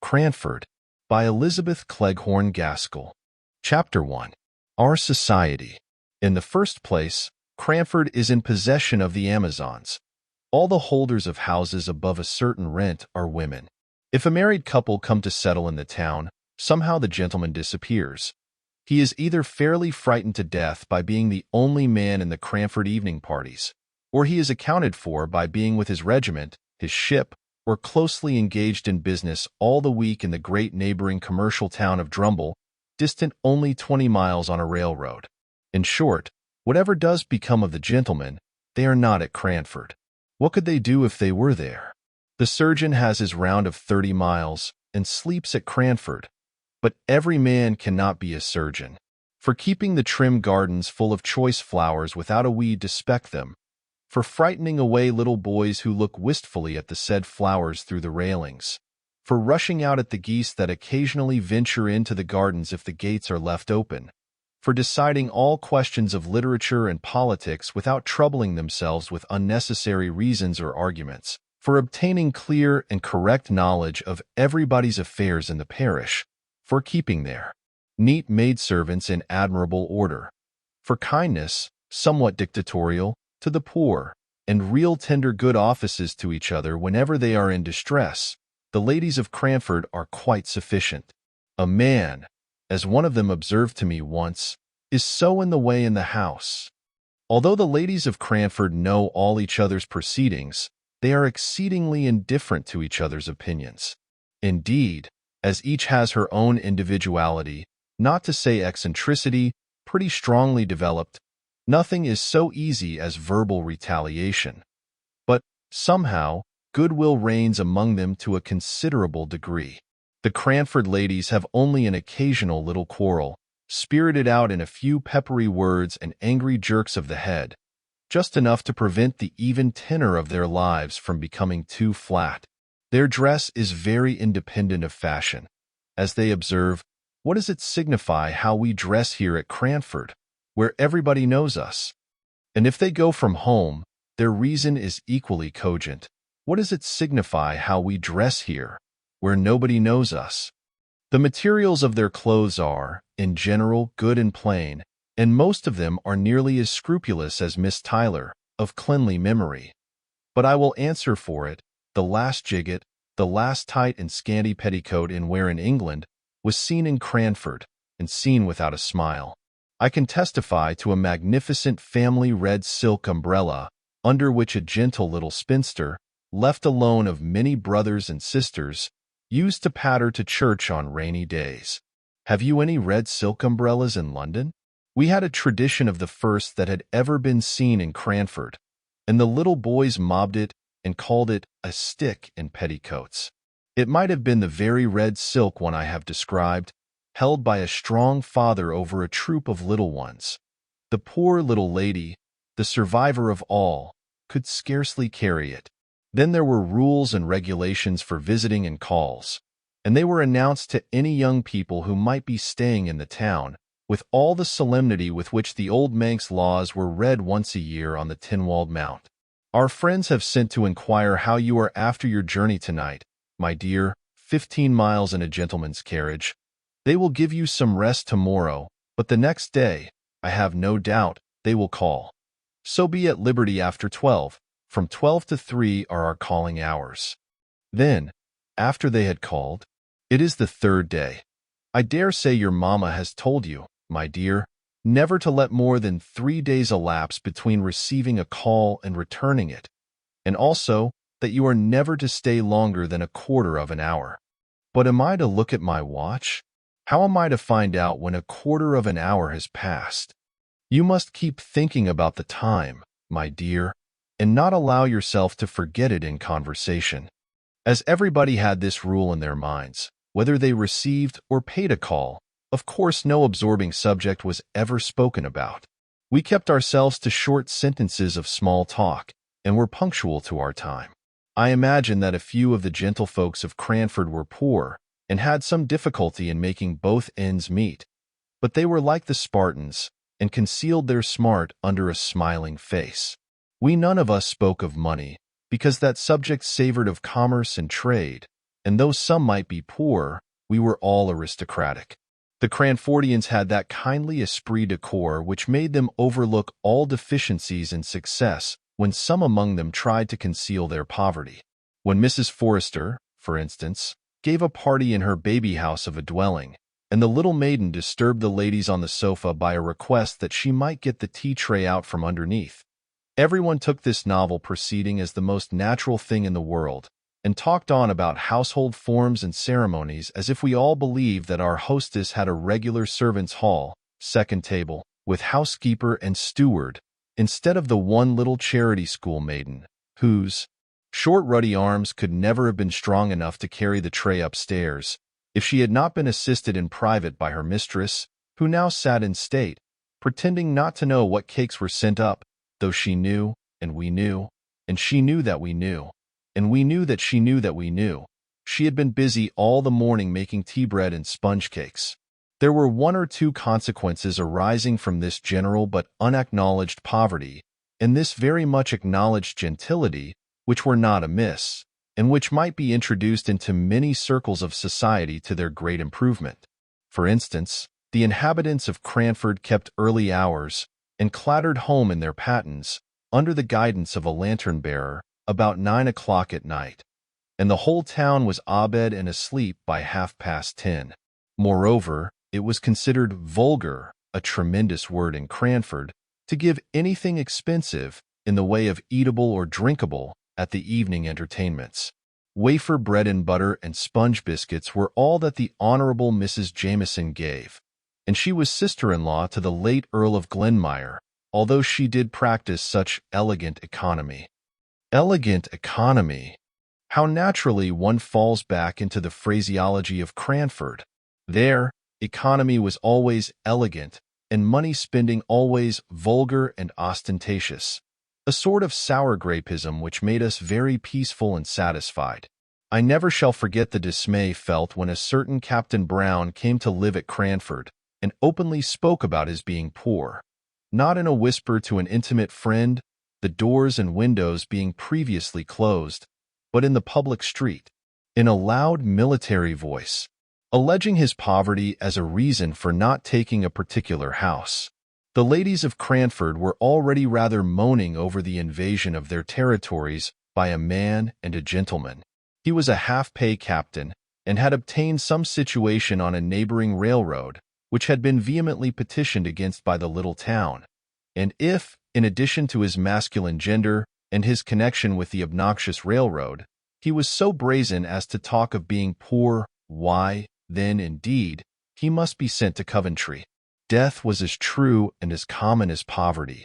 Cranford, by Elizabeth Gaskell. Chapter 1. Our Society. In the first place, Cranford is in possession of the Amazons. All the holders of houses above a certain rent are women. If a married couple come to settle in the town, somehow the gentleman disappears. He is either fairly frightened to death by being the only man in the Cranford evening parties, or he is accounted for by being with his regiment, his ship, or closely engaged in business all the week in the great neighboring commercial town of Drumble, distant only 20 miles on a railroad. In short, whatever does become of the gentlemen, they are not at Cranford. What could they do if they were there? The surgeon has his round of 30 miles and sleeps at Cranford. But every man cannot be a surgeon. For keeping the trim gardens full of choice flowers without a weed to speck them, for frightening away little boys who look wistfully at the said flowers through the railings, for rushing out at the geese that occasionally venture into the gardens if the gates are left open, for deciding all questions of literature and politics without troubling themselves with unnecessary reasons or arguments, for obtaining clear and correct knowledge of everybody's affairs in the parish, for keeping their neat maidservants in admirable order, for kindness, somewhat dictatorial, to the poor, and real tender good offices to each other whenever they are in distress, the ladies of Cranford are quite sufficient. A man, as one of them observed to me once, is so in the way in the house. Although the ladies of Cranford know all each other's proceedings, they are exceedingly indifferent to each other's opinions. Indeed, as each has her own individuality, not to say eccentricity, pretty strongly developed, nothing is so easy as verbal retaliation. But, somehow, goodwill reigns among them to a considerable degree. The Cranford ladies have only an occasional little quarrel, spirited out in a few peppery words and angry jerks of the head, just enough to prevent the even tenor of their lives from becoming too flat. Their dress is very independent of fashion. As they observe, what does it signify how we dress here at Cranford, where everybody knows us? And if they go from home, their reason is equally cogent. What does it signify how we dress here, where nobody knows us? The materials of their clothes are, in general, good and plain, and most of them are nearly as scrupulous as Miss Tyler, of cleanly memory. But I will answer for it, the last jigget, the last tight and scanty petticoat in wear in England, was seen in Cranford, and seen without a smile. I can testify to a magnificent family red silk umbrella, under which a gentle little spinster, left alone of many brothers and sisters, used to patter to church on rainy days. Have you any red silk umbrellas in London? We had a tradition of the first that had ever been seen in Cranford, and the little boys mobbed it and called it a stick in petticoats. It might have been the very red silk one I have described, held by a strong father over a troop of little ones. The poor little lady, the survivor of all, could scarcely carry it. Then there were rules and regulations for visiting and calls, and they were announced to any young people who might be staying in the town, with all the solemnity with which the old Manx laws were read once a year on the tin-walled mount. Our friends have sent to inquire how you are after your journey tonight, my dear, 15 miles in a gentleman's carriage. They will give you some rest tomorrow, but the next day, I have no doubt, they will call. So be at liberty after 12. From 12 to 3 are our calling hours. Then, after they had called, it is the third day. I dare say your mamma has told you, my dear, never to let more than 3 days elapse between receiving a call and returning it, and also that you are never to stay longer than a quarter of an hour. But am I to look at my watch? How am I to find out when a quarter of an hour has passed? You must keep thinking about the time, my dear, and not allow yourself to forget it in conversation. As everybody had this rule in their minds, whether they received or paid a call, of course no absorbing subject was ever spoken about. We kept ourselves to short sentences of small talk, and were punctual to our time. I imagine that a few of the gentlefolks of Cranford were poor, and had some difficulty in making both ends meet, but they were like the Spartans, and concealed their smart under a smiling face. We none of us spoke of money, because that subject savored of commerce and trade, and though some might be poor, we were all aristocratic. The Cranfordians had that kindly esprit de corps which made them overlook all deficiencies in success when some among them tried to conceal their poverty. When Mrs. Forrester, for instance, gave a party in her baby house of a dwelling, and the little maiden disturbed the ladies on the sofa by a request that she might get the tea tray out from underneath, everyone took this novel proceeding as the most natural thing in the world, and talked on about household forms and ceremonies as if we all believed that our hostess had a regular servants' hall, second table, with housekeeper and steward, instead of the one little charity school maiden, whose short ruddy arms could never have been strong enough to carry the tray upstairs, if she had not been assisted in private by her mistress, who now sat in state, pretending not to know what cakes were sent up, though she knew, and we knew, and she knew that we knew, and we knew that she knew that we knew. She had been busy all the morning making tea bread and sponge cakes. There were one or two consequences arising from this general but unacknowledged poverty, and this very much acknowledged gentility, which were not amiss, and which might be introduced into many circles of society to their great improvement. For instance, the inhabitants of Cranford kept early hours, and clattered home in their pattens, under the guidance of a lantern-bearer, about 9 o'clock at night, and the whole town was abed and asleep by 10:30. Moreover, it was considered vulgar, a tremendous word in Cranford, to give anything expensive, in the way of eatable or drinkable, at the evening entertainments. Wafer bread and butter and sponge biscuits were all that the Honorable Mrs. Jameson gave, and she was sister-in-law to the late Earl of Glenmire, although she did practice such elegant economy. Elegant economy! How naturally one falls back into the phraseology of Cranford. There, economy was always elegant, and money-spending always vulgar and ostentatious, a sort of sour grapeism which made us very peaceful and satisfied. I never shall forget the dismay felt when a certain Captain Brown came to live at Cranford, and openly spoke about his being poor, not in a whisper to an intimate friend, the doors and windows being previously closed, but in the public street, in a loud military voice, alleging his poverty as a reason for not taking a particular house. The ladies of Cranford were already rather moaning over the invasion of their territories by a man and a gentleman. He was a half-pay captain, and had obtained some situation on a neighboring railroad, which had been vehemently petitioned against by the little town, and if, in addition to his masculine gender and his connection with the obnoxious railroad, he was so brazen as to talk of being poor, why, then, indeed, he must be sent to Coventry. Death was as true and as common as poverty.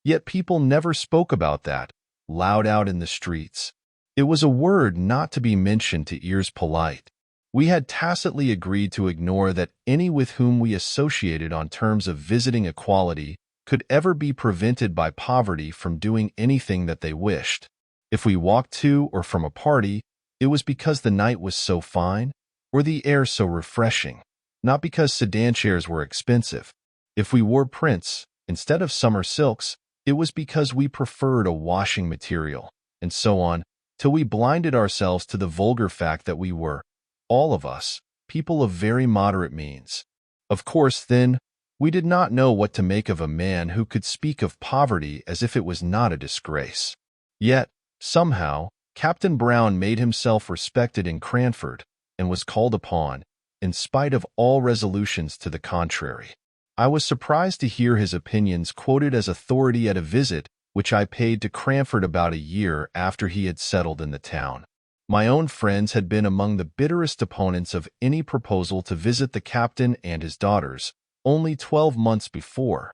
Yet people never spoke about that, loud out in the streets. It was a word not to be mentioned to ears polite. We had tacitly agreed to ignore that any with whom we associated on terms of visiting equality could ever be prevented by poverty from doing anything that they wished. If we walked to or from a party, it was because the night was so fine, or the air so refreshing, not because sedan chairs were expensive. If we wore prints instead of summer silks, it was because we preferred a washing material, and so on, till we blinded ourselves to the vulgar fact that we were, all of us, people of very moderate means. Of course, then, we did not know what to make of a man who could speak of poverty as if it was not a disgrace. Yet, somehow, Captain Brown made himself respected in Cranford, and was called upon, in spite of all resolutions to the contrary. I was surprised to hear his opinions quoted as authority at a visit which I paid to Cranford about a year after he had settled in the town. My own friends had been among the bitterest opponents of any proposal to visit the captain and his daughters, only 12 months before,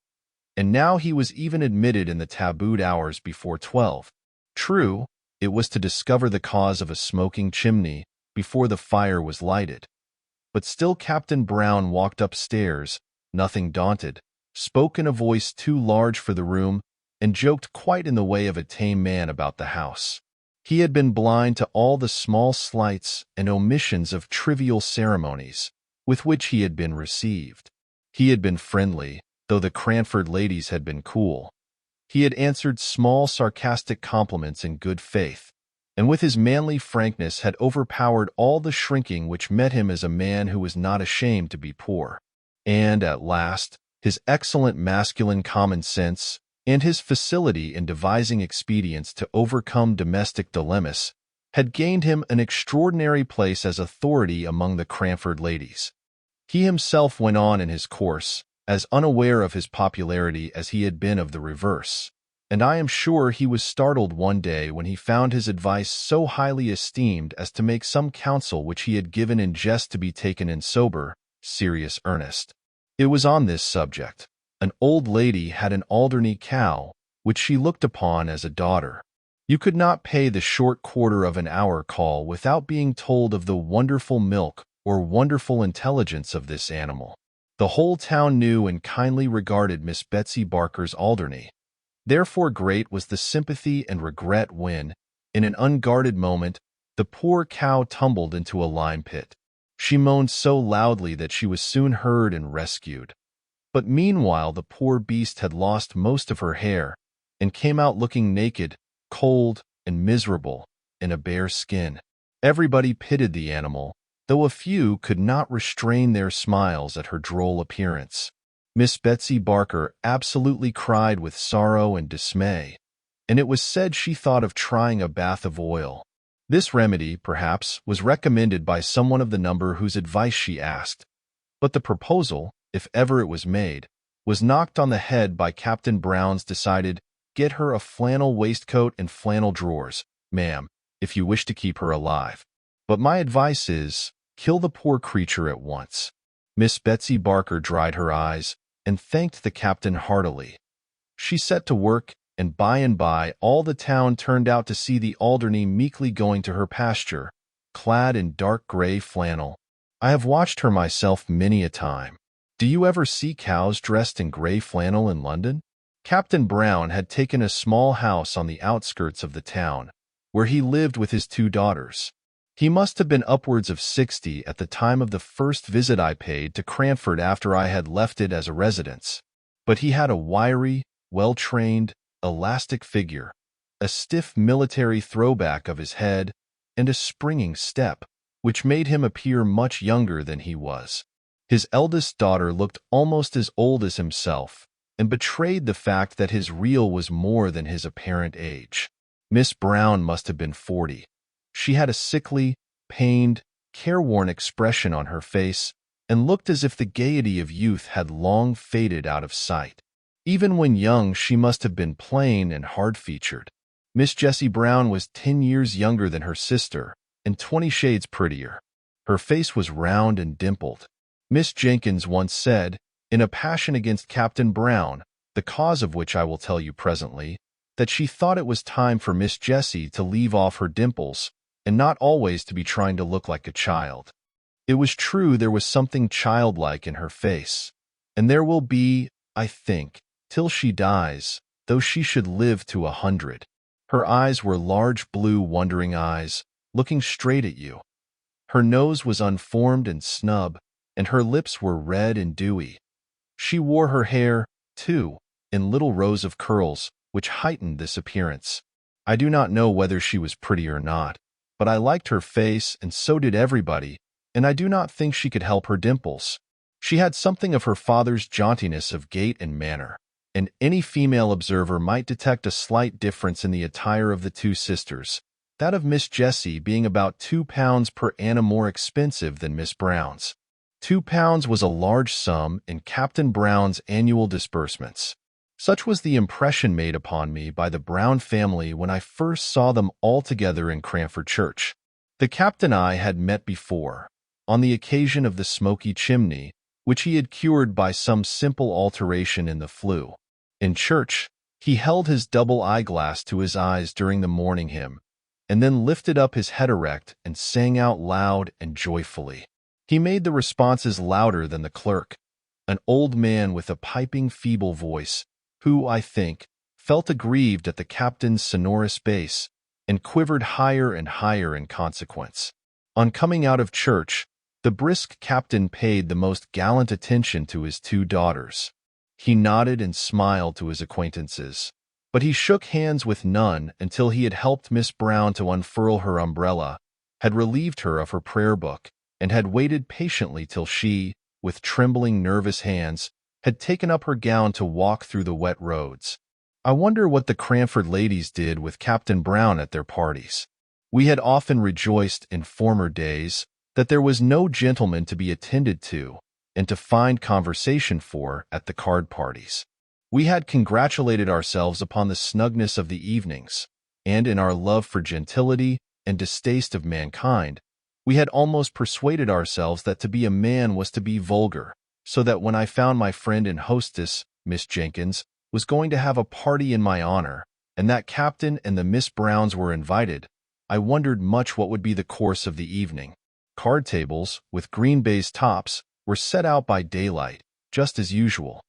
and now he was even admitted in the tabooed hours before 12. True, it was to discover the cause of a smoking chimney before the fire was lighted. But still Captain Brown walked upstairs, nothing daunted, spoke in a voice too large for the room, and joked quite in the way of a tame man about the house. He had been blind to all the small slights and omissions of trivial ceremonies with which he had been received. He had been friendly, though the Cranford ladies had been cool. He had answered small sarcastic compliments in good faith, and with his manly frankness had overpowered all the shrinking which met him as a man who was not ashamed to be poor. And, at last, his excellent masculine common sense, and his facility in devising expedients to overcome domestic dilemmas, had gained him an extraordinary place as authority among the Cranford ladies. He himself went on in his course, as unaware of his popularity as he had been of the reverse, and I am sure he was startled one day when he found his advice so highly esteemed as to make some counsel which he had given in jest to be taken in sober, serious earnest. It was on this subject. An old lady had an Alderney cow, which she looked upon as a daughter. You could not pay the short quarter of an hour call without being told of the wonderful milk or wonderful intelligence of this animal. The whole town knew and kindly regarded Miss Betsy Barker's Alderney. Therefore great was the sympathy and regret when, in an unguarded moment, the poor cow tumbled into a lime pit. She moaned so loudly that she was soon heard and rescued. But meanwhile the poor beast had lost most of her hair, and came out looking naked, cold, and miserable, in a bare skin. Everybody pitied the animal, though a few could not restrain their smiles at her droll appearance. Miss Betsy Barker absolutely cried with sorrow and dismay, and it was said she thought of trying a bath of oil. This remedy, perhaps, was recommended by someone of the number whose advice she asked, but the proposal, if ever it was made, was knocked on the head by Captain Brown's decided, "Get her a flannel waistcoat and flannel drawers, ma'am, if you wish to keep her alive. But my advice is, kill the poor creature at once." Miss Betsy Barker dried her eyes and thanked the captain heartily. She set to work, and by all the town turned out to see the Alderney meekly going to her pasture, clad in dark gray flannel. I have watched her myself many a time. Do you ever see cows dressed in gray flannel in London? Captain Brown had taken a small house on the outskirts of the town, where he lived with his 2 daughters. He must have been upwards of 60 at the time of the first visit I paid to Cranford after I had left it as a residence. But he had a wiry, well-trained, elastic figure, a stiff military throwback of his head, and a springing step, which made him appear much younger than he was. His eldest daughter looked almost as old as himself, and betrayed the fact that his real was more than his apparent age. Miss Brown must have been 40. She had a sickly, pained, careworn expression on her face, and looked as if the gaiety of youth had long faded out of sight. Even when young she must have been plain and hard-featured. Miss Jessie Brown was 10 years younger than her sister, and 20 shades prettier. Her face was round and dimpled. Miss Jenkyns once said, in a passion against Captain Brown, the cause of which I will tell you presently, that she thought it was time for Miss Jessie to leave off her dimples, and not always to be trying to look like a child. It was true there was something childlike in her face, and there will be, I think, till she dies, though she should live to 100. Her eyes were large blue wondering eyes, looking straight at you. Her nose was unformed and snub, and her lips were red and dewy. She wore her hair, too, in little rows of curls, which heightened this appearance. I do not know whether she was pretty or not, but I liked her face, and so did everybody, and I do not think she could help her dimples. She had something of her father's jauntiness of gait and manner, and any female observer might detect a slight difference in the attire of the 2 sisters, that of Miss Jessie being about £2 per annum more expensive than Miss Brown's. £2 was a large sum in Captain Brown's annual disbursements. Such was the impression made upon me by the Brown family when I first saw them all together in Cranford Church. The captain and I had met before, on the occasion of the smoky chimney, which he had cured by some simple alteration in the flue. In church, he held his double eyeglass to his eyes during the morning hymn, and then lifted up his head erect and sang out loud and joyfully. He made the responses louder than the clerk, an old man with a piping, feeble voice, who, I think, felt aggrieved at the captain's sonorous bass, and quivered higher and higher in consequence. On coming out of church, the brisk captain paid the most gallant attention to his 2 daughters. He nodded and smiled to his acquaintances, But he shook hands with none until he had helped Miss Brown to unfurl her umbrella, had relieved her of her prayer book, and had waited patiently till she, with trembling, nervous hands, had taken up her gown to walk through the wet roads. I wonder what the Cranford ladies did with Captain Brown at their parties. We had often rejoiced in former days that there was no gentleman to be attended to and to find conversation for at the card parties. We had congratulated ourselves upon the snugness of the evenings, and in our love for gentility and distaste of mankind, we had almost persuaded ourselves that to be a man was to be vulgar, so that when I found my friend and hostess, Miss Jenkyns, was going to have a party in my honor, and that Captain and the Miss Browns were invited, I wondered much what would be the course of the evening. Card tables, with green baize tops, were set out by daylight, just as usual.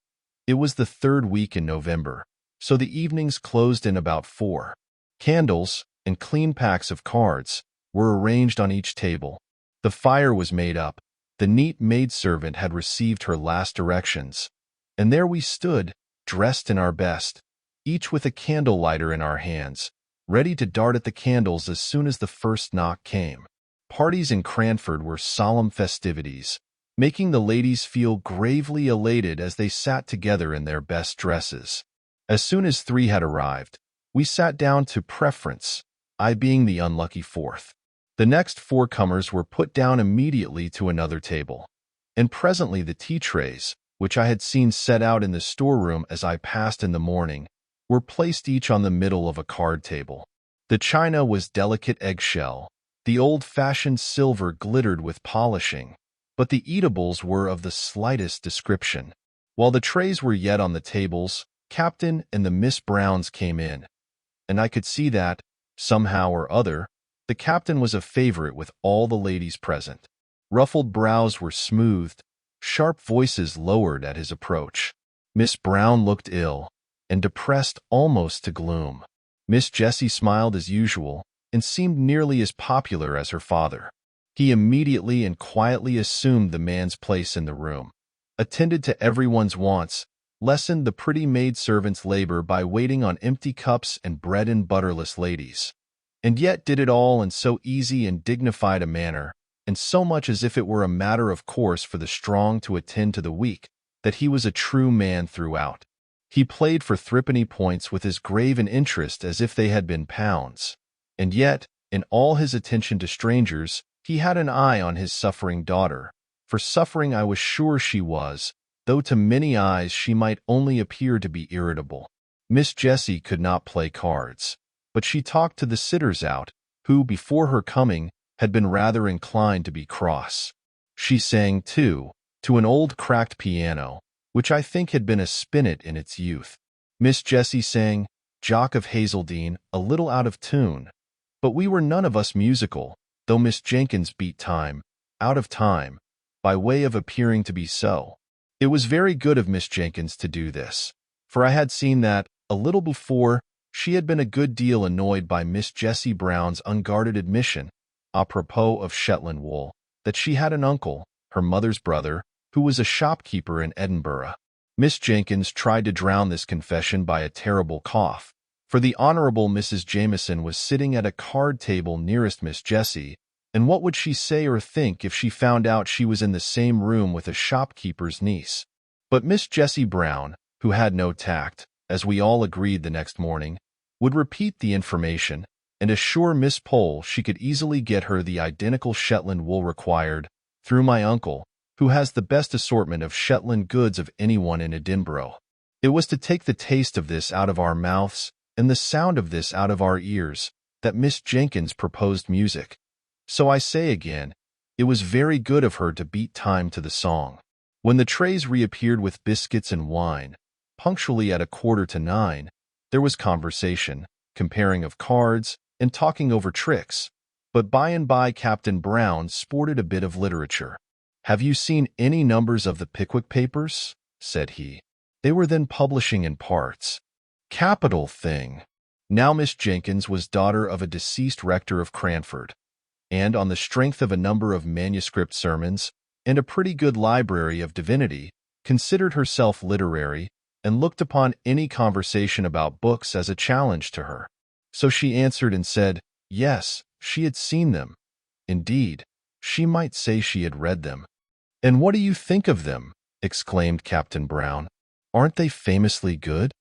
It was the third week in November, so the evenings closed in about 4. Candles and clean packs of cards were arranged on each table. The fire was made up. The neat maidservant had received her last directions. And there we stood, dressed in our best, each with a candle lighter in our hands, ready to dart at the candles as soon as the first knock came. Parties in Cranford were solemn festivities, making the ladies feel gravely elated as they sat together in their best dresses. As soon as 3 had arrived, we sat down to preference, I being the unlucky 4th. The next 4 comers were put down immediately to another table, and presently the tea trays, which I had seen set out in the storeroom as I passed in the morning, were placed each on the middle of a card table. The china was delicate eggshell, the old-fashioned silver glittered with polishing, but the eatables were of the slightest description. While the trays were yet on the tables, Captain and the Miss Browns came in, and I could see that, somehow or other, the Captain was a favorite with all the ladies present. Ruffled brows were smoothed, sharp voices lowered at his approach. Miss Brown looked ill, and depressed almost to gloom. Miss Jessie smiled as usual, and seemed nearly as popular as her father. He immediately and quietly assumed the man's place in the room, attended to everyone's wants, lessened the pretty maidservant's labor by waiting on empty cups and bread and butterless ladies, and yet did it all in so easy and dignified a manner, and so much as if it were a matter of course for the strong to attend to the weak, that he was a true man throughout. He played for threepenny points with as grave an interest as if they had been pounds, and yet, in all his attention to strangers, he had an eye on his suffering daughter, for suffering I was sure she was, though to many eyes she might only appear to be irritable. Miss Jessie could not play cards, but she talked to the sitters out, who, before her coming, had been rather inclined to be cross. She sang, too, to an old cracked piano, which I think had been a spinet in its youth. Miss Jessie sang, Jock of Hazeldean, a little out of tune, but we were none of us musical, though Miss Jenkyns beat time, out of time, by way of appearing to be so. It was very good of Miss Jenkyns to do this, for I had seen that, a little before, she had been a good deal annoyed by Miss Jessie Brown's unguarded admission, apropos of Shetland wool, that she had an uncle, her mother's brother, who was a shopkeeper in Edinburgh. Miss Jenkyns tried to drown this confession by a terrible cough, for the Honourable Mrs. Jameson was sitting at a card table nearest Miss Jessie, and what would she say or think if she found out she was in the same room with a shopkeeper's niece? But Miss Jessie Brown, who had no tact, as we all agreed the next morning, would repeat the information, and assure Miss Pole she could easily get her the identical Shetland wool required, through my uncle, who has the best assortment of Shetland goods of anyone in Edinburgh. It was to take the taste of this out of our mouths, and the sound of this out of our ears, that Miss Jenkyns proposed music. So I say again, it was very good of her to beat time to the song. When the trays reappeared with biscuits and wine, punctually at 8:45, there was conversation, comparing of cards, and talking over tricks, but by and by Captain Brown sported a bit of literature. "Have you seen any numbers of the Pickwick papers?" said he. They were then publishing in parts. Capital thing. Now Miss Jenkyns was daughter of a deceased rector of Cranford, and on the strength of a number of manuscript sermons and a pretty good library of divinity, considered herself literary, and looked upon any conversation about books as a challenge to her. So she answered and said, yes, she had seen them. Indeed, she might say she had read them. "And what do you think of them?" exclaimed Captain Brown. "Aren't they famously good?"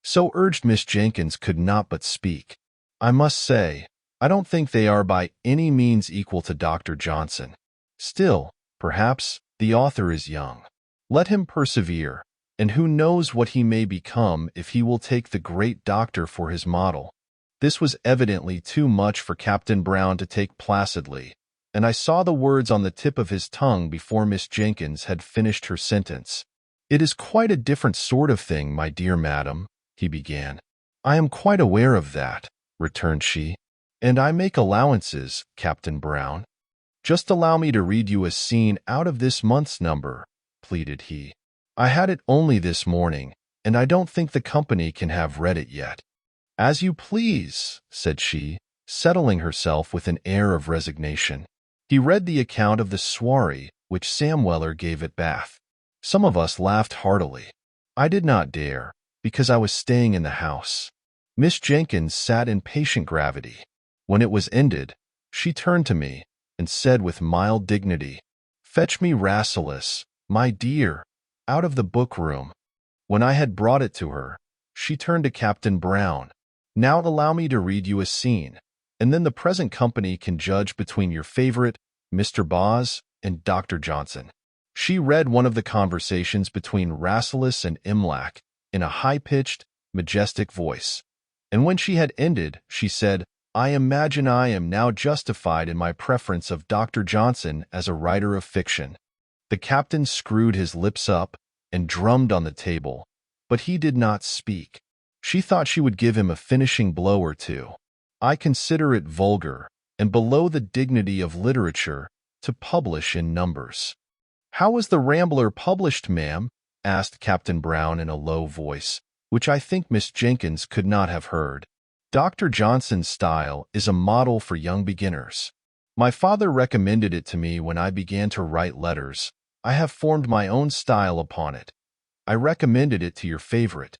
So urged, Miss Jenkyns could not but speak. "I must say, I don't think they are by any means equal to Dr. Johnson. Still, perhaps, the author is young. Let him persevere, and who knows what he may become if he will take the great doctor for his model." This was evidently too much for Captain Brown to take placidly, and I saw the words on the tip of his tongue before Miss Jenkyns had finished her sentence. "It is quite a different sort of thing, my dear madam," he began. "I am quite aware of that," returned she, "and I make allowances, Captain Brown." "Just allow me to read you a scene out of this month's number," pleaded he. "I had it only this morning, and I don't think the company can have read it yet." "As you please," said she, settling herself with an air of resignation. He read the account of the soiree which Sam Weller gave at Bath. Some of us laughed heartily. I did not dare, because I was staying in the house. Miss Jenkyns sat in patient gravity. When it was ended, she turned to me and said with mild dignity, "Fetch me Rasselas, my dear, out of the book-room." When I had brought it to her, she turned to Captain Brown. "Now allow me to read you a scene, and then the present company can judge between your favorite, Mr. Boz, and Dr. Johnson." She read one of the conversations between Rasselas and Imlac in a high-pitched, majestic voice, and when she had ended, she said, "I imagine I am now justified in my preference of Dr. Johnson as a writer of fiction." The captain screwed his lips up and drummed on the table, but he did not speak. She thought she would give him a finishing blow or two. "I consider it vulgar and below the dignity of literature to publish in numbers." "How was the Rambler published, ma'am?" asked Captain Brown in a low voice, which I think Miss Jenkyns could not have heard. "Dr. Johnson's style is a model for young beginners. My father recommended it to me when I began to write letters. I have formed my own style upon it. I recommended it to your favorite.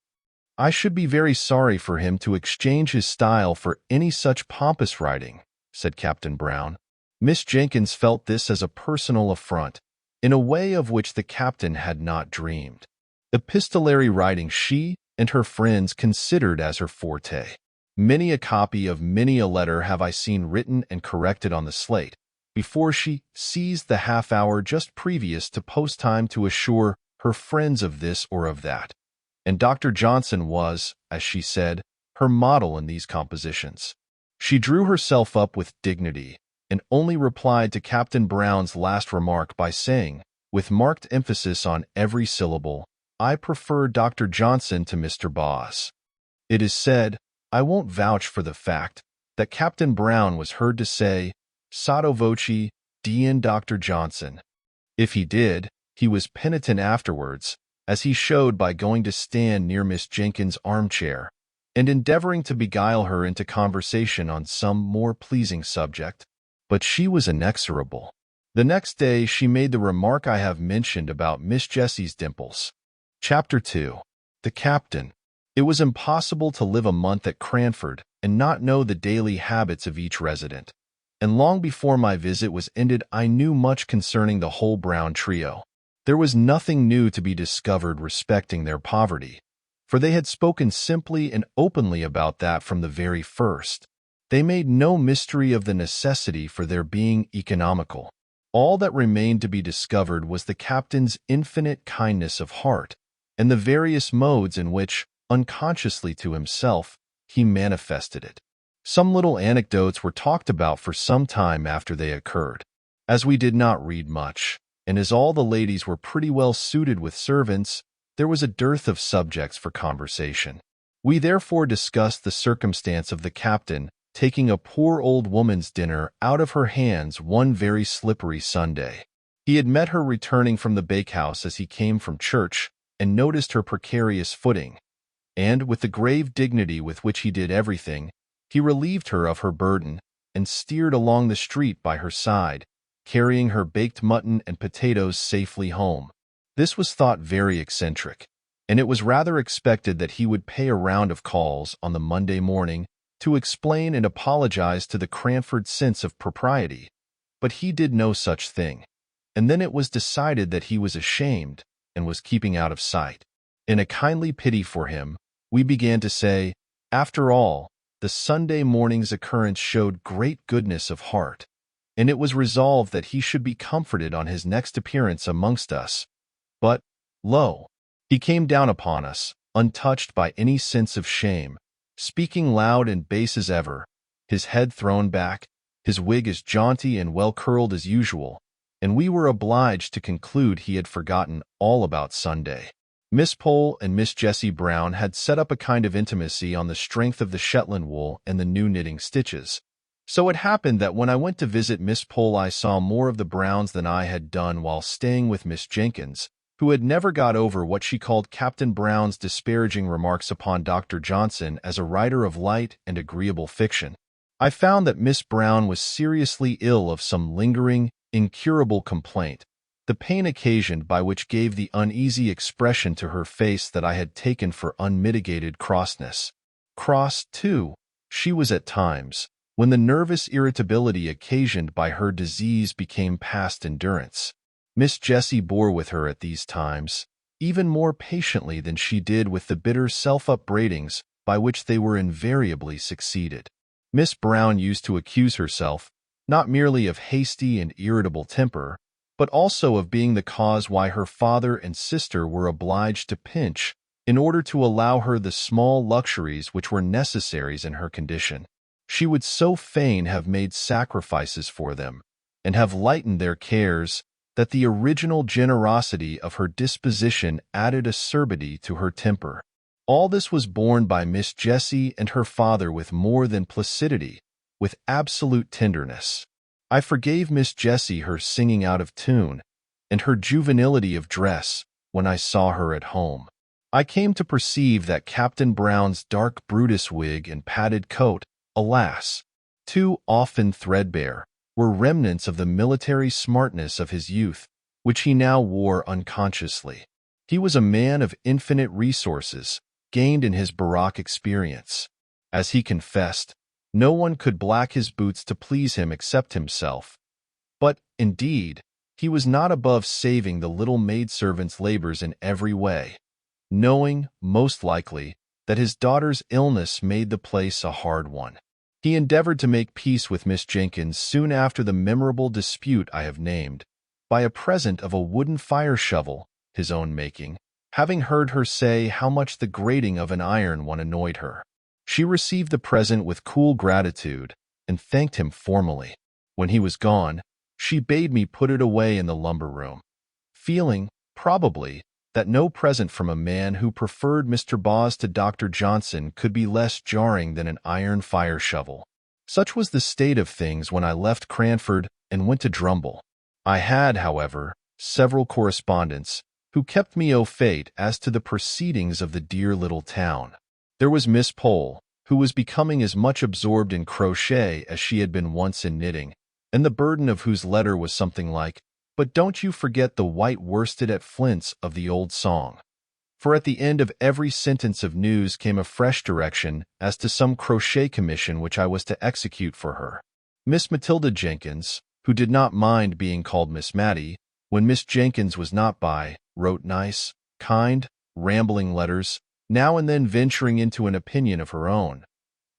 I should be very sorry for him to exchange his style for any such pompous writing," said Captain Brown. Miss Jenkyns felt this as a personal affront, in a way of which the captain had not dreamed. Epistolary writing she and her friends considered as her forte. Many a copy of many a letter have I seen written and corrected on the slate, before she seized the half-hour just previous to post-time to assure her friends of this or of that. And Dr. Johnson was, as she said, her model in these compositions. She drew herself up with dignity, and only replied to Captain Brown's last remark by saying, with marked emphasis on every syllable, "I prefer Dr. Johnson to Mr. Boz." It is said, I won't vouch for the fact, that Captain Brown was heard to say, sotto voce, "Dean Dr. Johnson." If he did, he was penitent afterwards, as he showed by going to stand near Miss Jenkyns' armchair, and endeavoring to beguile her into conversation on some more pleasing subject. But she was inexorable. The next day she made the remark I have mentioned about Miss Jessie's dimples. Chapter 2. The Captain. It was impossible to live a month at Cranford and not know the daily habits of each resident, and long before my visit was ended I knew much concerning the whole Brown trio. There was nothing new to be discovered respecting their poverty, for they had spoken simply and openly about that from the very first. They made no mystery of the necessity for their being economical. All that remained to be discovered was the captain's infinite kindness of heart, and the various modes in which, unconsciously to himself, he manifested it. Some little anecdotes were talked about for some time after they occurred. As we did not read much, and as all the ladies were pretty well suited with servants, there was a dearth of subjects for conversation. We therefore discussed the circumstance of the captain taking a poor old woman's dinner out of her hands one very slippery Sunday. He had met her returning from the bakehouse as he came from church, and noticed her precarious footing, and, with the grave dignity with which he did everything, he relieved her of her burden, and steered along the street by her side, carrying her baked mutton and potatoes safely home. This was thought very eccentric, and it was rather expected that he would pay a round of calls on the Monday morning to explain and apologize to the Cranford sense of propriety. But he did no such thing, and then it was decided that he was ashamed and was keeping out of sight. In a kindly pity for him, we began to say, after all, the Sunday morning's occurrence showed great goodness of heart, and it was resolved that he should be comforted on his next appearance amongst us. But, lo, he came down upon us, untouched by any sense of shame, speaking loud and bass as ever, his head thrown back, his wig as jaunty and well-curled as usual, and we were obliged to conclude he had forgotten all about Sunday. Miss Pole and Miss Jessie Brown had set up a kind of intimacy on the strength of the Shetland wool and the new knitting stitches. So it happened that when I went to visit Miss Pole I saw more of the Browns than I had done while staying with Miss Jenkyns, who had never got over what she called Captain Brown's disparaging remarks upon Dr. Johnson as a writer of light and agreeable fiction. I found that Miss Brown was seriously ill of some lingering, incurable complaint, the pain occasioned by which gave the uneasy expression to her face that I had taken for unmitigated crossness. Cross, too, she was at times, when the nervous irritability occasioned by her disease became past endurance. Miss Jessie bore with her at these times, even more patiently than she did with the bitter self-upbraidings by which they were invariably succeeded. Miss Brown used to accuse herself, not merely of hasty and irritable temper, but also of being the cause why her father and sister were obliged to pinch in order to allow her the small luxuries which were necessaries in her condition. She would so fain have made sacrifices for them, and have lightened their cares, that the original generosity of her disposition added acerbity to her temper. All this was borne by Miss Jessie and her father with more than placidity, with absolute tenderness. I forgave Miss Jessie her singing out of tune, and her juvenility of dress, when I saw her at home. I came to perceive that Captain Brown's dark Brutus wig and padded coat, alas, too often threadbare, were remnants of the military smartness of his youth, which he now wore unconsciously. He was a man of infinite resources, gained in his barrack experience. As he confessed, no one could black his boots to please him except himself. But, indeed, he was not above saving the little maidservant's labors in every way, knowing, most likely, that his daughter's illness made the place a hard one. He endeavored to make peace with Miss Jenkyns soon after the memorable dispute I have named, by a present of a wooden fire shovel, his own making, having heard her say how much the grating of an iron one annoyed her. She received the present with cool gratitude, and thanked him formally. When he was gone, she bade me put it away in the lumber room, feeling, probably, that no present from a man who preferred Mr. Boz to Dr. Johnson could be less jarring than an iron fire shovel. Such was the state of things when I left Cranford and went to Drumble. I had, however, several correspondents, who kept me au fait as to the proceedings of the dear little town. There was Miss Pole, who was becoming as much absorbed in crochet as she had been once in knitting, and the burden of whose letter was something like, "But don't you forget the white worsted at Flint's" of the old song. For at the end of every sentence of news came a fresh direction as to some crochet commission which I was to execute for her. Miss Matilda Jenkyns, who did not mind being called Miss Matty, when Miss Jenkyns was not by, wrote nice, kind, rambling letters, now and then venturing into an opinion of her own,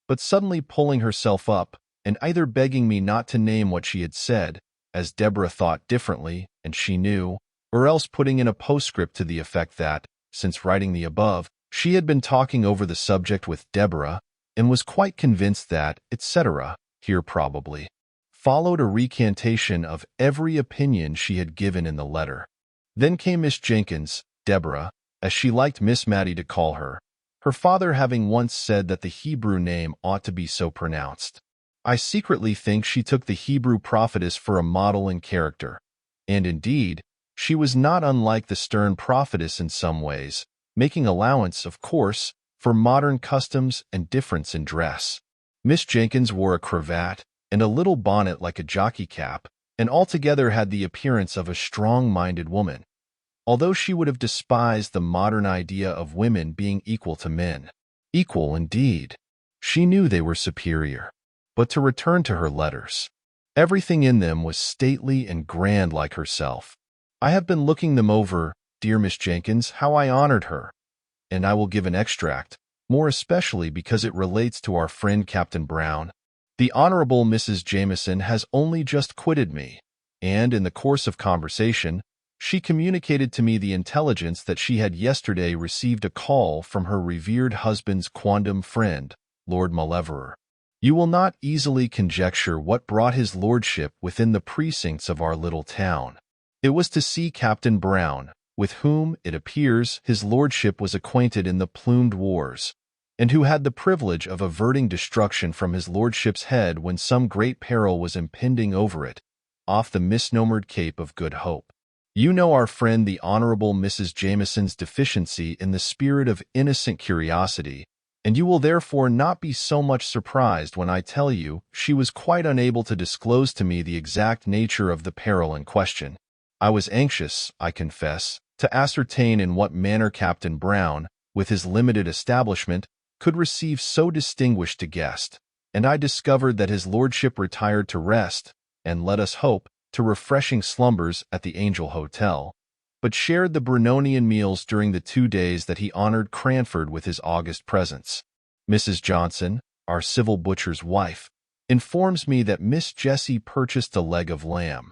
but suddenly pulling herself up, and either begging me not to name what she had said, as Deborah thought differently, and she knew, or else putting in a postscript to the effect that, since writing the above, she had been talking over the subject with Deborah, and was quite convinced that, etc., here probably followed a recantation of every opinion she had given in the letter. Then came Miss Jenkyns, Deborah, as she liked Miss Matty to call her, her father having once said that the Hebrew name ought to be so pronounced. I secretly think she took the Hebrew prophetess for a model in character, and indeed, she was not unlike the stern prophetess in some ways, making allowance, of course, for modern customs and difference in dress. Miss Jenkyns wore a cravat and a little bonnet like a jockey cap, and altogether had the appearance of a strong-minded woman. although she would have despised the modern idea of women being equal to men. Equal indeed. She knew they were superior. But to return to her letters. Everything in them was stately and grand like herself. I have been looking them over, dear Miss Jenkyns, how I honored her. And I will give an extract, more especially because it relates to our friend Captain Brown. The Honorable Mrs. Jameson has only just quitted me, and in the course of conversation, she communicated to me the intelligence that she had yesterday received a call from her revered husband's quondam friend, Lord Mauleverer. You will not easily conjecture what brought his lordship within the precincts of our little town. It was to see Captain Brown, with whom, it appears, his lordship was acquainted in the plumed wars, and who had the privilege of averting destruction from his lordship's head when some great peril was impending over it, off the misnomered Cape of Good Hope. You know our friend the Honorable Mrs. Jameson's deficiency in the spirit of innocent curiosity, and you will therefore not be so much surprised when I tell you she was quite unable to disclose to me the exact nature of the peril in question. I was anxious, I confess, to ascertain in what manner Captain Brown, with his limited establishment, could receive so distinguished a guest, and I discovered that his lordship retired to rest, and let us hope, to refreshing slumbers at the Angel Hotel, but shared the Brunonian meals during the 2 days that he honored Cranford with his august presence. Mrs. Johnson, our civil butcher's wife, informs me that Miss Jessie purchased a leg of lamb.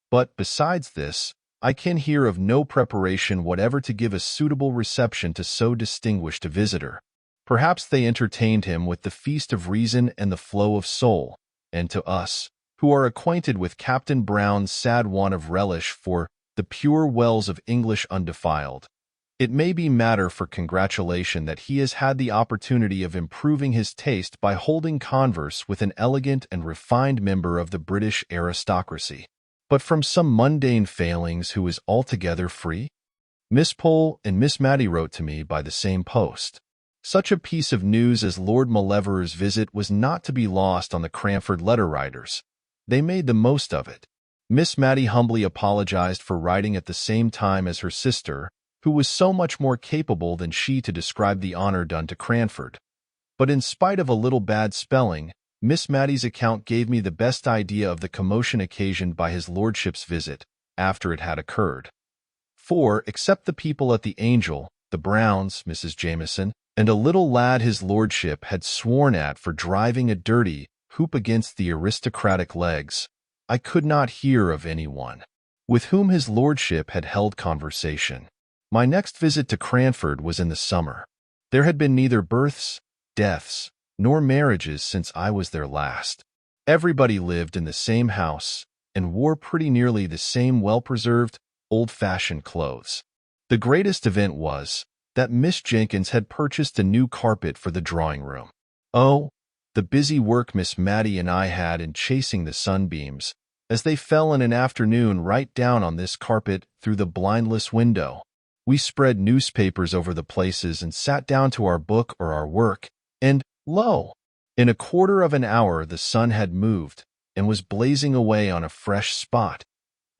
But besides this, I can hear of no preparation whatever to give a suitable reception to so distinguished a visitor. Perhaps they entertained him with the feast of reason and the flow of soul, and to us, who are acquainted with Captain Brown's sad want of relish for the pure wells of English undefiled, it may be matter for congratulation that he has had the opportunity of improving his taste by holding converse with an elegant and refined member of the British aristocracy, but from some mundane failings who is altogether free. Miss Pole and Miss Matty wrote to me by the same post. Such a piece of news as Lord Mauleverer's visit was not to be lost on the Cranford letter writers. They made the most of it. Miss Matty humbly apologized for writing at the same time as her sister, who was so much more capable than she to describe the honor done to Cranford. But in spite of a little bad spelling, Miss Matty's account gave me the best idea of the commotion occasioned by his lordship's visit, after it had occurred. For, except the people at the Angel, the Browns, Mrs. Jameson, and a little lad his lordship had sworn at for driving a dirty hoop against the aristocratic legs, I could not hear of anyone with whom his lordship had held conversation. My next visit to Cranford was in the summer. There had been neither births, deaths, nor marriages since I was there last. Everybody lived in the same house and wore pretty nearly the same well-preserved, old-fashioned clothes. The greatest event was that Miss Jenkyns had purchased a new carpet for the drawing-room. Oh, the busy work Miss Matty and I had in chasing the sunbeams, as they fell in an afternoon right down on this carpet through the blindless window. We spread newspapers over the places and sat down to our book or our work, and, lo! In a quarter of an hour the sun had moved, and was blazing away on a fresh spot,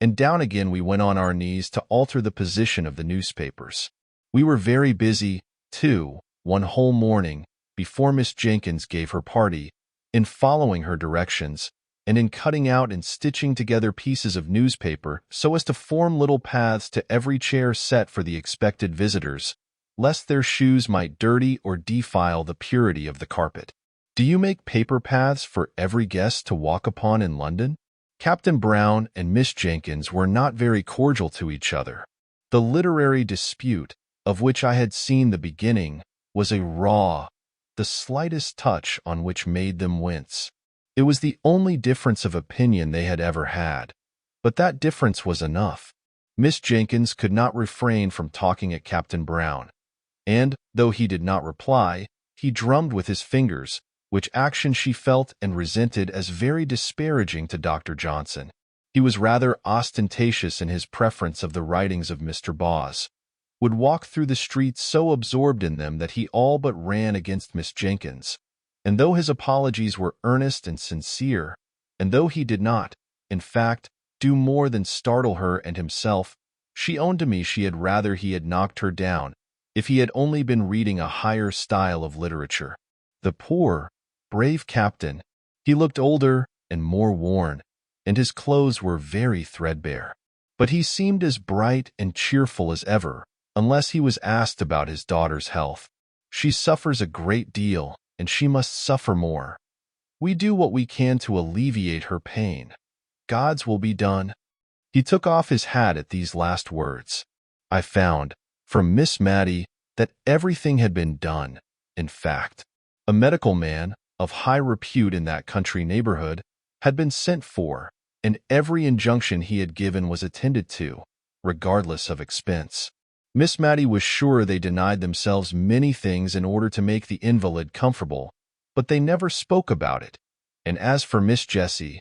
and down again we went on our knees to alter the position of the newspapers. We were very busy, too, one whole morning, before Miss Jenkyns gave her party, in following her directions, and in cutting out and stitching together pieces of newspaper so as to form little paths to every chair set for the expected visitors, lest their shoes might dirty or defile the purity of the carpet. Do you make paper paths for every guest to walk upon in London? Captain Brown and Miss Jenkyns were not very cordial to each other. The literary dispute, of which I had seen the beginning, was a raw, the slightest touch on which made them wince. It was the only difference of opinion they had ever had, but that difference was enough. Miss Jenkyns could not refrain from talking at Captain Brown, and, though he did not reply, he drummed with his fingers, which action she felt and resented as very disparaging to Dr. Johnson. He was rather ostentatious in his preference of the writings of Mr. Boz, would walk through the streets so absorbed in them that he all but ran against Miss Jenkyns, and though his apologies were earnest and sincere, and though he did not, in fact, do more than startle her and himself, She owned to me she had rather he had knocked her down if he had only been reading a higher style of literature. The poor, brave captain, he looked older and more worn, and his clothes were very threadbare. But he seemed as bright and cheerful as ever, unless he was asked about his daughter's health. She suffers a great deal, and she must suffer more. We do what we can to alleviate her pain. God's will be done. He took off his hat at these last words. I found, from Miss Matty, that everything had been done. In fact, a medical man, of high repute in that country neighborhood, had been sent for, and every injunction he had given was attended to, regardless of expense. Miss Matty was sure they denied themselves many things in order to make the invalid comfortable, but they never spoke about it. And as for Miss Jessie,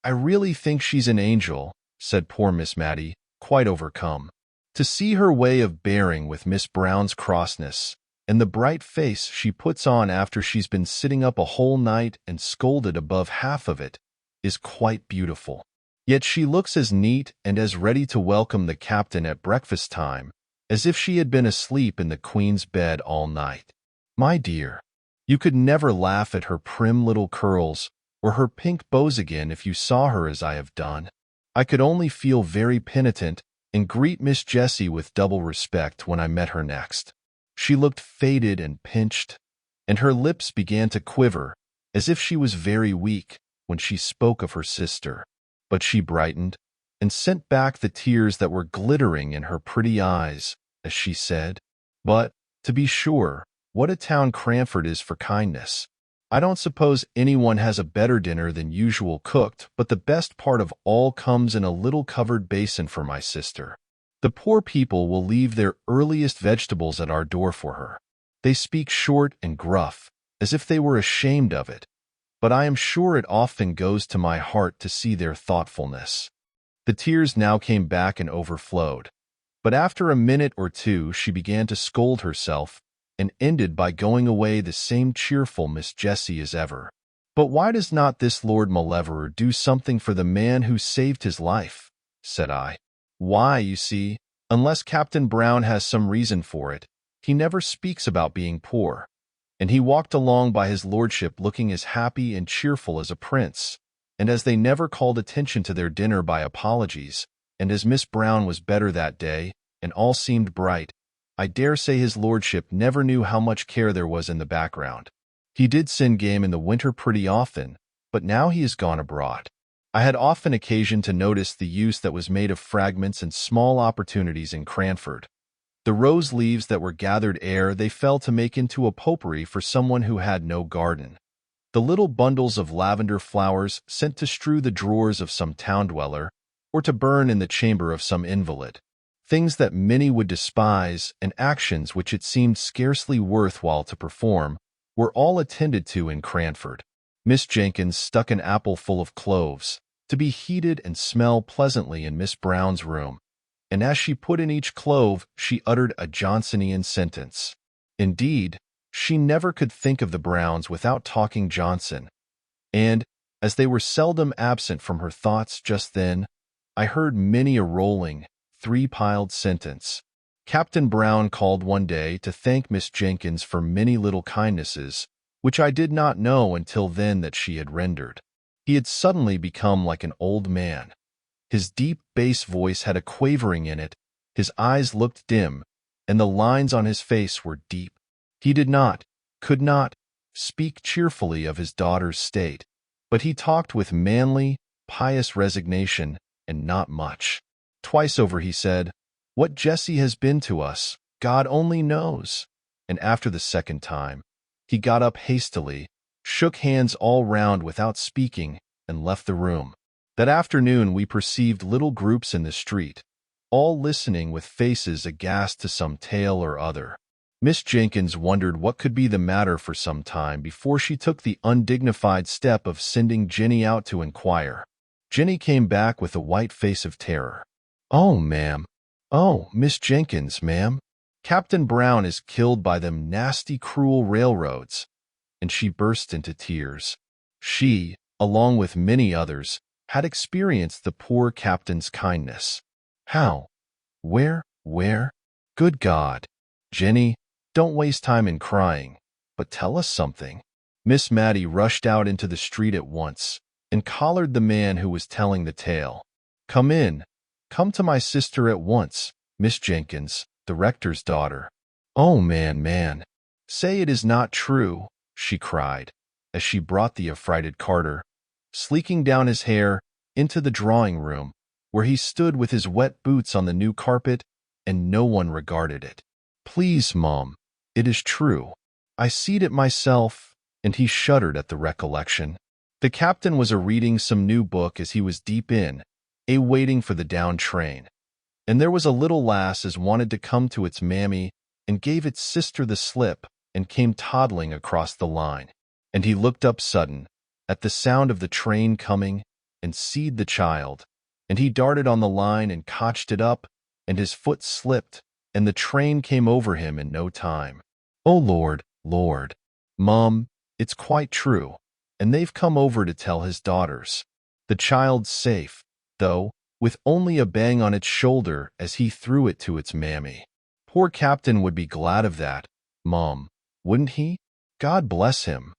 I really think she's an angel, said poor Miss Matty, quite overcome. To see her way of bearing with Miss Brown's crossness, and the bright face she puts on after she's been sitting up a whole night and scolded above half of it, is quite beautiful. Yet she looks as neat and as ready to welcome the captain at breakfast time as if she had been asleep in the Queen's bed all night. My dear, you could never laugh at her prim little curls or her pink bows again if you saw her as I have done. I could only feel very penitent and greet Miss Jessie with double respect when I met her next. She looked faded and pinched, and her lips began to quiver as if she was very weak when she spoke of her sister. But she brightened and sent back the tears that were glittering in her pretty eyes as she said, "But, to be sure, what a town Cranford is for kindness. I don't suppose anyone has a better dinner than usual cooked, but the best part of all comes in a little covered basin for my sister. The poor people will leave their earliest vegetables at our door for her. They speak short and gruff, as if they were ashamed of it, but I am sure it often goes to my heart to see their thoughtfulness." The tears now came back and overflowed, but after a minute or two she began to scold herself and ended by going away the same cheerful Miss Jessie as ever. "But why does not this Lord Mauleverer do something for the man who saved his life?" said I. "Why, you see, unless Captain Brown has some reason for it, he never speaks about being poor." And he walked along by his lordship looking as happy and cheerful as a prince, and as they never called attention to their dinner by apologies, and as Miss Brown was better that day, and all seemed bright, I dare say his lordship never knew how much care there was in the background. He did send game in the winter pretty often, but now he is gone abroad. I had often occasion to notice the use that was made of fragments and small opportunities in Cranford. The rose leaves that were gathered ere they fell to make into a potpourri for someone who had no garden. The little bundles of lavender flowers sent to strew the drawers of some town dweller, or to burn in the chamber of some invalid. Things that many would despise, and actions which it seemed scarcely worth while to perform, were all attended to in Cranford. Miss Jenkyns stuck an apple full of cloves, to be heated and smell pleasantly in Miss Brown's room, and as she put in each clove she uttered a Johnsonian sentence. Indeed, she never could think of the Browns without talking Johnson, and, as they were seldom absent from her thoughts just then, I heard many a rolling, three-piled sentence. Captain Brown called one day to thank Miss Jenkyns for many little kindnesses, which I did not know until then that she had rendered. He had suddenly become like an old man. His deep bass voice had a quavering in it, his eyes looked dim, and the lines on his face were deep. He did not, could not, speak cheerfully of his daughter's state, but he talked with manly, pious resignation, and not much. Twice over he said, "What Jessie has been to us, God only knows." And after the second time, he got up hastily, shook hands all round without speaking, and left the room. That afternoon we perceived little groups in the street, all listening with faces aghast to some tale or other. Miss Jenkyns wondered what could be the matter for some time before she took the undignified step of sending Jenny out to inquire. Jenny came back with a white face of terror. "Oh, ma'am. Oh, Miss Jenkyns, ma'am. Captain Brown is killed by them nasty, cruel railroads." And she burst into tears. She, along with many others, had experienced the poor captain's kindness. "How? Where? Good God. Jenny, don't waste time in crying, but tell us something. Miss Matty rushed out into the street at once and collared the man who was telling the tale. Come in. Come to my sister at once, Miss Jenkyns, the rector's daughter. Oh, man. Say it is not true, she cried, as she brought the affrighted Carter, sleeking down his hair, into the drawing room, where he stood with his wet boots on the new carpet, and no one regarded it. Please, Mom, it is true. I seed it myself, and he shuddered at the recollection. The captain was a-reading some new book as he was deep in, waiting for the down train, and there was a little lass as wanted to come to its mammy and gave its sister the slip and came toddling across the line, and he looked up sudden, at the sound of the train coming, and seed the child, and he darted on the line and cotched it up, and his foot slipped, and the train came over him in no time. Oh, Lord. Mum, it's quite true, and they've come over to tell his daughters. The child's safe, though, with only a bang on its shoulder as he threw it to its mammy. Poor captain would be glad of that, Mum, wouldn't he? God bless him.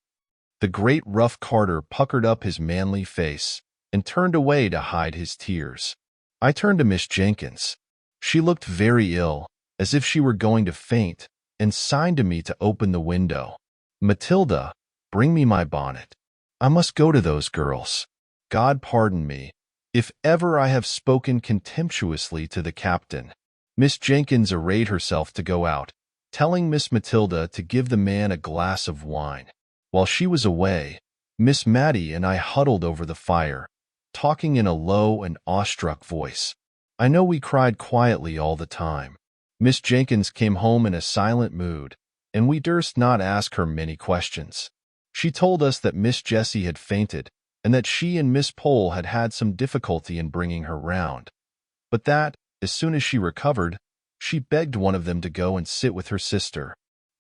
The great rough Carter puckered up his manly face and turned away to hide his tears. I turned to Miss Jenkyns. She looked very ill, as if she were going to faint, and signed to me to open the window. Matilda, bring me my bonnet. I must go to those girls. God pardon me, if ever I have spoken contemptuously to the captain. Miss Jenkyns arrayed herself to go out, telling Miss Matilda to give the man a glass of wine. While she was away, Miss Matty and I huddled over the fire, talking in a low and awestruck voice. I know we cried quietly all the time. Miss Jenkyns came home in a silent mood, and we durst not ask her many questions. She told us that Miss Jessie had fainted, and that she and Miss Pole had had some difficulty in bringing her round, but that, as soon as she recovered, she begged one of them to go and sit with her sister.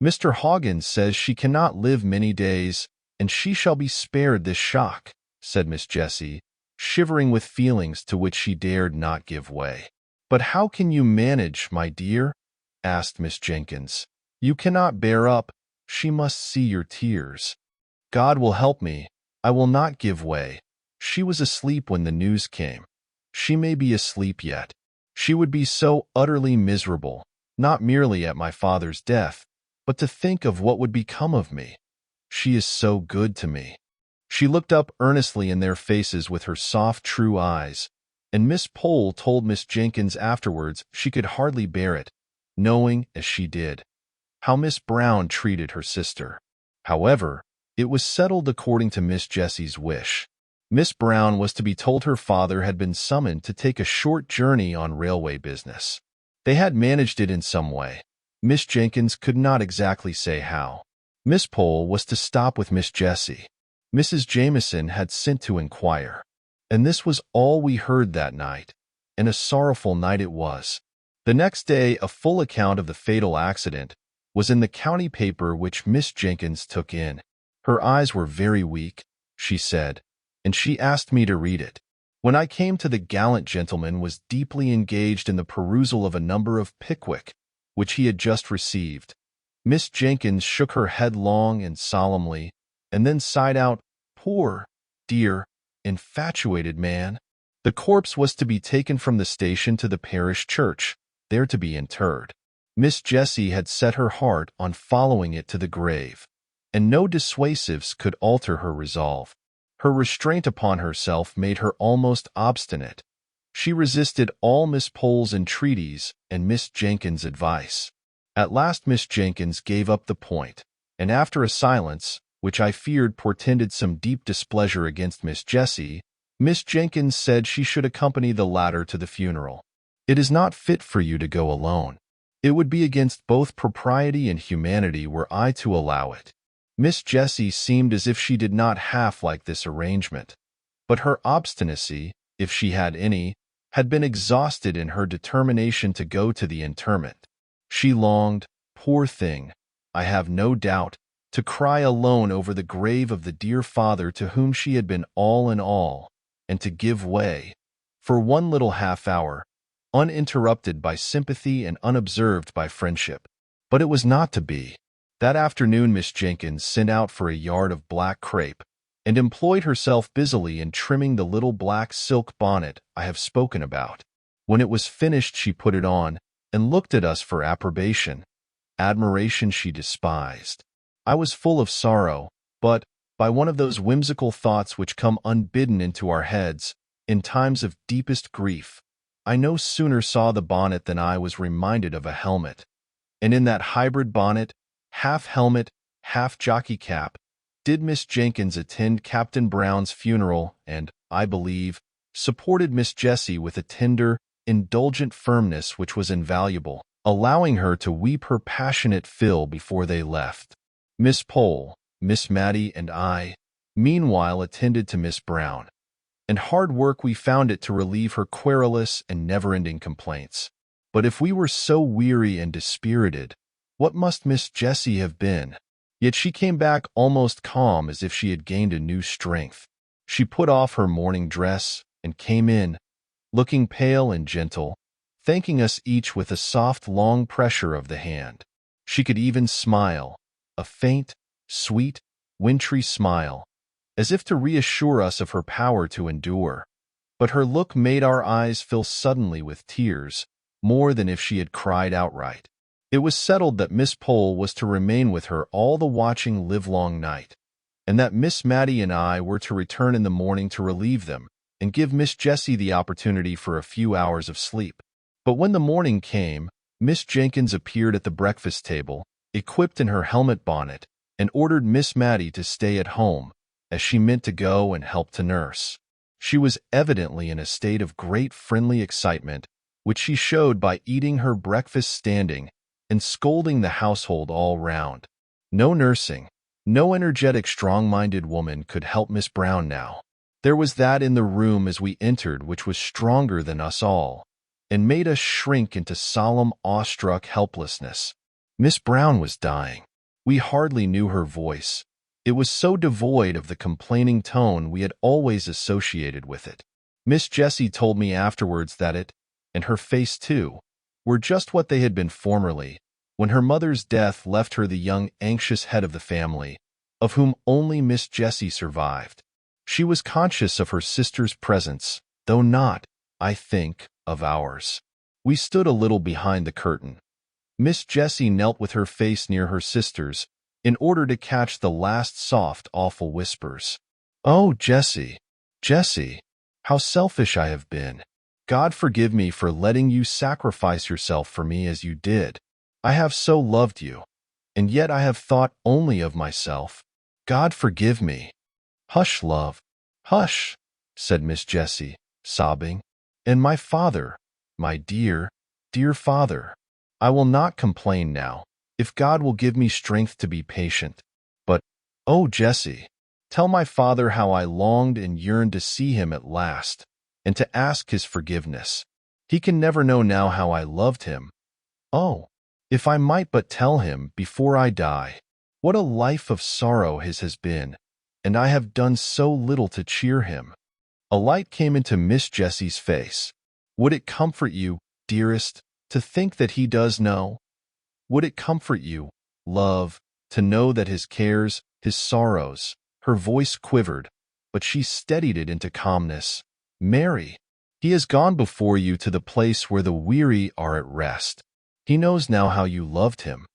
Mr. Hoggins says she cannot live many days, and she shall be spared this shock, said Miss Jessie, shivering with feelings to which she dared not give way. But how can you manage, my dear? Asked Miss Jenkyns. You cannot bear up. She must see your tears. God will help me. I will not give way. She was asleep when the news came. She may be asleep yet. She would be so utterly miserable, not merely at my father's death, but to think of what would become of me. She is so good to me. She looked up earnestly in their faces with her soft, true eyes, and Miss Pole told Miss Jenkyns afterwards she could hardly bear it, knowing, as she did, how Miss Brown treated her sister. However, it was settled according to Miss Jessie's wish. Miss Brown was to be told her father had been summoned to take a short journey on railway business. They had managed it in some way. Miss Jenkyns could not exactly say how. Miss Pole was to stop with Miss Jessie. Mrs. Jameson had sent to inquire. And this was all we heard that night, and a sorrowful night it was. The next day a full account of the fatal accident was in the county paper which Miss Jenkyns took in. Her eyes were very weak, she said, and she asked me to read it. When I came to the gallant gentleman was deeply engaged in the perusal of a number of Pickwick, which he had just received. Miss Jenkyns shook her head long and solemnly, and then sighed out, "Poor, dear, infatuated man." The corpse was to be taken from the station to the parish church, there to be interred. Miss Jessie had set her heart on following it to the grave, and no dissuasives could alter her resolve. Her restraint upon herself made her almost obstinate. She resisted all Miss Pole's entreaties and Miss Jenkyns' advice. At last Miss Jenkyns gave up the point, and after a silence, which I feared portended some deep displeasure against Miss Jessie, Miss Jenkyns said she should accompany the latter to the funeral. "It is not fit for you to go alone. It would be against both propriety and humanity were I to allow it." Miss Jessie seemed as if she did not half like this arrangement, but her obstinacy, if she had any, had been exhausted in her determination to go to the interment. She longed, poor thing, I have no doubt, to cry alone over the grave of the dear father to whom she had been all in all, and to give way, for one little half-hour, uninterrupted by sympathy and unobserved by friendship. But it was not to be. That afternoon Miss Jenkyns sent out for a yard of black crepe, and employed herself busily in trimming the little black silk bonnet I have spoken about. When it was finished she put it on, and looked at us for approbation. Admiration she despised. I was full of sorrow, but, by one of those whimsical thoughts which come unbidden into our heads, in times of deepest grief, I no sooner saw the bonnet than I was reminded of a helmet. And in that hybrid bonnet, half helmet, half jockey cap, did Miss Jenkyns attend Captain Brown's funeral and, I believe, supported Miss Jessie with a tender, indulgent firmness which was invaluable, allowing her to weep her passionate fill before they left. Miss Pole, Miss Matty, and I, meanwhile attended to Miss Brown, and hard work we found it to relieve her querulous and never-ending complaints. But if we were so weary and dispirited, what must Miss Jessie have been? Yet she came back almost calm as if she had gained a new strength. She put off her morning dress and came in, looking pale and gentle, thanking us each with a soft, long pressure of the hand. She could even smile, a faint, sweet, wintry smile, as if to reassure us of her power to endure. But her look made our eyes fill suddenly with tears, more than if she had cried outright. It was settled that Miss Pole was to remain with her all the watching livelong night, and that Miss Matty and I were to return in the morning to relieve them, and give Miss Jessie the opportunity for a few hours of sleep. But when the morning came, Miss Jenkyns appeared at the breakfast table, equipped in her helmet bonnet, and ordered Miss Matty to stay at home, as she meant to go and help to nurse. She was evidently in a state of great friendly excitement, which she showed by eating her breakfast standing and scolding the household all round. No nursing, no energetic, strong-minded woman could help Miss Brown now. There was that in the room as we entered which was stronger than us all, and made us shrink into solemn, awestruck helplessness. Miss Brown was dying. We hardly knew her voice. It was so devoid of the complaining tone we had always associated with it. Miss Jessie told me afterwards that it, and her face too, were just what they had been formerly, when her mother's death left her the young, anxious head of the family, of whom only Miss Jessie survived. She was conscious of her sister's presence, though not, I think, of ours. We stood a little behind the curtain. Miss Jessie knelt with her face near her sister's, in order to catch the last soft, awful whispers. "Oh, Jessie, Jessie, how selfish I have been. God forgive me for letting you sacrifice yourself for me as you did. I have so loved you, and yet I have thought only of myself. God forgive me." "Hush, love, hush," said Miss Jessie, sobbing. "And my father, my dear, dear father. I will not complain now, if God will give me strength to be patient. But, oh, Jessie, tell my father how I longed and yearned to see him at last, and to ask his forgiveness. He can never know now how I loved him. Oh, if I might but tell him before I die. What a life of sorrow his has been, and I have done so little to cheer him." A light came into Miss Jessie's face. "Would it comfort you, dearest, to think that he does know? Would it comfort you, love, to know that his cares, his sorrows—" Her voice quivered, but she steadied it into calmness. "Mary, he has gone before you to the place where the weary are at rest. He knows now how you loved him."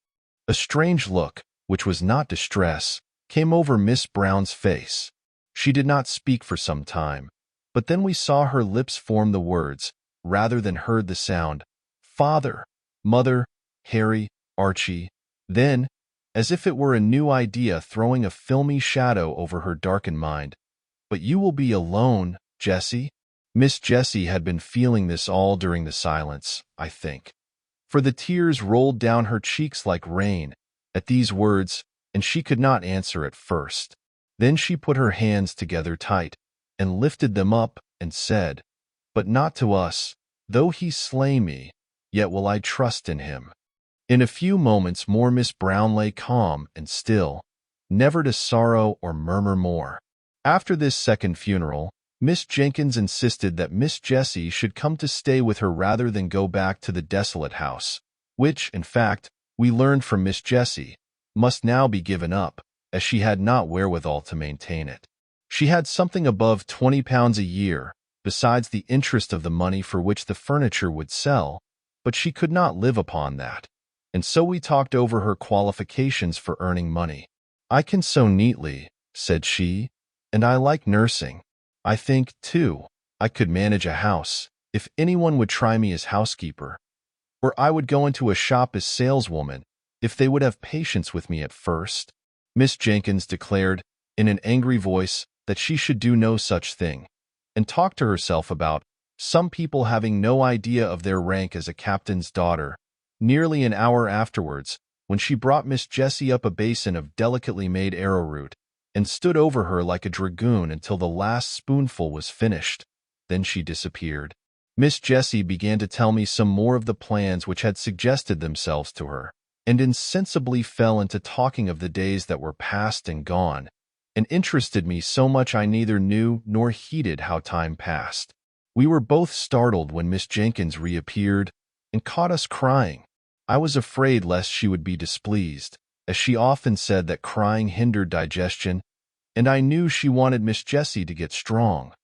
A strange look, which was not distress, came over Miss Brown's face. She did not speak for some time, but then we saw her lips form the words, rather than heard the sound, "Father, Mother, Harry, Archie." Then, as if it were a new idea throwing a filmy shadow over her darkened mind, "But you will be alone, Jessie?" Miss Jessie had been feeling this all during the silence, I think, for the tears rolled down her cheeks like rain at these words, and she could not answer at first. Then she put her hands together tight, and lifted them up, and said, "But not to us. Though he slay me, yet will I trust in him." In a few moments more Miss Brown lay calm and still, never to sorrow or murmur more. After this second funeral, Miss Jenkyns insisted that Miss Jessie should come to stay with her rather than go back to the desolate house, which, in fact, we learned from Miss Jessie, must now be given up, as she had not wherewithal to maintain it. She had something above £20 a year, besides the interest of the money for which the furniture would sell, but she could not live upon that, and so we talked over her qualifications for earning money. "I can sew neatly," said she, "and I like nursing. I think, too, I could manage a house, if anyone would try me as housekeeper. Or I would go into a shop as saleswoman, if they would have patience with me at first." Miss Jenkyns declared, in an angry voice, that she should do no such thing, and talked to herself about some people having no idea of their rank as a captain's daughter. Nearly an hour afterwards, when she brought Miss Jessie up a basin of delicately made arrowroot, and stood over her like a dragoon until the last spoonful was finished, then she disappeared. Miss Jessie began to tell me some more of the plans which had suggested themselves to her, and insensibly fell into talking of the days that were past and gone, and interested me so much I neither knew nor heeded how time passed. We were both startled when Miss Jenkyns reappeared, and caught us crying. I was afraid lest she would be displeased, as she often said that crying hindered digestion, and I knew she wanted Miss Jessie to get strong.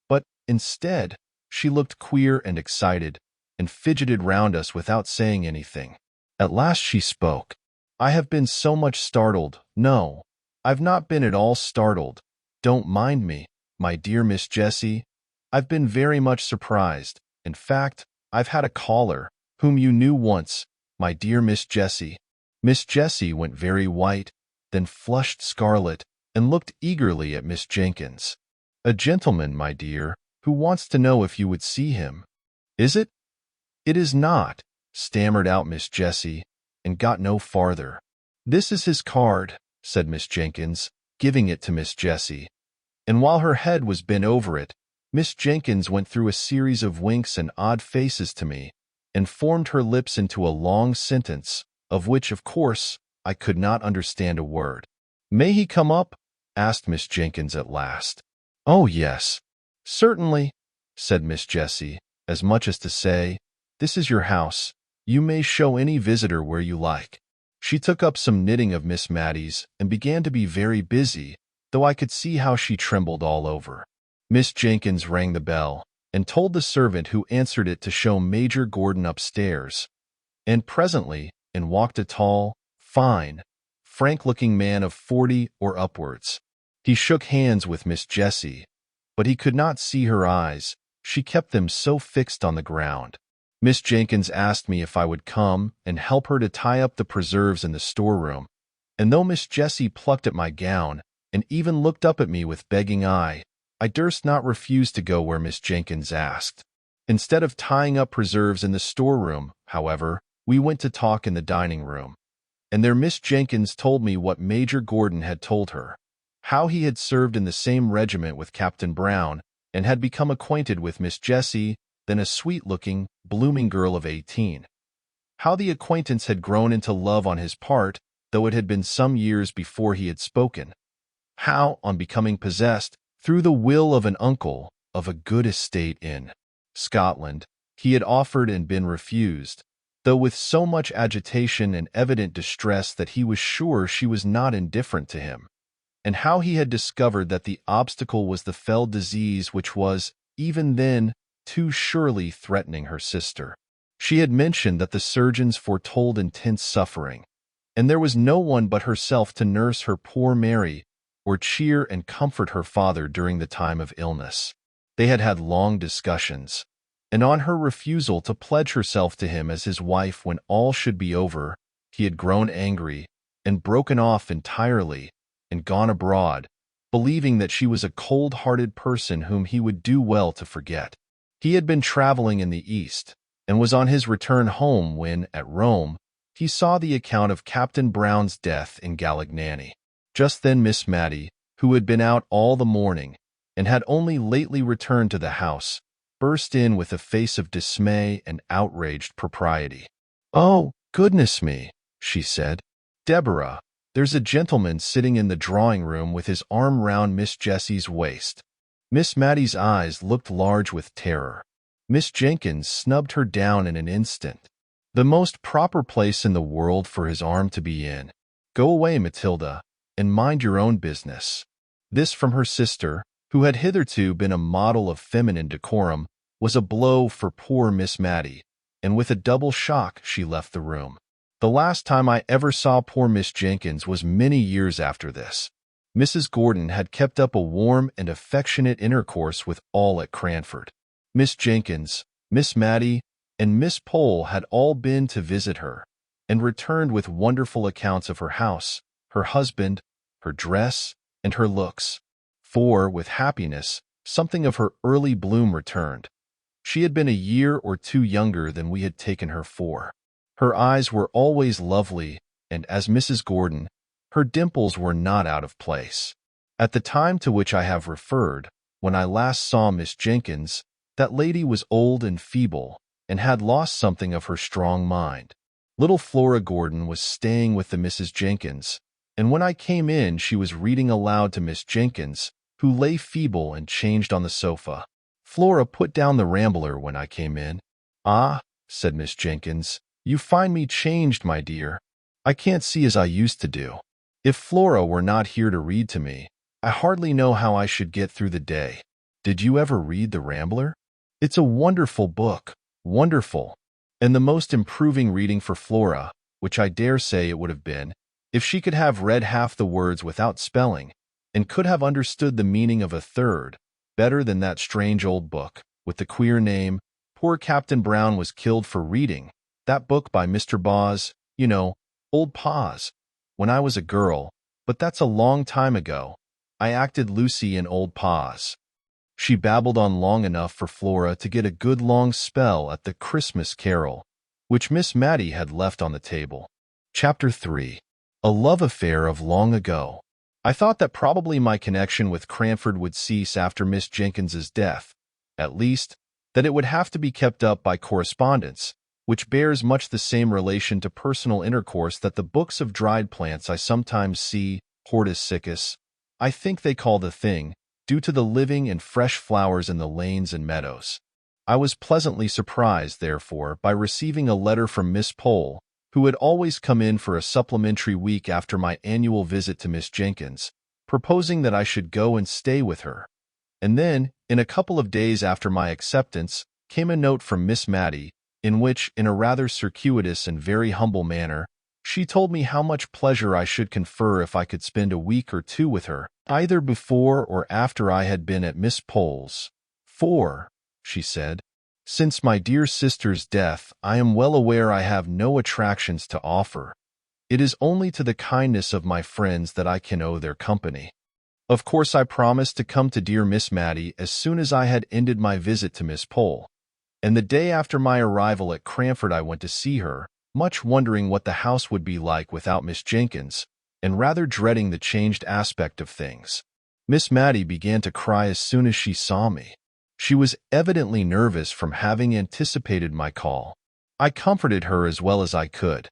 But, instead, she looked queer and excited, and fidgeted round us without saying anything. At last she spoke. "I have been so much startled. No, I've not been at all startled. Don't mind me, my dear Miss Jessie. I've been very much surprised. In fact, I've had a caller, whom you knew once, my dear Miss Jessie." Miss Jessie went very white, then flushed scarlet, and looked eagerly at Miss Jenkyns. "A gentleman, my dear, who wants to know if you would see him." "Is it?" "It is not," stammered out Miss Jessie, and got no farther. "This is his card," said Miss Jenkyns, giving it to Miss Jessie, and while her head was bent over it, Miss Jenkyns went through a series of winks and odd faces to me, and formed her lips into a long sentence, of which, of course, I could not understand a word. "May he come up?" asked Miss Jenkyns at last. "Oh, yes, certainly," said Miss Jessie, as much as to say, "This is your house. You may show any visitor where you like." She took up some knitting of Miss Matty's, and began to be very busy, though I could see how she trembled all over. Miss Jenkyns rang the bell, and told the servant who answered it to show Major Gordon upstairs, and presently in walked a tall, fine, frank-looking man of 40 or upwards. He shook hands with Miss Jessie, but he could not see her eyes, she kept them so fixed on the ground. Miss Jenkyns asked me if I would come and help her to tie up the preserves in the storeroom, and though Miss Jessie plucked at my gown, and even looked up at me with begging eye, I durst not refuse to go where Miss Jenkyns asked. Instead of tying up preserves in the storeroom, however, we went to talk in the dining-room, and there Miss Jenkyns told me what Major Gordon had told her, how he had served in the same regiment with Captain Brown, and had become acquainted with Miss Jessie, then a sweet-looking, blooming girl of 18. How the acquaintance had grown into love on his part, though it had been some years before he had spoken. How, on becoming possessed, through the will of an uncle, of a good estate in Scotland, he had offered and been refused, though with so much agitation and evident distress that he was sure she was not indifferent to him, and how he had discovered that the obstacle was the fell disease which was, even then, too surely threatening her sister. She had mentioned that the surgeons foretold intense suffering, and there was no one but herself to nurse her poor Mary, or cheer and comfort her father during the time of illness. They had had long discussions, and on her refusal to pledge herself to him as his wife when all should be over, he had grown angry, and broken off entirely, and gone abroad, believing that she was a cold-hearted person whom he would do well to forget. He had been traveling in the East, and was on his return home when, at Rome, he saw the account of Captain Brown's death in Galignani. Just then Miss Matty, who had been out all the morning, and had only lately returned to the house, burst in with a face of dismay and outraged propriety. "Oh, goodness me," she said. "Deborah, there's a gentleman sitting in the drawing-room with his arm round Miss Jessie's waist." Miss Matty's eyes looked large with terror. Miss Jenkyns snubbed her down in an instant. The most proper place in the world for his arm to be in. Go away, Matilda, and mind your own business. This from her sister, who had hitherto been a model of feminine decorum, was a blow for poor Miss Matty, and with a double shock she left the room. The last time I ever saw poor Miss Jenkyns was many years after this. Mrs. Gordon had kept up a warm and affectionate intercourse with all at Cranford. Miss Jenkyns, Miss Matty, and Miss Pole had all been to visit her, and returned with wonderful accounts of her house, her husband, her dress, and her looks. For, with happiness, something of her early bloom returned. She had been a year or two younger than we had taken her for. Her eyes were always lovely, and as Mrs. Gordon, her dimples were not out of place. At the time to which I have referred, when I last saw Miss Jenkyns, that lady was old and feeble, and had lost something of her strong mind. Little Flora Gordon was staying with the Mrs. Jenkyns, and when I came in she was reading aloud to Miss Jenkyns, who lay feeble and changed on the sofa. Flora put down the Rambler when I came in. "Ah," said Miss Jenkyns, "you find me changed, my dear. I can't see as I used to do. If Flora were not here to read to me, I hardly know how I should get through the day. Did you ever read the Rambler? It's a wonderful book, wonderful, and the most improving reading for Flora, which I dare say it would have been, if she could have read half the words without spelling, and could have understood the meaning of a third, better than that strange old book, with the queer name, Poor Captain Brown Was Killed for Reading, that book by Mr. Boz, you know, Old Paws. When I was a girl, but that's a long time ago, I acted Lucy in Old Paws." She babbled on long enough for Flora to get a good long spell at the Christmas Carol, which Miss Matty had left on the table. Chapter 3. A Love Affair of Long Ago. I thought that probably my connection with Cranford would cease after Miss Jenkyns's death, at least, that it would have to be kept up by correspondence, which bears much the same relation to personal intercourse that the books of dried plants I sometimes see, hortus siccus, I think they call the thing, due to the living and fresh flowers in the lanes and meadows. I was pleasantly surprised, therefore, by receiving a letter from Miss Pole, who had always come in for a supplementary week after my annual visit to Miss Jenkyns, proposing that I should go and stay with her. And then, in a couple of days after my acceptance, came a note from Miss Matty, in which, in a rather circuitous and very humble manner, she told me how much pleasure I should confer if I could spend a week or two with her, either before or after I had been at Miss Pole's. "For," she said, "since my dear sister's death, I am well aware I have no attractions to offer. It is only to the kindness of my friends that I can owe their company." Of course I promised to come to dear Miss Matty as soon as I had ended my visit to Miss Pole, and the day after my arrival at Cranford I went to see her, much wondering what the house would be like without Miss Jenkyns, and rather dreading the changed aspect of things. Miss Matty began to cry as soon as she saw me. She was evidently nervous from having anticipated my call. I comforted her as well as I could,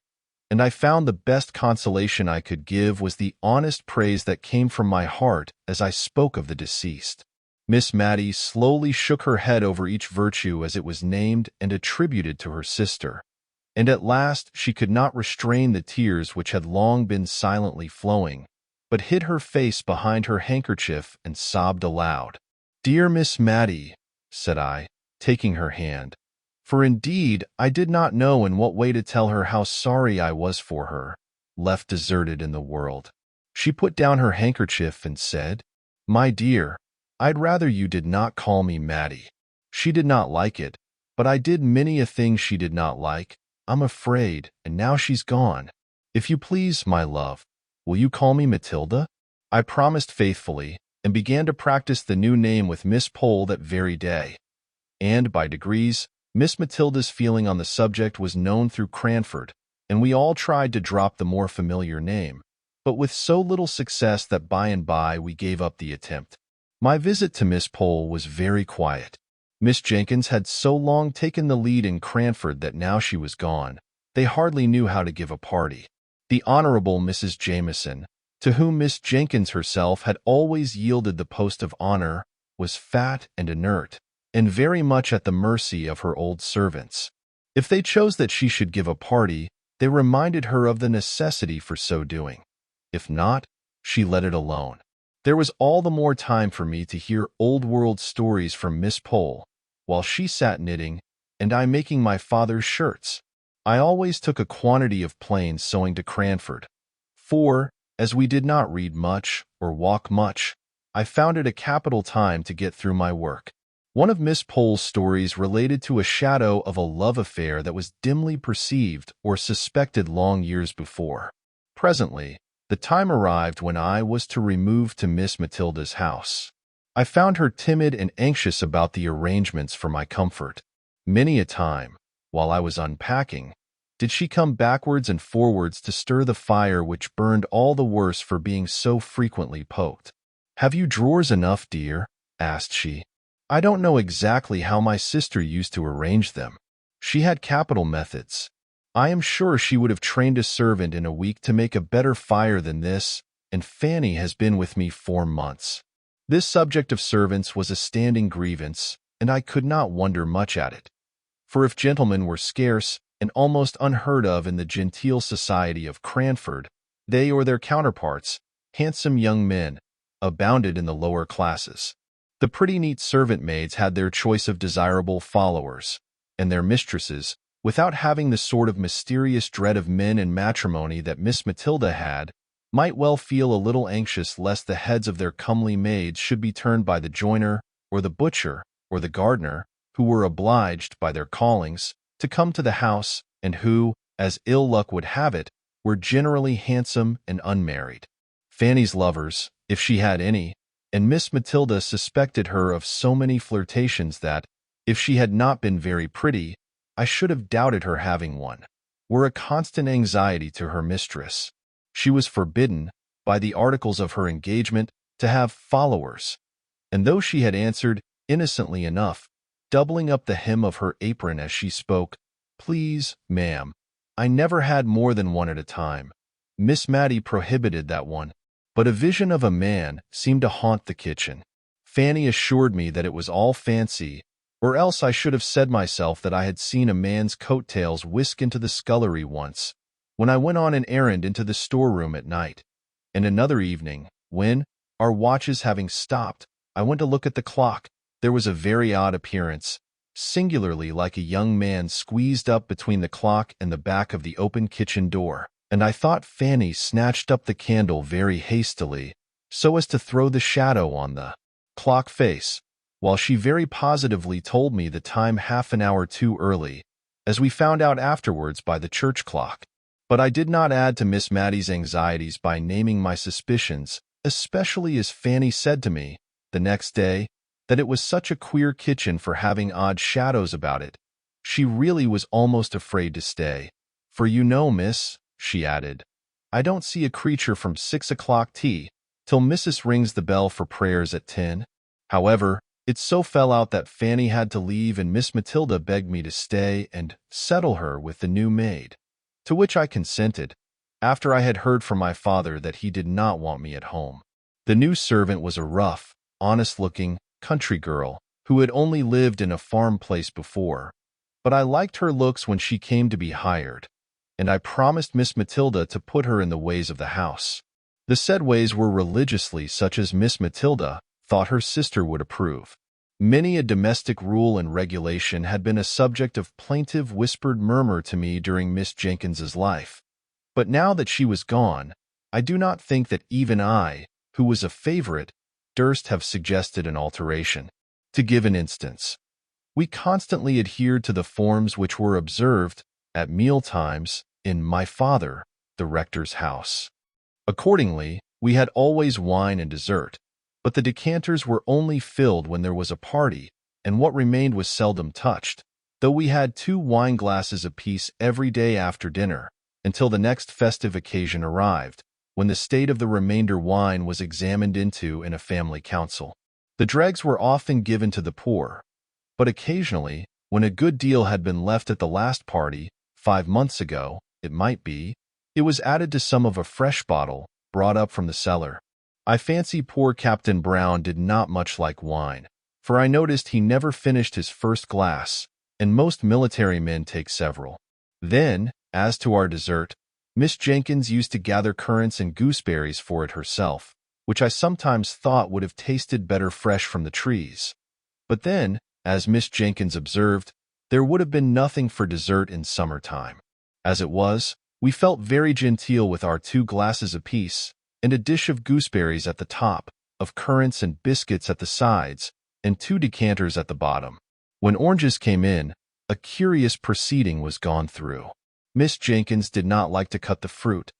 and I found the best consolation I could give was the honest praise that came from my heart as I spoke of the deceased. Miss Matty slowly shook her head over each virtue as it was named and attributed to her sister, and at last she could not restrain the tears which had long been silently flowing, but hid her face behind her handkerchief and sobbed aloud. "Dear Miss Matty," said I, taking her hand, for indeed I did not know in what way to tell her how sorry I was for her, left deserted in the world. She put down her handkerchief and said, "My dear, I'd rather you did not call me Matty." She did not like it, but I did many a thing she did not like, I'm afraid, and now she's gone. If you please, my love, will you call me Matilda? I promised faithfully, and began to practice the new name with Miss Pole that very day. And, by degrees, Miss Matilda's feeling on the subject was known through Cranford, and we all tried to drop the more familiar name, but with so little success that by and by we gave up the attempt. My visit to Miss Pole was very quiet. Miss Jenkyns had so long taken the lead in Cranford that now she was gone, they hardly knew how to give a party. The Honorable Mrs. Jameson, to whom Miss Jenkyns herself had always yielded the post of honor, was fat and inert, and very much at the mercy of her old servants. If they chose that she should give a party, they reminded her of the necessity for so doing. If not, she let it alone. There was all the more time for me to hear old-world stories from Miss Pole, while she sat knitting, and I making my father's shirts. I always took a quantity of plain sewing to Cranford, for, as we did not read much or walk much, I found it a capital time to get through my work. One of Miss Pole's stories related to a shadow of a love affair that was dimly perceived or suspected long years before. Presently, the time arrived when I was to remove to Miss Matilda's house. I found her timid and anxious about the arrangements for my comfort. Many a time, while I was unpacking, did she come backwards and forwards to stir the fire which burned all the worse for being so frequently poked. "Have you drawers enough, dear?" asked she. I don't know exactly how my sister used to arrange them. She had capital methods. I am sure she would have trained a servant in a week to make a better fire than this, and Fanny has been with me 4 months. This subject of servants was a standing grievance, and I could not wonder much at it. For if gentlemen were scarce and almost unheard of in the genteel society of Cranford, they or their counterparts, handsome young men, abounded in the lower classes. The pretty neat servant maids had their choice of desirable followers, and their mistresses, without having the sort of mysterious dread of men and matrimony that Miss Matilda had, might well feel a little anxious lest the heads of their comely maids should be turned by the joiner, or the butcher, or the gardener, who were obliged, by their callings, to come to the house, and who, as ill luck would have it, were generally handsome and unmarried. Fanny's lovers, if she had any, and Miss Matilda suspected her of so many flirtations that, if she had not been very pretty, I should have doubted her having one, were a constant anxiety to her mistress. She was forbidden, by the articles of her engagement, to have followers, and though she had answered, innocently enough, doubling up the hem of her apron as she spoke, "Please, ma'am, I never had more than one at a time. Miss Matty prohibited that one." But a vision of a man seemed to haunt the kitchen. Fanny assured me that it was all fancy, or else I should have said myself that I had seen a man's coat-tails whisk into the scullery once, when I went on an errand into the storeroom at night. And another evening, when, our watches having stopped, I went to look at the clock, there was a very odd appearance, singularly like a young man squeezed up between the clock and the back of the open kitchen door, and I thought Fanny snatched up the candle very hastily, so as to throw the shadow on the clock face, while she very positively told me the time half an hour too early, as we found out afterwards by the church clock. But I did not add to Miss Matty's anxieties by naming my suspicions, especially as Fanny said to me, the next day, that it was such a queer kitchen for having odd shadows about it. She really was almost afraid to stay. "For you know, miss," she added, "I don't see a creature from 6 o'clock tea, till Missus rings the bell for prayers at 10. However, it so fell out that Fanny had to leave and Miss Matilda begged me to stay and settle her with the new maid, to which I consented, after I had heard from my father that he did not want me at home. The new servant was a rough, honest-looking, country girl, who had only lived in a farm place before, but I liked her looks when she came to be hired, and I promised Miss Matilda to put her in the ways of the house. The said ways were religiously such as Miss Matilda thought her sister would approve. Many a domestic rule and regulation had been a subject of plaintive whispered murmur to me during Miss Jenkyns's life, but now that she was gone, I do not think that even I, who was a favorite, durst have suggested an alteration. To give an instance, we constantly adhered to the forms which were observed, at meal times, in my father, the rector's house. Accordingly, we had always wine and dessert, but the decanters were only filled when there was a party, and what remained was seldom touched, though we had 2 wine glasses apiece every day after dinner, until the next festive occasion arrived, when the state of the remainder wine was examined into in a family council. The dregs were often given to the poor, but occasionally, when a good deal had been left at the last party, 5 months ago, it might be, it was added to some of a fresh bottle, brought up from the cellar. I fancy poor Captain Brown did not much like wine, for I noticed he never finished his first glass, and most military men take several. Then, as to our dessert, Miss Jenkyns used to gather currants and gooseberries for it herself, which I sometimes thought would have tasted better fresh from the trees. But then, as Miss Jenkyns observed, there would have been nothing for dessert in summertime. As it was, we felt very genteel with our 2 glasses apiece, and a dish of gooseberries at the top, of currants and biscuits at the sides, and 2 decanters at the bottom. When oranges came in, a curious proceeding was gone through. Miss Jenkyns did not like to cut the fruit,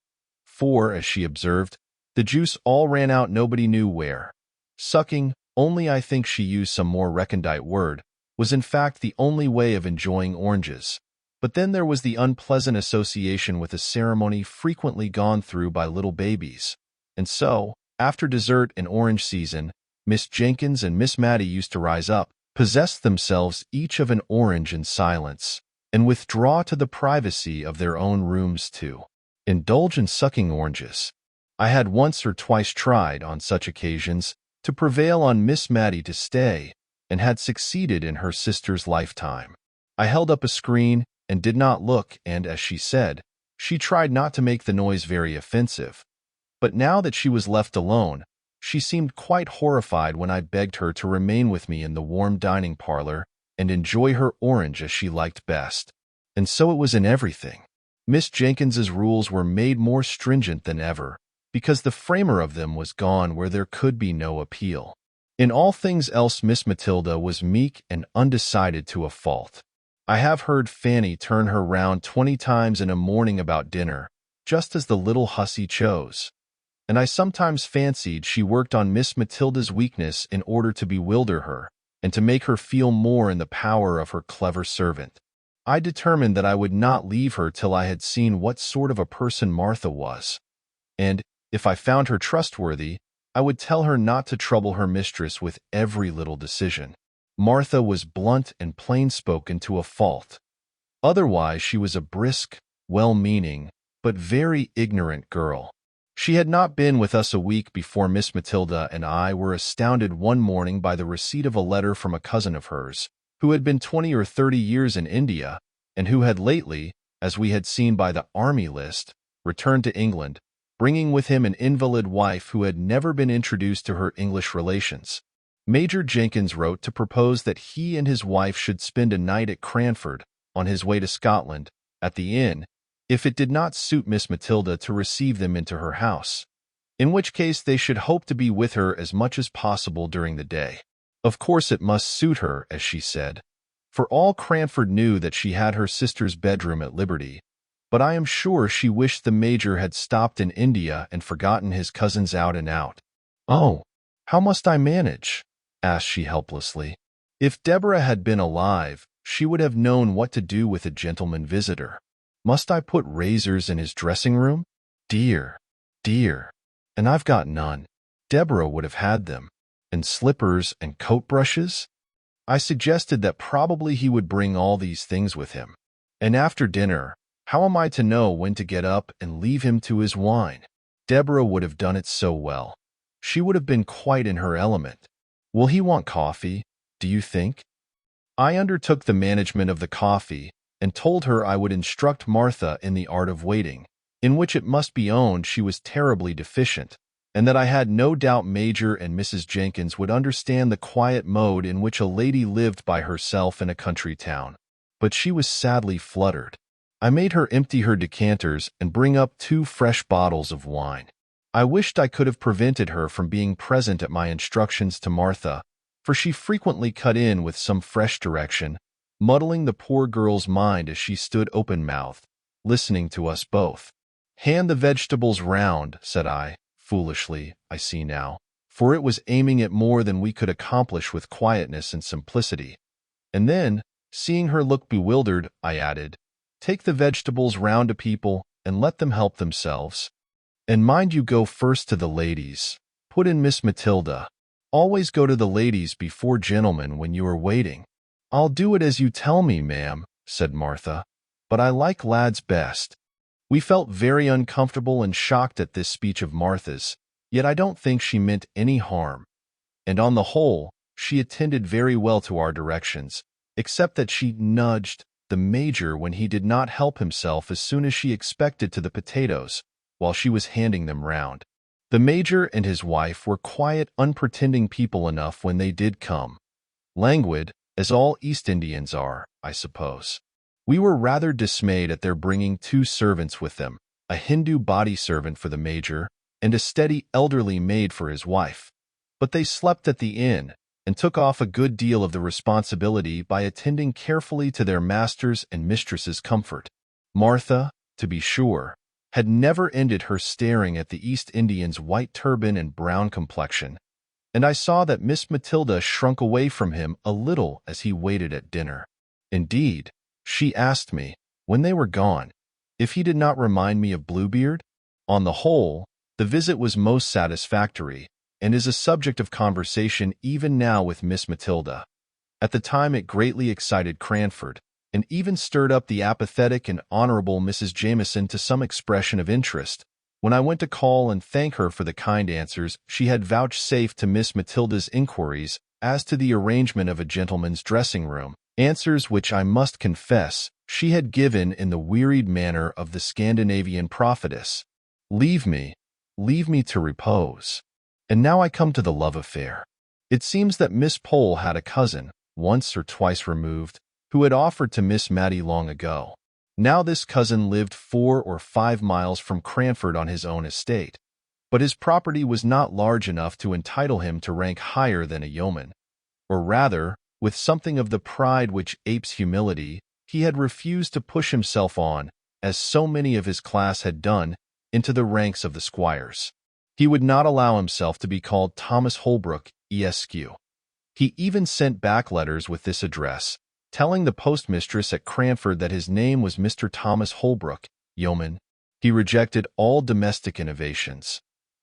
for, as she observed, the juice all ran out nobody knew where. Sucking, only I think she used some more recondite word, was in fact the only way of enjoying oranges. But then there was the unpleasant association with a ceremony frequently gone through by little babies. And so, after dessert and orange season, Miss Jenkyns and Miss Matty used to rise up, possess themselves each of an orange in silence, and withdraw to the privacy of their own rooms to indulge in sucking oranges. I had once or twice tried, on such occasions, to prevail on Miss Matty to stay, and had succeeded in her sister's lifetime. I held up a screen and did not look, and, as she said, she tried not to make the noise very offensive. But now that she was left alone, she seemed quite horrified when I begged her to remain with me in the warm dining parlor and enjoy her orange as she liked best. And so it was in everything. Miss Jenkyns's rules were made more stringent than ever, because the framer of them was gone where there could be no appeal. In all things else Miss Matilda was meek and undecided to a fault. I have heard Fanny turn her round 20 times in a morning about dinner, just as the little hussy chose. And I sometimes fancied she worked on Miss Matilda's weakness in order to bewilder her, and to make her feel more in the power of her clever servant. I determined that I would not leave her till I had seen what sort of a person Martha was. And, if I found her trustworthy, I would tell her not to trouble her mistress with every little decision. Martha was blunt and plain-spoken to a fault. Otherwise she was a brisk, well-meaning, but very ignorant girl. She had not been with us a week before Miss Matilda and I were astounded one morning by the receipt of a letter from a cousin of hers, who had been 20 or 30 years in India, and who had lately, as we had seen by the army list, returned to England, bringing with him an invalid wife who had never been introduced to her English relations. Major Jenkyns wrote to propose that he and his wife should spend a night at Cranford, on his way to Scotland, at the inn, if it did not suit Miss Matilda to receive them into her house, in which case they should hope to be with her as much as possible during the day. Of course it must suit her, as she said, for all Cranford knew that she had her sister's bedroom at liberty, but I am sure she wished the Major had stopped in India and forgotten his cousins out and out. "Oh, how must I manage?" asked she helplessly. If Deborah had been alive, she would have known what to do with a gentleman visitor. Must I put razors in his dressing room? Dear, dear, and I've got none. Deborah would have had them. And slippers and coat brushes? I suggested that probably he would bring all these things with him. And after dinner, how am I to know when to get up and leave him to his wine? Deborah would have done it so well. She would have been quite in her element. Will he want coffee, do you think? I undertook the management of the coffee, and told her I would instruct Martha in the art of waiting, in which it must be owned she was terribly deficient, and that I had no doubt Major and Mrs. Jenkyns would understand the quiet mode in which a lady lived by herself in a country town. But she was sadly fluttered. I made her empty her decanters and bring up 2 fresh bottles of wine. I wished I could have prevented her from being present at my instructions to Martha, for she frequently cut in with some fresh direction, muddling the poor girl's mind as she stood open-mouthed, listening to us both. "Hand the vegetables round," said I, foolishly, I see now, for it was aiming at more than we could accomplish with quietness and simplicity. And then, seeing her look bewildered, I added, "Take the vegetables round to people and let them help themselves. And mind you go first to the ladies," put in Miss Matilda. "Always go to the ladies before gentlemen when you are waiting." "I'll do it as you tell me, ma'am," said Martha, "but I like lads best." We felt very uncomfortable and shocked at this speech of Martha's, Yet I don't think she meant any harm, and on the whole, she attended very well to our directions, except that she nudged the Major when he did not help himself as soon as she expected to the potatoes, while she was handing them round. The Major and his wife were quiet, unpretending people enough when they did come. Languid, as all East Indians are, I suppose. We were rather dismayed at their bringing 2 servants with them, a Hindu body servant for the Major and a steady elderly maid for his wife. But they slept at the inn and took off a good deal of the responsibility by attending carefully to their master's and mistress's comfort. Martha, to be sure, had never ended her staring at the East Indian's white turban and brown complexion, and I saw that Miss Matilda shrunk away from him a little as he waited at dinner. Indeed, she asked me, when they were gone, if he did not remind me of Bluebeard. On the whole, the visit was most satisfactory, and is a subject of conversation even now with Miss Matilda. At the time it greatly excited Cranford, and even stirred up the apathetic and honorable Mrs. Jameson to some expression of interest, when I went to call and thank her for the kind answers she had vouchsafed to Miss Matilda's inquiries as to the arrangement of a gentleman's dressing-room, answers which I must confess she had given in the wearied manner of the Scandinavian prophetess. Leave me to repose. And now I come to the love affair. It seems that Miss Pole had a cousin, once or twice removed, who had offered to Miss Matty long ago. Now this cousin lived 4 or 5 miles from Cranford on his own estate, but his property was not large enough to entitle him to rank higher than a yeoman, or rather, with something of the pride which apes humility, he had refused to push himself on, as so many of his class had done, into the ranks of the squires. He would not allow himself to be called Thomas Holbrook, Esq. He even sent back letters with this address, telling the postmistress at Cranford that his name was Mr. Thomas Holbrook, yeoman. He rejected all domestic innovations.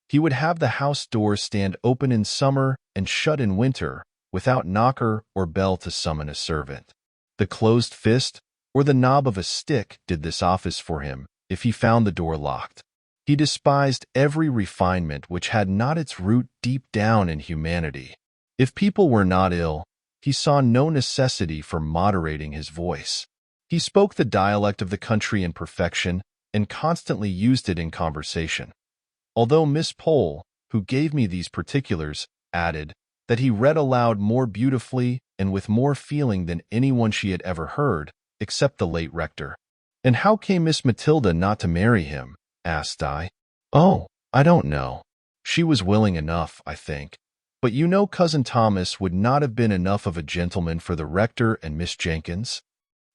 He would have the house doors stand open in summer and shut in winter, without knocker or bell to summon a servant. The closed fist or the knob of a stick did this office for him if he found the door locked. He despised every refinement which had not its root deep down in humanity. If people were not ill, he saw no necessity for moderating his voice. He spoke the dialect of the country in perfection and constantly used it in conversation. Although Miss Pole, who gave me these particulars, added that he read aloud more beautifully and with more feeling than anyone she had ever heard, except the late rector. And how came Miss Matilda not to marry him? Asked I. Oh, I don't know. She was willing enough, I think. But you know Cousin Thomas would not have been enough of a gentleman for the rector and Miss Jenkyns.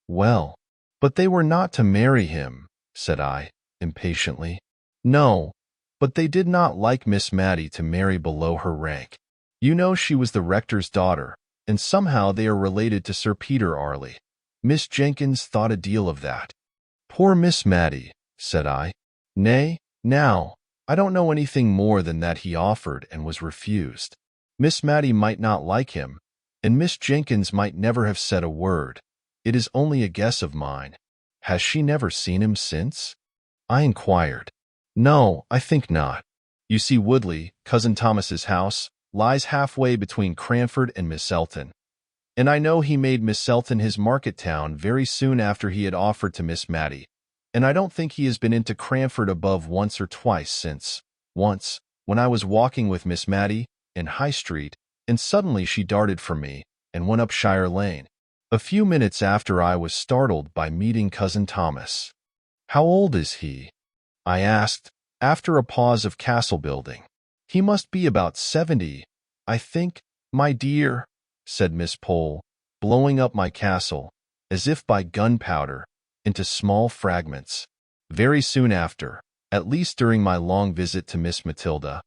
Well, but they were not to marry him, said I, impatiently. No, but they did not like Miss Matty to marry below her rank. You know she was the rector's daughter, and somehow they are related to Sir Peter Arley. Miss Jenkyns thought a deal of that. Poor Miss Matty, said I. Nay, now, I don't know anything more than that he offered and was refused. Miss Matty might not like him, and Miss Jenkyns might never have said a word. It is only a guess of mine. Has she never seen him since? I inquired. No, I think not. You see, Woodley, Cousin Thomas's house, lies halfway between Cranford and Misselton, and I know he made Misselton his market town very soon after he had offered to Miss Matty, and I don't think he has been into Cranford above once or twice since. Once, when I was walking with Miss Matty in High Street, and suddenly she darted from me and went up Shire Lane. A few minutes after I was startled by meeting Cousin Thomas. How old is he? I asked, after a pause of castle building. He must be about 70, I think, my dear, said Miss Pole, blowing up my castle, as if by gunpowder, into small fragments. Very soon after, at least during my long visit to Miss Matilda,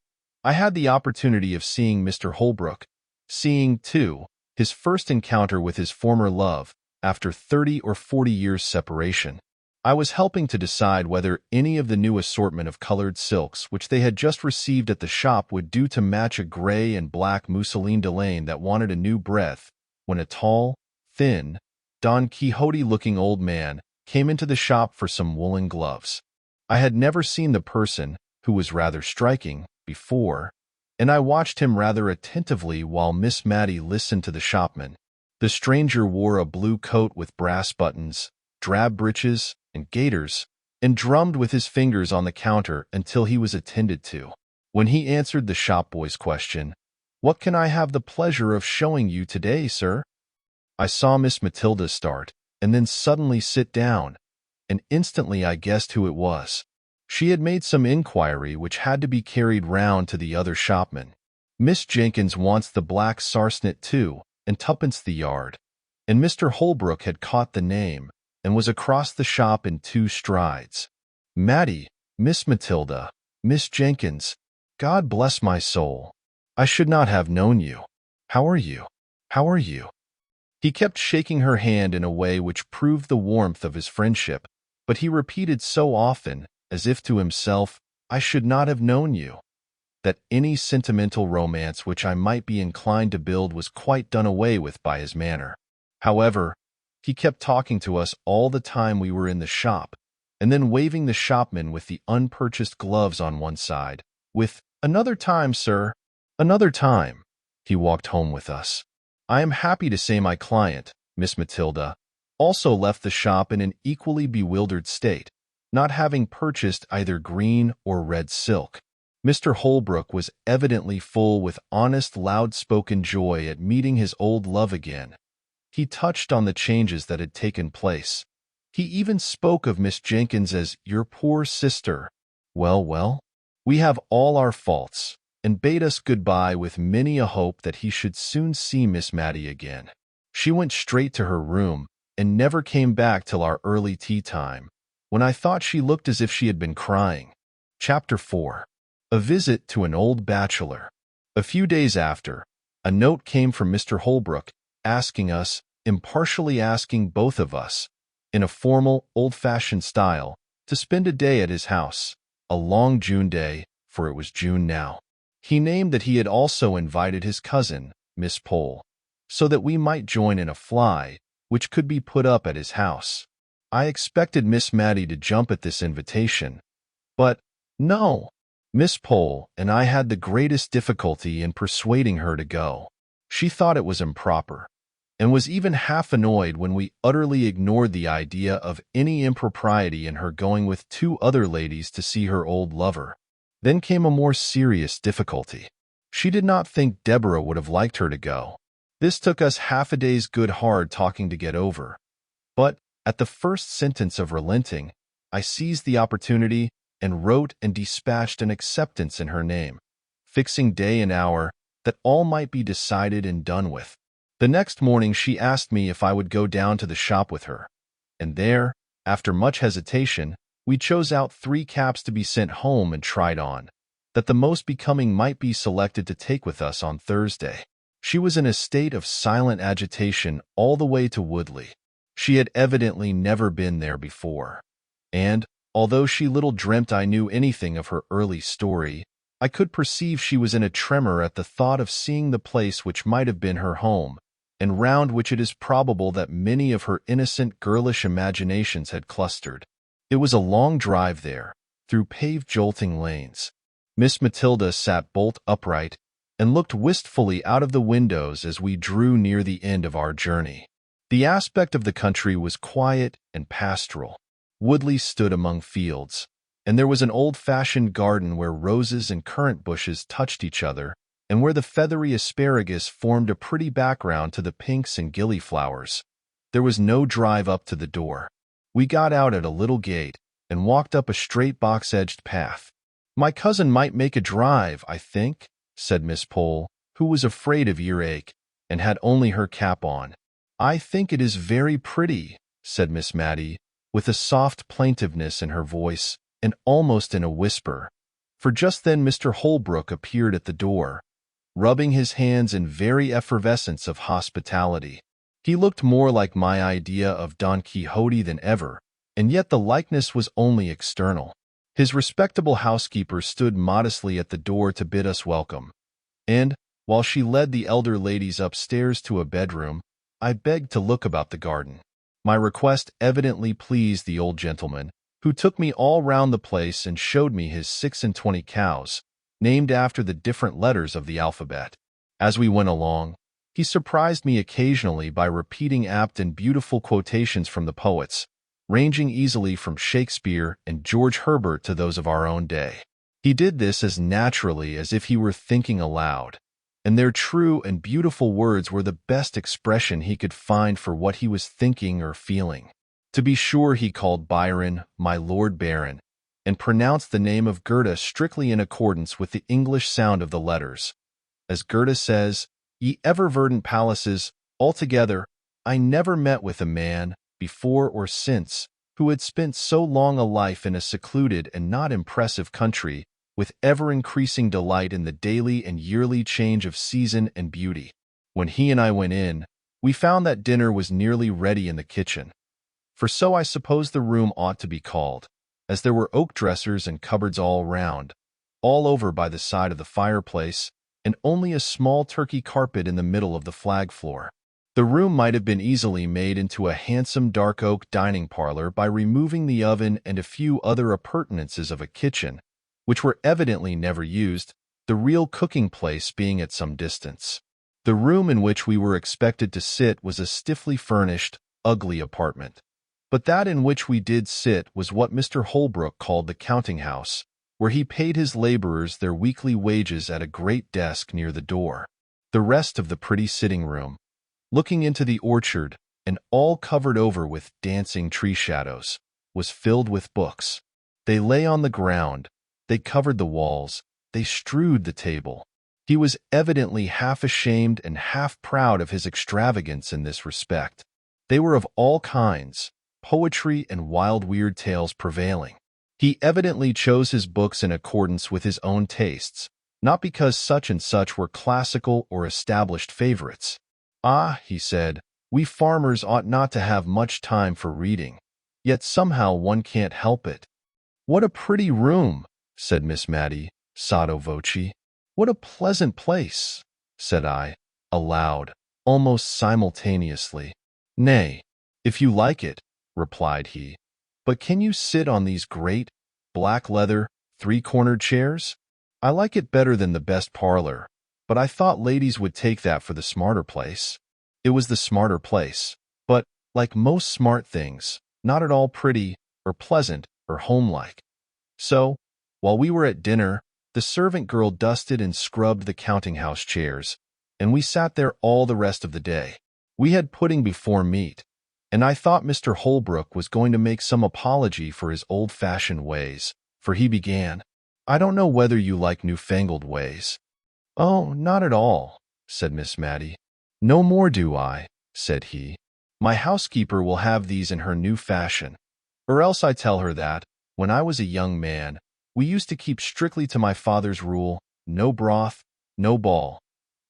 I had the opportunity of seeing Mr. Holbrook, seeing, too, his first encounter with his former love after 30 or 40 years' separation. I was helping to decide whether any of the new assortment of colored silks which they had just received at the shop would do to match a gray and black mousseline delaine that wanted a new breadth, when a tall, thin, Don Quixote-looking old man came into the shop for some woolen gloves. I had never seen the person, who was rather striking, before, and I watched him rather attentively while Miss Matty listened to the shopman. The stranger wore a blue coat with brass buttons, drab breeches, and gaiters, and drummed with his fingers on the counter until he was attended to. When he answered the shopboy's question, "What can I have the pleasure of showing you today, sir?" I saw Miss Matilda start, and then suddenly sit down, and instantly I guessed who it was. She had made some inquiry which had to be carried round to the other shopman. "Miss Jenkyns wants the black sarcenet too, and twopence the yard," and Mr. Holbrook had caught the name, and was across the shop in 2 strides. "Matty, Miss Matilda, Miss Jenkyns, God bless my soul. I should not have known you. How are you? How are you?" He kept shaking her hand in a way which proved the warmth of his friendship, but he repeated so often, as if to himself, "I should not have known you," that any sentimental romance which I might be inclined to build was quite done away with by his manner. However, he kept talking to us all the time we were in the shop, and then waving the shopman with the unpurchased gloves on one side, with "Another time, sir, another time," he walked home with us. I am happy to say my client, Miss Matilda, also left the shop in an equally bewildered state, not having purchased either green or red silk. Mr. Holbrook was evidently full with honest, loud-spoken joy at meeting his old love again. He touched on the changes that had taken place. He even spoke of Miss Jenkyns as "your poor sister." Well, well, we have all our faults, and bade us goodbye with many a hope that he should soon see Miss Matty again. She went straight to her room, and never came back till our early tea time, when I thought she looked as if she had been crying. Chapter 4. A visit to an old bachelor. A few days after, a note came from Mr. Holbrook, asking us, impartially asking both of us, in a formal, old-fashioned style, to spend a day at his house, a long June day, for it was June now. He named that he had also invited his cousin, Miss Pole, so that we might join in a fly, which could be put up at his house. I expected Miss Matty to jump at this invitation, but no. Miss Pole and I had the greatest difficulty in persuading her to go. She thought it was improper, and was even half annoyed when we utterly ignored the idea of any impropriety in her going with 2 other ladies to see her old lover. Then came a more serious difficulty. She did not think Deborah would have liked her to go. This took us half a day's good hard talking to get over. But, at the first sentence of relenting, I seized the opportunity and wrote and dispatched an acceptance in her name, fixing day and hour, that all might be decided and done with. The next morning she asked me if I would go down to the shop with her, and there, after much hesitation, we chose out 3 caps to be sent home and tried on, that the most becoming might be selected to take with us on Thursday. She was in a state of silent agitation all the way to Woodley. She had evidently never been there before, and, although she little dreamt I knew anything of her early story, I could perceive she was in a tremor at the thought of seeing the place which might have been her home, and round which it is probable that many of her innocent girlish imaginations had clustered. It was a long drive there, through paved jolting lanes. Miss Matilda sat bolt upright, and looked wistfully out of the windows as we drew near the end of our journey. The aspect of the country was quiet and pastoral. Woodley stood among fields, and there was an old-fashioned garden where roses and currant bushes touched each other, and where the feathery asparagus formed a pretty background to the pinks and gillyflowers. There was no drive up to the door. We got out at a little gate, and walked up a straight box-edged path. "My cousin might make a drive, I think," said Miss Pole, who was afraid of earache, and had only her cap on. "I think it is very pretty," said Miss Matty, with a soft plaintiveness in her voice, and almost in a whisper, for just then Mr. Holbrook appeared at the door, rubbing his hands in very effervescence of hospitality. He looked more like my idea of Don Quixote than ever, and yet the likeness was only external. His respectable housekeeper stood modestly at the door to bid us welcome, and, while she led the elder ladies upstairs to a bedroom, I begged to look about the garden. My request evidently pleased the old gentleman, who took me all round the place and showed me his 26 cows, named after the different letters of the alphabet. As we went along, he surprised me occasionally by repeating apt and beautiful quotations from the poets, ranging easily from Shakespeare and George Herbert to those of our own day. He did this as naturally as if he were thinking aloud, and their true and beautiful words were the best expression he could find for what he was thinking or feeling. To be sure, he called Byron my Lord Baron, and pronounced the name of Goethe strictly in accordance with the English sound of the letters. As Goethe says, "Ye ever-verdant palaces, altogether, I never met with a man, before or since, who had spent so long a life in a secluded and not impressive country, with ever-increasing delight in the daily and yearly change of season and beauty." When he and I went in, we found that dinner was nearly ready in the kitchen. For so I suppose the room ought to be called, as there were oak dressers and cupboards all round, all over by the side of the fireplace, and only a small Turkey carpet in the middle of the flag floor. The room might have been easily made into a handsome dark oak dining parlor by removing the oven and a few other appurtenances of a kitchen, which were evidently never used, the real cooking place being at some distance. The room in which we were expected to sit was a stiffly furnished, ugly apartment. But that in which we did sit was what Mr. Holbrook called the counting-house, where he paid his laborers their weekly wages at a great desk near the door. The rest of the pretty sitting-room, looking into the orchard, and all covered over with dancing tree shadows, was filled with books. They lay on the ground, they covered the walls, they strewed the table. He was evidently half ashamed and half proud of his extravagance in this respect. They were of all kinds, poetry and wild weird tales prevailing. He evidently chose his books in accordance with his own tastes, not because such and such were classical or established favorites. "Ah," he said, "we farmers ought not to have much time for reading, yet somehow one can't help it." "What a pretty room," said Miss Matty, sotto voce. "What a pleasant place," said I, aloud, almost simultaneously. "Nay, if you like it," replied he, "but can you sit on these great, black leather, three-cornered chairs? I like it better than the best parlor, but I thought ladies would take that for the smarter place." It was the smarter place, but, like most smart things, not at all pretty, or pleasant, or homelike. So, while we were at dinner, the servant girl dusted and scrubbed the counting-house chairs, and we sat there all the rest of the day. We had pudding before meat, and I thought Mr. Holbrook was going to make some apology for his old-fashioned ways, for he began, "I don't know whether you like newfangled ways." "Oh, not at all," said Miss Matty. "No more do I," said he. "My housekeeper will have these in her new fashion. Or else I tell her that, when I was a young man, we used to keep strictly to my father's rule, no broth, no ball,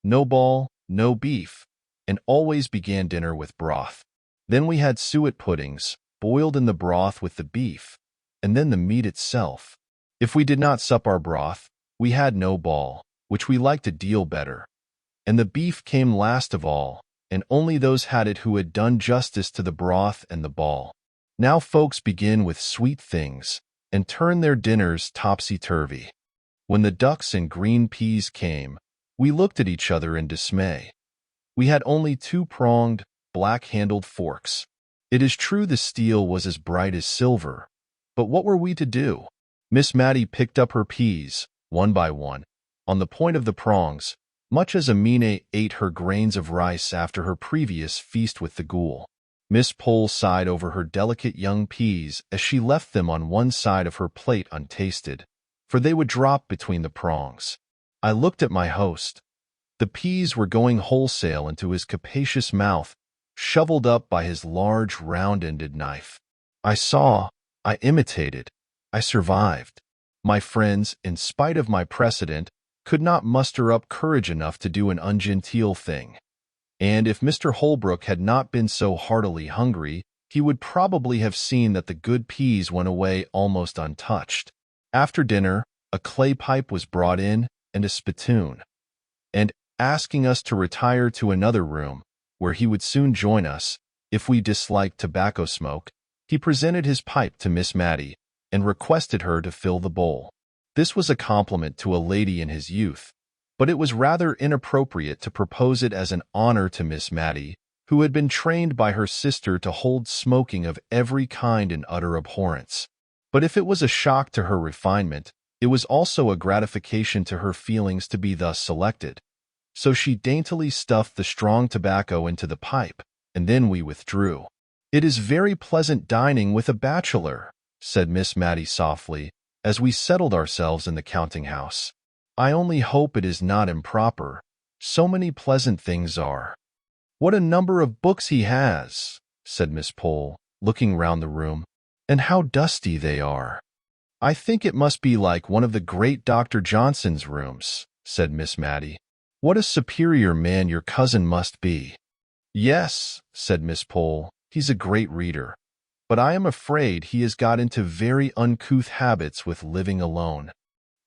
no beef, and always began dinner with broth. Then we had suet puddings, boiled in the broth with the beef, and then the meat itself. If we did not sup our broth, we had no ball, which we liked a deal better. And the beef came last of all, and only those had it who had done justice to the broth and the ball. Now folks begin with sweet things, and turn their dinners topsy-turvy. When the ducks and green peas came, we looked at each other in dismay. We had only two-pronged, black-handled forks. It is true the steel was as bright as silver, but what were we to do? Miss Matty picked up her peas, one by one, on the point of the prongs, much as Amina ate her grains of rice after her previous feast with the ghoul. Miss Pole sighed over her delicate young peas as she left them on one side of her plate untasted, for they would drop between the prongs. I looked at my host. The peas were going wholesale into his capacious mouth, shoveled up by his large round-ended knife. I saw, I imitated, I survived. My friends, in spite of my precedent, could not muster up courage enough to do an ungenteel thing. And if Mr. Holbrook had not been so heartily hungry, he would probably have seen that the good peas went away almost untouched. After dinner, a clay pipe was brought in and a spittoon, and, asking us to retire to another room, where he would soon join us, if we disliked tobacco smoke, he presented his pipe to Miss Matty, and requested her to fill the bowl. This was a compliment to a lady in his youth, but it was rather inappropriate to propose it as an honor to Miss Matty, who had been trained by her sister to hold smoking of every kind in utter abhorrence. But if it was a shock to her refinement, it was also a gratification to her feelings to be thus selected. So she daintily stuffed the strong tobacco into the pipe, and then we withdrew. "It is very pleasant dining with a bachelor," said Miss Matty softly, as we settled ourselves in the counting-house. "I only hope it is not improper. So many pleasant things are." "What a number of books he has," said Miss Pole, looking round the room. "And how dusty they are." "I think it must be like one of the great Dr. Johnson's rooms," said Miss Matty. "What a superior man your cousin must be." "Yes," said Miss Pole, "he's a great reader. But I am afraid he has got into very uncouth habits with living alone."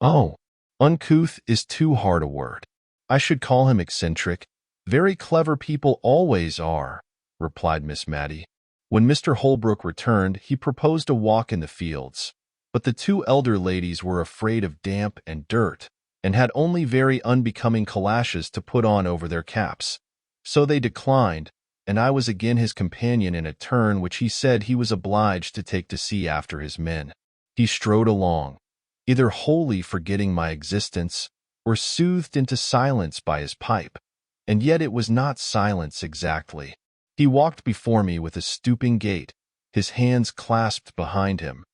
"Oh, uncouth is too hard a word. I should call him eccentric. Very clever people always are," replied Miss Matty. When Mr. Holbrook returned, he proposed a walk in the fields, but the two elder ladies were afraid of damp and dirt, and had only very unbecoming calashes to put on over their caps. So they declined, and I was again his companion in a turn which he said he was obliged to take to see after his men. He strode along, either wholly forgetting my existence, or soothed into silence by his pipe, and yet it was not silence exactly. He walked before me with a stooping gait, his hands clasped behind him,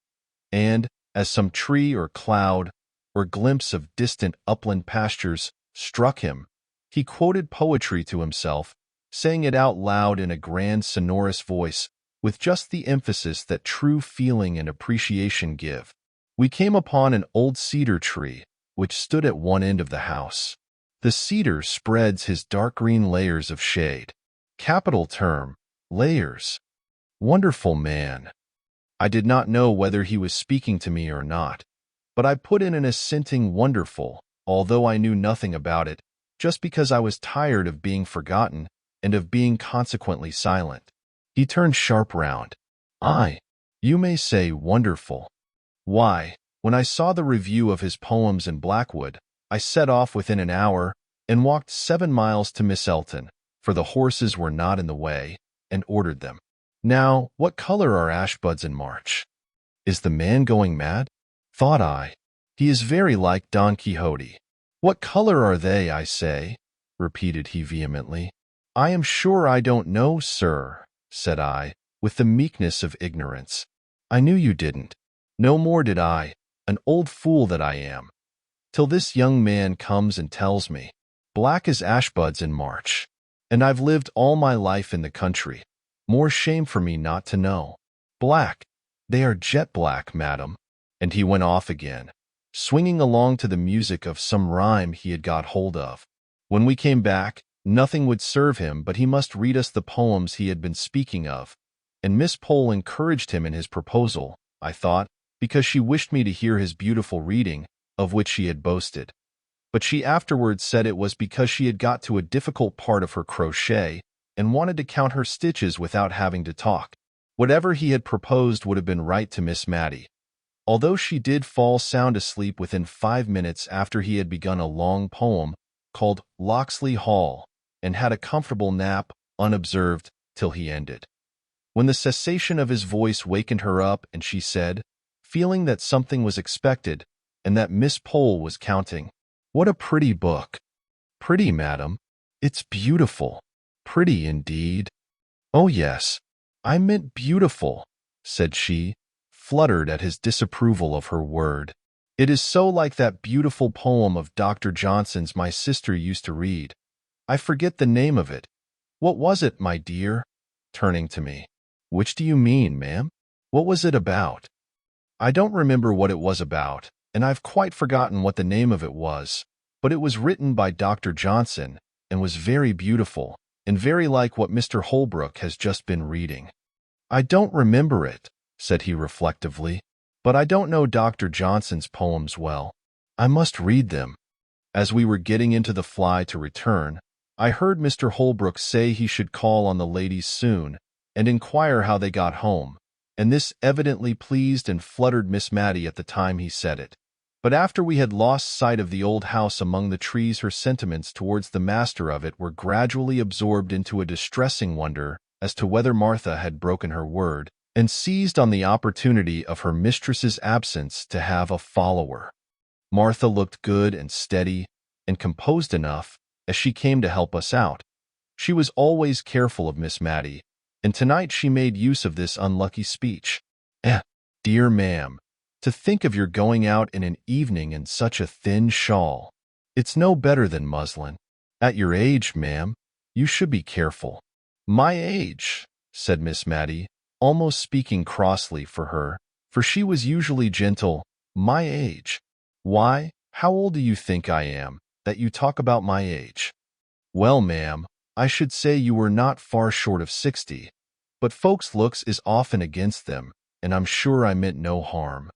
and, as some tree or cloud, or glimpse of distant upland pastures, struck him, he quoted poetry to himself, saying it out loud in a grand sonorous voice, with just the emphasis that true feeling and appreciation give. We came upon an old cedar tree, which stood at one end of the house. The cedar spreads his dark green layers of shade. Capital term, layers. Wonderful man. I did not know whether he was speaking to me or not, but I put in an assenting wonderful, although I knew nothing about it, just because I was tired of being forgotten and of being consequently silent. He turned sharp round. "Aye, you may say wonderful. Why, when I saw the review of his poems in Blackwood, I set off within an hour and walked 7 miles to Miss Elton, for the horses were not in the way, and ordered them. Now, what color are ash-buds in March? Is the man going mad? Thought I. He is very like Don Quixote. What color are they, I say? Repeated he vehemently. I am sure I don't know, sir, said I, with the meekness of ignorance. I knew you didn't. No more did I, an old fool that I am, till this young man comes and tells me. Black as ash-buds in March. And I've lived all my life in the country. More shame for me not to know. Black. They are jet black, madam. And he went off again, swinging along to the music of some rhyme he had got hold of. When we came back, nothing would serve him but he must read us the poems he had been speaking of, and Miss Pole encouraged him in his proposal, I thought, because she wished me to hear his beautiful reading, of which she had boasted. But she afterwards said it was because she had got to a difficult part of her crochet and wanted to count her stitches without having to talk. Whatever he had proposed would have been right to Miss Matty, although she did fall sound asleep within 5 minutes after he had begun a long poem called Locksley Hall, and had a comfortable nap, unobserved, till he ended. When the cessation of his voice wakened her up, and she said, feeling that something was expected, and that Miss Pole was counting, "What a pretty book!" "Pretty, madam? It's beautiful." "Pretty indeed." "Oh, yes, I meant beautiful," said she, fluttered at his disapproval of her word. "It is so like that beautiful poem of Dr. Johnson's my sister used to read. I forget the name of it. What was it, my dear?" turning to me. "Which do you mean, ma'am? What was it about?" "I don't remember what it was about, and I've quite forgotten what the name of it was, but it was written by Dr. Johnson, and was very beautiful, and very like what Mr. Holbrook has just been reading." "I don't remember it," said he reflectively, "but I don't know Dr. Johnson's poems well. I must read them." As we were getting into the fly to return, I heard Mr. Holbrook say he should call on the ladies soon, and inquire how they got home, and this evidently pleased and fluttered Miss Matty at the time he said it. But after we had lost sight of the old house among the trees, her sentiments towards the master of it were gradually absorbed into a distressing wonder as to whether Martha had broken her word, and seized on the opportunity of her mistress's absence to have a follower. Martha looked good and steady and composed enough as she came to help us out. She was always careful of Miss Matty, and tonight she made use of this unlucky speech. Dear ma'am, to think of your going out in an evening in such a thin shawl. It's no better than muslin. At your age, ma'am, you should be careful. My age, said Miss Matty, almost speaking crossly for her, for she was usually gentle. My age. Why, how old do you think I am, that you talk about my age? Well, ma'am, I should say you were not far short of 60, but folks' looks is often against them, and I'm sure I meant no harm.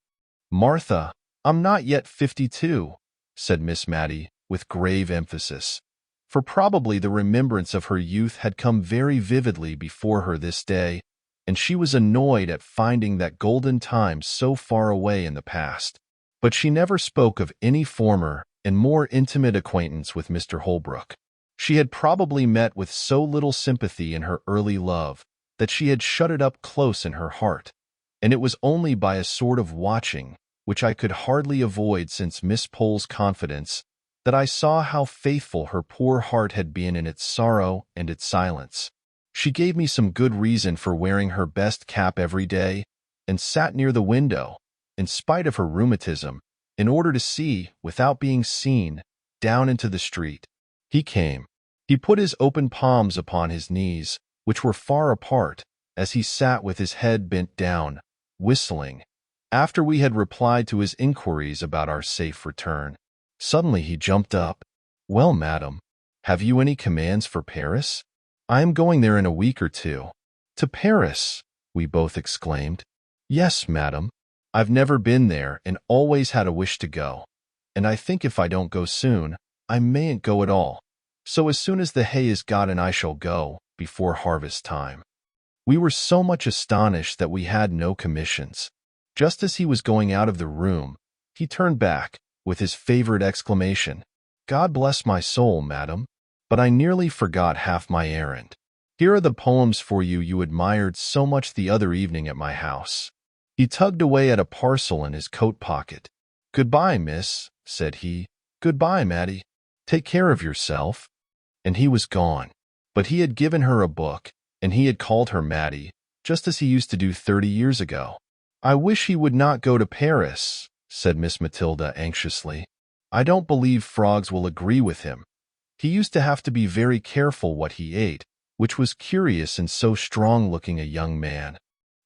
Martha, I'm not yet 52, said Miss Matty, with grave emphasis, for probably the remembrance of her youth had come very vividly before her this day, and she was annoyed at finding that golden time so far away in the past. But she never spoke of any former and more intimate acquaintance with Mr. Holbrook. She had probably met with so little sympathy in her early love that she had shut it up close in her heart, and it was only by a sort of watching, which I could hardly avoid since Miss Pole's confidence, that I saw how faithful her poor heart had been in its sorrow and its silence. She gave me some good reason for wearing her best cap every day, and sat near the window, in spite of her rheumatism, in order to see, without being seen, down into the street. He came. He put his open palms upon his knees, which were far apart, as he sat with his head bent down, whistling, after we had replied to his inquiries about our safe return. Suddenly he jumped up. Well, madam, have you any commands for Paris? I am going there in a week or two. To Paris, we both exclaimed. Yes, madam. I've never been there and always had a wish to go, and I think if I don't go soon, I mayn't go at all. So as soon as the hay is gotten I shall go, before harvest time. We were so much astonished that we had no commissions. Just as he was going out of the room, he turned back, with his favorite exclamation, God bless my soul, madam, but I nearly forgot half my errand. Here are the poems for you you admired so much the other evening at my house. He tugged away at a parcel in his coat pocket. Goodbye, miss, said he. Goodbye, Matty. Take care of yourself. And he was gone. But he had given her a book, and he had called her Matty, just as he used to do 30 years ago. I wish he would not go to Paris, said Miss Matilda anxiously. I don't believe frogs will agree with him. He used to have to be very careful what he ate, which was curious in so strong-looking a young man.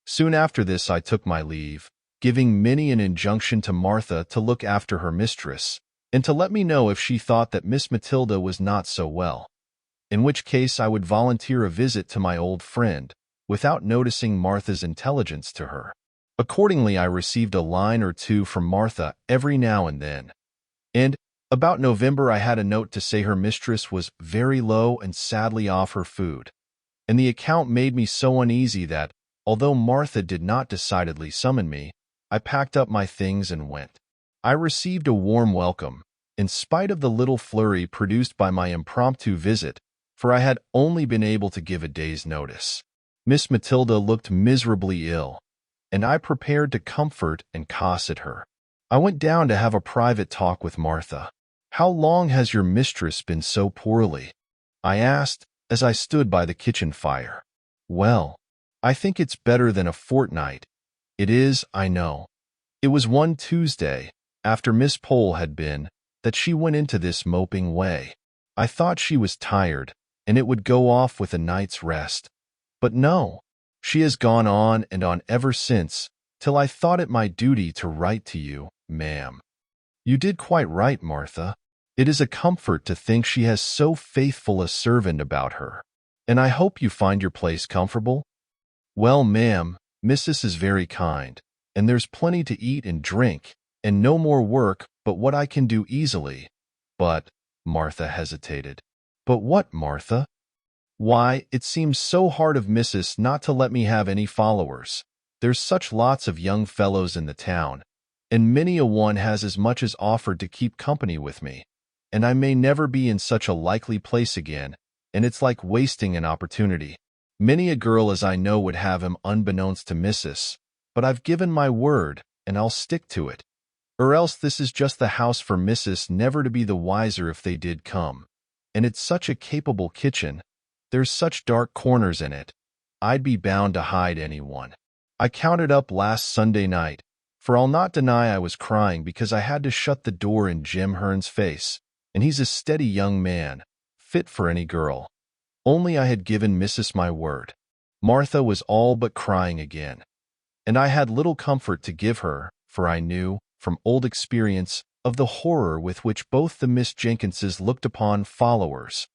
Soon after this I took my leave, giving many an injunction to Martha to look after her mistress, and to let me know if she thought that Miss Matilda was not so well, in which case I would volunteer a visit to my old friend, without noticing Martha's intelligence to her. Accordingly, I received a line or two from Martha every now and then, and about November I had a note to say her mistress was very low and sadly off her food, and the account made me so uneasy that, although Martha did not decidedly summon me, I packed up my things and went. I received a warm welcome, in spite of the little flurry produced by my impromptu visit, for I had only been able to give a day's notice. Miss Matilda looked miserably ill, and I prepared to comfort and cosset her. I went down to have a private talk with Martha. How long has your mistress been so poorly? I asked, as I stood by the kitchen fire. Well, I think it's better than a fortnight. It is, I know. It was one Tuesday, after Miss Pole had been, that she went into this moping way. I thought she was tired, and it would go off with a night's rest. But no, she has gone on and on ever since, till I thought it my duty to write to you, ma'am. You did quite right, Martha. It is a comfort to think she has so faithful a servant about her, and I hope you find your place comfortable. Well, ma'am, missus is very kind, and there's plenty to eat and drink, and no more work but what I can do easily. But, Martha hesitated. But what, Martha? Why, it seems so hard of missus not to let me have any followers. There's such lots of young fellows in the town, and many a one has as much as offered to keep company with me, and I may never be in such a likely place again, and it's like wasting an opportunity. Many a girl as I know would have him unbeknownst to Mrs., but I've given my word, and I'll stick to it. Or else this is just the house for Mrs. never to be the wiser if they did come. And it's such a capable kitchen. There's such dark corners in it. I'd be bound to hide anyone. I counted up last Sunday night, for I'll not deny I was crying because I had to shut the door in Jim Hearn's face, and he's a steady young man, fit for any girl. Only I had given Mrs. my word. Martha was all but crying again, and I had little comfort to give her, for I knew, from old experience, of the horror with which both the Miss Jenkinses looked upon followers,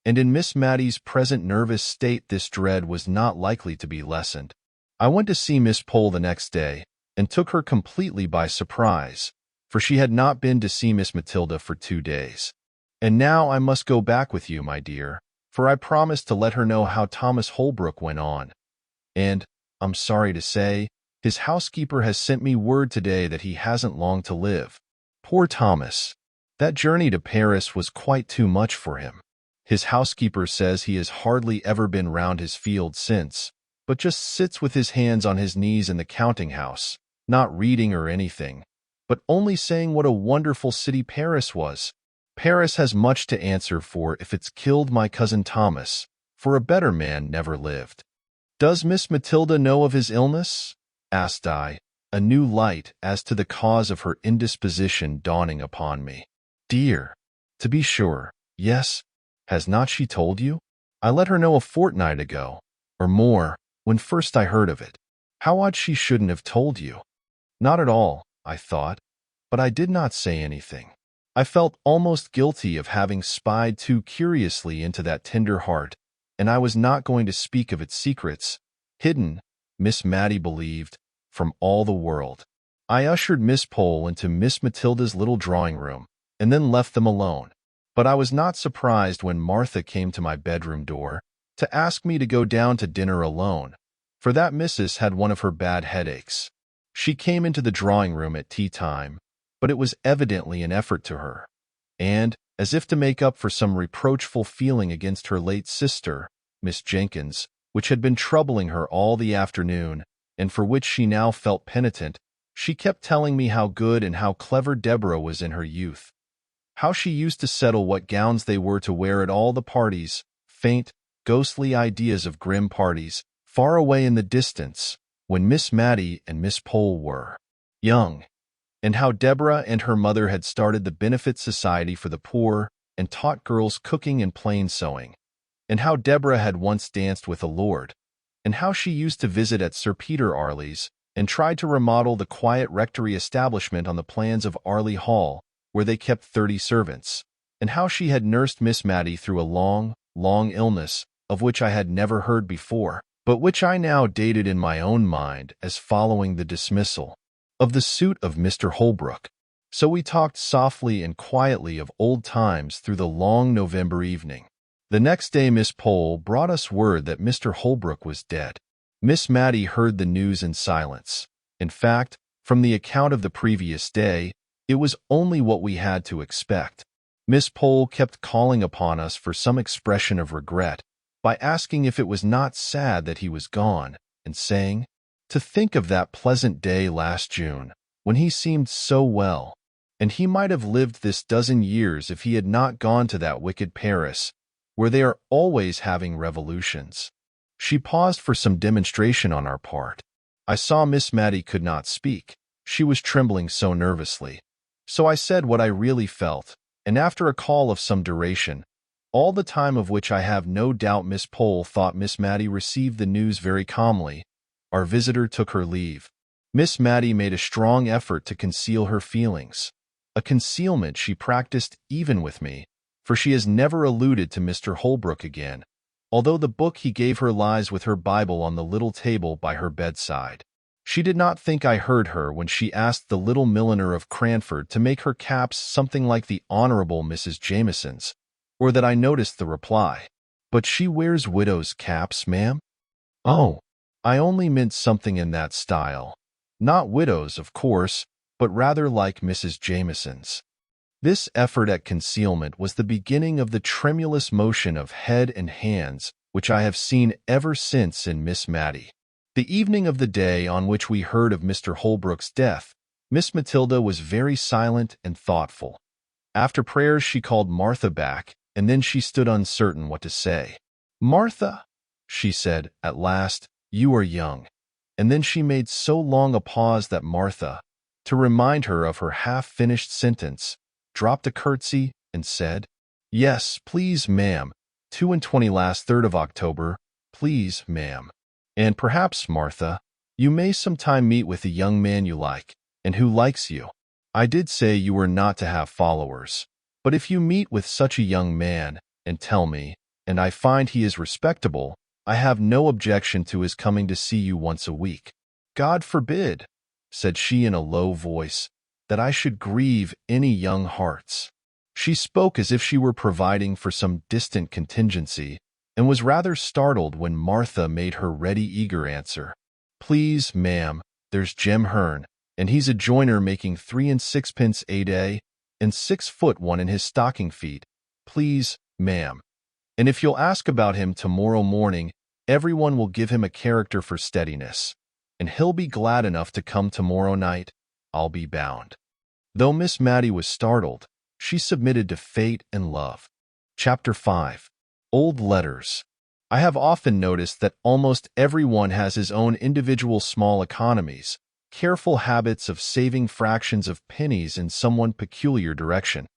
and in Miss Matty's present nervous state this dread was not likely to be lessened. I went to see Miss Pole the next day, and took her completely by surprise, for she had not been to see Miss Matilda for 2 days. And now I must go back with you, my dear, for I promised to let her know how Thomas Holbrook went on. And, I'm sorry to say, his housekeeper has sent me word today that he hasn't long to live. Poor Thomas. That journey to Paris was quite too much for him. His housekeeper says he has hardly ever been round his field since, but just sits with his hands on his knees in the counting-house, not reading or anything, but only saying what a wonderful city Paris was. Paris has much to answer for if it's killed my cousin Thomas, for a better man never lived. Does Miss Matilda know of his illness? Asked I, a new light as to the cause of her indisposition dawning upon me. Dear, to be sure, yes. Has not she told you? I let her know a fortnight ago, or more, when first I heard of it. How odd she shouldn't have told you. Not at all, I thought, but I did not say anything. I felt almost guilty of having spied too curiously into that tender heart, and I was not going to speak of its secrets, hidden, Miss Matty believed, from all the world. I ushered Miss Pole into Miss Matilda's little drawing-room, and then left them alone. But I was not surprised when Martha came to my bedroom door to ask me to go down to dinner alone, for that missus had one of her bad headaches. She came into the drawing-room at tea-time, but it was evidently an effort to her, and, as if to make up for some reproachful feeling against her late sister, Miss Jenkyns, which had been troubling her all the afternoon, and for which she now felt penitent, she kept telling me how good and how clever Deborah was in her youth, how she used to settle what gowns they were to wear at all the parties, faint, ghostly ideas of grim parties, far away in the distance, when Miss Matty and Miss Pole were young, and how Deborah and her mother had started the Benefit Society for the Poor and taught girls cooking and plain sewing, and how Deborah had once danced with a lord, and how she used to visit at Sir Peter Arley's and tried to remodel the quiet rectory establishment on the plans of Arley Hall, where they kept 30 servants, and how she had nursed Miss Matty through a long, long illness, of which I had never heard before, but which I now dated in my own mind as following the dismissal of the suit of Mr. Holbrook. So we talked softly and quietly of old times through the long November evening. The next day Miss Pole brought us word that Mr. Holbrook was dead. Miss Matty heard the news in silence. In fact, from the account of the previous day, it was only what we had to expect. Miss Pole kept calling upon us for some expression of regret, by asking if it was not sad that he was gone, and saying, to think of that pleasant day last June, when he seemed so well, and he might have lived this dozen years if he had not gone to that wicked Paris, where they are always having revolutions. She paused for some demonstration on our part. I saw Miss Matty could not speak. She was trembling so nervously. So I said what I really felt, and after a call of some duration, all the time of which I have no doubt Miss Pole thought Miss Matty received the news very calmly, our visitor took her leave. Miss Matty made a strong effort to conceal her feelings, a concealment she practiced even with me, for she has never alluded to Mr. Holbrook again, although the book he gave her lies with her Bible on the little table by her bedside. She did not think I heard her when she asked the little milliner of Cranford to make her caps something like the Honorable Mrs. Jameson's, or that I noticed the reply. But she wears widow's caps, ma'am? Oh, I only meant something in that style. Not widows, of course, but rather like Mrs. Jameson's. This effort at concealment was the beginning of the tremulous motion of head and hands which I have seen ever since in Miss Matty. The evening of the day on which we heard of Mr. Holbrook's death, Miss Matilda was very silent and thoughtful. After prayers she called Martha back, and then she stood uncertain what to say. "Martha," she said, at last, "you are young." And then she made so long a pause that Martha, to remind her of her half-finished sentence, dropped a curtsy and said, "Yes, please, ma'am, 22 last 3rd of October, please, ma'am. And perhaps, Martha, you may sometime meet with a young man you like, and who likes you. I did say you were not to have followers, but if you meet with such a young man, and tell me, and I find he is respectable, I have no objection to his coming to see you once a week." "God forbid," said she in a low voice, "that I should grieve any young hearts." She spoke as if she were providing for some distant contingency, and was rather startled when Martha made her ready, eager answer. "Please, ma'am, there's Jem Hearn, and he's a joiner making 3 and 6pence a day, and 6'1" in his stocking feet. Please, ma'am. And if you'll ask about him tomorrow morning, everyone will give him a character for steadiness, and he'll be glad enough to come tomorrow night, I'll be bound." Though Miss Matty was startled, she submitted to fate and love. Chapter 5. Old Letters. I have often noticed that almost everyone has his own individual small economies, careful habits of saving fractions of pennies in some one peculiar direction,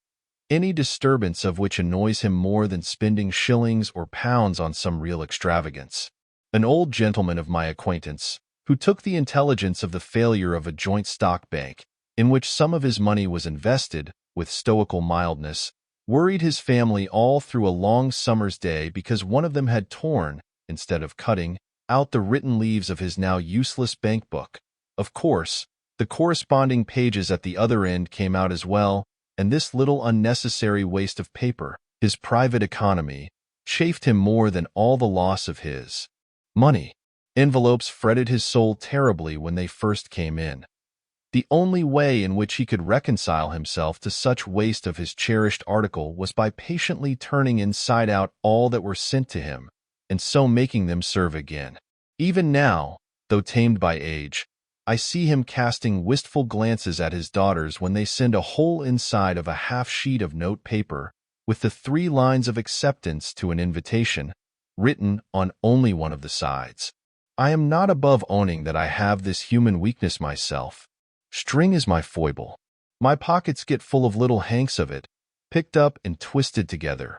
any disturbance of which annoys him more than spending shillings or pounds on some real extravagance. An old gentleman of my acquaintance, who took the intelligence of the failure of a joint stock bank, in which some of his money was invested, with stoical mildness, worried his family all through a long summer's day because one of them had torn, instead of cutting, out the written leaves of his now useless bank book. Of course, the corresponding pages at the other end came out as well, and this little unnecessary waste of paper, his private economy, chafed him more than all the loss of his money. Envelopes fretted his soul terribly when they first came in. The only way in which he could reconcile himself to such waste of his cherished article was by patiently turning inside out all that were sent to him, and so making them serve again. Even now, though tamed by age, I see him casting wistful glances at his daughters when they send a whole inside of a half-sheet of note paper, with the 3 lines of acceptance to an invitation, written on only one of the sides. I am not above owning that I have this human weakness myself. String is my foible. My pockets get full of little hanks of it, picked up and twisted together,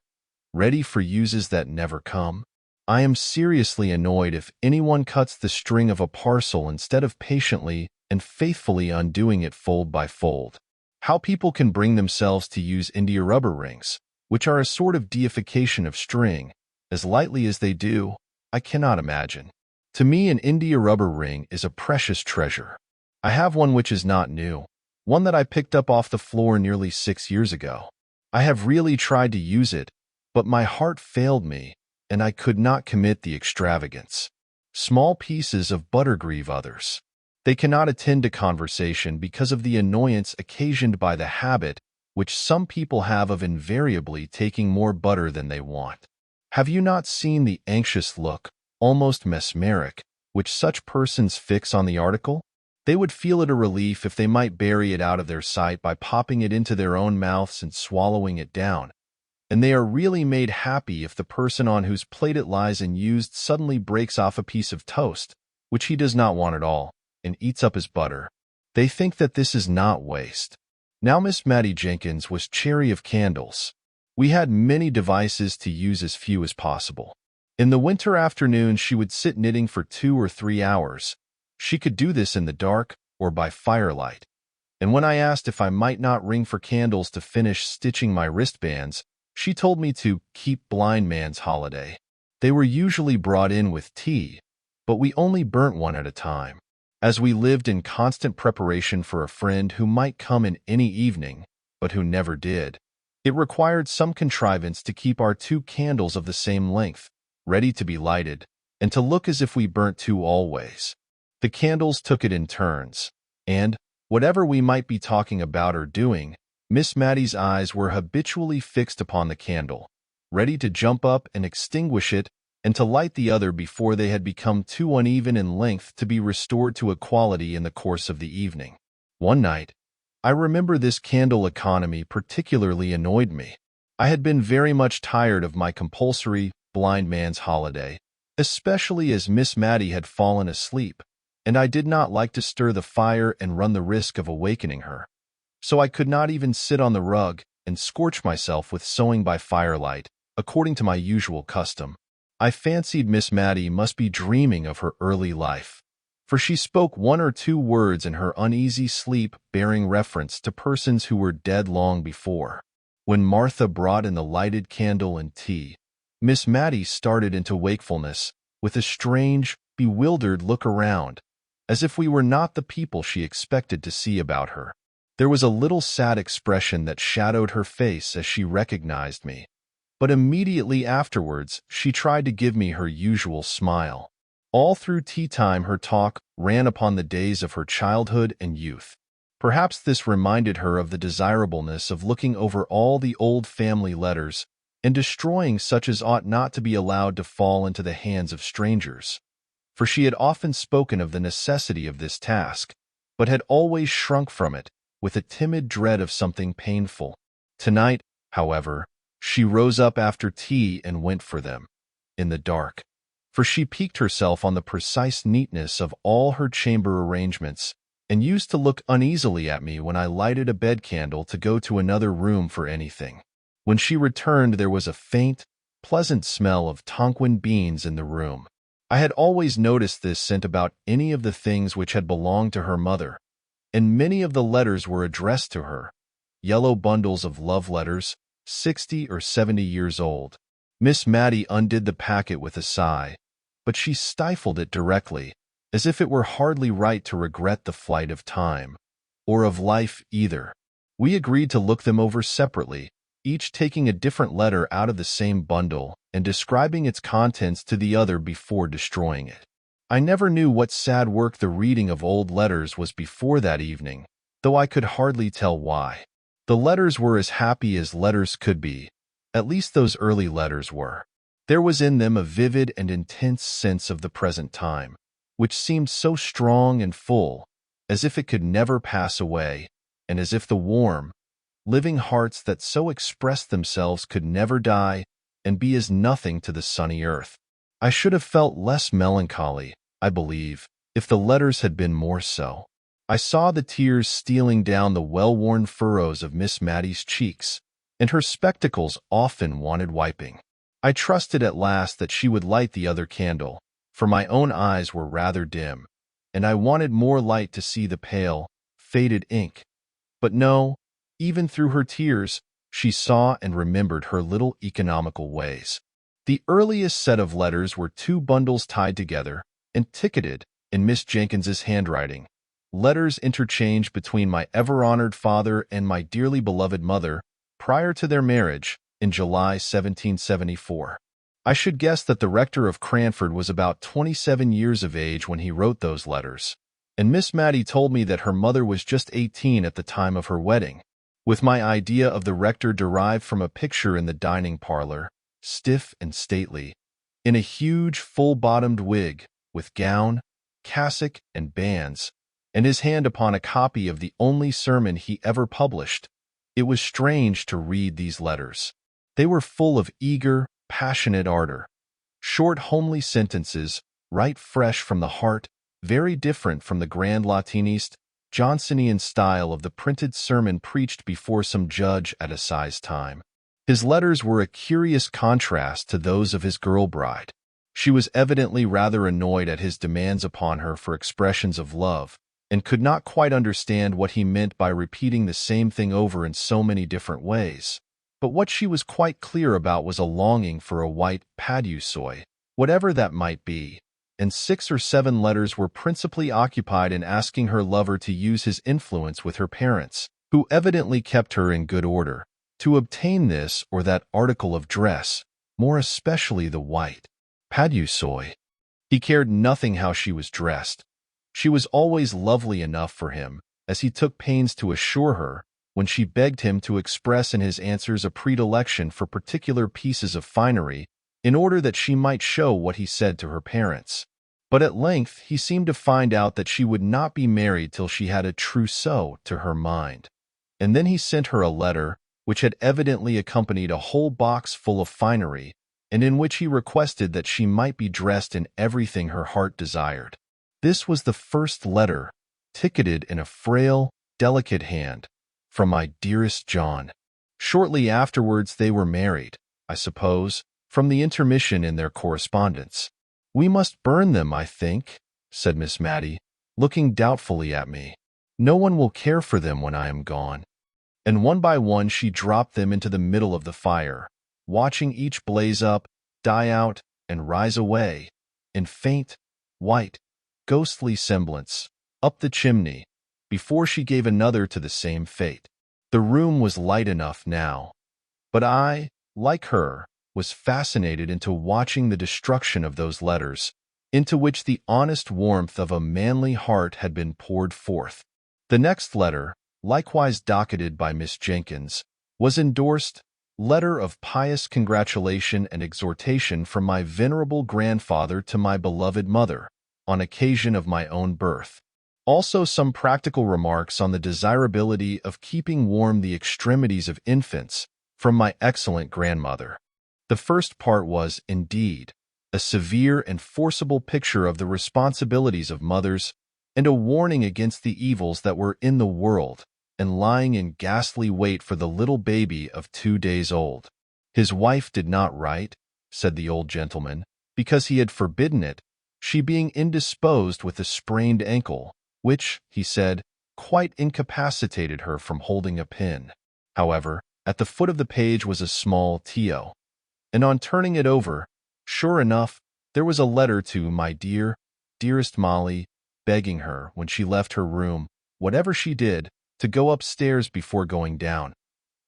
ready for uses that never come. I am seriously annoyed if anyone cuts the string of a parcel instead of patiently and faithfully undoing it fold by fold. How people can bring themselves to use India rubber rings, which are a sort of deification of string, as lightly as they do, I cannot imagine. To me, an India rubber ring is a precious treasure. I have one which is not new, one that I picked up off the floor nearly 6 years ago. I have really tried to use it, but my heart failed me, and I could not commit the extravagance. Small pieces of butter grieve others. They cannot attend to conversation because of the annoyance occasioned by the habit which some people have of invariably taking more butter than they want. Have you not seen the anxious look, almost mesmeric, which such persons fix on the article? They would feel it a relief if they might bury it out of their sight by popping it into their own mouths and swallowing it down. And they are really made happy if the person on whose plate it lies unused suddenly breaks off a piece of toast, which he does not want at all, and eats up his butter. They think that this is not waste. Now Miss Matty Jenkyns was chary of candles. We had many devices to use as few as possible. In the winter afternoons she would sit knitting for 2 or 3 hours. She could do this in the dark or by firelight. And when I asked if I might not ring for candles to finish stitching my wristbands, she told me to keep blind man's holiday. They were usually brought in with tea, but we only burnt one at a time. As we lived in constant preparation for a friend who might come in any evening, but who never did, it required some contrivance to keep our 2 candles of the same length, ready to be lighted, and to look as if we burnt 2 always. The candles took it in turns, and, Whatever we might be talking about or doing, Miss Matty's eyes were habitually fixed upon the candle, ready to jump up and extinguish it and to light the other before they had become too uneven in length to be restored to equality in the course of the evening. One night, I remember this candle economy particularly annoyed me. I had been very much tired of my compulsory blind man's holiday, especially as Miss Matty had fallen asleep, and I did not like to stir the fire and run the risk of awakening her. So I could not even sit on the rug and scorch myself with sewing by firelight, according to my usual custom. I fancied Miss Matty must be dreaming of her early life, for she spoke one or two words in her uneasy sleep bearing reference to persons who were dead long before. When Martha brought in the lighted candle and tea, Miss Matty started into wakefulness with a strange, bewildered look around, as if we were not the people she expected to see about her. There was a little sad expression that shadowed her face as she recognized me, but immediately afterwards she tried to give me her usual smile. All through tea time her talk ran upon the days of her childhood and youth. Perhaps this reminded her of the desirableness of looking over all the old family letters and destroying such as ought not to be allowed to fall into the hands of strangers, for she had often spoken of the necessity of this task, but had always shrunk from it with a timid dread of something painful. Tonight, however, she rose up after tea and went for them, in the dark, for she piqued herself on the precise neatness of all her chamber arrangements, and used to look uneasily at me when I lighted a bed candle to go to another room for anything. When she returned there was a faint, pleasant smell of Tonquin beans in the room. I had always noticed this scent about any of the things which had belonged to her mother, and many of the letters were addressed to her, yellow bundles of love letters, 60 or 70 years old. Miss Matty undid the packet with a sigh, but she stifled it directly, as if it were hardly right to regret the flight of time, or of life either. We agreed to look them over separately, each taking a different letter out of the same bundle and describing its contents to the other before destroying it. I never knew what sad work the reading of old letters was before that evening, though I could hardly tell why. The letters were as happy as letters could be, at least those early letters were. There was in them a vivid and intense sense of the present time, which seemed so strong and full, as if it could never pass away, and as if the warm, living hearts that so expressed themselves could never die and be as nothing to the sunny earth. I should have felt less melancholy, I believe, if the letters had been more so. I saw the tears stealing down the well-worn furrows of Miss Matty's cheeks, and her spectacles often wanted wiping. I trusted at last that she would light the other candle, for my own eyes were rather dim, and I wanted more light to see the pale, faded ink. But no, even through her tears, she saw and remembered her little economical ways. The earliest set of letters were 2 bundles tied together and ticketed in Miss Jenkyns's handwriting, letters interchanged between my ever-honored father and my dearly beloved mother prior to their marriage in July 1774. I should guess that the rector of Cranford was about 27 years of age when he wrote those letters, and Miss Matty told me that her mother was just 18 at the time of her wedding, with my idea of the rector derived from a picture in the dining parlor, stiff and stately, in a huge full-bottomed wig, with gown, cassock, and bands, and his hand upon a copy of the only sermon he ever published. It was strange to read these letters. They were full of eager, passionate ardor, short, homely sentences, right fresh from the heart, very different from the grand Latinist, Johnsonian style of the printed sermon preached before some judge at assize time. His letters were a curious contrast to those of his girl bride. She was evidently rather annoyed at his demands upon her for expressions of love, and could not quite understand what he meant by repeating the same thing over in so many different ways. But what she was quite clear about was a longing for a white paduasoy, whatever that might be, and 6 or 7 letters were principally occupied in asking her lover to use his influence with her parents, who evidently kept her in good order, to obtain this or that article of dress, more especially the white paduasoy. He cared nothing how she was dressed. She was always lovely enough for him, as he took pains to assure her when she begged him to express in his answers a predilection for particular pieces of finery in order that she might show what he said to her parents. But at length he seemed to find out that she would not be married till she had a trousseau to her mind. And then he sent her a letter which had evidently accompanied a whole box full of finery, and in which he requested that she might be dressed in everything her heart desired. This was the first letter, ticketed in a frail, delicate hand, from my dearest John. Shortly afterwards they were married, I suppose, from the intermission in their correspondence. "We must burn them, I think," said Miss Matty, looking doubtfully at me. "No one will care for them when I am gone." And one by one she dropped them into the middle of the fire, watching each blaze up, die out, and rise away, in faint, white, ghostly semblance, up the chimney, before she gave another to the same fate. The room was light enough now, but I, like her, was fascinated into watching the destruction of those letters, into which the honest warmth of a manly heart had been poured forth. The next letter, likewise docketed by Miss Jenkyns, was endorsed, "Letter of pious congratulation and exhortation from my venerable grandfather to my beloved mother, on occasion of my own birth." Also some practical remarks on the desirability of keeping warm the extremities of infants, from my excellent grandmother. The first part was, indeed, a severe and forcible picture of the responsibilities of mothers, and a warning against the evils that were in the world, and lying in ghastly wait for the little baby of 2 days old. His wife did not write, said the old gentleman, because he had forbidden it, she being indisposed with a sprained ankle, which, he said, quite incapacitated her from holding a pen. However, at the foot of the page was a small T.O., and on turning it over, sure enough, there was a letter to my dearest Molly, begging her, when she left her room, whatever she did, to go upstairs before going down,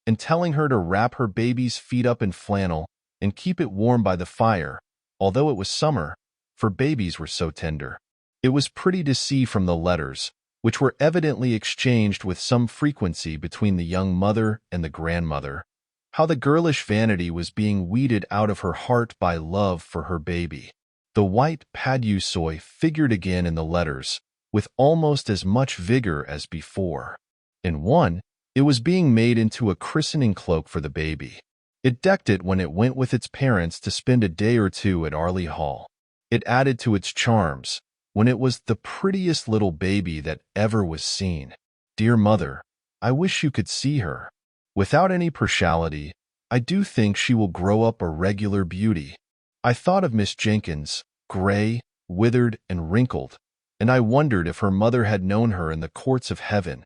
and telling her to wrap her baby's feet up in flannel and keep it warm by the fire, although it was summer, for babies were so tender. It was pretty to see from the letters, which were evidently exchanged with some frequency between the young mother and the grandmother, how the girlish vanity was being weeded out of her heart by love for her baby. The white paduasoy figured again in the letters, with almost as much vigor as before. In one, it was being made into a christening cloak for the baby. It decked it when it went with its parents to spend a day or two at Arley Hall. It added to its charms, when it was the prettiest little baby that ever was seen. Dear mother, I wish you could see her. Without any partiality, I do think she will grow up a regular beauty. I thought of Miss Jenkyns, gray, withered, and wrinkled, and I wondered if her mother had known her in the courts of heaven.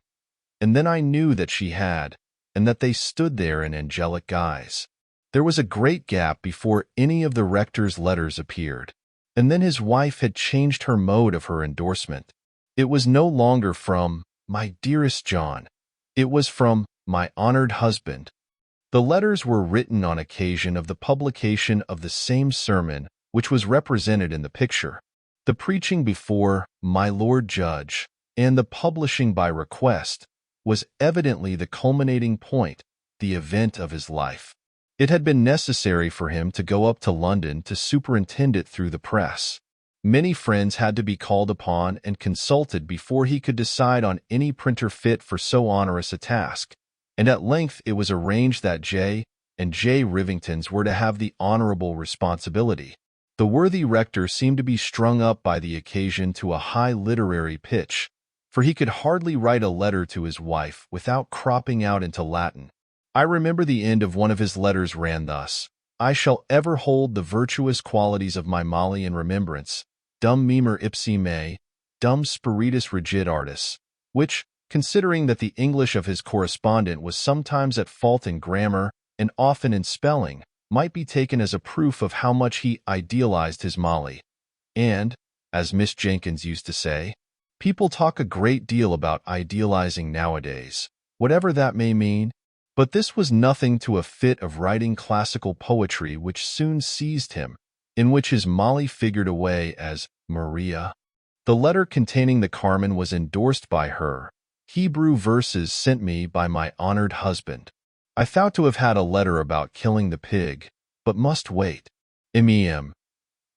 And then I knew that she had, and that they stood there in angelic guise. There was a great gap before any of the rector's letters appeared, and then his wife had changed her mode of her endorsement. It was no longer from my dearest John. It was from my honored husband. The letters were written on occasion of the publication of the same sermon which was represented in the picture, the preaching before my Lord Judge, and the publishing by request, was evidently the culminating point, the event of his life. It had been necessary for him to go up to London to superintend it through the press. Many friends had to be called upon and consulted before he could decide on any printer fit for so onerous a task, and at length it was arranged that J. and J. Rivingtons were to have the honorable responsibility. The worthy rector seemed to be strung up by the occasion to a high literary pitch, for he could hardly write a letter to his wife without cropping out into Latin. I remember the end of one of his letters ran thus: "I shall ever hold the virtuous qualities of my Molly in remembrance, dum memor ipsi me, dum spiritus rigid artis," which, considering that the English of his correspondent was sometimes at fault in grammar and often in spelling, might be taken as a proof of how much he idealized his Molly. And, as Miss Jenkyns used to say, people talk a great deal about idealizing nowadays, whatever that may mean, but this was nothing to a fit of writing classical poetry which soon seized him, in which his Molly figured away as Maria. The letter containing the Carmen was endorsed by her. Hebrew verses sent me by my honored husband. I thought to have had a letter about killing the pig, but must wait. Mem.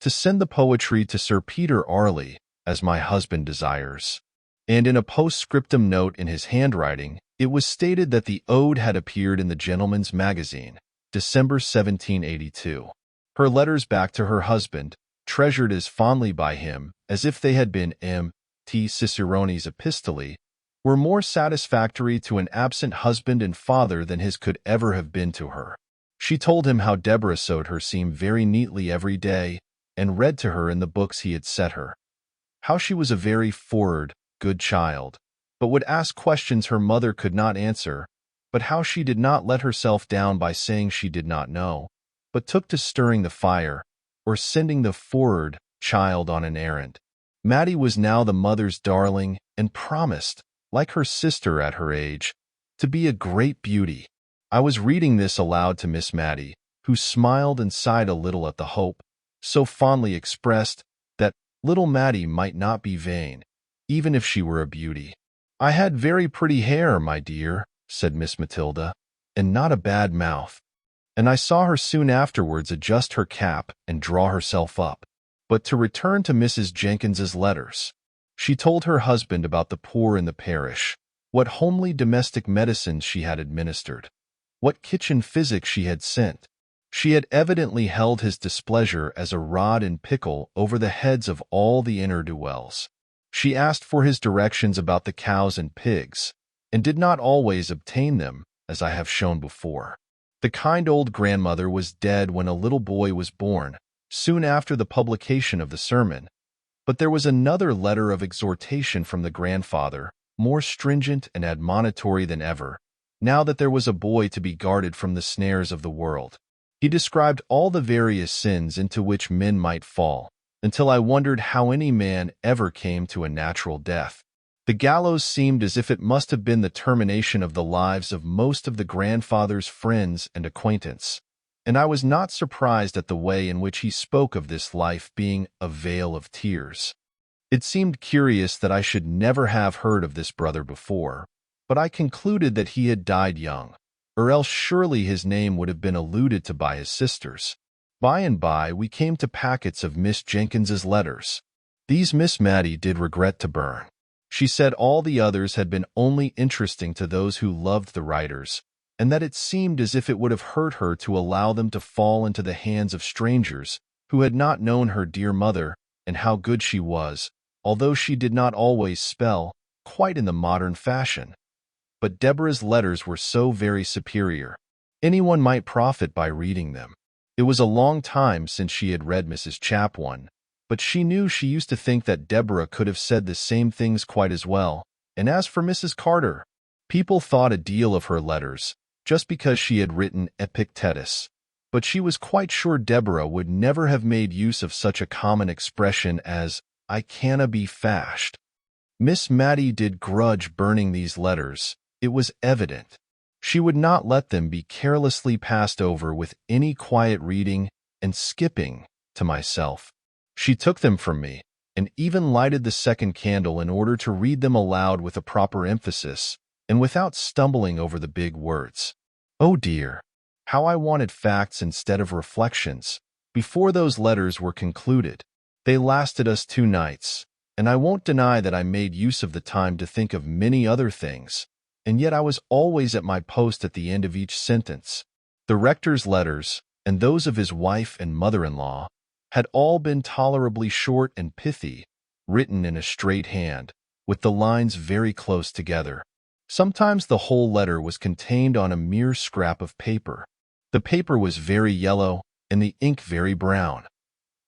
To send the poetry to Sir Peter Arley, as my husband desires. And in a postscriptum note in his handwriting, it was stated that the ode had appeared in the Gentleman's Magazine, December 1782. Her letters back to her husband, treasured as fondly by him as if they had been M.T. Cicerone's epistolae, were more satisfactory to an absent husband and father than his could ever have been to her. She told him how Deborah sewed her seam very neatly every day, and read to her in the books he had set her. How she was a very forward, good child, but would ask questions her mother could not answer, but how she did not let herself down by saying she did not know, but took to stirring the fire, or sending the forward child on an errand. Matty was now the mother's darling, and promised, like her sister at her age, to be a great beauty. I was reading this aloud to Miss Matty, who smiled and sighed a little at the hope, so fondly expressed, that little Matty might not be vain, even if she were a beauty. "I had very pretty hair, my dear," said Miss Matilda, "and not a bad mouth." And I saw her soon afterwards adjust her cap and draw herself up. But to return to Mrs. Jenkyns's letters. She told her husband about the poor in the parish, what homely domestic medicines she had administered, what kitchen physic she had sent. She had evidently held his displeasure as a rod in pickle over the heads of all the inner dwells. She asked for his directions about the cows and pigs, and did not always obtain them, as I have shown before. The kind old grandmother was dead when a little boy was born, soon after the publication of the sermon, but there was another letter of exhortation from the grandfather, more stringent and admonitory than ever, now that there was a boy to be guarded from the snares of the world. He described all the various sins into which men might fall, until I wondered how any man ever came to a natural death. The gallows seemed as if it must have been the termination of the lives of most of the grandfather's friends and acquaintance, and I was not surprised at the way in which he spoke of this life being a vale of tears. It seemed curious that I should never have heard of this brother before, but I concluded that he had died young, or else surely his name would have been alluded to by his sisters. By and by we came to packets of Miss Jenkyns's letters. These Miss Matty did regret to burn. She said all the others had been only interesting to those who loved the writers, and that it seemed as if it would have hurt her to allow them to fall into the hands of strangers who had not known her dear mother and how good she was, although she did not always spell quite in the modern fashion. But Deborah's letters were so very superior. Anyone might profit by reading them. It was a long time since she had read Mrs. Chap one, but she knew she used to think that Deborah could have said the same things quite as well. And as for Mrs. Carter, people thought a deal of her letters, just because she had written Epictetus, but she was quite sure Deborah would never have made use of such a common expression as, "I canna be fashed." Miss Matty did grudge burning these letters, it was evident. She would not let them be carelessly passed over with any quiet reading and skipping to myself. She took them from me, and even lighted the second candle in order to read them aloud with a proper emphasis, and without stumbling over the big words. Oh dear, how I wanted facts instead of reflections. Before those letters were concluded, they lasted us 2 nights, and I won't deny that I made use of the time to think of many other things, and yet I was always at my post at the end of each sentence. The rector's letters, and those of his wife and mother-in-law, had all been tolerably short and pithy, written in a straight hand, with the lines very close together. Sometimes the whole letter was contained on a mere scrap of paper. The paper was very yellow, and the ink very brown.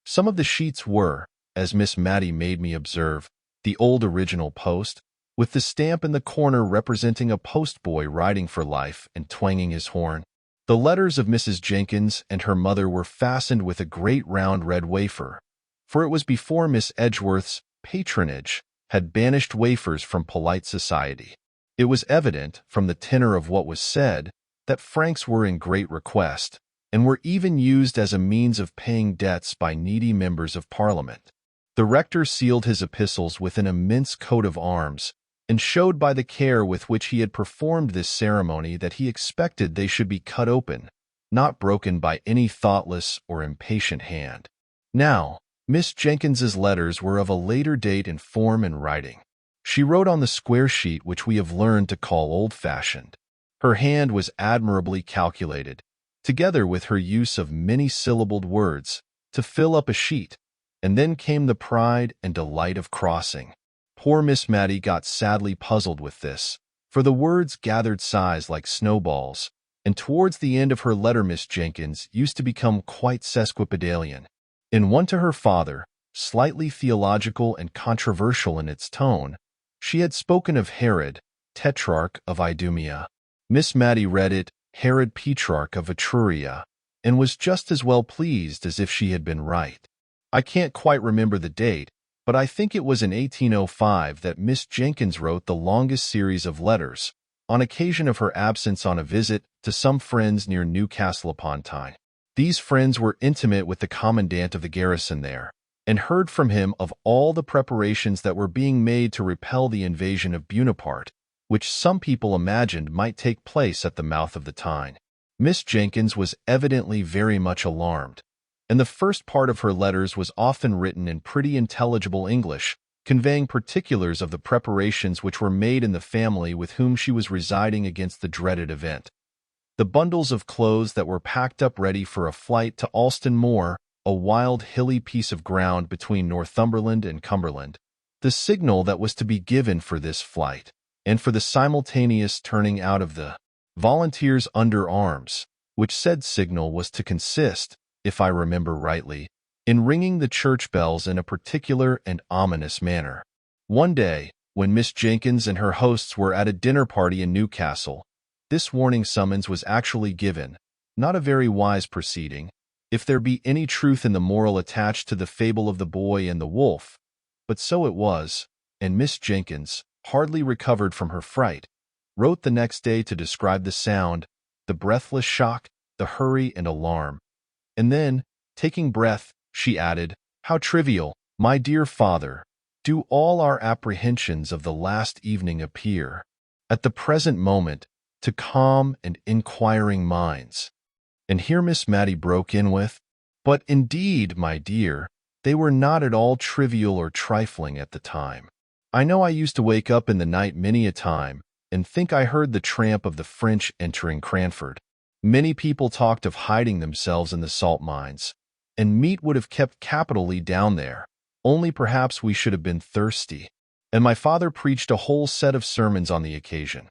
Some of the sheets were, as Miss Matty made me observe, the old original post, with the stamp in the corner representing a postboy riding for life and twanging his horn. The letters of Mrs. Jenkyns and her mother were fastened with a great round red wafer, for it was before Miss Edgeworth's patronage had banished wafers from polite society. It was evident, from the tenor of what was said, that francs were in great request, and were even used as a means of paying debts by needy members of Parliament. The rector sealed his epistles with an immense coat of arms, and showed by the care with which he had performed this ceremony that he expected they should be cut open, not broken by any thoughtless or impatient hand. Now, Miss Jenkyns's letters were of a later date in form and writing. She wrote on the square sheet which we have learned to call old-fashioned. Her hand was admirably calculated, together with her use of many-syllabled words, to fill up a sheet, and then came the pride and delight of crossing. Poor Miss Matty got sadly puzzled with this, for the words gathered size like snowballs, and towards the end of her letter Miss Jenkyns used to become quite sesquipedalian. In one to her father, slightly theological and controversial in its tone, she had spoken of Herod, Tetrarch of Idumea. Miss Matty read it, Herod Petrarch of Etruria, and was just as well pleased as if she had been right. I can't quite remember the date, but I think it was in 1805 that Miss Jenkyns wrote the longest series of letters, on occasion of her absence on a visit to some friends near Newcastle upon Tyne. These friends were intimate with the commandant of the garrison there, and heard from him of all the preparations that were being made to repel the invasion of Buonaparte, which some people imagined might take place at the mouth of the Tyne. Miss Jenkyns was evidently very much alarmed, and the first part of her letters was often written in pretty intelligible English, conveying particulars of the preparations which were made in the family with whom she was residing against the dreaded event. The bundles of clothes that were packed up ready for a flight to Alston Moor, a wild hilly piece of ground between Northumberland and Cumberland, the signal that was to be given for this flight, and for the simultaneous turning out of the volunteers under arms, which said signal was to consist, if I remember rightly, in ringing the church bells in a particular and ominous manner. One day, when Miss Jenkyns and her hosts were at a dinner party in Newcastle, this warning summons was actually given, not a very wise proceeding, if there be any truth in the moral attached to the fable of the boy and the wolf, but so it was, and Miss Jenkyns, hardly recovered from her fright, wrote the next day to describe the sound, the breathless shock, the hurry and alarm. And then, taking breath, she added, "How trivial, my dear father, do all our apprehensions of the last evening appear, at the present moment, to calm and inquiring minds." And here Miss Matty broke in with, "But indeed, my dear, they were not at all trivial or trifling at the time. I know I used to wake up in the night many a time, and think I heard the tramp of the French entering Cranford. Many people talked of hiding themselves in the salt mines, and meat would have kept capitally down there, only perhaps we should have been thirsty. And my father preached a whole set of sermons on the occasion.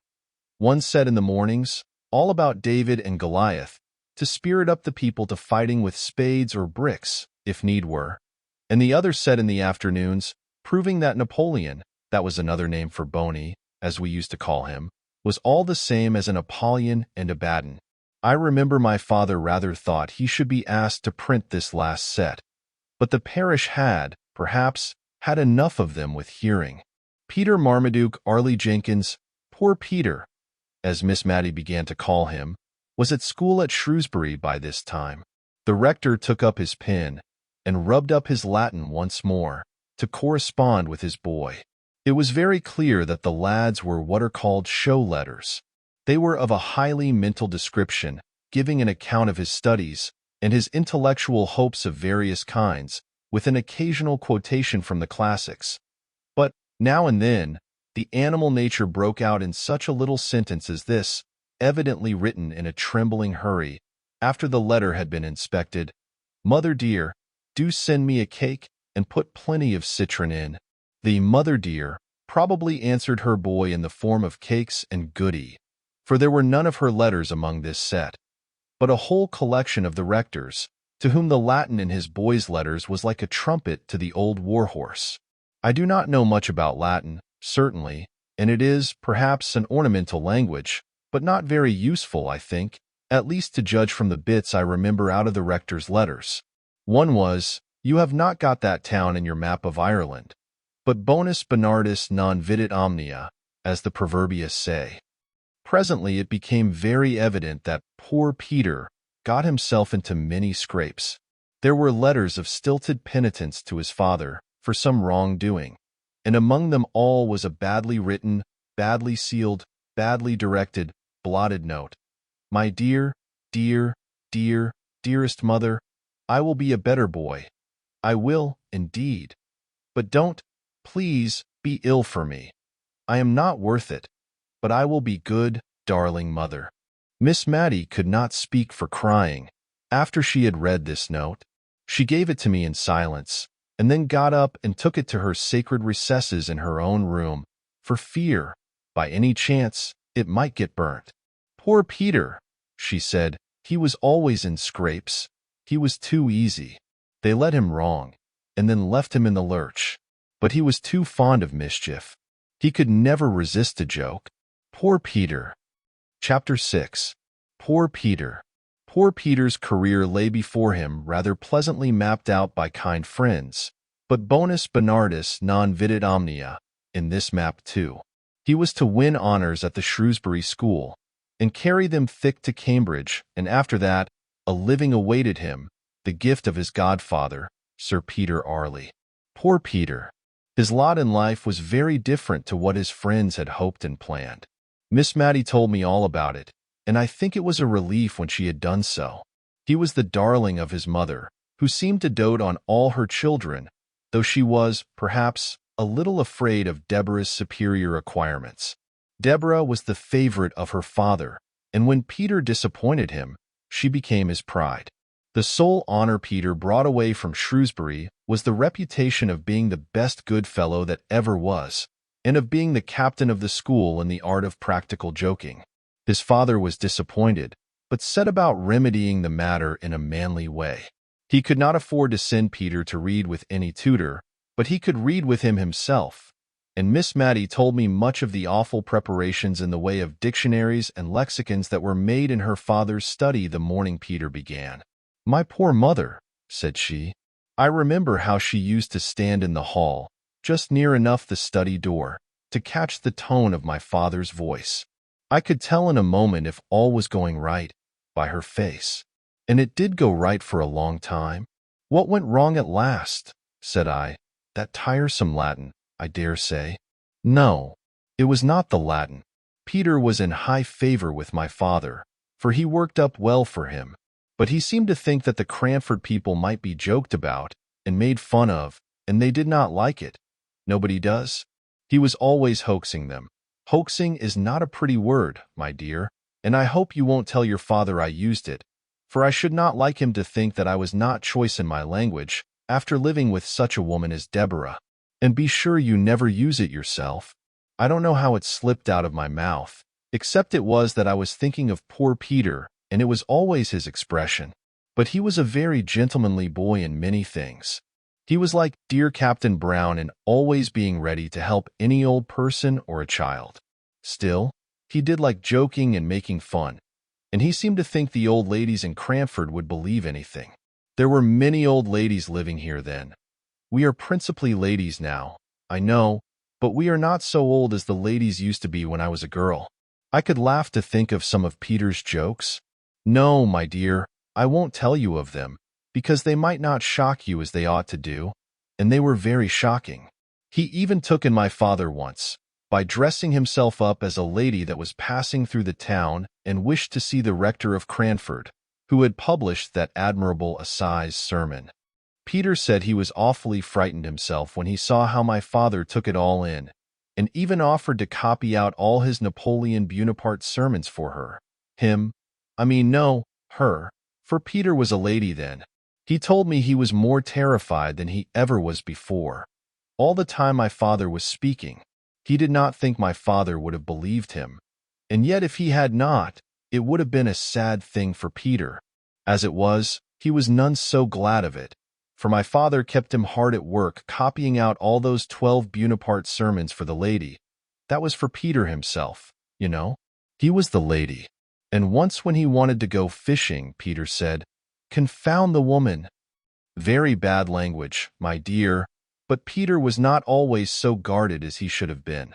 One set in the mornings, all about David and Goliath, to spirit up the people to fighting with spades or bricks, if need were, and the other set in the afternoons, proving that Napoleon, that was another name for Boney, as we used to call him, was all the same as an Apollyon and a Baden. I remember my father rather thought he should be asked to print this last set, but the parish had, perhaps, had enough of them with hearing. Peter Marmaduke Arley Jenkyns, poor Peter, as Miss Matty began to call him, was at school at Shrewsbury by this time. The rector took up his pen and rubbed up his Latin once more to correspond with his boy. It was very clear that the lads were what are called show letters. They were of a highly mental description, giving an account of his studies and his intellectual hopes of various kinds, with an occasional quotation from the classics. But, now and then, the animal nature broke out in such a little sentence as this, evidently written in a trembling hurry, after the letter had been inspected: "Mother dear, do send me a cake, and put plenty of citron in." The mother dear probably answered her boy in the form of cakes and goody, for there were none of her letters among this set, but a whole collection of the rector's, to whom the Latin in his boy's letters was like a trumpet to the old war-horse. I do not know much about Latin, certainly, and it is, perhaps, an ornamental language, but not very useful, I think, at least to judge from the bits I remember out of the rector's letters. One was, "You have not got that town in your map of Ireland, but bonus Bernardus non vidit omnia, as the proverbians say." Presently it became very evident that poor Peter got himself into many scrapes. There were letters of stilted penitence to his father for some wrongdoing, and among them all was a badly written, badly sealed, badly directed, blotted note. My dear, dear, dear, dearest mother, I will be a better boy. I will, indeed. But don't, please, be ill for me. I am not worth it, but I will be good, darling mother. Miss Matty could not speak for crying. After she had read this note, she gave it to me in silence, and then got up and took it to her sacred recesses in her own room, for fear, by any chance, it might get burnt. Poor Peter, she said, he was always in scrapes. He was too easy. They led him wrong, and then left him in the lurch. But he was too fond of mischief. He could never resist a joke. Poor Peter. Chapter 6. Poor Peter. Poor Peter's career lay before him, rather pleasantly mapped out by kind friends, but bonus Bernardus non videt omnia, in this map too. He was to win honors at the Shrewsbury School, and carry them thick to Cambridge, and after that, a living awaited him, the gift of his godfather, Sir Peter Arley. Poor Peter. His lot in life was very different to what his friends had hoped and planned. Miss Matty told me all about it, and I think it was a relief when she had done so. He was the darling of his mother, who seemed to dote on all her children, though she was, perhaps, a little afraid of Deborah's superior acquirements. Deborah was the favorite of her father, and when Peter disappointed him, she became his pride. The sole honor Peter brought away from Shrewsbury was the reputation of being the best good fellow that ever was, and of being the captain of the school in the art of practical joking. His father was disappointed, but set about remedying the matter in a manly way. He could not afford to send Peter to read with any tutor, but he could read with him himself, and Miss Matty told me much of the awful preparations in the way of dictionaries and lexicons that were made in her father's study the morning Peter began. My poor mother, said she. I remember how she used to stand in the hall, just near enough the study door, to catch the tone of my father's voice. I could tell in a moment if all was going right, by her face. And it did go right for a long time. What went wrong at last? Said I. That tiresome Latin, I dare say. No, it was not the Latin. Peter was in high favor with my father, for he worked up well for him. But he seemed to think that the Cranford people might be joked about and made fun of, and they did not like it. Nobody does. He was always hoaxing them. Hoaxing is not a pretty word, my dear, and I hope you won't tell your father I used it, for I should not like him to think that I was not choice in my language after living with such a woman as Deborah. And be sure you never use it yourself. I don't know how it slipped out of my mouth, except it was that I was thinking of poor Peter, and it was always his expression. But he was a very gentlemanly boy in many things. He was like dear Captain Brown in always being ready to help any old person or a child. Still, he did like joking and making fun, and he seemed to think the old ladies in Cranford would believe anything. There were many old ladies living here then. We are principally ladies now, I know, but we are not so old as the ladies used to be when I was a girl. I could laugh to think of some of Peter's jokes. No, my dear, I won't tell you of them, because they might not shock you as they ought to do, and they were very shocking. He even took in my father once, by dressing himself up as a lady that was passing through the town and wished to see the rector of Cranford, who had published that admirable assize sermon. Peter said he was awfully frightened himself when he saw how my father took it all in, and even offered to copy out all his Napoleon Bonaparte sermons for her. Her, for Peter was a lady then. He told me he was more terrified than he ever was before. All the time my father was speaking, he did not think my father would have believed him, and yet if he had not, it would have been a sad thing for Peter. As it was, he was none so glad of it, for my father kept him hard at work copying out all those 12 Bonaparte sermons for the lady. That was for Peter himself, you know. He was the lady. And once when he wanted to go fishing, Peter said, "Confound the woman." Very bad language, my dear, but Peter was not always so guarded as he should have been.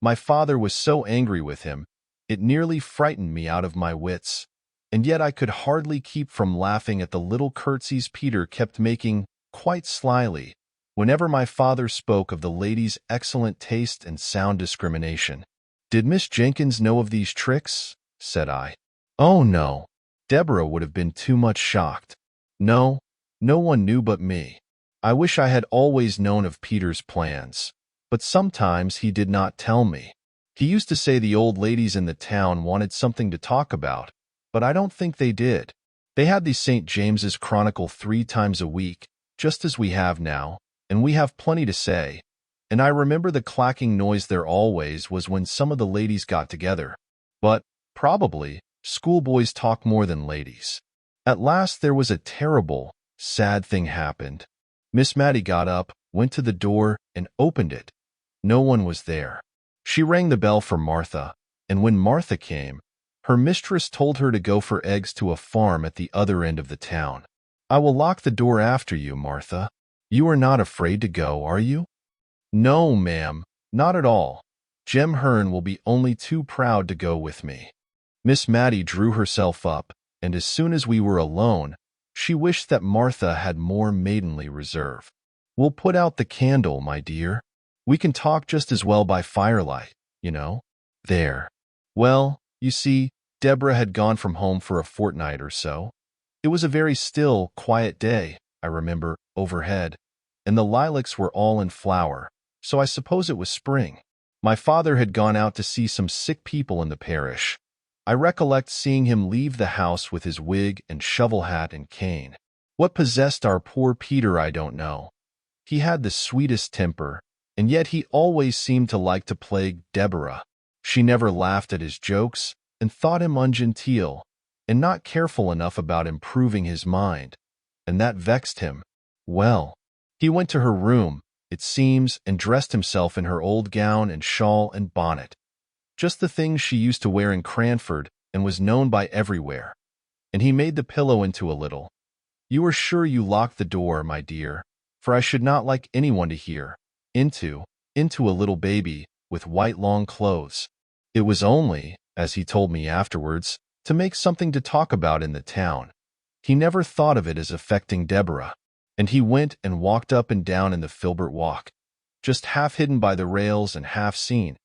My father was so angry with him, it nearly frightened me out of my wits, and yet I could hardly keep from laughing at the little curtsies Peter kept making, quite slyly, whenever my father spoke of the lady's excellent taste and sound discrimination. "Did Miss Jenkyns know of these tricks?" said I. "Oh, no." Deborah would have been too much shocked. "No, no one knew but me. I wish I had always known of Peter's plans, but sometimes he did not tell me. He used to say the old ladies in the town wanted something to talk about, but I don't think they did. They had the St. James's Chronicle 3 times a week, just as we have now, and we have plenty to say. And I remember the clacking noise there always was when some of the ladies got together. But, probably, schoolboys talk more than ladies. At last there was a terrible, sad thing happened. Miss Matty got up, went to the door, and opened it. No one was there. She rang the bell for Martha, and when Martha came, her mistress told her to go for eggs to a farm at the other end of the town. "I will lock the door after you, Martha. You are not afraid to go, are you?" "No, ma'am, not at all. Jem Hearn will be only too proud to go with me." Miss Matty drew herself up, and as soon as we were alone, she wished that Martha had more maidenly reserve. "We'll put out the candle, my dear. We can talk just as well by firelight, you know." There. Well, you see, Deborah had gone from home for a fortnight or so. It was a very still, quiet day, I remember, overhead, and the lilacs were all in flower, so I suppose it was spring. My father had gone out to see some sick people in the parish. I recollect seeing him leave the house with his wig and shovel hat and cane. What possessed our poor Peter I don't know. He had the sweetest temper, and yet he always seemed to like to plague Deborah. She never laughed at his jokes, and thought him ungenteel, and not careful enough about improving his mind, and that vexed him. Well, he went to her room, it seems, and dressed himself in her old gown and shawl and bonnet, just the things she used to wear in Cranford and was known by everywhere, and he made the pillow into a little. "You are sure you locked the door, my dear, for I should not like anyone to hear, into a little baby, with white long clothes. It was only, as he told me afterwards, to make something to talk about in the town. He never thought of it as affecting Deborah, and he went and walked up and down in the Filbert Walk, just half hidden by the rails and half seen,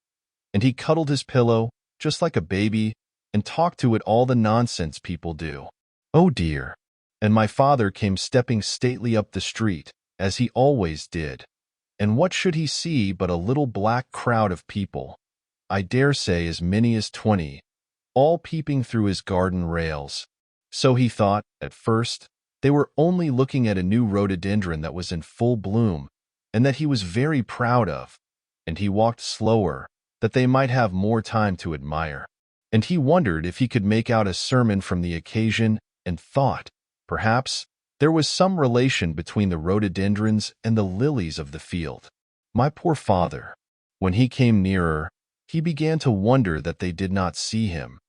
and he cuddled his pillow, just like a baby, and talked to it all the nonsense people do. Oh dear! And my father came stepping stately up the street, as he always did. And what should he see but a little black crowd of people, I dare say as many as 20, all peeping through his garden rails. So he thought, at first, they were only looking at a new rhododendron that was in full bloom, and that he was very proud of, and he walked slower, that they might have more time to admire. And he wondered if he could make out a sermon from the occasion, and thought, perhaps, there was some relation between the rhododendrons and the lilies of the field. My poor father, when he came nearer, he began to wonder that they did not see him,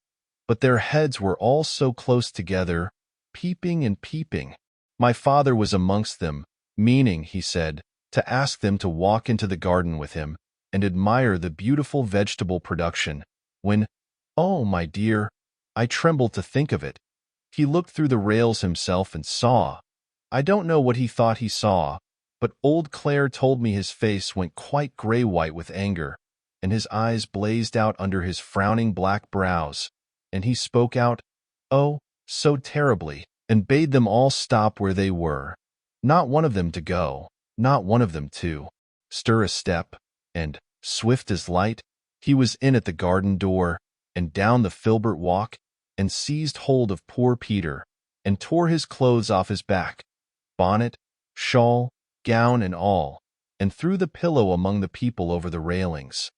but their heads were all so close together, peeping and peeping. My father was amongst them, meaning, he said, to ask them to walk into the garden with him and admire the beautiful vegetable production, when, oh, my dear, I trembled to think of it. He looked through the rails himself and saw. I don't know what he thought he saw, but old Claire told me his face went quite gray-white with anger, and his eyes blazed out under his frowning black brows, and he spoke out, oh, so terribly, and bade them all stop where they were, not one of them to go, not one of them to stir a step, and, swift as light, he was in at the garden door, and down the Filbert Walk, and seized hold of poor Peter, and tore his clothes off his back, bonnet, shawl, gown, and all, and threw the pillow among the people over the railings.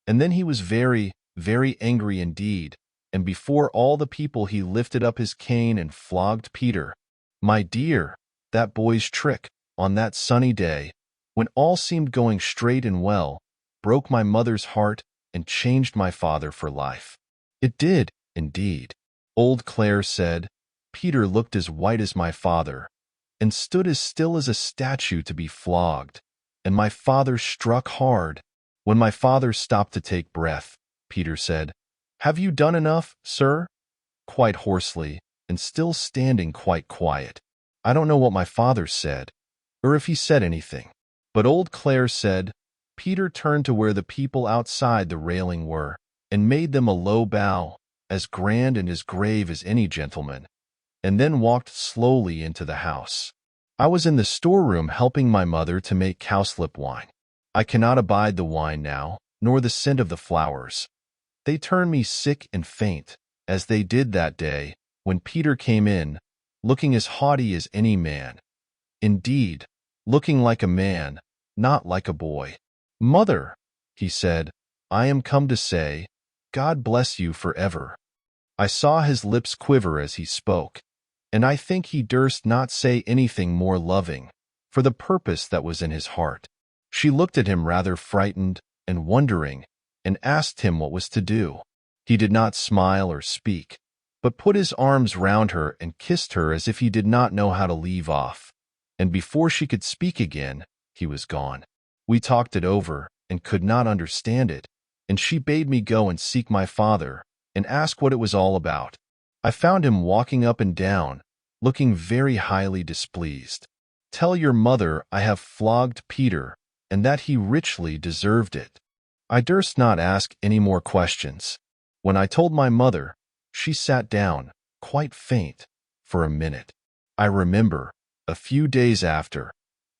And then he was very, very angry indeed, and before all the people he lifted up his cane and flogged Peter. My dear, that boy's trick, on that sunny day, when all seemed going straight and well, broke my mother's heart and changed my father for life. It did, indeed. Old Claire said, Peter looked as white as my father, and stood as still as a statue to be flogged, and my father struck hard. When my father stopped to take breath, Peter said, Have you done enough, sir? Quite hoarsely, and still standing quite quiet. I don't know what my father said, or if he said anything. But old Claire said, Peter turned to where the people outside the railing were, and made them a low bow, as grand and as grave as any gentleman, and then walked slowly into the house. I was in the storeroom helping my mother to make cowslip wine. I cannot abide the wine now, nor the scent of the flowers. They turn me sick and faint, as they did that day, when Peter came in, looking as haughty as any man. Indeed, looking like a man, not like a boy. "Mother," he said, "I am come to say, God bless you forever." I saw his lips quiver as he spoke, and I think he durst not say anything more loving, for the purpose that was in his heart. She looked at him rather frightened and wondering, and asked him what was to do. He did not smile or speak, but put his arms round her and kissed her as if he did not know how to leave off, and before she could speak again, he was gone. We talked it over, and could not understand it, and she bade me go and seek my father, and ask what it was all about. I found him walking up and down, looking very highly displeased. "Tell your mother I have flogged Peter, and that he richly deserved it." I durst not ask any more questions. When I told my mother, she sat down, quite faint, for a minute. I remember, a few days after,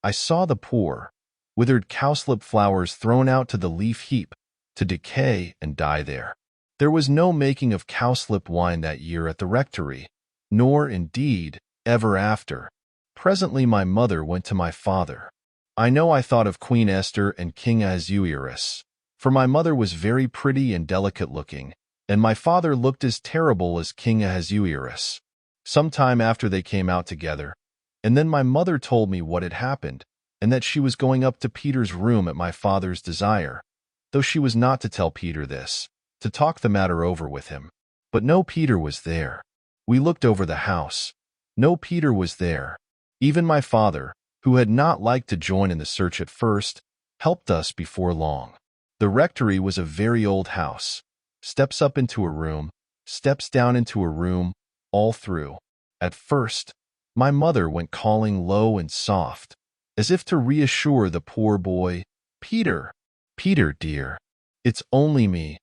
I saw the poor, withered cowslip flowers thrown out to the leaf heap, to decay and die there. There was no making of cowslip wine that year at the rectory, nor, indeed, ever after. Presently my mother went to my father. I know I thought of Queen Esther and King Ahasuerus, for my mother was very pretty and delicate-looking, and my father looked as terrible as King Ahasuerus. Some time after they came out together, and then my mother told me what had happened, and that she was going up to Peter's room at my father's desire, though she was not to tell Peter this, to talk the matter over with him. But no Peter was there. We looked over the house. No Peter was there. Even my father, who had not liked to join in the search at first, helped us before long. The rectory was a very old house. Steps up into a room, steps down into a room, all through. At first, my mother went calling low and soft, as if to reassure the poor boy, "Peter, Peter, dear, it's only me."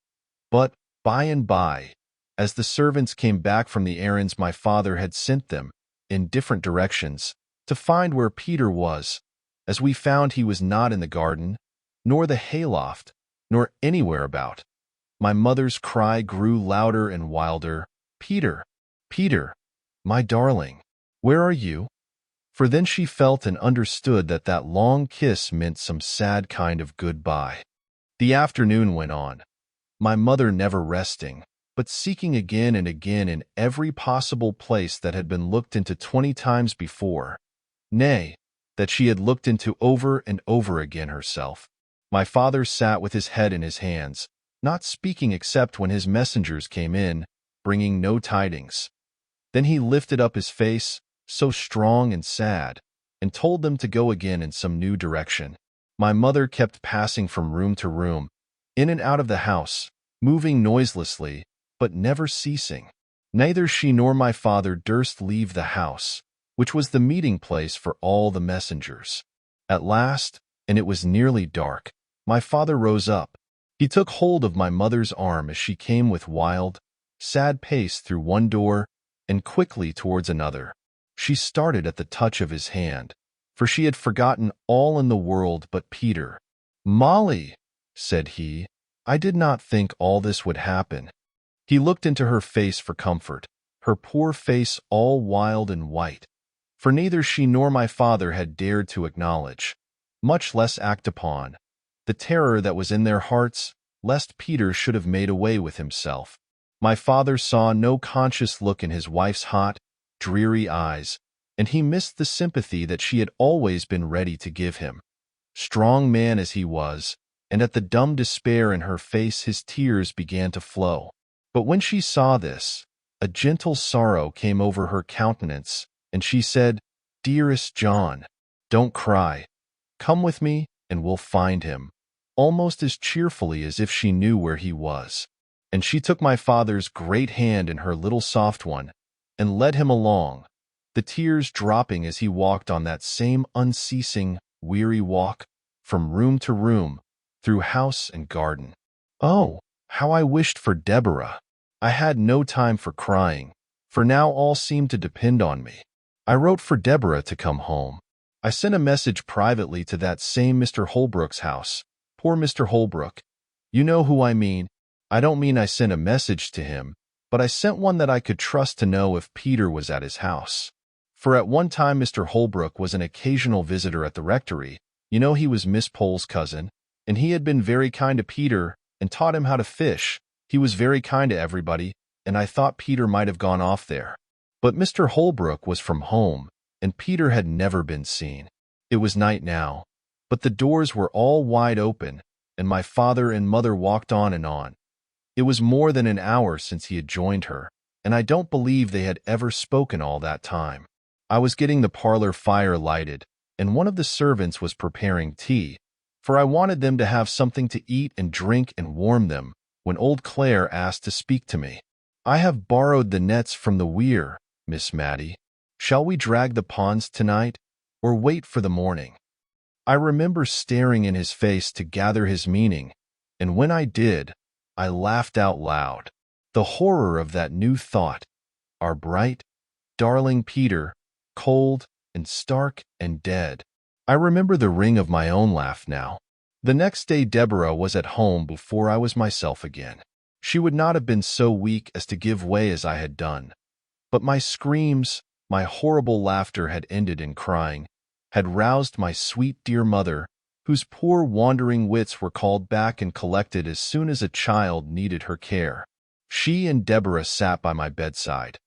But, by and by, as the servants came back from the errands my father had sent them, in different directions, to find where Peter was, as we found he was not in the garden, nor the hayloft, nor anywhere about, my mother's cry grew louder and wilder, "Peter, Peter, my darling, where are you?" For then she felt and understood that that long kiss meant some sad kind of goodbye. The afternoon went on, my mother never resting, but seeking again and again in every possible place that had been looked into 20 times before, nay, that she had looked into over and over again herself. My father sat with his head in his hands, not speaking except when his messengers came in, bringing no tidings. Then he lifted up his face, so strong and sad, and told them to go again in some new direction. My mother kept passing from room to room, in and out of the house, moving noiselessly, but never ceasing. Neither she nor my father durst leave the house, which was the meeting place for all the messengers. At last, and it was nearly dark, my father rose up. He took hold of my mother's arm as she came with wild, sad pace through one door and quickly towards another. She started at the touch of his hand, for she had forgotten all in the world but Peter. "Molly," said he, "I did not think all this would happen." He looked into her face for comfort, her poor face all wild and white, for neither she nor my father had dared to acknowledge, much less act upon, the terror that was in their hearts, lest Peter should have made away with himself. My father saw no conscious look in his wife's hot, dreary eyes, and he missed the sympathy that she had always been ready to give him. Strong man as he was, and at the dumb despair in her face his tears began to flow. But when she saw this, a gentle sorrow came over her countenance, and she said, "Dearest John, don't cry. Come with me, and we'll find him," almost as cheerfully as if she knew where he was. And she took my father's great hand in her little soft one, and led him along, the tears dropping as he walked on that same unceasing, weary walk, from room to room, through house and garden. Oh, how I wished for Deborah! I had no time for crying, for now all seemed to depend on me. I wrote for Deborah to come home. I sent a message privately to that same Mr. Holbrook's house. Poor Mr. Holbrook. You know who I mean. I don't mean I sent a message to him, but I sent one that I could trust to know if Peter was at his house. For at one time Mr. Holbrook was an occasional visitor at the rectory. You know he was Miss Pole's cousin, and he had been very kind to Peter and taught him how to fish. He was very kind to everybody, and I thought Peter might have gone off there. But Mr. Holbrook was from home, and Peter had never been seen. It was night now, but the doors were all wide open, and my father and mother walked on and on. It was more than an hour since he had joined her, and I don't believe they had ever spoken all that time. I was getting the parlor fire lighted, and one of the servants was preparing tea, for I wanted them to have something to eat and drink and warm them, when old Claire asked to speak to me. I have borrowed the nets from the weir, Miss Matty. Shall we drag the ponds tonight, or wait for the morning? I remember staring in his face to gather his meaning, and when I did, I laughed out loud. The horror of that new thought, our bright, darling Peter, cold and stark and dead. I remember the ring of my own laugh now. The next day Deborah was at home before I was myself again. She would not have been so weak as to give way as I had done. But my screams, my horrible laughter had ended in crying, had roused my sweet dear mother, whose poor wandering wits were called back and collected as soon as a child needed her care. She and Deborah sat by my bedside.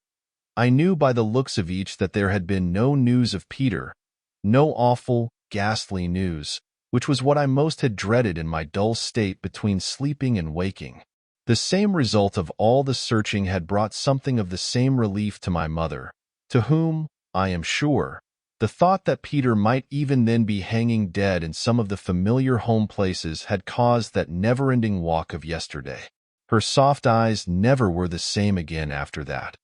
I knew by the looks of each that there had been no news of Peter, no awful, ghastly news, which was what I most had dreaded in my dull state between sleeping and waking. The same result of all the searching had brought something of the same relief to my mother, to whom, I am sure, the thought that Peter might even then be hanging dead in some of the familiar home places had caused that never-ending walk of yesterday. Her soft eyes never were the same again after that.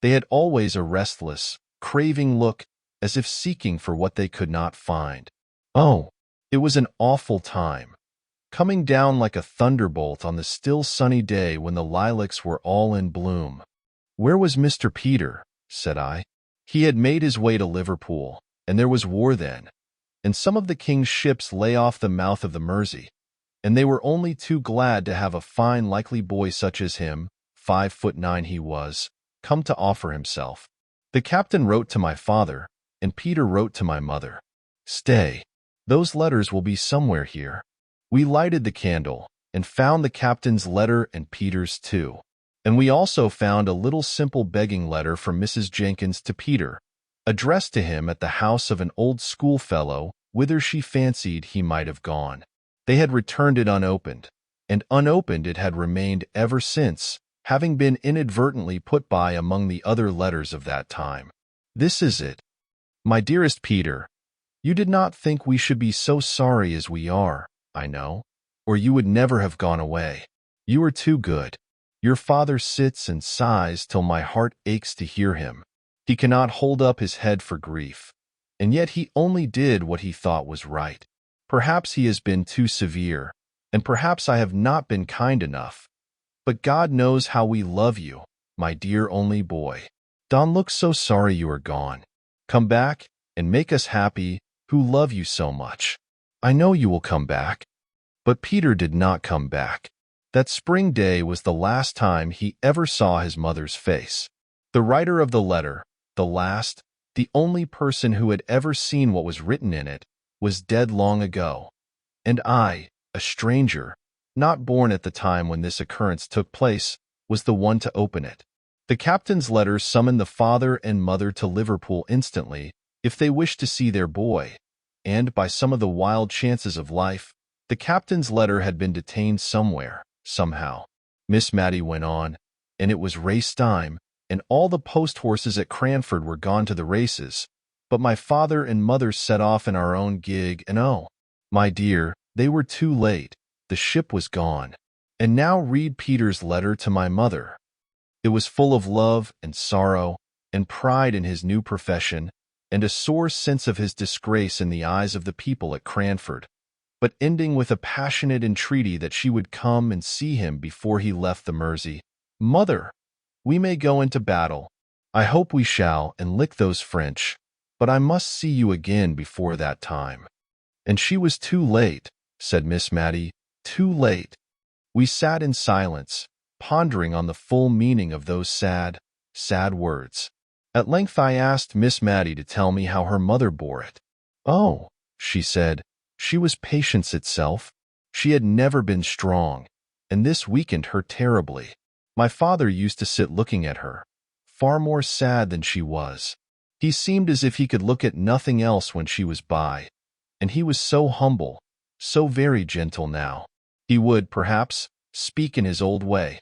They had always a restless, craving look, as if seeking for what they could not find. Oh, it was an awful time, coming down like a thunderbolt on the still sunny day when the lilacs were all in bloom. Where was Mr. Peter? Said I. He had made his way to Liverpool, and there was war then, and some of the king's ships lay off the mouth of the Mersey, and they were only too glad to have a fine likely boy such as him, 5'9" he was, come to offer himself. The captain wrote to my father, and Peter wrote to my mother. Stay, those letters will be somewhere here. We lighted the candle, and found the captain's letter and Peter's too. And we also found a little simple begging letter from Mrs. Jenkyns to Peter, addressed to him at the house of an old schoolfellow, whither she fancied he might have gone. They had returned it unopened, and unopened it had remained ever since, having been inadvertently put by among the other letters of that time. This is it. My dearest Peter, you did not think we should be so sorry as we are, I know, or you would never have gone away. You are too good. Your father sits and sighs till my heart aches to hear him. He cannot hold up his head for grief, and yet he only did what he thought was right. Perhaps he has been too severe, and perhaps I have not been kind enough. But God knows how we love you, my dear only boy. Don't look so sorry you are gone. Come back and make us happy, who love you so much. I know you will come back. But Peter did not come back. That spring day was the last time he ever saw his mother's face. The writer of the letter, the last, the only person who had ever seen what was written in it, was dead long ago. And I, a stranger, not born at the time when this occurrence took place, was the one to open it. The captain's letter summoned the father and mother to Liverpool instantly, if they wished to see their boy, and by some of the wild chances of life, the captain's letter had been detained somewhere, somehow. Miss Matty went on, and it was race time, and all the post-horses at Cranford were gone to the races, but my father and mother set off in our own gig, and oh, my dear, they were too late. The ship was gone. And now read Peter's letter to my mother. It was full of love and sorrow and pride in his new profession and a sore sense of his disgrace in the eyes of the people at Cranford. but ending with a passionate entreaty that she would come and see him before he left the Mersey. "Mother, we may go into battle. I hope we shall, and lick those French, but I must see you again before that time." And she was too late, said Miss Matty, too late. We sat in silence, pondering on the full meaning of those sad, sad words. At length I asked Miss Matty to tell me how her mother bore it. "Oh," she said, "she was patience itself. She had never been strong, and this weakened her terribly. My father used to sit looking at her, far more sad than she was. He seemed as if he could look at nothing else when she was by, and he was so humble, so very gentle now. He would, perhaps, speak in his old way,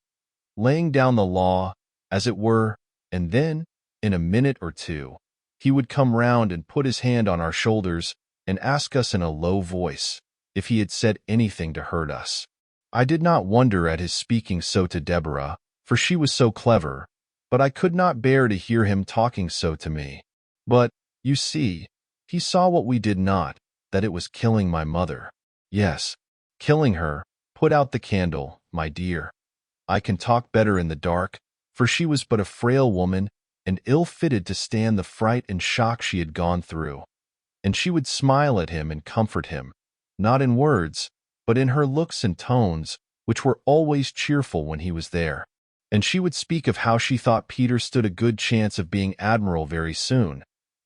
laying down the law, as it were, and then, in a minute or two, he would come round and put his hand on our shoulders and ask us in a low voice if he had said anything to hurt us. I did not wonder at his speaking so to Deborah, for she was so clever, but I could not bear to hear him talking so to me. But, you see, he saw what we did not, that it was killing my mother. Yes, killing her. Put out the candle, my dear. I can talk better in the dark, for she was but a frail woman and ill-fitted to stand the fright and shock she had gone through. And she would smile at him and comfort him, not in words, but in her looks and tones, which were always cheerful when he was there. And she would speak of how she thought Peter stood a good chance of being admiral very soon.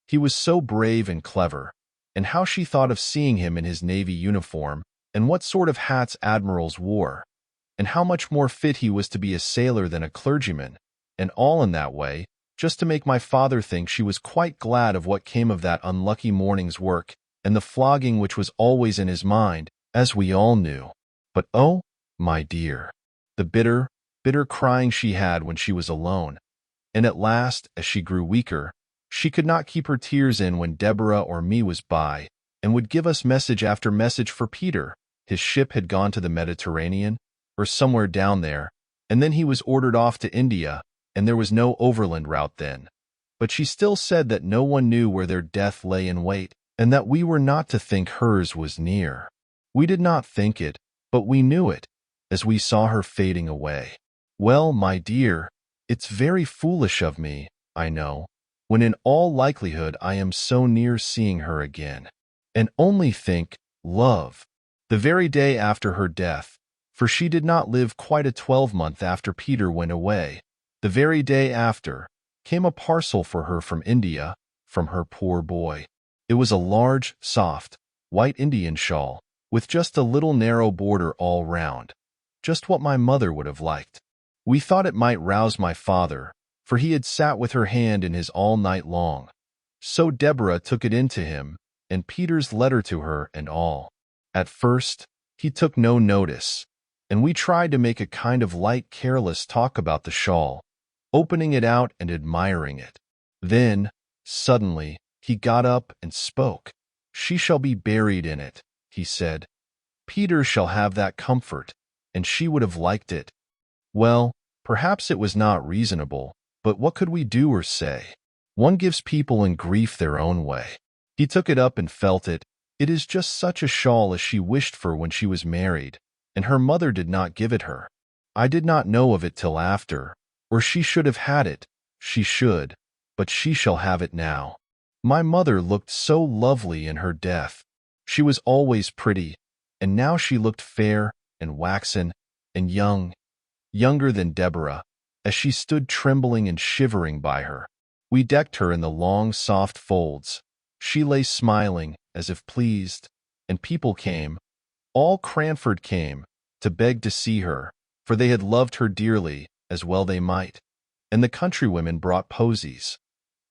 He was so brave and clever, and how she thought of seeing him in his navy uniform, and what sort of hats admirals wore, and how much more fit he was to be a sailor than a clergyman, and all in that way, just to make my father think she was quite glad of what came of that unlucky morning's work, and the flogging which was always in his mind, as we all knew. But oh, my dear, the bitter, bitter crying she had when she was alone, and at last, as she grew weaker, she could not keep her tears in when Deborah or me was by, and would give us message after message for Peter. His ship had gone to the Mediterranean, or somewhere down there, and then he was ordered off to India, and there was no overland route then. But she still said that no one knew where their death lay in wait, and that we were not to think hers was near. We did not think it, but we knew it, as we saw her fading away. Well, my dear, it's very foolish of me, I know, when in all likelihood I am so near seeing her again. And only think, love, the very day after her death, for she did not live quite a 12-month after Peter went away, the very day after, came a parcel for her from India, from her poor boy. It was a large, soft, white Indian shawl, with just a little narrow border all round, just what my mother would have liked. We thought it might rouse my father, for he had sat with her hand in his all night long. So Deborah took it in to him, and Peter's letter to her and all. At first, he took no notice, and we tried to make a kind of light, careless talk about the shawl, opening it out and admiring it. Then, suddenly, he got up and spoke. "She shall be buried in it," he said. "Peter shall have that comfort, and she would have liked it." Well, perhaps it was not reasonable, but what could we do or say? One gives people in grief their own way. He took it up and felt it. It is just such a shawl as she wished for when she was married, and her mother did not give it her. I did not know of it till after, or she should have had it. She should, but she shall have it now. My mother looked so lovely in her death. She was always pretty, and now she looked fair and waxen and young, younger than Deborah, as she stood trembling and shivering by her. We decked her in the long, soft folds. She lay smiling, as if pleased, and people came, all Cranford came, to beg to see her, for they had loved her dearly, as well they might, and the countrywomen brought posies.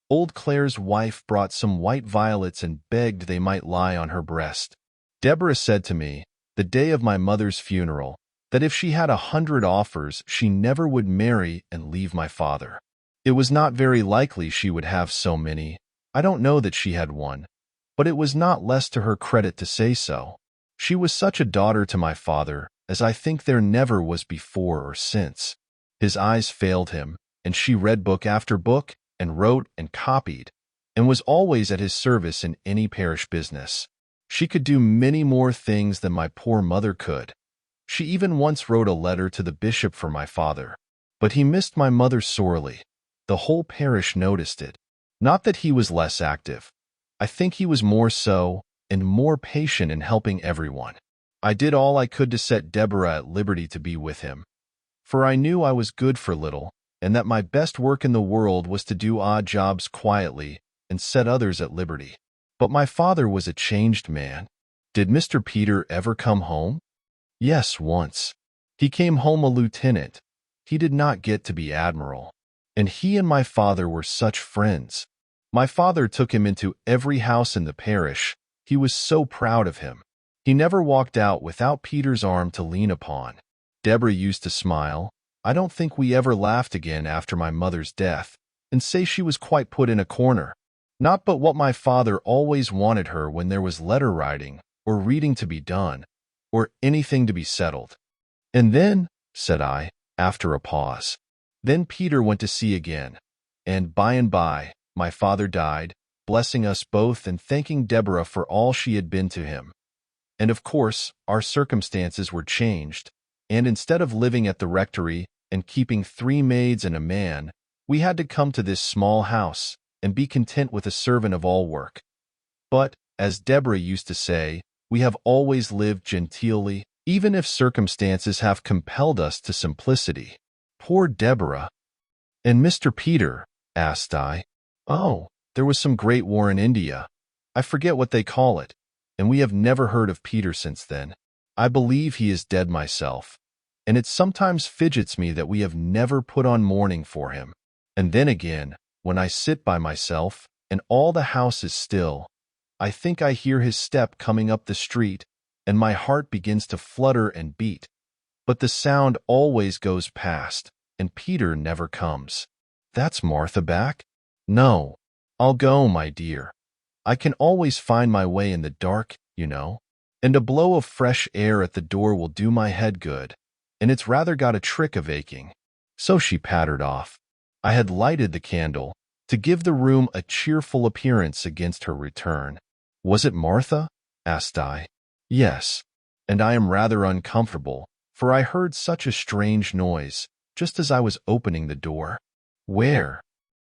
Old Clare's wife brought some white violets and begged they might lie on her breast. Deborah said to me, the day of my mother's funeral, that if she had 100 offers, she never would marry and leave my father. It was not very likely she would have so many. I don't know that she had one, but it was not less to her credit to say so. She was such a daughter to my father, as I think there never was before or since. His eyes failed him, and she read book after book, and wrote and copied, and was always at his service in any parish business. She could do many more things than my poor mother could. She even once wrote a letter to the bishop for my father. But he missed my mother sorely. The whole parish noticed it. Not that he was less active. I think he was more so, and more patient in helping everyone. I did all I could to set Deborah at liberty to be with him. For I knew I was good for little, and that my best work in the world was to do odd jobs quietly and set others at liberty. But my father was a changed man. Did Mr. Peter ever come home? Yes, once. He came home a lieutenant. He did not get to be admiral. And he and my father were such friends. My father took him into every house in the parish. He was so proud of him. He never walked out without Peter's arm to lean upon. Deborah used to smile. I don't think we ever laughed again after my mother's death, and say she was quite put in a corner. Not but what my father always wanted her when there was letter writing, or reading to be done, or anything to be settled. And then, said I, after a pause, then Peter went to sea again, and by, my father died, blessing us both and thanking Deborah for all she had been to him. And of course, our circumstances were changed, and instead of living at the rectory and keeping 3 maids and a man, we had to come to this small house and be content with a servant of all work. But, as Deborah used to say, we have always lived genteelly, even if circumstances have compelled us to simplicity. Poor Deborah. And Mr. Peter, asked I. Oh, there was some great war in India. I forget what they call it, and we have never heard of Peter since then. I believe he is dead myself, and it sometimes fidgets me that we have never put on mourning for him. And then again, when I sit by myself, and all the house is still, I think I hear his step coming up the street, and my heart begins to flutter and beat. But the sound always goes past, and Peter never comes. That's Martha back? No. I'll go, my dear. I can always find my way in the dark, you know. And a blow of fresh air at the door will do my head good, and it's rather got a trick of aching. So she pattered off. I had lighted the candle, to give the room a cheerful appearance against her return. Was it Martha? Asked I. Yes, and I am rather uncomfortable, for I heard such a strange noise, just as I was opening the door. Where?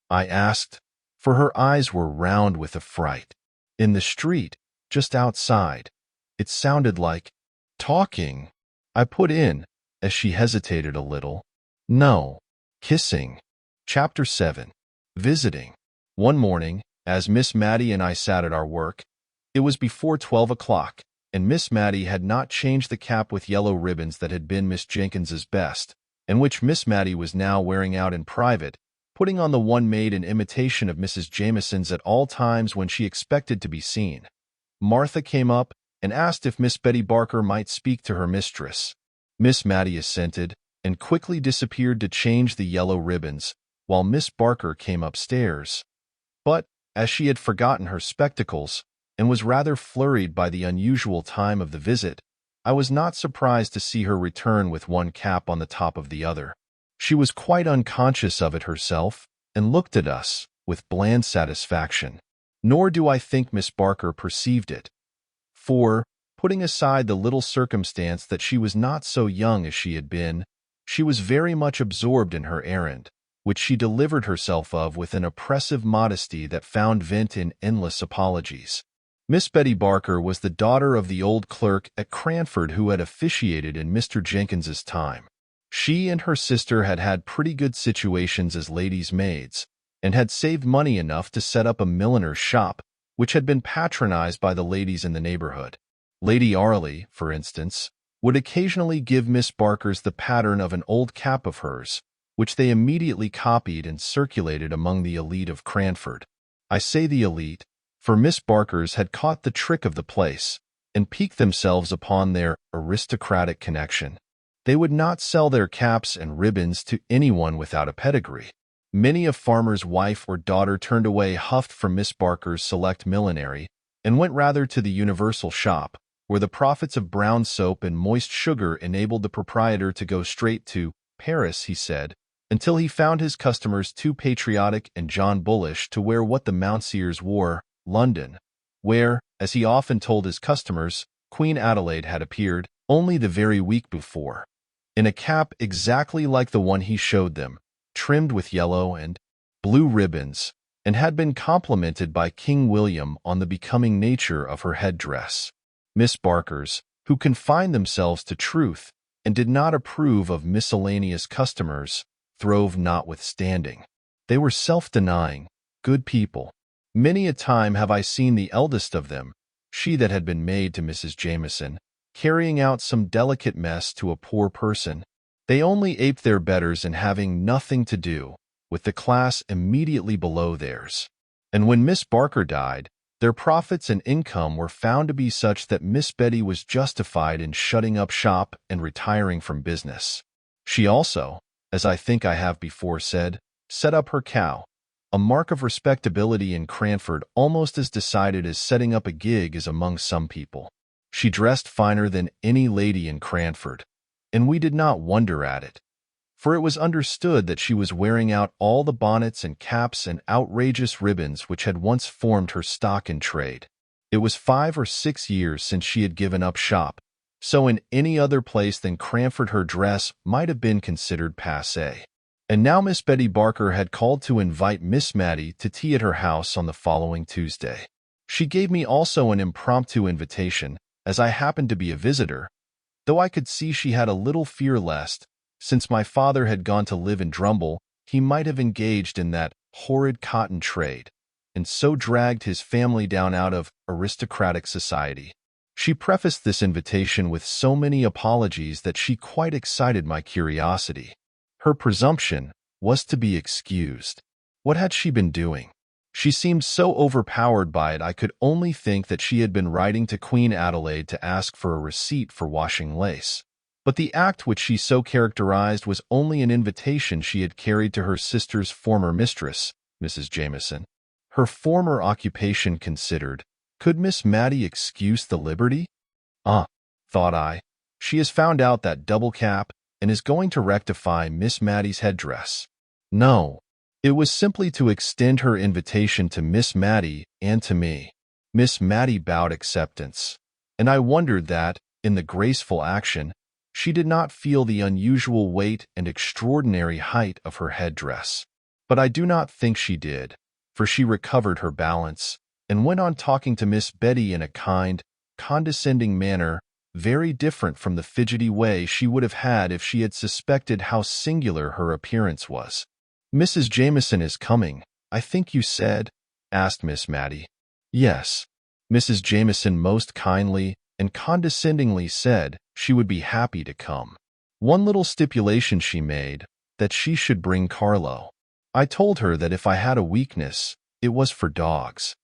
I asked, for her eyes were round with affright. In the street, just outside. It sounded like talking. I put in, as she hesitated a little. No, kissing. Chapter 7. Visiting. One morning, as Miss Matty and I sat at our work, it was before 12 o'clock, and Miss Matty had not changed the cap with yellow ribbons that had been Miss Jenkyns's best, and which Miss Matty was now wearing out in private, putting on the one made in imitation of Mrs. Jameson's at all times when she expected to be seen. Martha came up and asked if Miss Betty Barker might speak to her mistress. Miss Matty assented, and quickly disappeared to change the yellow ribbons, while Miss Barker came upstairs. But, as she had forgotten her spectacles, and was rather flurried by the unusual time of the visit, I was not surprised to see her return with one cap on the top of the other. She was quite unconscious of it herself, and looked at us with bland satisfaction. Nor do I think Miss Barker perceived it. For, putting aside the little circumstance that she was not so young as she had been, she was very much absorbed in her errand, which she delivered herself of with an oppressive modesty that found vent in endless apologies. Miss Betty Barker was the daughter of the old clerk at Cranford who had officiated in Mr. Jenkyns's time. She and her sister had had pretty good situations as ladies' maids, and had saved money enough to set up a milliner's shop, which had been patronized by the ladies in the neighborhood. Lady Arley, for instance, would occasionally give Miss Barker's the pattern of an old cap of hers, which they immediately copied and circulated among the elite of Cranford. I say the elite, for Miss Barker's had caught the trick of the place, and piqued themselves upon their aristocratic connection. They would not sell their caps and ribbons to anyone without a pedigree. Many a farmer's wife or daughter turned away huffed from Miss Barker's select millinery, and went rather to the universal shop, where the profits of brown soap and moist sugar enabled the proprietor to go straight to Paris, he said, until he found his customers too patriotic and John Bullish to wear what the Mounseers wore, London, where, As he often told his customers, Queen Adelaide had appeared only the very week before, in a cap exactly like the one he showed them, trimmed with yellow and blue ribbons, and had been complimented by King William on the becoming nature of her headdress. Miss Barkers, who confined themselves to truth and did not approve of miscellaneous customers, throve notwithstanding. They were self-denying, good people. Many a time have I seen the eldest of them, she that had been maid to Mrs. Jameson, carrying out some delicate mess to a poor person. They only aped their betters in having nothing to do with the class immediately below theirs. And when Miss Barker died, their profits and income were found to be such that Miss Betty was justified in shutting up shop and retiring from business. She also, as I think I have before said, set up her cow, a mark of respectability in Cranford almost as decided as setting up a gig is among some people. She dressed finer than any lady in Cranford, and we did not wonder at it, for it was understood that she was wearing out all the bonnets and caps and outrageous ribbons which had once formed her stock in trade. It was 5 or 6 years since she had given up shop, so in any other place than Cranford her dress might have been considered passé. And now Miss Betty Barker had called to invite Miss Matty to tea at her house on the following Tuesday. She gave me also an impromptu invitation, as I happened to be a visitor, though I could see she had a little fear lest, since my father had gone to live in Drumble, he might have engaged in that horrid cotton trade, and so dragged his family down out of aristocratic society. She prefaced this invitation with so many apologies that she quite excited my curiosity. Her presumption was to be excused. What had she been doing? She seemed so overpowered by it I could only think that she had been writing to Queen Adelaide to ask for a receipt for washing lace. But the act which she so characterized was only an invitation she had carried to her sister's former mistress, Mrs. Jameson. Her former occupation considered, could Miss Matty excuse the liberty? Thought I, she has found out that double cap and is going to rectify Miss Matty's headdress. No, it was simply to extend her invitation to Miss Matty and to me. Miss Matty bowed acceptance, and I wondered that, in the graceful action, she did not feel the unusual weight and extraordinary height of her headdress. But I do not think she did, for she recovered her balance, and went on talking to Miss Betty in a kind, condescending manner, very different from the fidgety way she would have had if she had suspected how singular her appearance was. "Mrs. Jameson is coming, I think you said?" asked Miss Matty. "Yes." Mrs. Jameson most kindly and condescendingly said she would be happy to come. One little stipulation she made, that she should bring Carlo. I told her that if I had a weakness, it was for dogs.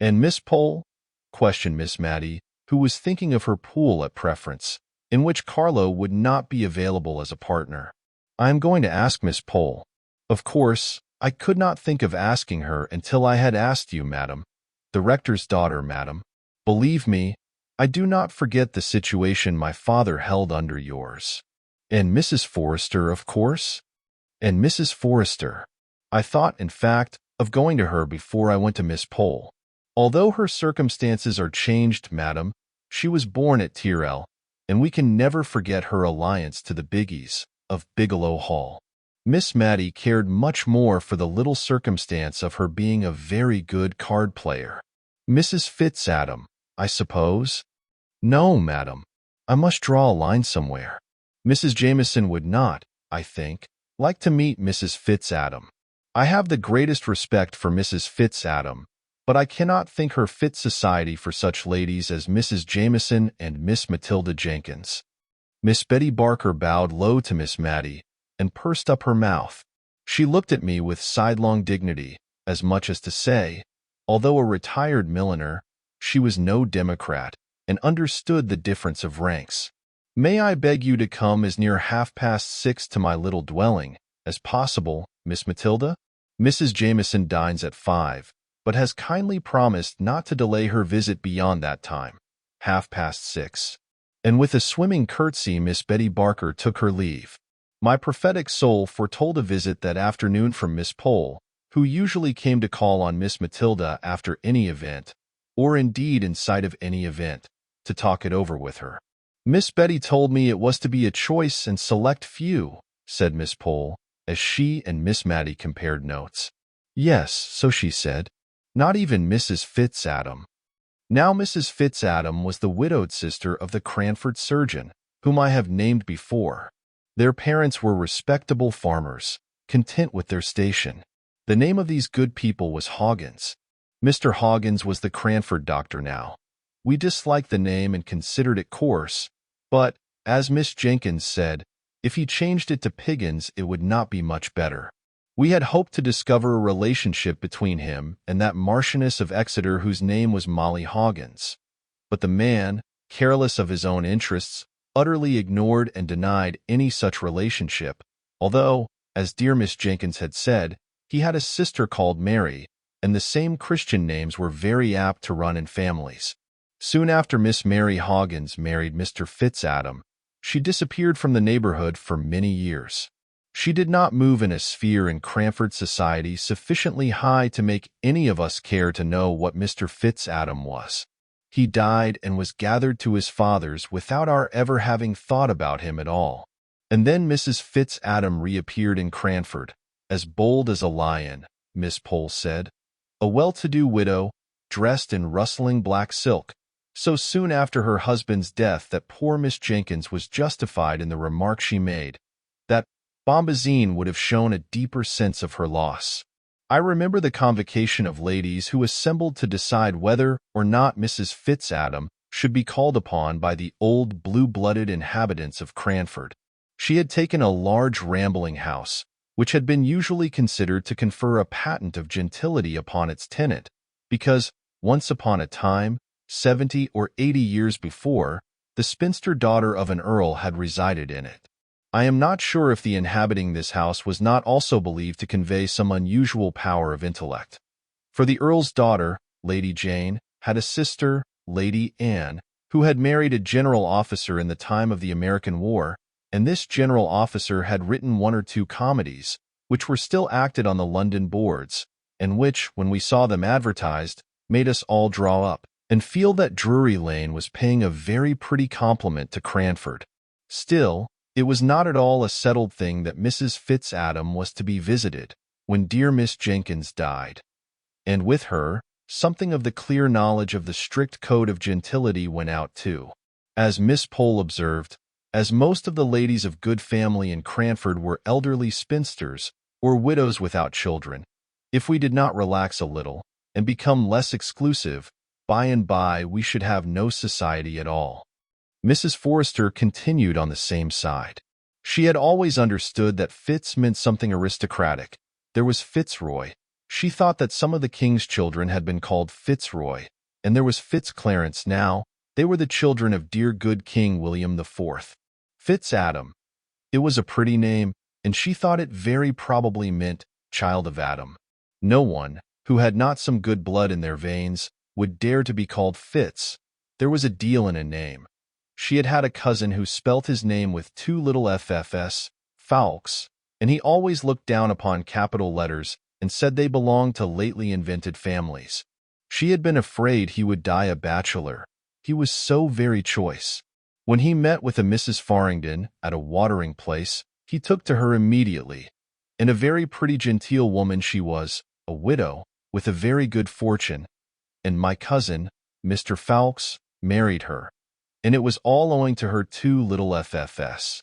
"And Miss Pole?" questioned Miss Matty, who was thinking of her pool at preference, in which Carlo would not be available as a partner. "I am going to ask Miss Pole. Of course, I could not think of asking her until I had asked you, madam. The rector's daughter, madam. Believe me, I do not forget the situation my father held under yours. And Mrs. Forrester, of course?" "And Mrs. Forrester." I thought, in fact, of going to her before I went to Miss Pole. "Although her circumstances are changed, madam, she was born at Tyrrell, and we can never forget her alliance to the Biggies of Bigelow Hall." Miss Matty cared much more for the little circumstance of her being a very good card player. "Mrs. Fitzadam, I suppose?" "No, madam. I must draw a line somewhere. Mrs. Jameson would not, I think, like to meet Mrs. Fitzadam. I have the greatest respect for Mrs. Fitzadam, but I cannot think her fit society for such ladies as Mrs. Jameson and Miss Matilda Jenkyns." Miss Betty Barker bowed low to Miss Matty and pursed up her mouth. She looked at me with sidelong dignity, as much as to say, although a retired milliner, she was no democrat, and understood the difference of ranks. "May I beg you to come as near 6:30 to my little dwelling as possible, Miss Matilda? Mrs. Jameson dines at 5, but has kindly promised not to delay her visit beyond that time, 6:30. And with a swimming curtsy Miss Betty Barker took her leave. My prophetic soul foretold a visit that afternoon from Miss Pole, who usually came to call on Miss Matilda after any event, or indeed in sight of any event, to talk it over with her. Miss Betty told me it was to be a choice and select few, said Miss Pole, as she and Miss Matty compared notes. Yes, so she said. Not even Mrs. Fitzadam. Now Mrs. Fitzadam was the widowed sister of the Cranford surgeon, whom I have named before. Their parents were respectable farmers, content with their station. The name of these good people was Hoggins. Mr. Hoggins was the Cranford doctor now. We disliked the name and considered it coarse, but, as Miss Jenkyns said, if he changed it to Piggins it would not be much better. We had hoped to discover a relationship between him and that Marchioness of Exeter whose name was Molly Hoggins. But the man, careless of his own interests, utterly ignored and denied any such relationship, although, as dear Miss Jenkyns had said, he had a sister called Mary, and the same Christian names were very apt to run in families. Soon after Miss Mary Hoggins married Mr. Fitzadam, she disappeared from the neighborhood for many years. She did not move in a sphere in Cranford society sufficiently high to make any of us care to know what Mr. Fitzadam was. He died and was gathered to his fathers without our ever having thought about him at all. And then Mrs. Fitzadam reappeared in Cranford, as bold as a lion, Miss Pole said, a well-to-do widow, dressed in rustling black silk, so soon after her husband's death that poor Miss Jenkyns was justified in the remark she made, that Bombazine would have shown a deeper sense of her loss. I remember the convocation of ladies who assembled to decide whether or not Mrs. Fitzadam should be called upon by the old blue-blooded inhabitants of Cranford. She had taken a large rambling house, which had been usually considered to confer a patent of gentility upon its tenant, because, once upon a time, 70 or 80 years before, the spinster daughter of an earl had resided in it. I am not sure if the inhabiting this house was not also believed to convey some unusual power of intellect. For the earl's daughter, Lady Jane, had a sister, Lady Anne, who had married a general officer in the time of the American War, and this general officer had written one or two comedies, which were still acted on the London boards, and which, when we saw them advertised, made us all draw up and feel that Drury Lane was paying a very pretty compliment to Cranford. Still, it was not at all a settled thing that Mrs. Fitzadam was to be visited when dear Miss Jenkyns died, and with her, something of the clear knowledge of the strict code of gentility went out too. As Miss Pole observed, as most of the ladies of good family in Cranford were elderly spinsters or widows without children, if we did not relax a little and become less exclusive, by and by we should have no society at all. Mrs. Forrester continued on the same side. She had always understood that Fitz meant something aristocratic. There was Fitzroy. She thought that some of the king's children had been called Fitzroy, and there was Fitzclarence now. They were the children of dear good King William IV. Fitzadam. It was a pretty name, and she thought it very probably meant child of Adam. No one, who had not some good blood in their veins, would dare to be called Fitz. There was a deal in a name. She had had a cousin who spelt his name with two little ffs, Fawkes, and he always looked down upon capital letters and said they belonged to lately invented families. She had been afraid he would die a bachelor. He was so very choice. When he met with a Mrs. Farringdon at a watering place, he took to her immediately, and a very pretty genteel woman she was, a widow, with a very good fortune, and my cousin, Mr. Fawkes, married her. And it was all owing to her two little ffs.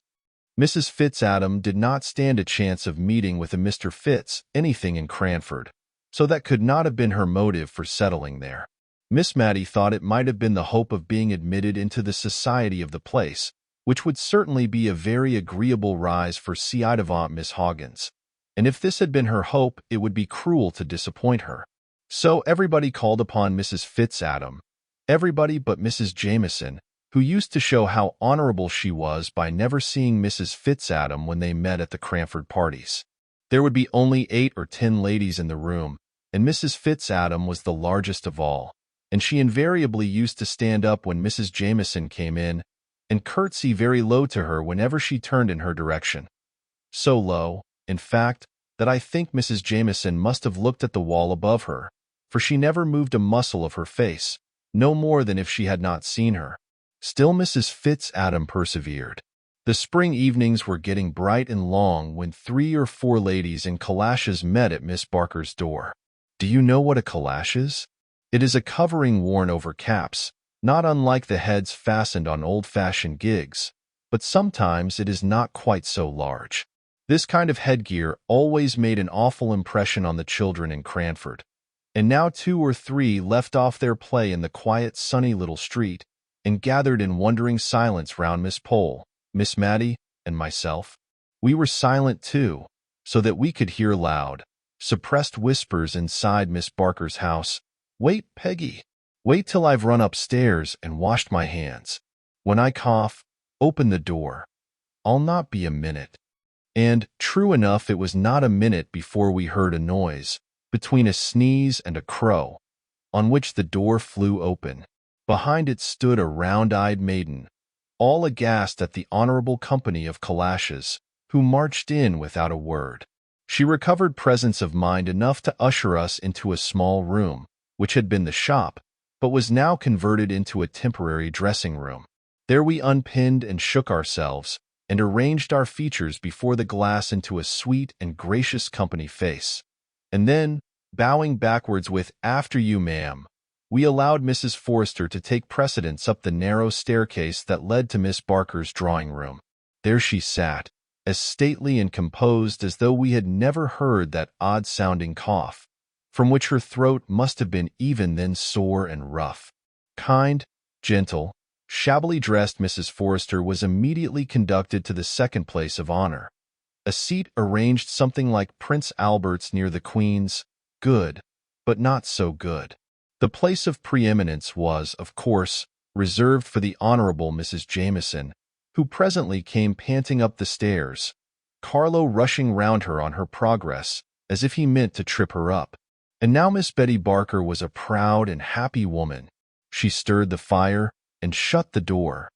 Mrs. Fitzadam did not stand a chance of meeting with a Mr. Fitz anything in Cranford, so that could not have been her motive for settling there. Miss Matty thought it might have been the hope of being admitted into the society of the place, which would certainly be a very agreeable rise for ci-devant Miss Hoggins, and if this had been her hope it would be cruel to disappoint her. So everybody called upon Mrs. Fitzadam, everybody but Mrs. Jameson, who used to show how honorable she was by never seeing Mrs. Fitzadam when they met at the Cranford parties. There would be only 8 or 10 ladies in the room, and Mrs. Fitzadam was the largest of all, and she invariably used to stand up when Mrs. Jameson came in, and curtsy very low to her whenever she turned in her direction. So low, in fact, that I think Mrs. Jameson must have looked at the wall above her, for she never moved a muscle of her face, no more than if she had not seen her. Still Mrs. Fitz-Adam persevered. The spring evenings were getting bright and long when 3 or 4 ladies in calashes met at Miss Barker's door. Do you know what a calash is? It is a covering worn over caps, not unlike the heads fastened on old-fashioned gigs, but sometimes it is not quite so large. This kind of headgear always made an awful impression on the children in Cranford, and now 2 or 3 left off their play in the quiet, sunny little street and gathered in wondering silence round Miss Pole, Miss Matty, and myself. We were silent, too, so that we could hear loud, suppressed whispers inside Miss Barker's house. "Wait, Peggy. Wait till I've run upstairs and washed my hands. When I cough, open the door. I'll not be a minute." And, true enough, it was not a minute before we heard a noise, between a sneeze and a crow, on which the door flew open. Behind it stood a round-eyed maiden, all aghast at the honorable company of calashes, who marched in without a word. She recovered presence of mind enough to usher us into a small room, which had been the shop, but was now converted into a temporary dressing room. There we unpinned and shook ourselves, and arranged our features before the glass into a sweet and gracious company face. And then, bowing backwards with "After you, ma'am," we allowed Mrs. Forrester to take precedence up the narrow staircase that led to Miss Barker's drawing-room. There she sat, as stately and composed as though we had never heard that odd-sounding cough, from which her throat must have been even then sore and rough. Kind, gentle, shabbily dressed Mrs. Forrester was immediately conducted to the second place of honor, a seat arranged something like Prince Albert's near the Queen's, good, but not so good. The place of preeminence was, of course, reserved for the Honorable Mrs. Jameson, who presently came panting up the stairs, Carlo rushing round her on her progress, as if he meant to trip her up. And now Miss Betty Barker was a proud and happy woman. She stirred the fire and shut the door,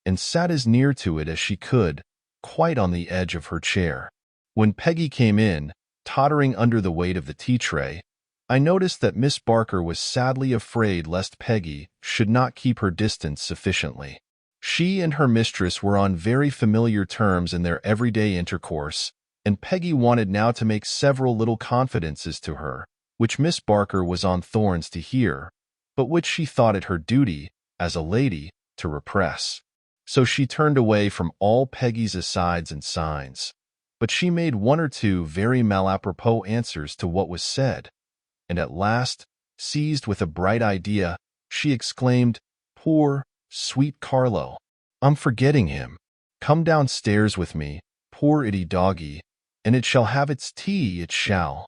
and sat as near to it as she could, quite on the edge of her chair. When Peggy came in, tottering under the weight of the tea-tray, I noticed that Miss Barker was sadly afraid lest Peggy should not keep her distance sufficiently. She and her mistress were on very familiar terms in their everyday intercourse, and Peggy wanted now to make several little confidences to her, which Miss Barker was on thorns to hear, but which she thought it her duty, as a lady, to repress. So she turned away from all Peggy's asides and signs, but she made 1 or 2 very malapropos answers to what was said, and at last, seized with a bright idea, she exclaimed, "Poor, sweet Carlo! I'm forgetting him. Come downstairs with me, poor itty doggy, and it shall have its tea, it shall."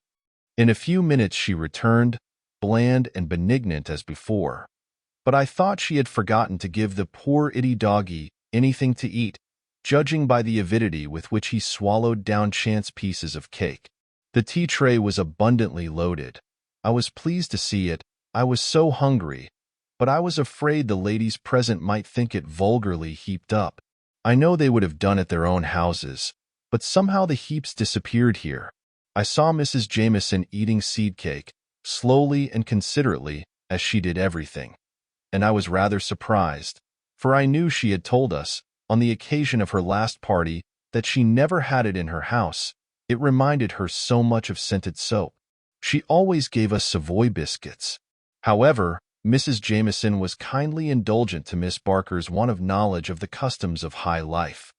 In a few minutes she returned, bland and benignant as before, but I thought she had forgotten to give the poor itty doggy anything to eat, judging by the avidity with which he swallowed down chance pieces of cake. The tea-tray was abundantly loaded. I was pleased to see it, I was so hungry, but I was afraid the ladies present might think it vulgarly heaped up. I know they would have done at their own houses, but somehow the heaps disappeared here. I saw Mrs. Jameson eating seed cake, slowly and considerately, as she did everything, and I was rather surprised, for I knew she had told us, on the occasion of her last party, that she never had it in her house. It reminded her so much of scented soap. She always gave us Savoy biscuits. However, Mrs. Jameson was kindly indulgent to Miss Barker's want of knowledge of the customs of high life,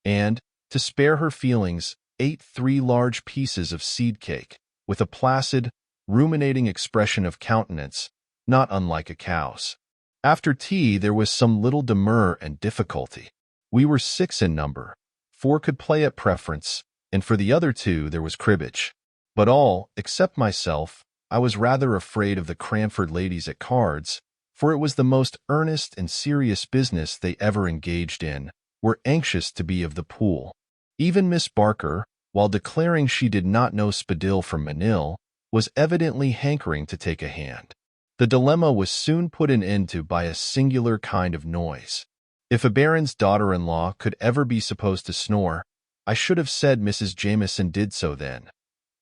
and, to spare her feelings, ate 3 large pieces of seed cake, with a placid, ruminating expression of countenance, not unlike a cow's. After tea there was some little demur and difficulty. We were 6 in number, 4 could play at preference, and for the other 2 there was cribbage. But all, except myself, I was rather afraid of the Cranford ladies at cards, for it was the most earnest and serious business they ever engaged in, were anxious to be of the pool. Even Miss Barker, while declaring she did not know Spadille from Manille, was evidently hankering to take a hand. The dilemma was soon put an end to by a singular kind of noise. If a baron's daughter-in-law could ever be supposed to snore, I should have said Mrs. Jameson did so then.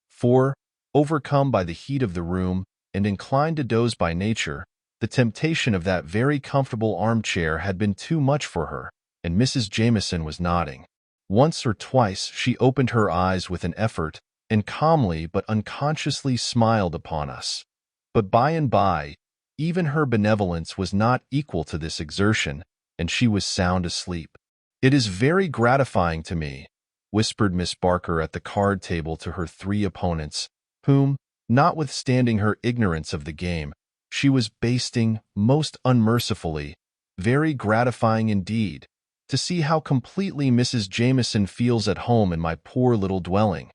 For, overcome by the heat of the room, and inclined to doze by nature, the temptation of that very comfortable armchair had been too much for her, and Mrs. Jameson was nodding. Once or twice she opened her eyes with an effort, and calmly but unconsciously smiled upon us. But by and by, even her benevolence was not equal to this exertion, and she was sound asleep. "It is very gratifying to me," whispered Miss Barker at the card table to her 3 opponents, whom, notwithstanding her ignorance of the game, she was basting most unmercifully, "very gratifying indeed, to see how completely Mrs. Jameson feels at home in my poor little dwelling.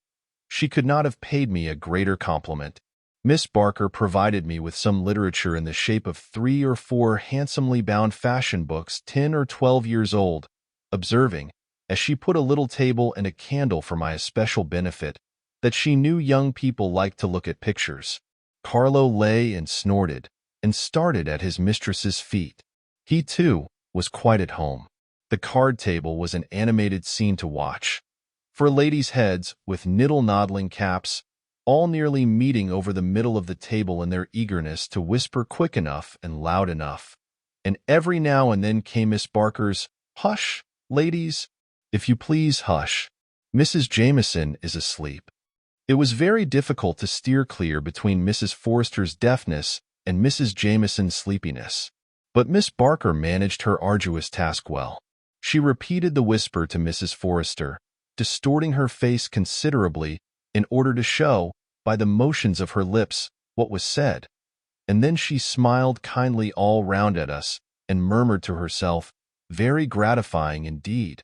She could not have paid me a greater compliment." Miss Barker provided me with some literature in the shape of 3 or 4 handsomely bound fashion books 10 or 12 years old, observing, as she put a little table and a candle for my especial benefit, that she knew young people liked to look at pictures. Carlo lay and snorted, and started at his mistress's feet. He, too, was quite at home. The card table was an animated scene to watch. For ladies' heads, with niddle-noddling caps, all nearly meeting over the middle of the table in their eagerness to whisper quick enough and loud enough. And every now and then came Miss Barker's, "Hush, ladies, if you please, hush. Mrs. Jameson is asleep." It was very difficult to steer clear between Mrs. Forrester's deafness and Mrs. Jameson's sleepiness. But Miss Barker managed her arduous task well. She repeated the whisper to Mrs. Forrester, distorting her face considerably in order to show, by the motions of her lips, what was said, and then she smiled kindly all round at us, and murmured to herself, "Very gratifying indeed.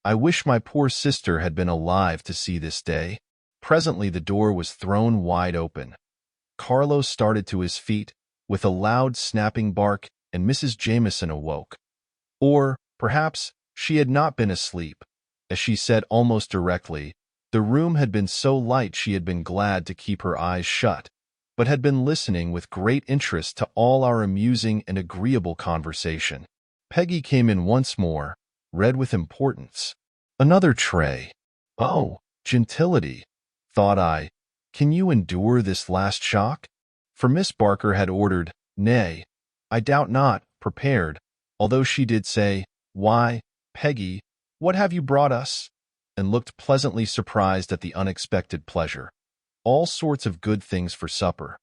I wish my poor sister had been alive to see this day." Presently the door was thrown wide open. Carlo started to his feet, with a loud snapping bark, and Mrs. Jameson awoke. Or, perhaps, she had not been asleep. As she said almost directly, the room had been so light she had been glad to keep her eyes shut, but had been listening with great interest to all our amusing and agreeable conversation. Peggy came in once more, read with importance. "Another tray. Oh, gentility," thought I. "Can you endure this last shock?" For Miss Barker had ordered, nay, I doubt not, prepared, although she did say, "Why, Peggy, what have you brought us?" and looked pleasantly surprised at the unexpected pleasure. All sorts of good things for supper.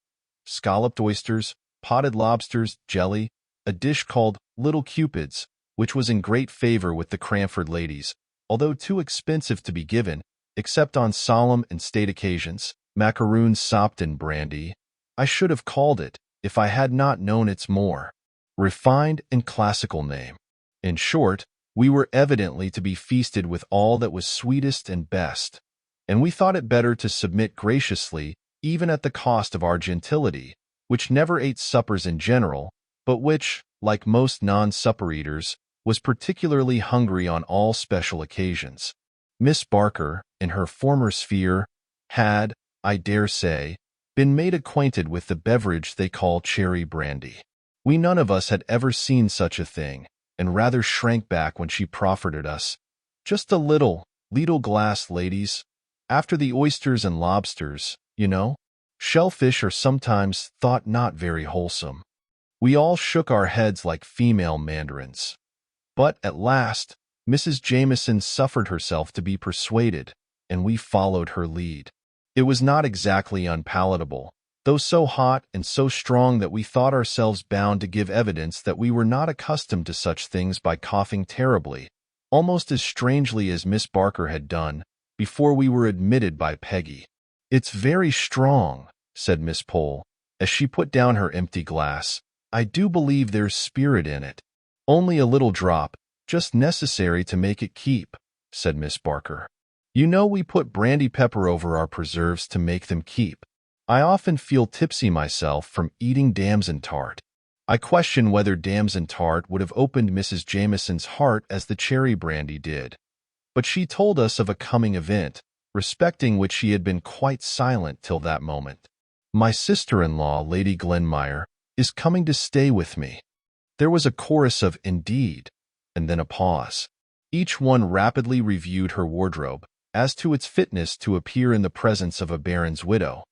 Scalloped oysters, potted lobsters, jelly, a dish called Little Cupids, which was in great favor with the Cranford ladies, although too expensive to be given, except on solemn and state occasions, macaroons sopped in brandy. I should have called it, if I had not known its more refined and classical name. In short, we were evidently to be feasted with all that was sweetest and best, and we thought it better to submit graciously, even at the cost of our gentility, which never ate suppers in general, but which, like most non-supper eaters, was particularly hungry on all special occasions. Miss Barker, in her former sphere, had, I dare say, been made acquainted with the beverage they call cherry brandy. We none of us had ever seen such a thing, and rather shrank back when she proffered it us. "Just a little glass, ladies. After the oysters and lobsters, you know. Shellfish are sometimes thought not very wholesome." We all shook our heads like female mandarins. But, at last, Mrs. Jameson suffered herself to be persuaded, and we followed her lead. It was not exactly unpalatable, though so hot and so strong that we thought ourselves bound to give evidence that we were not accustomed to such things by coughing terribly, almost as strangely as Miss Barker had done, before we were admitted by Peggy. "It's very strong," said Miss Pole, as she put down her empty glass. "I do believe there's spirit in it." "Only a little drop, just necessary to make it keep," said Miss Barker. "You know we put brandy pepper over our preserves to make them keep. I often feel tipsy myself from eating damson tart." I question whether damson tart would have opened Mrs. Jameson's heart as the cherry brandy did. But she told us of a coming event, respecting which she had been quite silent till that moment. "My sister-in-law, Lady Glenmire, is coming to stay with me." There was a chorus of "indeed," and then a pause. Each one rapidly reviewed her wardrobe, as to its fitness to appear in the presence of a baron's widow.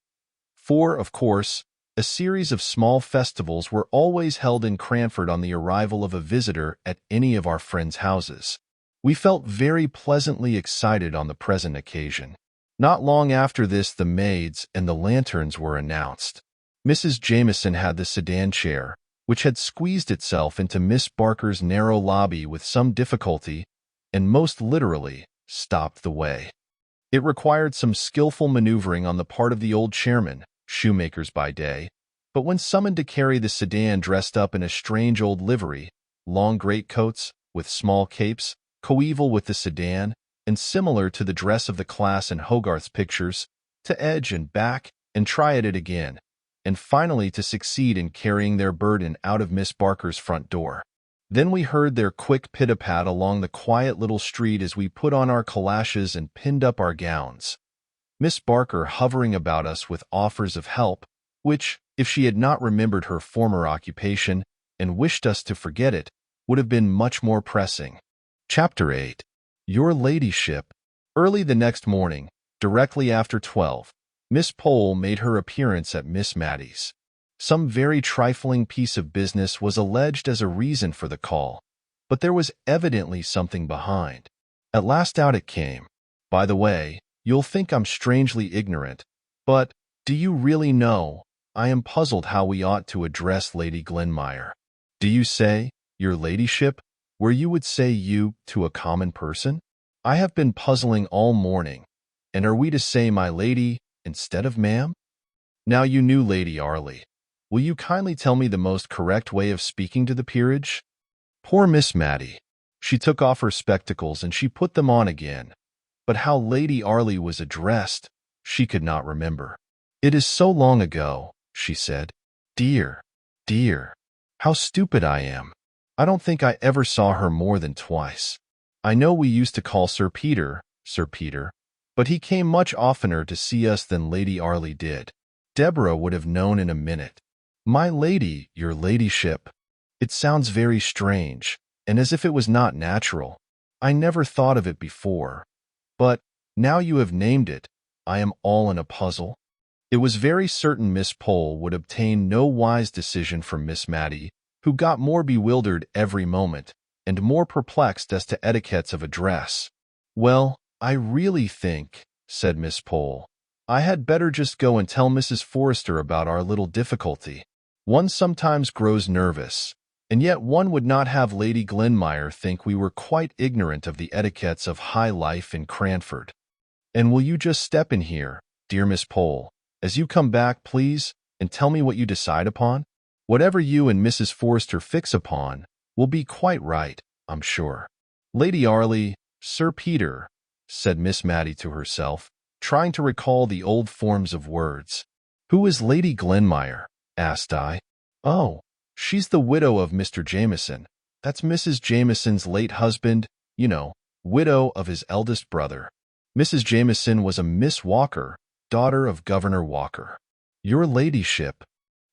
For, of course, A series of small festivals were always held in Cranford on the arrival of a visitor at any of our friends' houses. We felt very pleasantly excited on the present occasion. Not long after this, the maids and the lanterns were announced. Mrs. Jameson had the sedan chair, which had squeezed itself into Miss Barker's narrow lobby with some difficulty, and most literally stopped the way. It required some skillful maneuvering on the part of the old chairman, shoemakers by day, but when summoned to carry the sedan dressed up in a strange old livery, long greatcoats with small capes, coeval with the sedan, and similar to the dress of the class in Hogarth's pictures, to edge and back and try at it again, and finally to succeed in carrying their burden out of Miss Barker's front door. Then we heard their quick pit-a-pat along the quiet little street as we put on our calashes and pinned up our gowns. Miss Barker hovering about us with offers of help, which, if she had not remembered her former occupation and wished us to forget it, would have been much more pressing. Chapter 8. Your Ladyship. Early the next morning, directly after 12, Miss Pole made her appearance at Miss Matty's. Some very trifling piece of business was alleged as a reason for the call, but there was evidently something behind. At last out it came. By the way, you'll think I'm strangely ignorant, but do you really know, I am puzzled how we ought to address Lady Glenmire. Do you say, Your Ladyship, where you would say you to a common person? I have been puzzling all morning, and are we to say my lady instead of ma'am? Now you knew Lady Arley. Will you kindly tell me the most correct way of speaking to the peerage? Poor Miss Matty. She took off her spectacles and she put them on again, but how Lady Arley was addressed, she could not remember. It is so long ago, she said. Dear, dear, how stupid I am. I don't think I ever saw her more than twice. I know we used to call Sir Peter, but he came much oftener to see us than Lady Arley did. Deborah would have known in a minute. My lady, your ladyship. It sounds very strange, and as if it was not natural. I never thought of it before. But, now you have named it, I am all in a puzzle. It was very certain Miss Pole would obtain no wise decision from Miss Matty, who got more bewildered every moment, and more perplexed as to etiquettes of address. Well, I really think, said Miss Pole, I had better just go and tell Mrs. Forrester about our little difficulty. One sometimes grows nervous, and yet one would not have Lady Glenmire think we were quite ignorant of the etiquettes of high life in Cranford. And will you just step in here, dear Miss Pole, as you come back, please, and tell me what you decide upon? Whatever you and Mrs. Forrester fix upon will be quite right, I'm sure. Lady Arley, Sir Peter, said Miss Matty to herself, trying to recall the old forms of words. Who is Lady Glenmire? Asked I. Oh, she's the widow of Mr. Jameson. That's Mrs. Jameson's late husband, you know, widow of his eldest brother. Mrs. Jameson was a Miss Walker, daughter of Governor Walker. Your ladyship.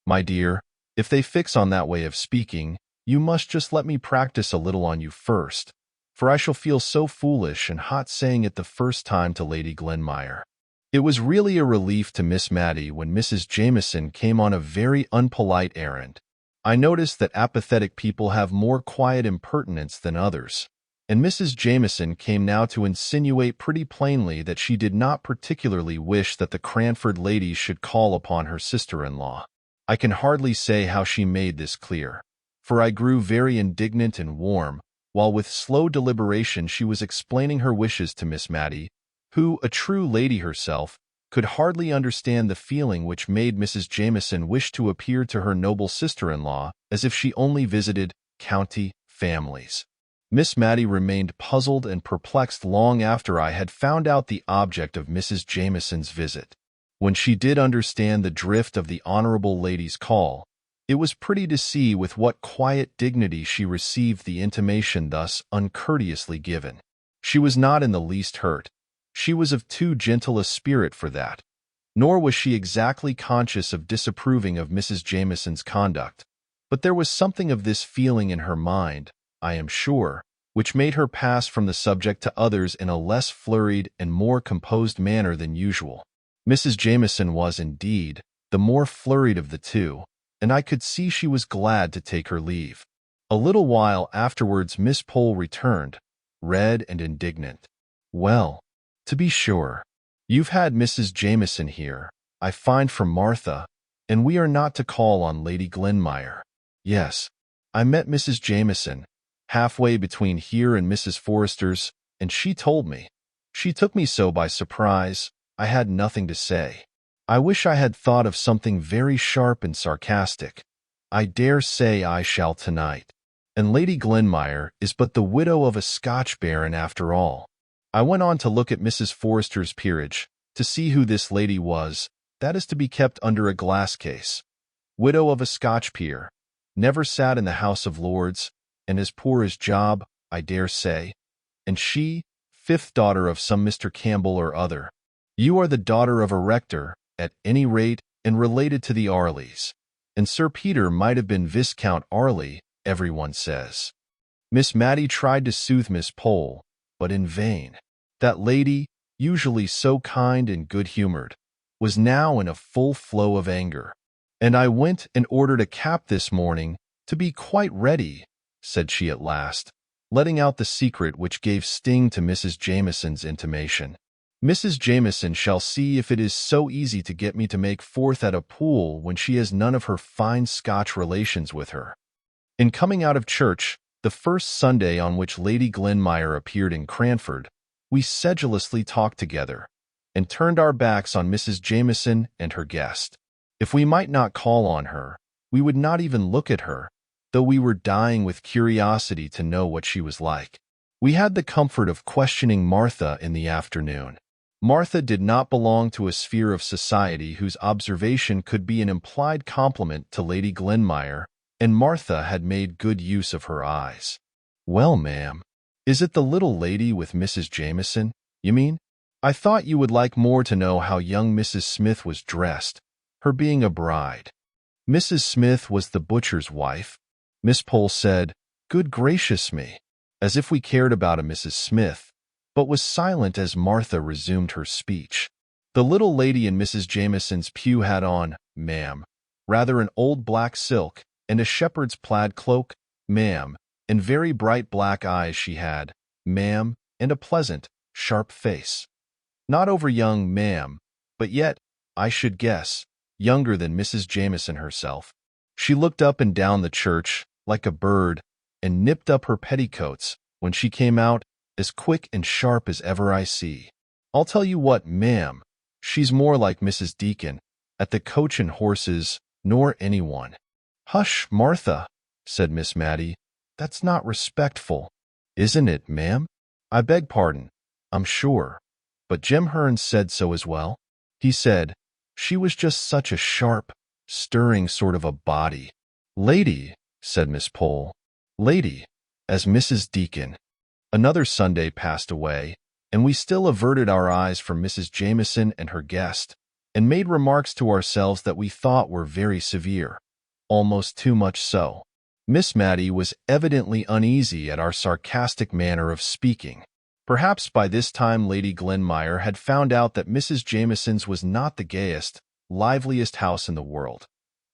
My dear, if they fix on that way of speaking, you must just let me practice a little on you first, for I shall feel so foolish and hot saying it the first time to Lady Glenmire. It was really a relief to Miss Matty when Mrs. Jameson came on a very unpolite errand. I noticed that apathetic people have more quiet impertinence than others, and Mrs. Jameson came now to insinuate pretty plainly that she did not particularly wish that the Cranford ladies should call upon her sister-in-law. I can hardly say how she made this clear, for I grew very indignant and warm, while with slow deliberation she was explaining her wishes to Miss Matty, who, a true lady herself, could hardly understand the feeling which made Mrs. Jameson wish to appear to her noble sister-in-law as if she only visited county families. Miss Matty remained puzzled and perplexed long after I had found out the object of Mrs. Jameson's visit. When she did understand the drift of the honorable lady's call, it was pretty to see with what quiet dignity she received the intimation thus uncourteously given. She was not in the least hurt. She was of too gentle a spirit for that, nor was she exactly conscious of disapproving of Mrs. Jameson's conduct, but there was something of this feeling in her mind, I am sure, which made her pass from the subject to others in a less flurried and more composed manner than usual. Mrs. Jameson was, indeed, the more flurried of the two, and I could see she was glad to take her leave. A little while afterwards Miss Pole returned, red and indignant. "Well, to be sure, you've had Mrs. Jameson here, I find from Martha, and we are not to call on Lady Glenmire." "Yes, I met Mrs. Jameson, halfway between here and Mrs. Forrester's, and she told me. She took me so by surprise, I had nothing to say. I wish I had thought of something very sharp and sarcastic. I dare say I shall tonight. And Lady Glenmire is but the widow of a Scotch baron after all." I went on to look at Mrs. Forrester's peerage, to see who this lady was, that is to be kept under a glass case. Widow of a Scotch peer, never sat in the House of Lords, and as poor as Job, I dare say. And she, fifth daughter of some Mr. Campbell or other. You are the daughter of a rector, at any rate, and related to the Arleys. And Sir Peter might have been Viscount Arley, everyone says. Miss Matty tried to soothe Miss Pole, but in vain. That lady, usually so kind and good-humored, was now in a full flow of anger. "And I went and ordered a cap this morning, to be quite ready," said she at last, letting out the secret which gave sting to Mrs. Jameson's intimation. "Mrs. Jameson shall see if it is so easy to get me to make forth at a pool when she has none of her fine Scotch relations with her." In coming out of church, the first Sunday on which Lady Glenmire appeared in Cranford, we sedulously talked together, and turned our backs on Mrs. Jameson and her guest. If we might not call on her, we would not even look at her, though we were dying with curiosity to know what she was like. We had the comfort of questioning Martha in the afternoon. Martha did not belong to a sphere of society whose observation could be an implied compliment to Lady Glenmire, and Martha had made good use of her eyes. "Well, ma'am, is it the little lady with Mrs. Jameson, you mean? I thought you would like more to know how young Mrs. Smith was dressed, her being a bride." Mrs. Smith was the butcher's wife. Miss Pole said, "Good gracious me," as if we cared about a Mrs. Smith, but was silent as Martha resumed her speech. "The little lady in Mrs. Jameson's pew had on, ma'am, rather an old black silk, and a shepherd's plaid cloak, ma'am, and very bright black eyes she had, ma'am, and a pleasant, sharp face. Not over young, ma'am, but yet, I should guess, younger than Mrs. Jameson herself. She looked up and down the church, like a bird, and nipped up her petticoats, when she came out, as quick and sharp as ever I see. I'll tell you what, ma'am, she's more like Mrs. Deacon, at the Coach and Horses, nor anyone." "Hush, Martha," said Miss Matty. "That's not respectful." "Isn't it, ma'am? I beg pardon, I'm sure. But Jem Hearn said so as well. He said, she was just such a sharp, stirring sort of a body." "Lady," said Miss Pole. "Lady, as Mrs. Deacon." Another Sunday passed away, and we still averted our eyes from Mrs. Jameson and her guest, and made remarks to ourselves that we thought were very severe, almost too much so. Miss Matty was evidently uneasy at our sarcastic manner of speaking. Perhaps by this time Lady Glenmire had found out that Mrs. Jameson's was not the gayest, liveliest house in the world.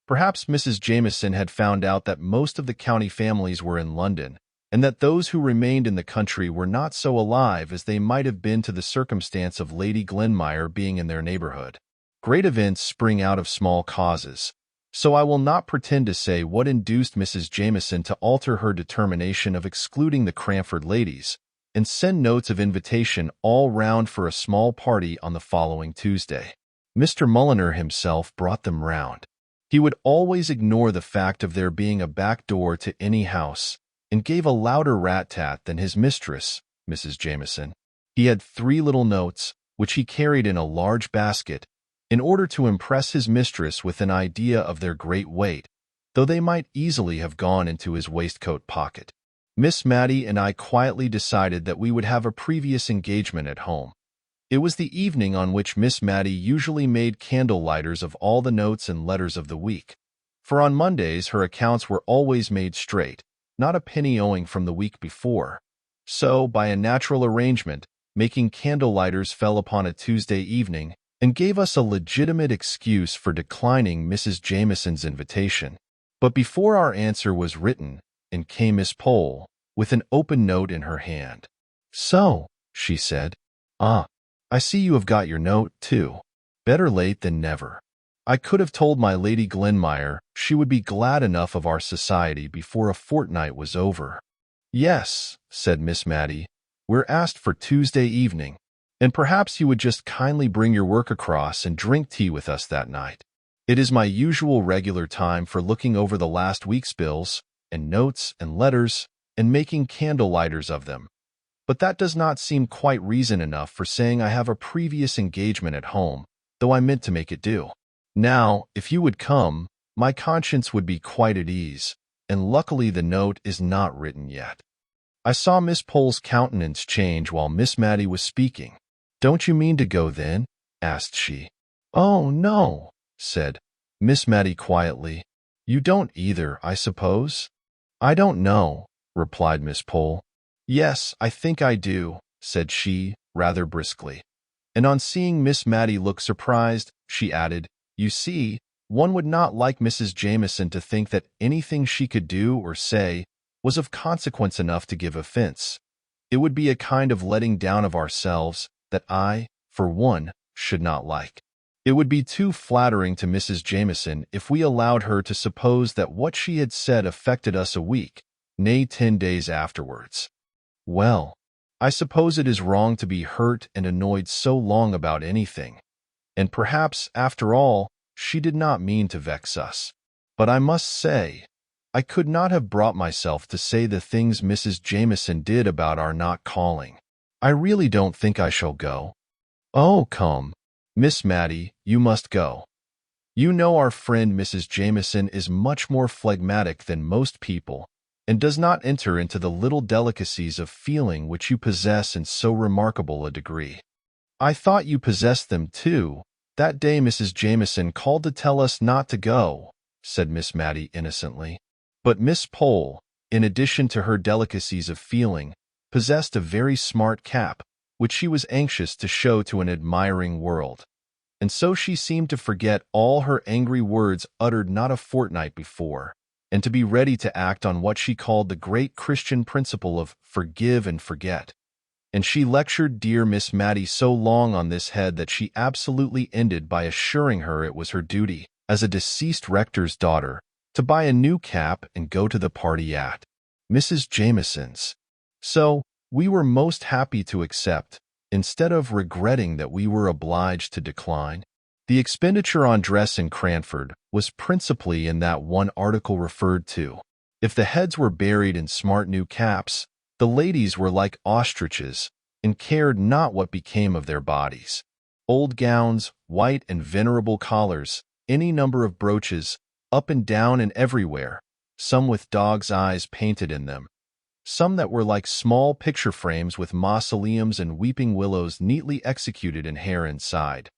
Perhaps Mrs. Jameson had found out that most of the county families were in London, and that those who remained in the country were not so alive as they might have been to the circumstance of Lady Glenmire being in their neighborhood. Great events spring out of small causes, so I will not pretend to say what induced Mrs. Jameson to alter her determination of excluding the Cranford ladies, and send notes of invitation all round for a small party on the following Tuesday. Mr. Mulliner himself brought them round. He would always ignore the fact of there being a back door to any house, and gave a louder rat-tat than his mistress, Mrs. Jameson. He had 3 little notes, which he carried in a large basket, in order to impress his mistress with an idea of their great weight, though they might easily have gone into his waistcoat pocket. Miss Matty and I quietly decided that we would have a previous engagement at home. It was the evening on which Miss Matty usually made candle-lighters of all the notes and letters of the week, for on Mondays her accounts were always made straight, not a penny owing from the week before. So, by a natural arrangement, making candle-lighters fell upon a Tuesday evening, and gave us a legitimate excuse for declining Mrs. Jameson's invitation. But before our answer was written, in came Miss Pole, with an open note in her hand. "So," she said, "ah, I see you have got your note, too. Better late than never. I could have told my Lady Glenmire she would be glad enough of our society before a fortnight was over." "Yes," said Miss Matty, "we're asked for Tuesday evening, and perhaps you would just kindly bring your work across and drink tea with us that night. It is my usual regular time for looking over the last week's bills, and notes and letters, and making candle lighters of them. But that does not seem quite reason enough for saying I have a previous engagement at home, though I meant to make it do. Now, if you would come, my conscience would be quite at ease, and luckily the note is not written yet." I saw Miss Pole's countenance change while Miss Matty was speaking. "Don't you mean to go then?" asked she. "Oh, no," said Miss Matty quietly. "You don't either, I suppose?" "I don't know," replied Miss Pole. "Yes, I think I do," said she, rather briskly. And on seeing Miss Matty look surprised, she added, "You see, one would not like Mrs. Jameson to think that anything she could do or say was of consequence enough to give offense. It would be a kind of letting down of ourselves that I, for one, should not like. It would be too flattering to Mrs. Jameson if we allowed her to suppose that what she had said affected us a week, nay 10 days afterwards. Well, I suppose it is wrong to be hurt and annoyed so long about anything, and perhaps, after all, she did not mean to vex us. But I must say, I could not have brought myself to say the things Mrs. Jameson did about our not calling. I really don't think I shall go." "Oh, come, Miss Matty, you must go. You know our friend Mrs. Jameson is much more phlegmatic than most people, and does not enter into the little delicacies of feeling which you possess in so remarkable a degree." "I thought you possessed them, too, that day Mrs. Jameson called to tell us not to go," said Miss Matty innocently. But Miss Pole, in addition to her delicacies of feeling, possessed a very smart cap, which she was anxious to show to an admiring world. And so she seemed to forget all her angry words uttered not a fortnight before, and to be ready to act on what she called the great Christian principle of forgive and forget. And she lectured dear Miss Matty so long on this head that she absolutely ended by assuring her it was her duty, as a deceased rector's daughter, to buy a new cap and go to the party at Mrs. Jameson's. So, we were most happy to accept, instead of regretting that we were obliged to decline. The expenditure on dress in Cranford was principally in that one article referred to. If the heads were buried in smart new caps, the ladies were like ostriches, and cared not what became of their bodies. Old gowns, white and venerable collars, any number of brooches, up and down and everywhere, some with dogs' eyes painted in them, some that were like small picture frames with mausoleums and weeping willows neatly executed in hair inside,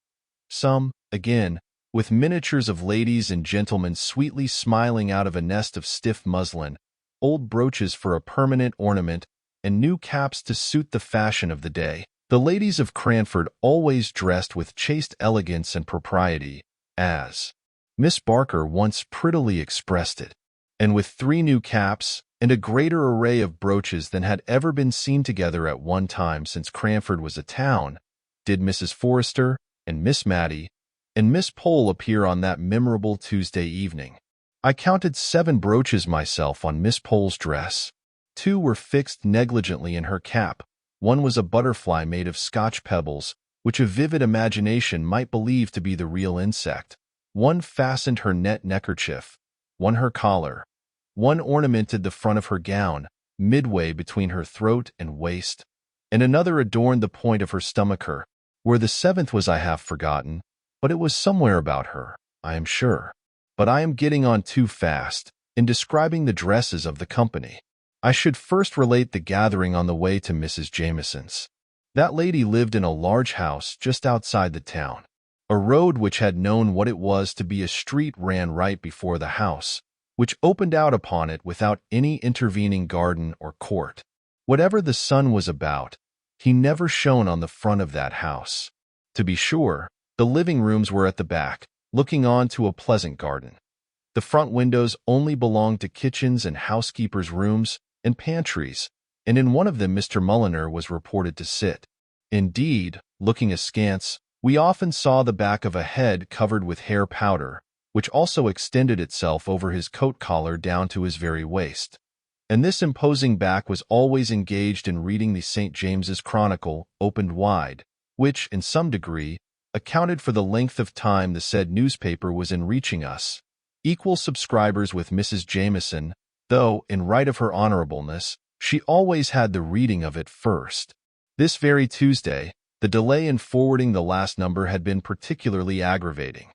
some, again, with miniatures of ladies and gentlemen sweetly smiling out of a nest of stiff muslin, old brooches for a permanent ornament, and new caps to suit the fashion of the day. The ladies of Cranford always dressed with chaste elegance and propriety, as Miss Barker once prettily expressed it, and with 3 new caps, and a greater array of brooches than had ever been seen together at one time since Cranford was a town, did Mrs. Forrester, and Miss Matty, and Miss Pole appear on that memorable Tuesday evening. I counted 7 brooches myself on Miss Pole's dress. 2 were fixed negligently in her cap. 1 was a butterfly made of Scotch pebbles, which a vivid imagination might believe to be the real insect. 1 fastened her net neckerchief, 1 her collar. 1 ornamented the front of her gown, midway between her throat and waist, and another adorned the point of her stomacher. Where the 7th was I have forgotten, but it was somewhere about her, I am sure. But I am getting on too fast in describing the dresses of the company. I should first relate the gathering on the way to Mrs. Jameson's. That lady lived in a large house just outside the town. A road which had known what it was to be a street ran right before the house, which opened out upon it without any intervening garden or court. Whatever the sun was about, he never shone on the front of that house. To be sure, The living rooms were at the back, looking on to a pleasant garden. The front windows only belonged to kitchens and housekeepers' rooms and pantries, and in one of them Mr. Mulliner was reported to sit. Indeed, looking askance, we often saw the back of a head covered with hair powder, which also extended itself over his coat collar down to his very waist. And this imposing back was always engaged in reading the St. James's Chronicle, opened wide, which, in some degree, accounted for the length of time the said newspaper was in reaching us. Equal subscribers with Mrs. Jameson, though, in right of her honorableness, she always had the reading of it first. This very Tuesday, the delay in forwarding the last number had been particularly aggravating.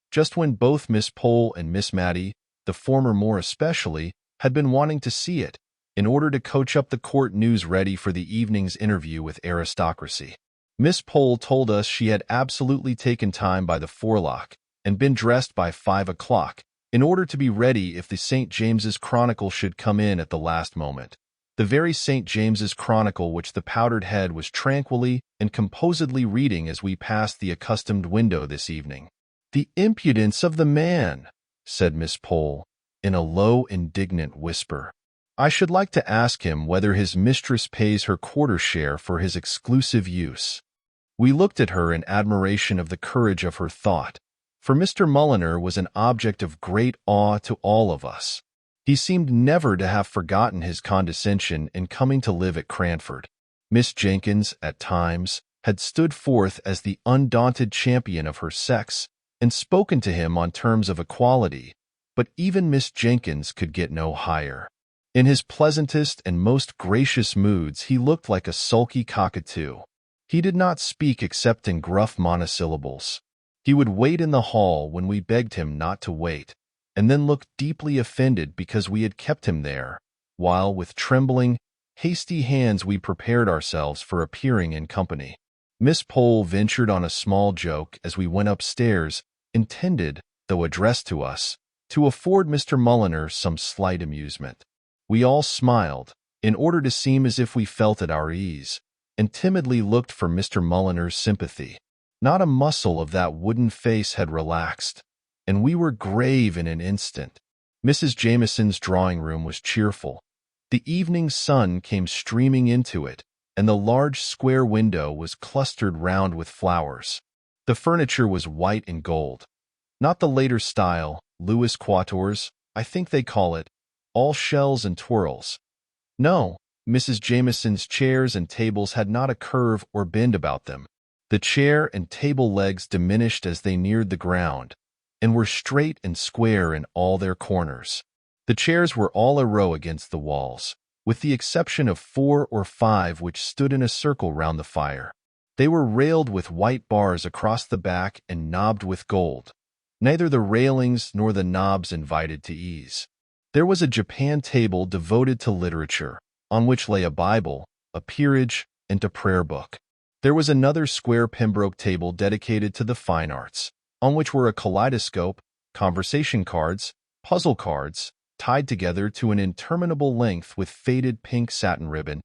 Just when both Miss Pole and Miss Matty, the former more especially, had been wanting to see it, in order to coach up the court news ready for the evening's interview with aristocracy. Miss Pole told us she had absolutely taken time by the forelock and been dressed by 5 o'clock, in order to be ready if the St. James's Chronicle should come in at the last moment. The very St. James's Chronicle which the powdered head was tranquilly and composedly reading as we passed the accustomed window this evening. "The impudence of the man," said Miss Pole, in a low, indignant whisper. "I should like to ask him whether his mistress pays her quarter share for his exclusive use." We looked at her in admiration of the courage of her thought, for Mr. Mulliner was an object of great awe to all of us. He seemed never to have forgotten his condescension in coming to live at Cranford. Miss Jenkyns, at times, had stood forth as the undaunted champion of her sex and spoken to him on terms of equality, but even Miss Jenkyns could get no higher. In his pleasantest and most gracious moods he looked like a sulky cockatoo. He did not speak except in gruff monosyllables. He would wait in the hall when we begged him not to wait, and then look deeply offended because we had kept him there, while with trembling, hasty hands we prepared ourselves for appearing in company. Miss Pole ventured on a small joke as we went upstairs, intended, though addressed to us, to afford Mr. Mulliner some slight amusement. We all smiled, in order to seem as if we felt at our ease, and timidly looked for Mr. Mulliner's sympathy. Not a muscle of that wooden face had relaxed, and we were grave in an instant. Mrs. Jameson's drawing-room was cheerful. The evening sun came streaming into it, and the large square window was clustered round with flowers. The furniture was white and gold. Not the later style, Louis Quatorze, I think they call it, all shells and twirls. No, Mrs. Jameson's chairs and tables had not a curve or bend about them. The chair and table legs diminished as they neared the ground, and were straight and square in all their corners. The chairs were all a row against the walls, with the exception of 4 or 5 which stood in a circle round the fire. They were railed with white bars across the back and knobbed with gold. Neither the railings nor the knobs invited to ease. There was a Japan table devoted to literature, on which lay a Bible, a peerage, and a prayer book. There was another square Pembroke table dedicated to the fine arts, on which were a kaleidoscope, conversation cards, puzzle cards, tied together to an interminable length with faded pink satin ribbon,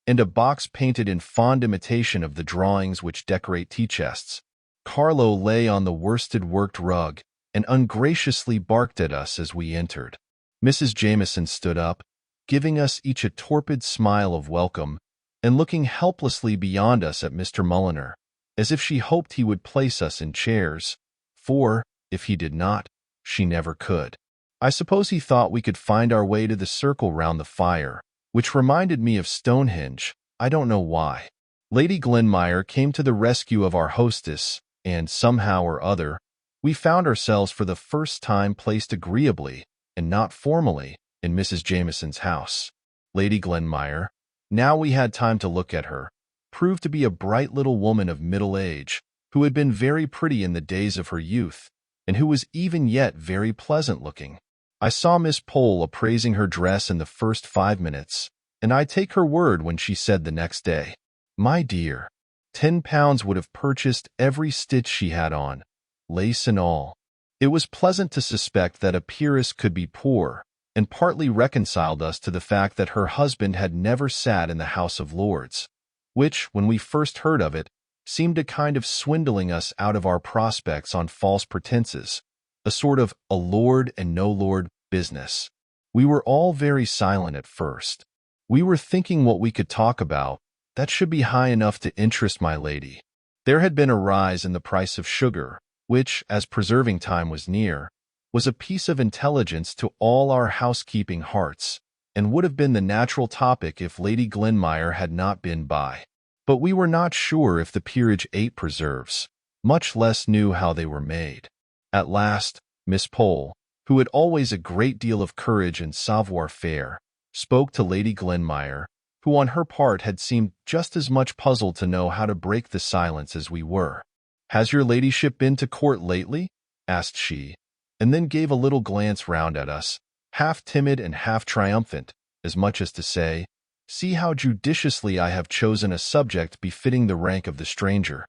and a box painted in fond imitation of the drawings which decorate tea-chests. Carlo lay on the worsted worked rug and ungraciously barked at us as we entered. Mrs. Jameson stood up, giving us each a torpid smile of welcome, and looking helplessly beyond us at Mr. Mulliner, as if she hoped he would place us in chairs, for, if he did not, she never could. I suppose he thought we could find our way to the circle round the fire, which reminded me of Stonehenge, I don't know why. Lady Glenmire came to the rescue of our hostess, and somehow or other, we found ourselves for the first time placed agreeably, and not formally, in Mrs. Jameson's house. Lady Glenmire, now we had time to look at her, proved to be a bright little woman of middle age, who had been very pretty in the days of her youth, and who was even yet very pleasant-looking. I saw Miss Pole appraising her dress in the first 5 minutes, and I take her word when she said the next day, "My dear, £10 would have purchased every stitch she had on, lace and all." It was pleasant to suspect that a peeress could be poor, and partly reconciled us to the fact that her husband had never sat in the House of Lords, which, when we first heard of it, seemed a kind of swindling us out of our prospects on false pretenses, a sort of a lord and no lord business. We were all very silent at first. We were thinking what we could talk about that should be high enough to interest my lady. There had been a rise in the price of sugar, which, as preserving time was near, was a piece of intelligence to all our housekeeping hearts, and would have been the natural topic if Lady Glenmire had not been by. But we were not sure if the peerage ate preserves, much less knew how they were made. At last, Miss Pole, who had always a great deal of courage and savoir-faire, spoke to Lady Glenmire, who on her part had seemed just as much puzzled to know how to break the silence as we were. "Has your ladyship been to court lately?" asked she, and then gave a little glance round at us, half timid and half triumphant, as much as to say, "See how judiciously I have chosen a subject befitting the rank of the stranger."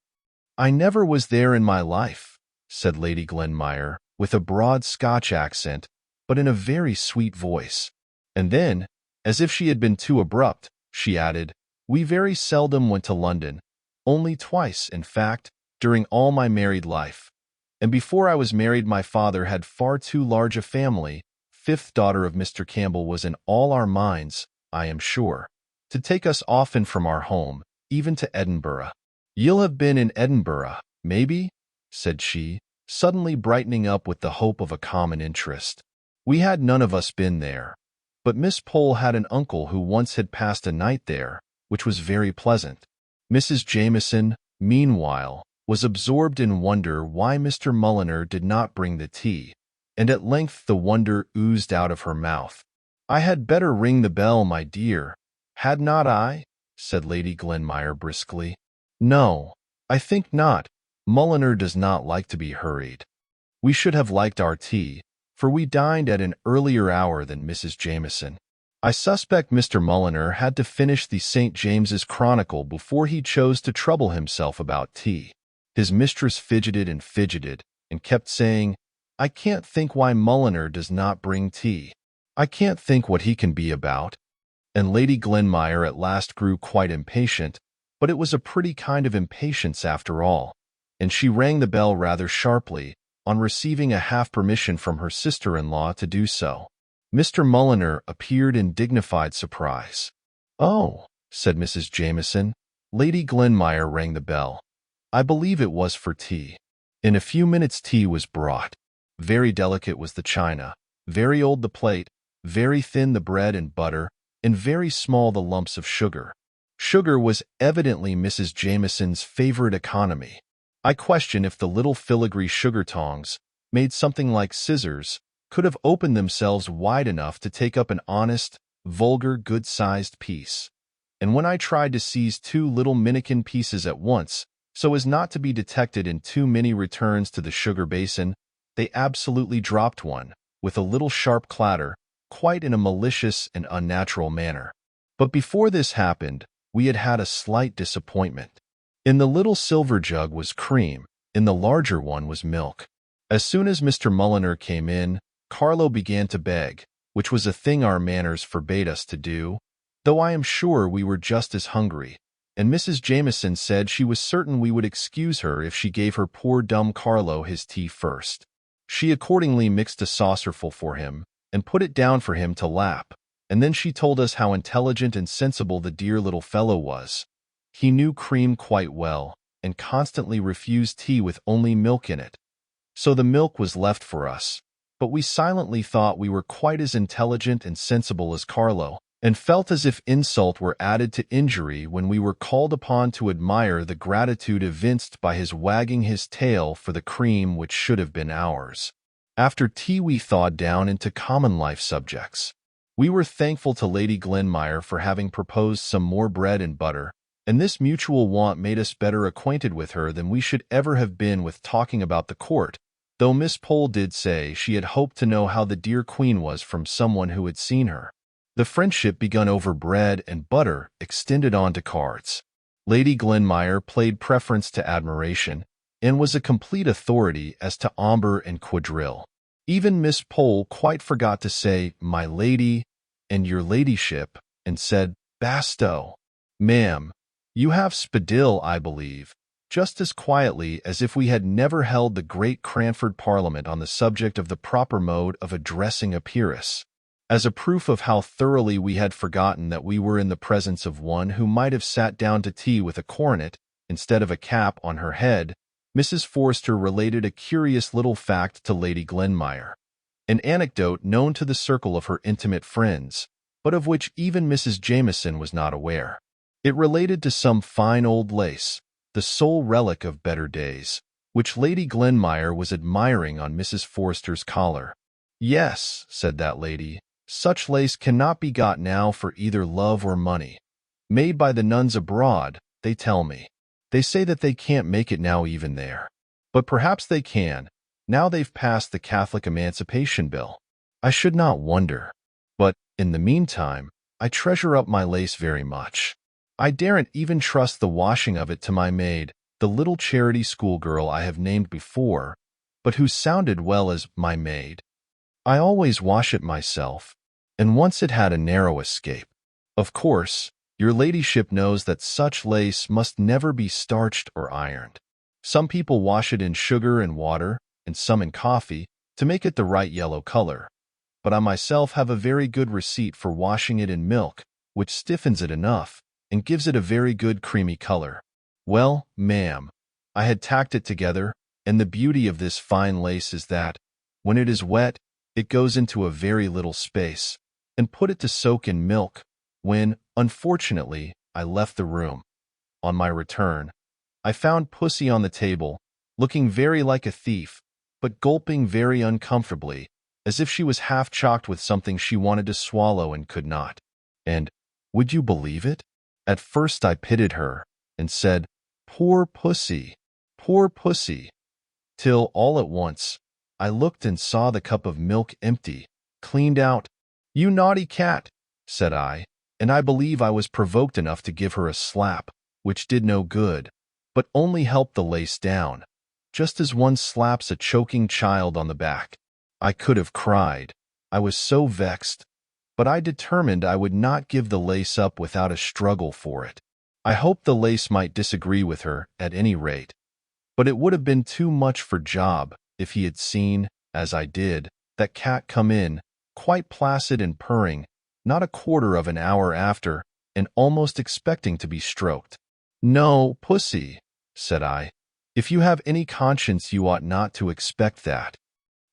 "I never was there in my life," said Lady Glenmire, with a broad Scotch accent, but in a very sweet voice. And then, as if she had been too abrupt, she added, "We very seldom went to London, only twice, in fact, during all my married life. And before I was married my father had far too large a family, fifth daughter of Mr. Campbell was in all our minds, I am sure, to take us often from our home, even to Edinburgh." "You'll have been in Edinburgh, maybe?" said she, suddenly brightening up with the hope of a common interest. "We had none of us been there, but Miss Pole had an uncle who once had passed a night there, which was very pleasant." Mrs. Jameson, meanwhile, was absorbed in wonder why Mr. Mulliner did not bring the tea, and at length the wonder oozed out of her mouth. "I had better ring the bell, my dear, had not I?" said Lady Glenmire briskly. "No, I think not. Mulliner does not like to be hurried." We should have liked our tea, for we dined at an earlier hour than Mrs. Jameson. I suspect Mr. Mulliner had to finish the St. James's Chronicle before he chose to trouble himself about tea. His mistress fidgeted and kept saying, "I can't think why Mulliner does not bring tea. I can't think what he can be about." And Lady Glenmire at last grew quite impatient, but it was a pretty kind of impatience after all, and she rang the bell rather sharply, on receiving a half permission from her sister-in-law to do so. Mr. Mulliner appeared in dignified surprise. "Oh," said Mrs. Jameson. Lady Glenmire rang the bell. I believe it was for tea. In a few minutes tea was brought. Very delicate was the china, very old the plate, very thin the bread and butter, and very small the lumps of sugar. Sugar was evidently Mrs. Jameson's favorite economy. I question if the little filigree sugar tongs, made something like scissors, could have opened themselves wide enough to take up an honest, vulgar, good-sized piece. And when I tried to seize two little minikin pieces at once, so as not to be detected in too many returns to the sugar basin, they absolutely dropped one, with a little sharp clatter, quite in a malicious and unnatural manner. But before this happened, we had had a slight disappointment. In the little silver jug was cream, in the larger one was milk. As soon as Mr. Mulliner came in, Carlo began to beg, which was a thing our manners forbade us to do, though I am sure we were just as hungry, and Mrs. Jameson said she was certain we would excuse her if she gave her poor dumb Carlo his tea first. She accordingly mixed a saucerful for him, and put it down for him to lap, and then she told us how intelligent and sensible the dear little fellow was. He knew cream quite well, and constantly refused tea with only milk in it. So the milk was left for us, but we silently thought we were quite as intelligent and sensible as Carlo, and felt as if insult were added to injury when we were called upon to admire the gratitude evinced by his wagging his tail for the cream which should have been ours. After tea we thawed down into common life subjects. We were thankful to Lady Glenmire for having proposed some more bread and butter, and this mutual want made us better acquainted with her than we should ever have been with talking about the court, though Miss Pole did say she had hoped to know how the dear Queen was from someone who had seen her. The friendship begun over bread and butter extended on to cards. Lady Glenmire played preference to admiration, and was a complete authority as to ombre and quadrille. Even Miss Pole quite forgot to say, "My lady," and "Your ladyship," and said, "Bastow." "Ma'am, you have spadille, I believe," just as quietly as if we had never held the great Cranford Parliament on the subject of the proper mode of addressing a peeress. As a proof of how thoroughly we had forgotten that we were in the presence of one who might have sat down to tea with a coronet instead of a cap on her head, Mrs. Forster related a curious little fact to Lady Glenmire, an anecdote known to the circle of her intimate friends, but of which even Mrs. Jameson was not aware. It related to some fine old lace, the sole relic of better days, which Lady Glenmire was admiring on Mrs. Forster's collar. "Yes," said that lady, "such lace cannot be got now for either love or money. Made by the nuns abroad, they tell me. They say that they can't make it now even there. But perhaps they can, now they've passed the Catholic Emancipation Bill. I should not wonder. But, in the meantime, I treasure up my lace very much. I daren't even trust the washing of it to my maid, the little charity schoolgirl I have named before, but who sounded well as my maid. I always wash it myself, and once it had a narrow escape. Of course, your ladyship knows that such lace must never be starched or ironed. Some people wash it in sugar and water, and some in coffee, to make it the right yellow color. But I myself have a very good receipt for washing it in milk, which stiffens it enough, and gives it a very good creamy color. Well, ma'am, I had tacked it together, and the beauty of this fine lace is that, when it is wet, it goes into a very little space, and put it to soak in milk, when, unfortunately, I left the room. On my return, I found Pussy on the table, looking very like a thief, but gulping very uncomfortably, as if she was half chocked with something she wanted to swallow and could not. And, would you believe it? At first I pitied her, and said, "Poor Pussy, poor Pussy," till all at once I looked and saw the cup of milk empty, cleaned out. "You naughty cat," said I, and I believe I was provoked enough to give her a slap, which did no good, but only helped the lace down, just as one slaps a choking child on the back. I could have cried, I was so vexed, but I determined I would not give the lace up without a struggle for it. I hoped the lace might disagree with her, at any rate, but it would have been too much for Job if he had seen, as I did, that cat come in, quite placid and purring, not a quarter of an hour after, and almost expecting to be stroked. "No, Pussy," said I, "if you have any conscience you ought not to expect that."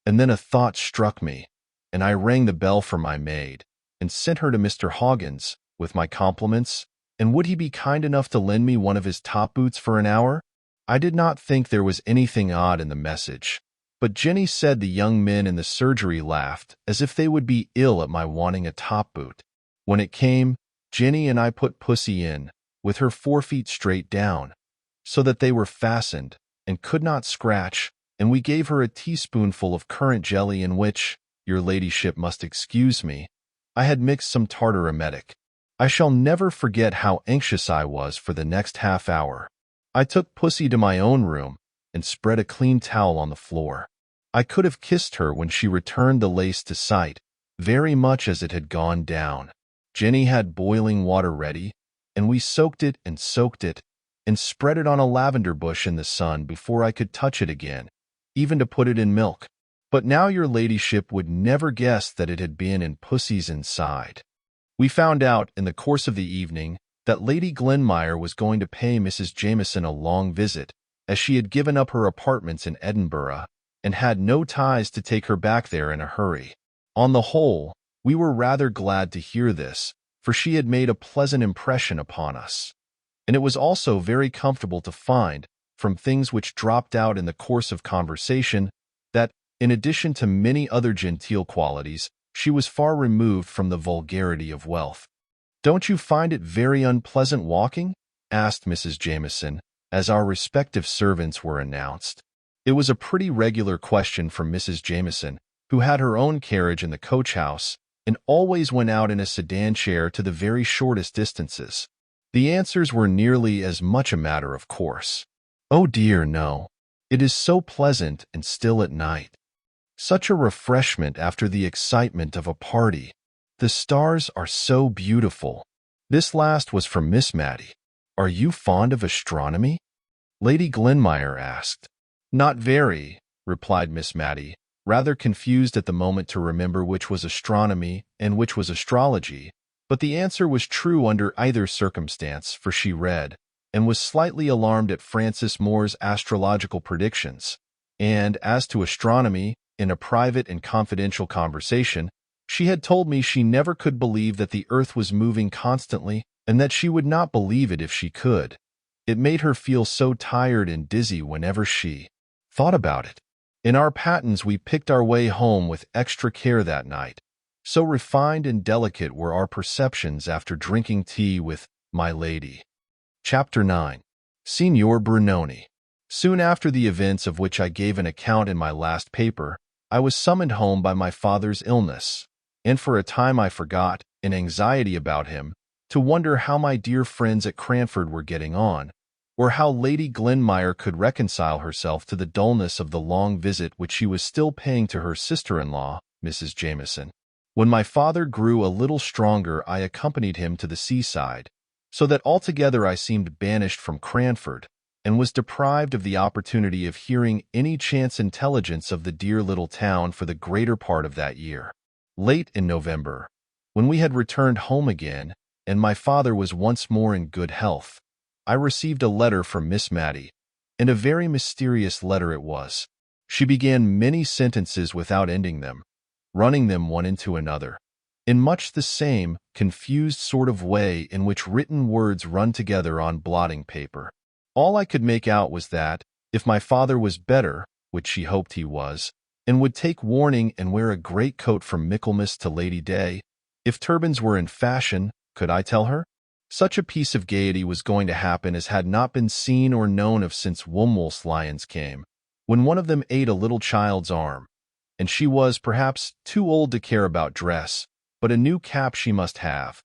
And then a thought struck me, and I rang the bell for my maid, and sent her to Mr. Hoggins, with my compliments, and would he be kind enough to lend me one of his top boots for an hour? I did not think there was anything odd in the message, but Jenny said the young men in the surgery laughed as if they would be ill at my wanting a top boot. When it came, Jenny and I put Pussy in, with her 4 feet straight down, so that they were fastened, and could not scratch, and we gave her a teaspoonful of currant jelly in which, your ladyship must excuse me, I had mixed some tartar emetic. I shall never forget how anxious I was for the next half hour. I took Pussy to my own room, and spread a clean towel on the floor. I could have kissed her when she returned the lace to sight, very much as it had gone down. Jenny had boiling water ready, and we soaked it, and spread it on a lavender bush in the sun before I could touch it again, even to put it in milk. But now your ladyship would never guess that it had been in Pussy's inside. We found out, in the course of the evening, that Lady Glenmire was going to pay Mrs. Jameson a long visit, as she had given up her apartments in Edinburgh, and had no ties to take her back there in a hurry. On the whole, we were rather glad to hear this, for she had made a pleasant impression upon us. And it was also very comfortable to find, from things which dropped out in the course of conversation, that, in addition to many other genteel qualities, she was far removed from the vulgarity of wealth. "Don't you find it very unpleasant walking?" asked Mrs. Jameson, as our respective servants were announced. It was a pretty regular question from Mrs. Jameson, who had her own carriage in the coach-house, and always went out in a sedan chair to the very shortest distances. The answers were nearly as much a matter of course. "Oh dear, no. It is so pleasant and still at night. Such a refreshment after the excitement of a party. The stars are so beautiful." This last was from Miss Matty. "Are you fond of astronomy?" Lady Glenmire asked. Not very, replied Miss Matty, rather confused at the moment to remember which was astronomy and which was astrology, but the answer was true under either circumstance, for she read, and was slightly alarmed at Francis Moore's astrological predictions, and as to astronomy, in a private and confidential conversation, she had told me she never could believe that the earth was moving constantly and that she would not believe it if she could. It made her feel so tired and dizzy whenever she thought about it. In our Pattens we picked our way home with extra care that night. So refined and delicate were our perceptions after drinking tea with my lady. Chapter 9. Signor Brunoni. Soon after the events of which I gave an account in my last paper, I was summoned home by my father's illness, and for a time I forgot, in anxiety about him, to wonder how my dear friends at Cranford were getting on, or how Lady Glenmire could reconcile herself to the dullness of the long visit which she was still paying to her sister-in-law, Mrs. Jameson. When my father grew a little stronger, I accompanied him to the seaside, so that altogether I seemed banished from Cranford, and was deprived of the opportunity of hearing any chance intelligence of the dear little town for the greater part of that year. Late in November, when we had returned home again, and my father was once more in good health, I received a letter from Miss Matty, and a very mysterious letter it was. She began many sentences without ending them, running them one into another, in much the same confused sort of way in which written words run together on blotting paper. All I could make out was that, if my father was better, which she hoped he was, and would take warning and wear a great coat from Michaelmas to Lady Day, if turbans were in fashion, could I tell her? Such a piece of gaiety was going to happen as had not been seen or known of since Woolmoose lions came, when one of them ate a little child's arm, and she was, perhaps, too old to care about dress, but a new cap she must have.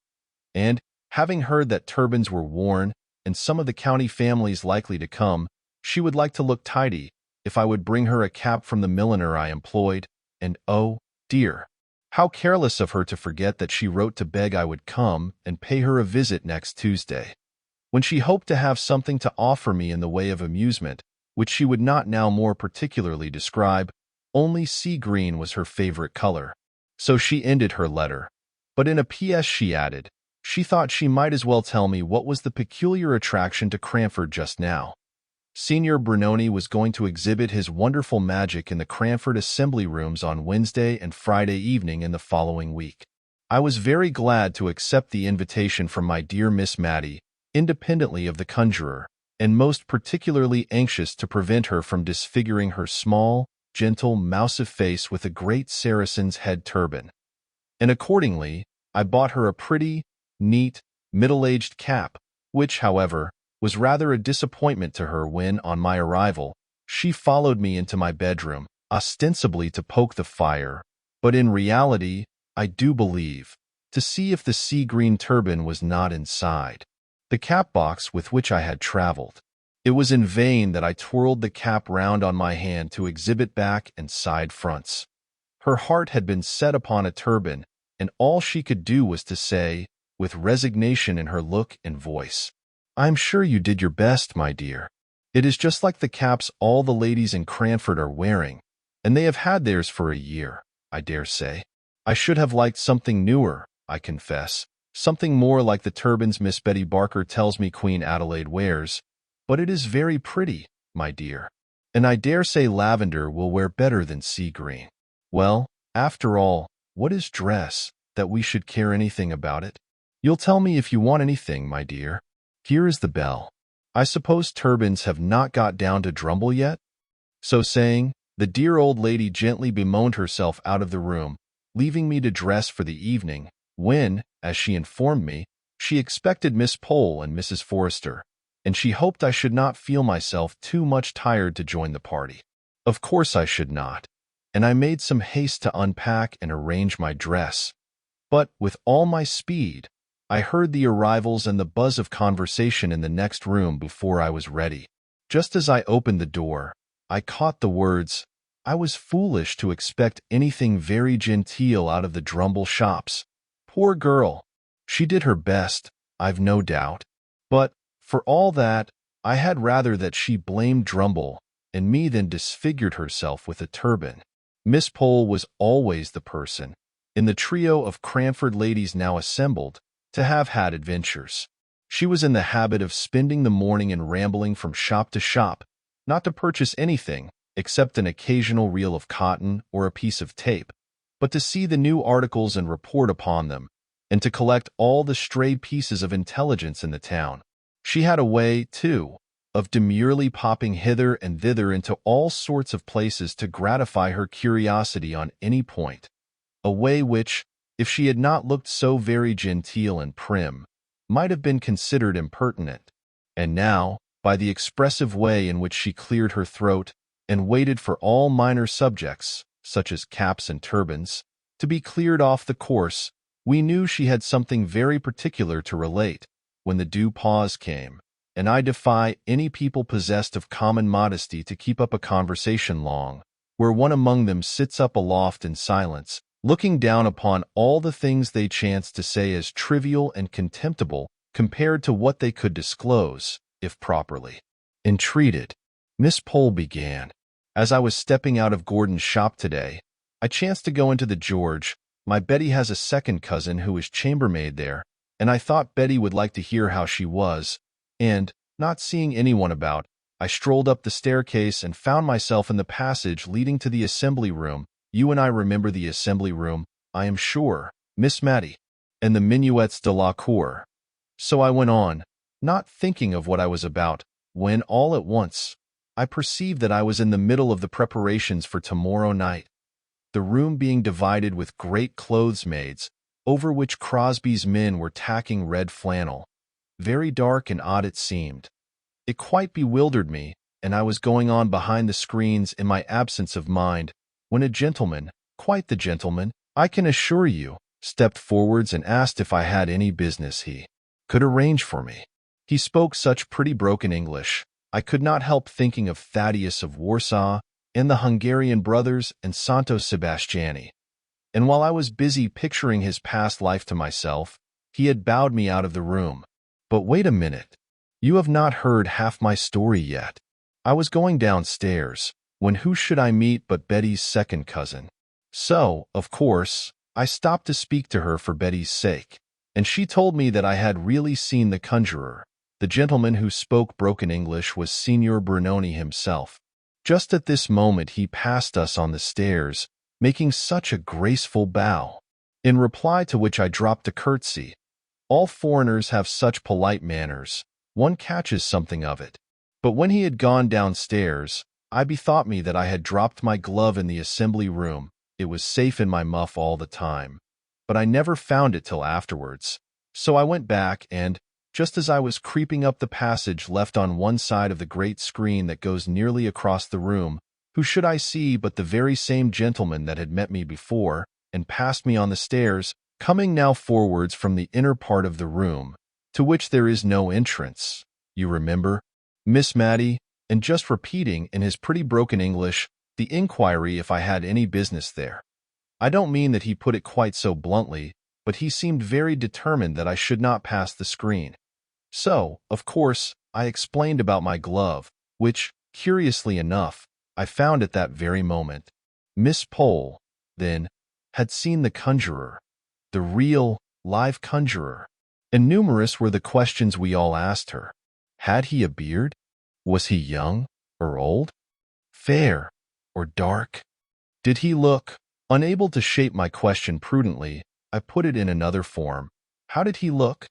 And, having heard that turbans were worn, and some of the county families likely to come, she would like to look tidy, if I would bring her a cap from the milliner I employed, and oh, dear, how careless of her to forget that she wrote to beg I would come and pay her a visit next Tuesday, when she hoped to have something to offer me in the way of amusement, which she would not now more particularly describe, only sea green was her favorite color. So she ended her letter. But in a P.S. she added, she thought she might as well tell me what was the peculiar attraction to Cranford just now. Signor Brunoni was going to exhibit his wonderful magic in the Cranford Assembly Rooms on Wednesday and Friday evening in the following week. I was very glad to accept the invitation from my dear Miss Matty, independently of the conjurer, and most particularly anxious to prevent her from disfiguring her small, gentle, mousive face with a great Saracen's head turban. And accordingly, I bought her a pretty, neat, middle-aged cap, which, however, was rather a disappointment to her when, on my arrival, she followed me into my bedroom, ostensibly to poke the fire, but in reality, I do believe, to see if the sea-green turban was not inside the cap-box with which I had traveled. It was in vain that I twirled the cap round on my hand to exhibit back and side fronts. Her heart had been set upon a turban, and all she could do was to say, with resignation in her look and voice, "I am sure you did your best, my dear. It is just like the caps all the ladies in Cranford are wearing, and they have had theirs for a year, I dare say. I should have liked something newer, I confess, something more like the turbans Miss Betty Barker tells me Queen Adelaide wears, but it is very pretty, my dear, and I dare say lavender will wear better than sea green. Well, after all, what is dress, that we should care anything about it? You'll tell me if you want anything, my dear. Here is the bell. I suppose turbans have not got down to Drumble yet?" So saying, the dear old lady gently bemoaned herself out of the room, leaving me to dress for the evening, when, as she informed me, she expected Miss Pole and Mrs. Forrester, and she hoped I should not feel myself too much tired to join the party. Of course I should not, and I made some haste to unpack and arrange my dress. But, with all my speed, I heard the arrivals and the buzz of conversation in the next room before I was ready. Just as I opened the door, I caught the words, "I was foolish to expect anything very genteel out of the Drumble shops. Poor girl! She did her best, I've no doubt. But, for all that, I had rather that she blamed Drumble and me than disfigured herself with a turban. Miss Pole was always the person, in the trio of Cranford ladies now assembled, to have had adventures. She was in the habit of spending the morning in rambling from shop to shop, not to purchase anything except an occasional reel of cotton or a piece of tape, but to see the new articles and report upon them, and to collect all the stray pieces of intelligence in the town. She had a way, too, of demurely popping hither and thither into all sorts of places to gratify her curiosity on any point, a way which, if she had not looked so very genteel and prim, might have been considered impertinent. And now, by the expressive way in which she cleared her throat and waited for all minor subjects, such as caps and turbans, to be cleared off the course, we knew she had something very particular to relate when the due pause came, and I defy any people possessed of common modesty to keep up a conversation long, where one among them sits up aloft in silence, looking down upon all the things they chance to say as trivial and contemptible compared to what they could disclose, if properly entreated. Miss Pole began. As I was stepping out of Gordon's shop today, I chanced to go into the George. My Betty has a second cousin who is chambermaid there, and I thought Betty would like to hear how she was, and, not seeing anyone about, I strolled up the staircase and found myself in the passage leading to the assembly room. You and I remember the assembly room, I am sure, Miss Matty, and the minuets de la cour. So I went on, not thinking of what I was about, when all at once I perceived that I was in the middle of the preparations for tomorrow night, the room being divided with great clothes-maids, over which Crosby's men were tacking red flannel. Very dark and odd it seemed. It quite bewildered me, and I was going on behind the screens in my absence of mind, when a gentleman, quite the gentleman, I can assure you, stepped forwards and asked if I had any business he could arrange for me. He spoke such pretty broken English, I could not help thinking of Thaddeus of Warsaw and the Hungarian brothers and Santo Sebastiani. And while I was busy picturing his past life to myself, he had bowed me out of the room. But wait a minute. You have not heard half my story yet. I was going downstairs, when who should I meet but Betty's second cousin. So, of course, I stopped to speak to her for Betty's sake, and she told me that I had really seen the conjurer. The gentleman who spoke broken English was Signor Brunoni himself. Just at this moment he passed us on the stairs, making such a graceful bow, in reply to which I dropped a curtsy. All foreigners have such polite manners, one catches something of it. But when he had gone downstairs, I bethought me that I had dropped my glove in the assembly room. It was safe in my muff all the time, but I never found it till afterwards. So I went back and, just as I was creeping up the passage left on one side of the great screen that goes nearly across the room, who should I see but the very same gentleman that had met me before and passed me on the stairs, coming now forwards from the inner part of the room, to which there is no entrance, you remember, Miss Matty, and just repeating in his pretty broken English the inquiry if I had any business there. I don't mean that he put it quite so bluntly, but he seemed very determined that I should not pass the screen. So, of course, I explained about my glove, which, curiously enough, I found at that very moment. Miss Pole, then, had seen the conjurer, the real, live conjurer, and numerous were the questions we all asked her. Had he a beard? Was he young or old? Fair or dark? Did he look? Unable to shape my question prudently, I put it in another form. How did he look?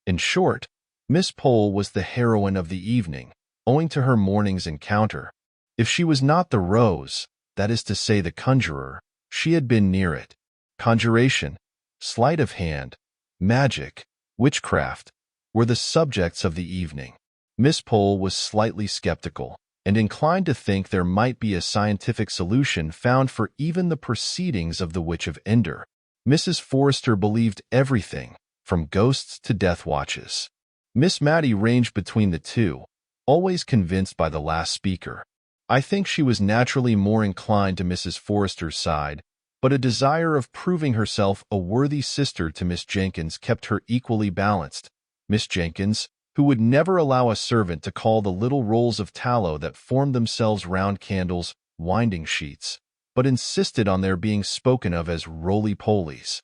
In short, Miss Pole was the heroine of the evening, owing to her morning's encounter. If she was not the rose, that is to say the conjurer, she had been near it. Conjuration, sleight of hand, magic, witchcraft, were the subjects of the evening. Miss Pole was slightly skeptical, and inclined to think there might be a scientific solution found for even the proceedings of the Witch of Endor. Mrs. Forrester believed everything, from ghosts to death watches. Miss Matty ranged between the two, always convinced by the last speaker. I think she was naturally more inclined to Mrs. Forrester's side, but a desire of proving herself a worthy sister to Miss Jenkyns kept her equally balanced. Miss Jenkyns, who would never allow a servant to call the little rolls of tallow that formed themselves round candles winding sheets, but insisted on their being spoken of as roly-polies.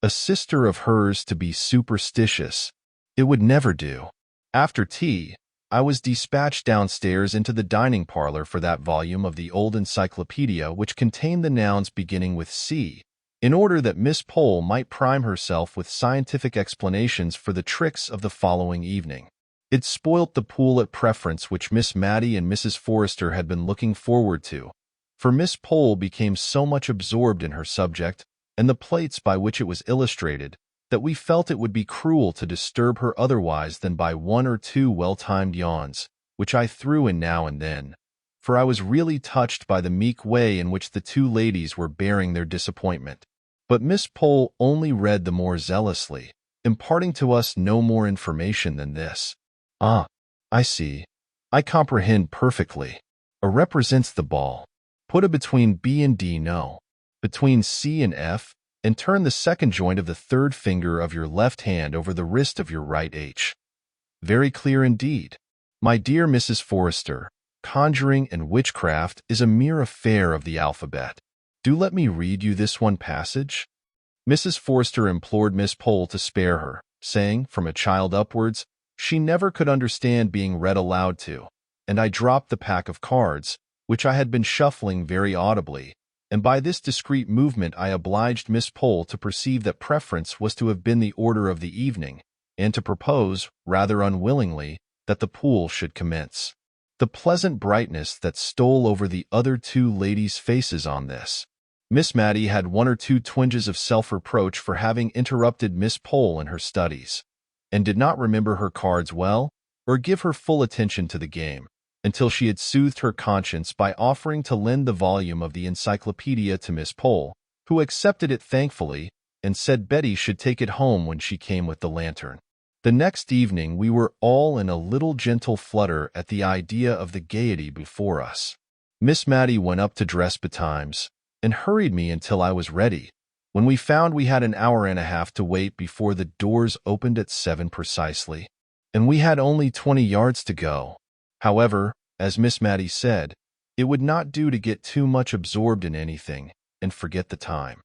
A sister of hers to be superstitious, it would never do. After tea, I was dispatched downstairs into the dining parlor for that volume of the old encyclopedia which contained the nouns beginning with C, in order that Miss Pole might prime herself with scientific explanations for the tricks of the following evening. It spoilt the pool at preference which Miss Matty and Mrs. Forrester had been looking forward to, for Miss Pole became so much absorbed in her subject and the plates by which it was illustrated that we felt it would be cruel to disturb her otherwise than by one or two well-timed yawns, which I threw in now and then, for I was really touched by the meek way in which the two ladies were bearing their disappointment. But Miss Pole only read the more zealously, imparting to us no more information than this. "Ah, I see. I comprehend perfectly. A represents the ball. Put a between B and D, no. Between C and F, and turn the second joint of the third finger of your left hand over the wrist of your right H. Very clear indeed. My dear Mrs. Forrester, conjuring and witchcraft is a mere affair of the alphabet. Do let me read you this one passage." Mrs. Forrester implored Miss Pole to spare her, saying, from a child upwards, she never could understand being read aloud to, and I dropped the pack of cards, which I had been shuffling very audibly, and by this discreet movement I obliged Miss Pole to perceive that preference was to have been the order of the evening, and to propose, rather unwillingly, that the pool should commence. The pleasant brightness that stole over the other two ladies' faces on this. Miss Matty had one or two twinges of self-reproach for having interrupted Miss Pole in her studies, and did not remember her cards well, or give her full attention to the game, until she had soothed her conscience by offering to lend the volume of the encyclopedia to Miss Pole, who accepted it thankfully, and said Betty should take it home when she came with the lantern. The next evening we were all in a little gentle flutter at the idea of the gaiety before us. Miss Matty went up to dress betimes, and hurried me until I was ready, when we found we had an hour and a half to wait before the doors opened at 7 precisely, and we had only 20 yards to go. However, as Miss Matty said, it would not do to get too much absorbed in anything and forget the time.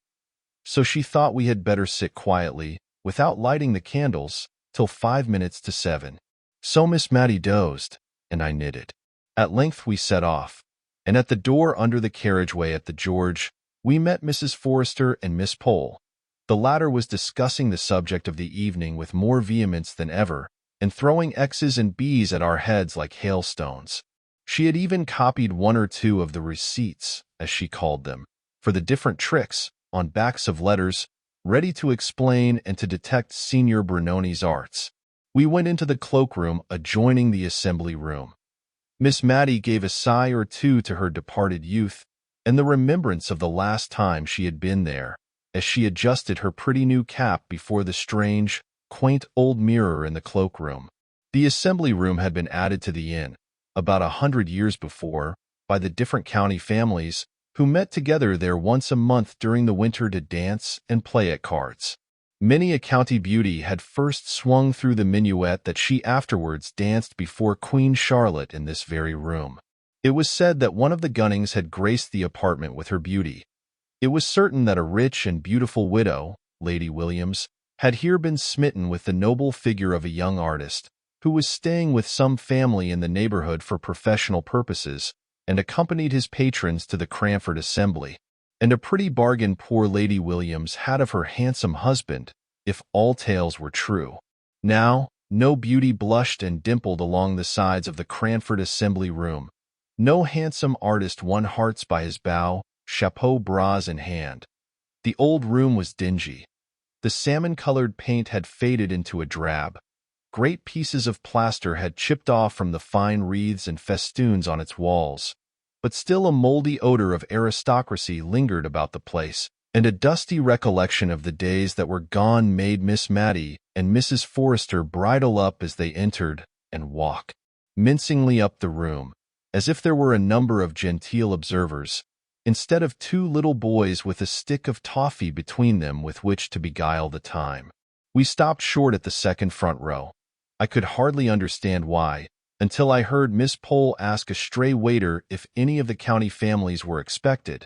So she thought we had better sit quietly, without lighting the candles, till 5 minutes to 7. So Miss Matty dozed, and I knitted. At length we set off, and at the door under the carriageway at the George, we met Mrs. Forrester and Miss Pole. The latter was discussing the subject of the evening with more vehemence than ever, and throwing X's and B's at our heads like hailstones. She had even copied one or two of the receipts, as she called them, for the different tricks, on backs of letters, ready to explain and to detect Signor Brunoni's arts. We went into the cloakroom adjoining the assembly room. Miss Matty gave a sigh or two to her departed youth, and the remembrance of the last time she had been there, as she adjusted her pretty new cap before the strange, quaint old mirror in the cloakroom. The assembly room had been added to the inn, about 100 years before, by the different county families, who met together there once a month during the winter to dance and play at cards. Many a county beauty had first swung through the minuet that she afterwards danced before Queen Charlotte in this very room. It was said that one of the Gunnings had graced the apartment with her beauty. It was certain that a rich and beautiful widow, Lady Williams, had here been smitten with the noble figure of a young artist, who was staying with some family in the neighborhood for professional purposes, and accompanied his patrons to the Cranford assembly. And a pretty bargain poor Lady Williams had of her handsome husband, if all tales were true. Now, no beauty blushed and dimpled along the sides of the Cranford assembly room. No handsome artist won hearts by his bow, chapeau bras in hand. The old room was dingy. The salmon-colored paint had faded into a drab. Great pieces of plaster had chipped off from the fine wreaths and festoons on its walls, but still a moldy odor of aristocracy lingered about the place, and a dusty recollection of the days that were gone made Miss Matty and Mrs. Forrester bridle up as they entered and walk mincingly up the room, as if there were a number of genteel observers, instead of two little boys with a stick of toffee between them with which to beguile the time. We stopped short at the second front row. I could hardly understand why, until I heard Miss Pole ask a stray waiter if any of the county families were expected,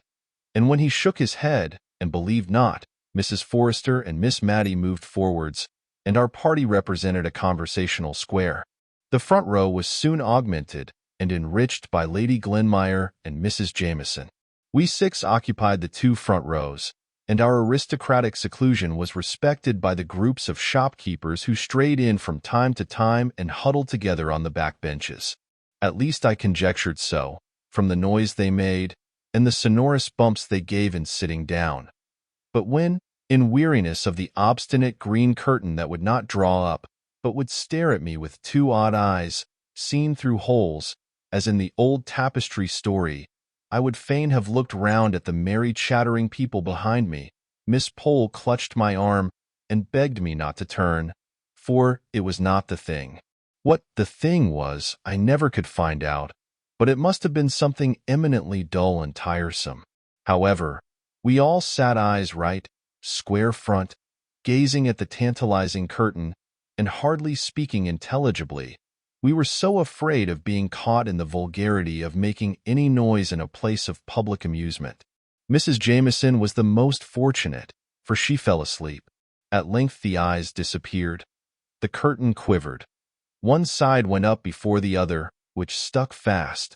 and when he shook his head and believed not, Mrs. Forrester and Miss Matty moved forwards, and our party represented a conversational square. The front row was soon augmented and enriched by Lady Glenmire and Mrs. Jameson. We 6 occupied the 2 front rows, and our aristocratic seclusion was respected by the groups of shopkeepers who strayed in from time to time and huddled together on the back benches. At least I conjectured so, from the noise they made and the sonorous bumps they gave in sitting down. But when, in weariness of the obstinate green curtain that would not draw up, but would stare at me with 2 odd eyes, seen through holes, as in the old tapestry story, I would fain have looked round at the merry chattering people behind me, Miss Pole clutched my arm and begged me not to turn, for it was not the thing. What the thing was, I never could find out, but it must have been something eminently dull and tiresome. However, we all sat eyes right, square front, gazing at the tantalizing curtain, and hardly speaking intelligibly. We were so afraid of being caught in the vulgarity of making any noise in a place of public amusement. Mrs. Jameson was the most fortunate, for she fell asleep. At length the eyes disappeared. The curtain quivered. One side went up before the other, which stuck fast.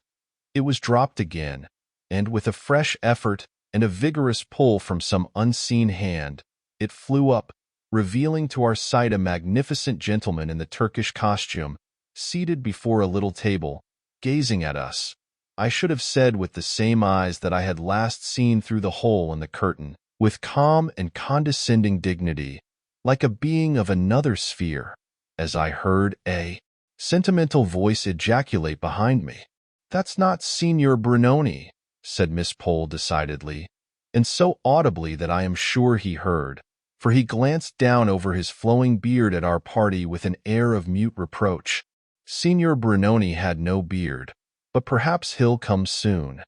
It was dropped again, and with a fresh effort and a vigorous pull from some unseen hand, it flew up, revealing to our sight a magnificent gentleman in the Turkish costume, seated before a little table, gazing at us. I should have said with the same eyes that I had last seen through the hole in the curtain, with calm and condescending dignity, like a being of another sphere, as I heard a sentimental voice ejaculate behind me. "That's not Signor Brunoni," said Miss Pole decidedly, and so audibly that I am sure he heard, for he glanced down over his flowing beard at our party with an air of mute reproach. Signor Brunoni had no beard, but perhaps he'll come soon.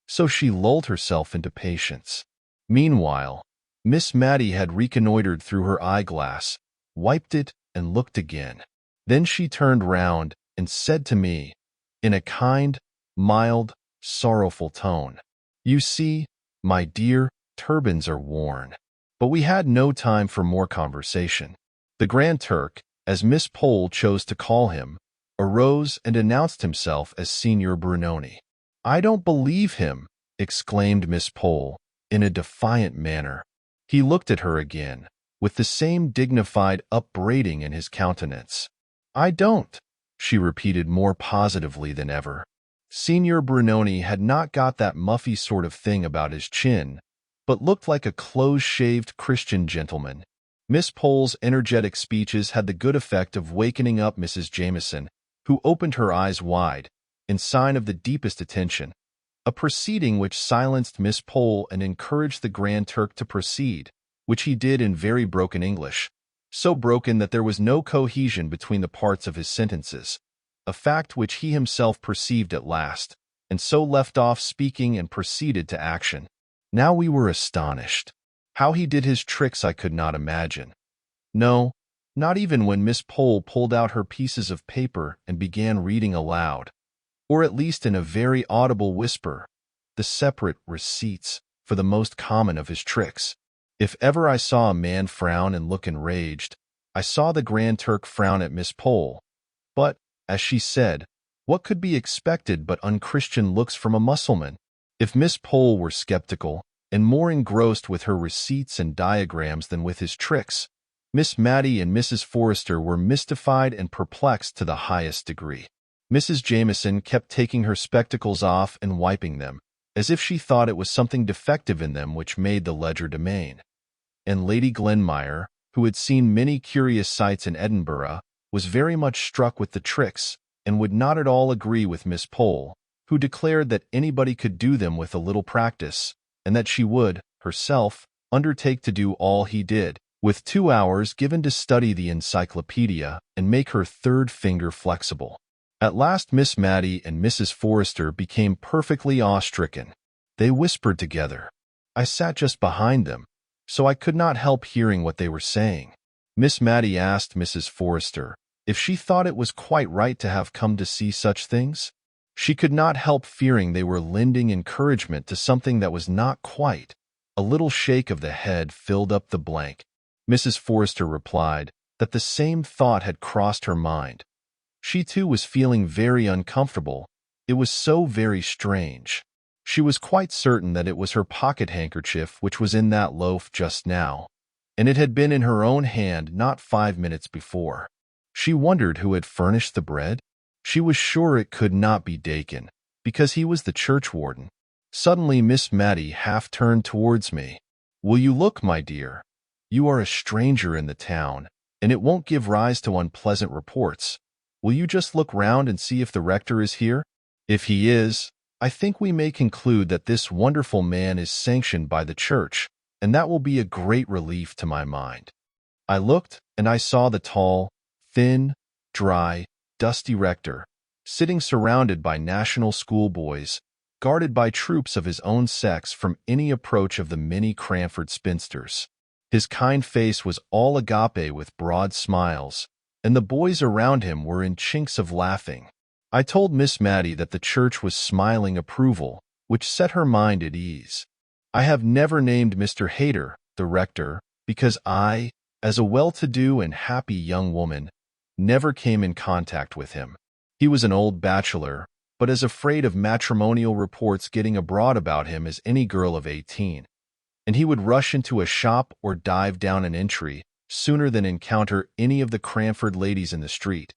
So she lulled herself into patience. Meanwhile, Miss Matty had reconnoitered through her eyeglass, wiped it, and looked again. Then she turned round and said to me, in a kind, mild, sorrowful tone, "You see, my dear, turbans are worn." But we had no time for more conversation. The Grand Turk, as Miss Pole chose to call him, arose and announced himself as Signor Brunoni. "I don't believe him," exclaimed Miss Pole, in a defiant manner. He looked at her again, with the same dignified upbraiding in his countenance. "I don't," she repeated more positively than ever. Signor Brunoni had not got that muffy sort of thing about his chin, but looked like a close-shaved Christian gentleman. Miss Pole's energetic speeches had the good effect of wakening up Mrs. Jameson, who opened her eyes wide, in sign of the deepest attention, a proceeding which silenced Miss Pole and encouraged the Grand Turk to proceed, which he did in very broken English, so broken that there was no cohesion between the parts of his sentences, a fact which he himself perceived at last, and so left off speaking and proceeded to action. Now we were astonished. How he did his tricks I could not imagine. No, not even when Miss Pole pulled out her pieces of paper and began reading aloud, or at least in a very audible whisper, the separate receipts for the most common of his tricks. If ever I saw a man frown and look enraged, I saw the Grand Turk frown at Miss Pole. But, as she said, what could be expected but unchristian looks from a Mussulman? If Miss Pole were skeptical, and more engrossed with her receipts and diagrams than with his tricks, Miss Matty and Mrs. Forrester were mystified and perplexed to the highest degree. Mrs. Jameson kept taking her spectacles off and wiping them, as if she thought it was something defective in them which made the legerdemain. And Lady Glenmire, who had seen many curious sights in Edinburgh, was very much struck with the tricks, and would not at all agree with Miss Pole, who declared that anybody could do them with a little practice, and that she would, herself, undertake to do all he did, with 2 hours given to study the encyclopedia and make her third finger flexible. At last Miss Matty and Mrs. Forrester became perfectly awe-stricken. They whispered together. I sat just behind them, so I could not help hearing what they were saying. Miss Matty asked Mrs. Forrester, if she thought it was quite right to have come to see such things? She could not help fearing they were lending encouragement to something that was not quite. A little shake of the head filled up the blank. Mrs. Forrester replied that the same thought had crossed her mind. She too was feeling very uncomfortable. It was so very strange. She was quite certain that it was her pocket handkerchief which was in that loaf just now, and it had been in her own hand not 5 minutes before. She wondered who had furnished the bread. She was sure it could not be Dakin, because he was the churchwarden. Suddenly Miss Matty half turned towards me. "Will you look, my dear? You are a stranger in the town, and it won't give rise to unpleasant reports. Will you just look round and see if the rector is here? If he is, I think we may conclude that this wonderful man is sanctioned by the church, and that will be a great relief to my mind." I looked, and I saw the tall, thin, dry, dusty rector, sitting surrounded by national schoolboys, guarded by troops of his own sex from any approach of the many Cranford spinsters. His kind face was all agape with broad smiles, and the boys around him were in chinks of laughing. I told Miss Matty that the church was smiling approval, which set her mind at ease. I have never named Mr. Hayter, the rector, because I, as a well-to-do and happy young woman, never came in contact with him. He was an old bachelor, but as afraid of matrimonial reports getting abroad about him as any girl of 18, and he would rush into a shop or dive down an entry sooner than encounter any of the Cranford ladies in the street.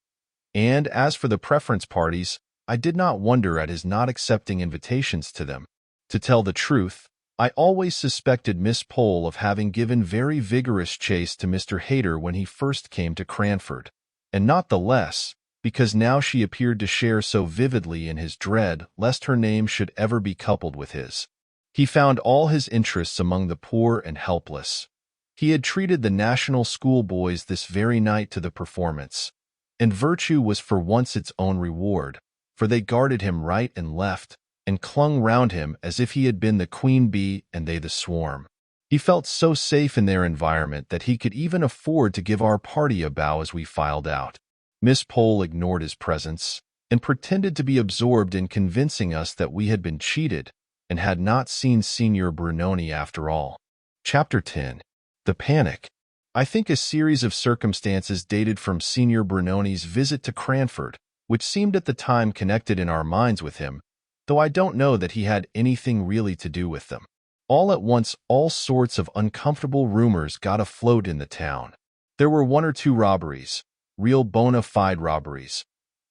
And as for the preference parties, I did not wonder at his not accepting invitations to them. To tell the truth, I always suspected Miss Pole of having given very vigorous chase to Mr. Hayter when he first came to Cranford, and not the less, because now she appeared to share so vividly in his dread lest her name should ever be coupled with his. He found all his interests among the poor and helpless. He had treated the national schoolboys this very night to the performance, and virtue was for once its own reward, for they guarded him right and left, and clung round him as if he had been the queen bee and they the swarm. He felt so safe in their environment that he could even afford to give our party a bow as we filed out. Miss Pole ignored his presence, and pretended to be absorbed in convincing us that we had been cheated, and had not seen Signor Brunoni after all. Chapter 10. The Panic. I think a series of circumstances dated from Signor Brunoni's visit to Cranford, which seemed at the time connected in our minds with him, though I don't know that he had anything really to do with them. All at once, all sorts of uncomfortable rumors got afloat in the town. There were 1 or 2 robberies, real bona fide robberies.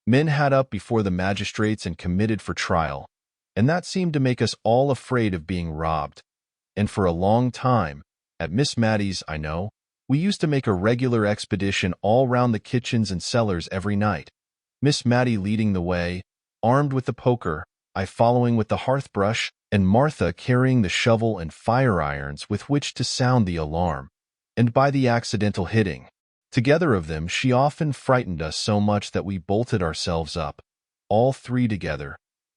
Men had up before the magistrates and committed for trial, and that seemed to make us all afraid of being robbed. And for a long time, at Miss Matty's, I know, we used to make a regular expedition all round the kitchens and cellars every night, Miss Matty leading the way, armed with the poker, I following with the hearth-brush, and Martha carrying the shovel and fire-irons with which to sound the alarm, and by the accidental hitting. Together of them she often frightened us so much that we bolted ourselves up, all 3 together,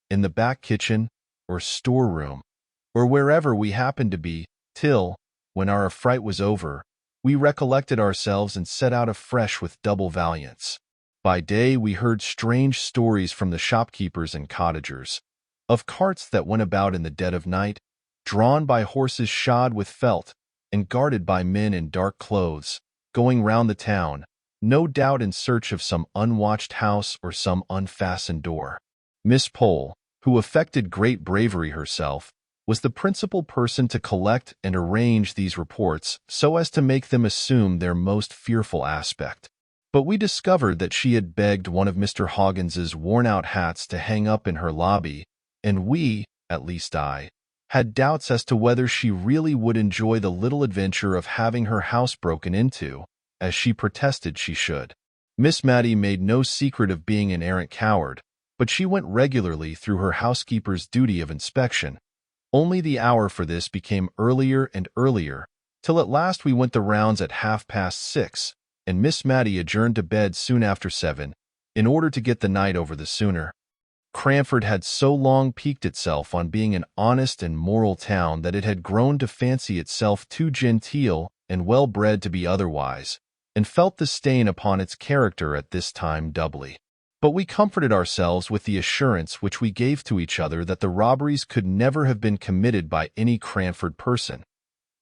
in the back kitchen, or storeroom, or wherever we happened to be, till, when our affright was over, we recollected ourselves and set out afresh with double valiance. By day we heard strange stories from the shopkeepers and cottagers, of carts that went about in the dead of night, drawn by horses shod with felt, and guarded by men in dark clothes, going round the town, no doubt in search of some unwatched house or some unfastened door. Miss Pole, who affected great bravery herself, was the principal person to collect and arrange these reports so as to make them assume their most fearful aspect. But we discovered that she had begged one of Mr. Hoggins's worn-out hats to hang up in her lobby, and we, at least I, had doubts as to whether she really would enjoy the little adventure of having her house broken into, as she protested she should. Miss Matty made no secret of being an arrant coward, but she went regularly through her housekeeper's duty of inspection. Only the hour for this became earlier and earlier, till at last we went the rounds at 6:30, and Miss Matty adjourned to bed soon after 7, in order to get the night over the sooner. Cranford had so long piqued itself on being an honest and moral town that it had grown to fancy itself too genteel and well-bred to be otherwise, and felt the stain upon its character at this time doubly. But we comforted ourselves with the assurance which we gave to each other that the robberies could never have been committed by any Cranford person.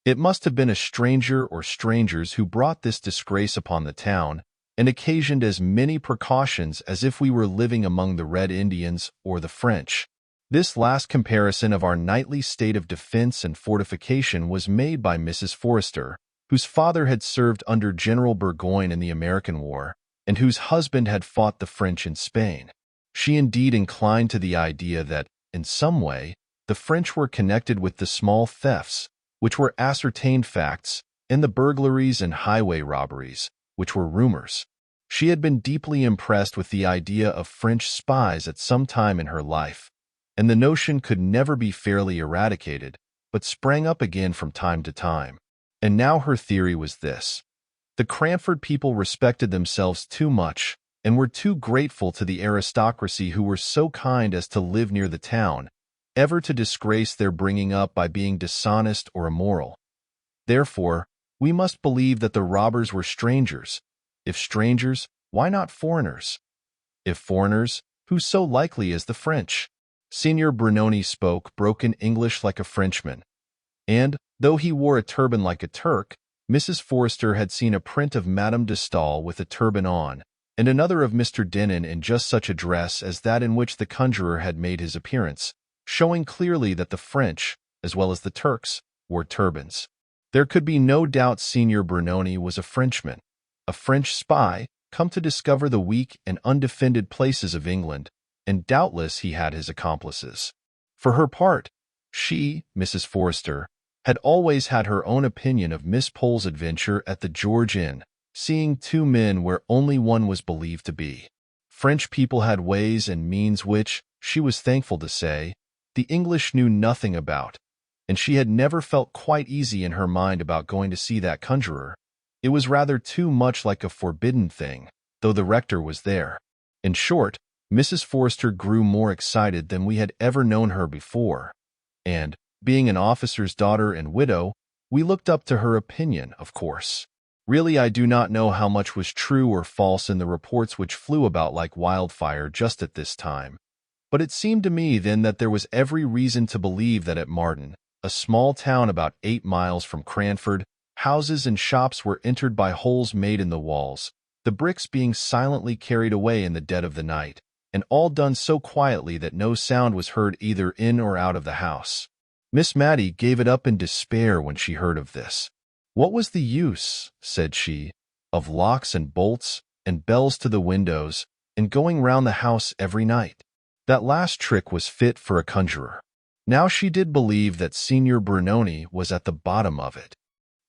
It must have been a stranger or strangers who brought this disgrace upon the town, and occasioned as many precautions as if we were living among the Red Indians or the French. This last comparison of our nightly state of defense and fortification was made by Mrs. Forrester, whose father had served under General Burgoyne in the American War, and whose husband had fought the French in Spain. She indeed inclined to the idea that, in some way, the French were connected with the small thefts, which were ascertained facts, and the burglaries and highway robberies, which were rumors. She had been deeply impressed with the idea of French spies at some time in her life, and the notion could never be fairly eradicated, but sprang up again from time to time. And now her theory was this: the Cranford people respected themselves too much, and were too grateful to the aristocracy who were so kind as to live near the town, ever to disgrace their bringing up by being dishonest or immoral. Therefore, we must believe that the robbers were strangers. If strangers, why not foreigners? If foreigners, who so likely as the French? Signor Brunoni spoke broken English like a Frenchman, and, though he wore a turban like a Turk, Mrs. Forrester had seen a print of Madame de Staël with a turban on, and another of Mr. Denon in just such a dress as that in which the conjurer had made his appearance, showing clearly that the French, as well as the Turks, wore turbans. There could be no doubt Signor Brunoni was a Frenchman, a French spy, come to discover the weak and undefended places of England, and doubtless he had his accomplices. For her part, she, Mrs. Forrester, had always had her own opinion of Miss Pole's adventure at the George Inn, seeing two men where only one was believed to be. French people had ways and means which, she was thankful to say, the English knew nothing about, and she had never felt quite easy in her mind about going to see that conjurer. It was rather too much like a forbidden thing, though the rector was there. In short, Mrs. Forrester grew more excited than we had ever known her before, and, being an officer's daughter and widow, we looked up to her opinion, of course. Really, I do not know how much was true or false in the reports which flew about like wildfire just at this time, but it seemed to me then that there was every reason to believe that at Marton, a small town about 8 miles from Cranford, houses and shops were entered by holes made in the walls, the bricks being silently carried away in the dead of the night, and all done so quietly that no sound was heard either in or out of the house. Miss Matty gave it up in despair when she heard of this. What was the use, said she, of locks and bolts and bells to the windows and going round the house every night? That last trick was fit for a conjurer. Now she did believe that Signor Brunoni was at the bottom of it.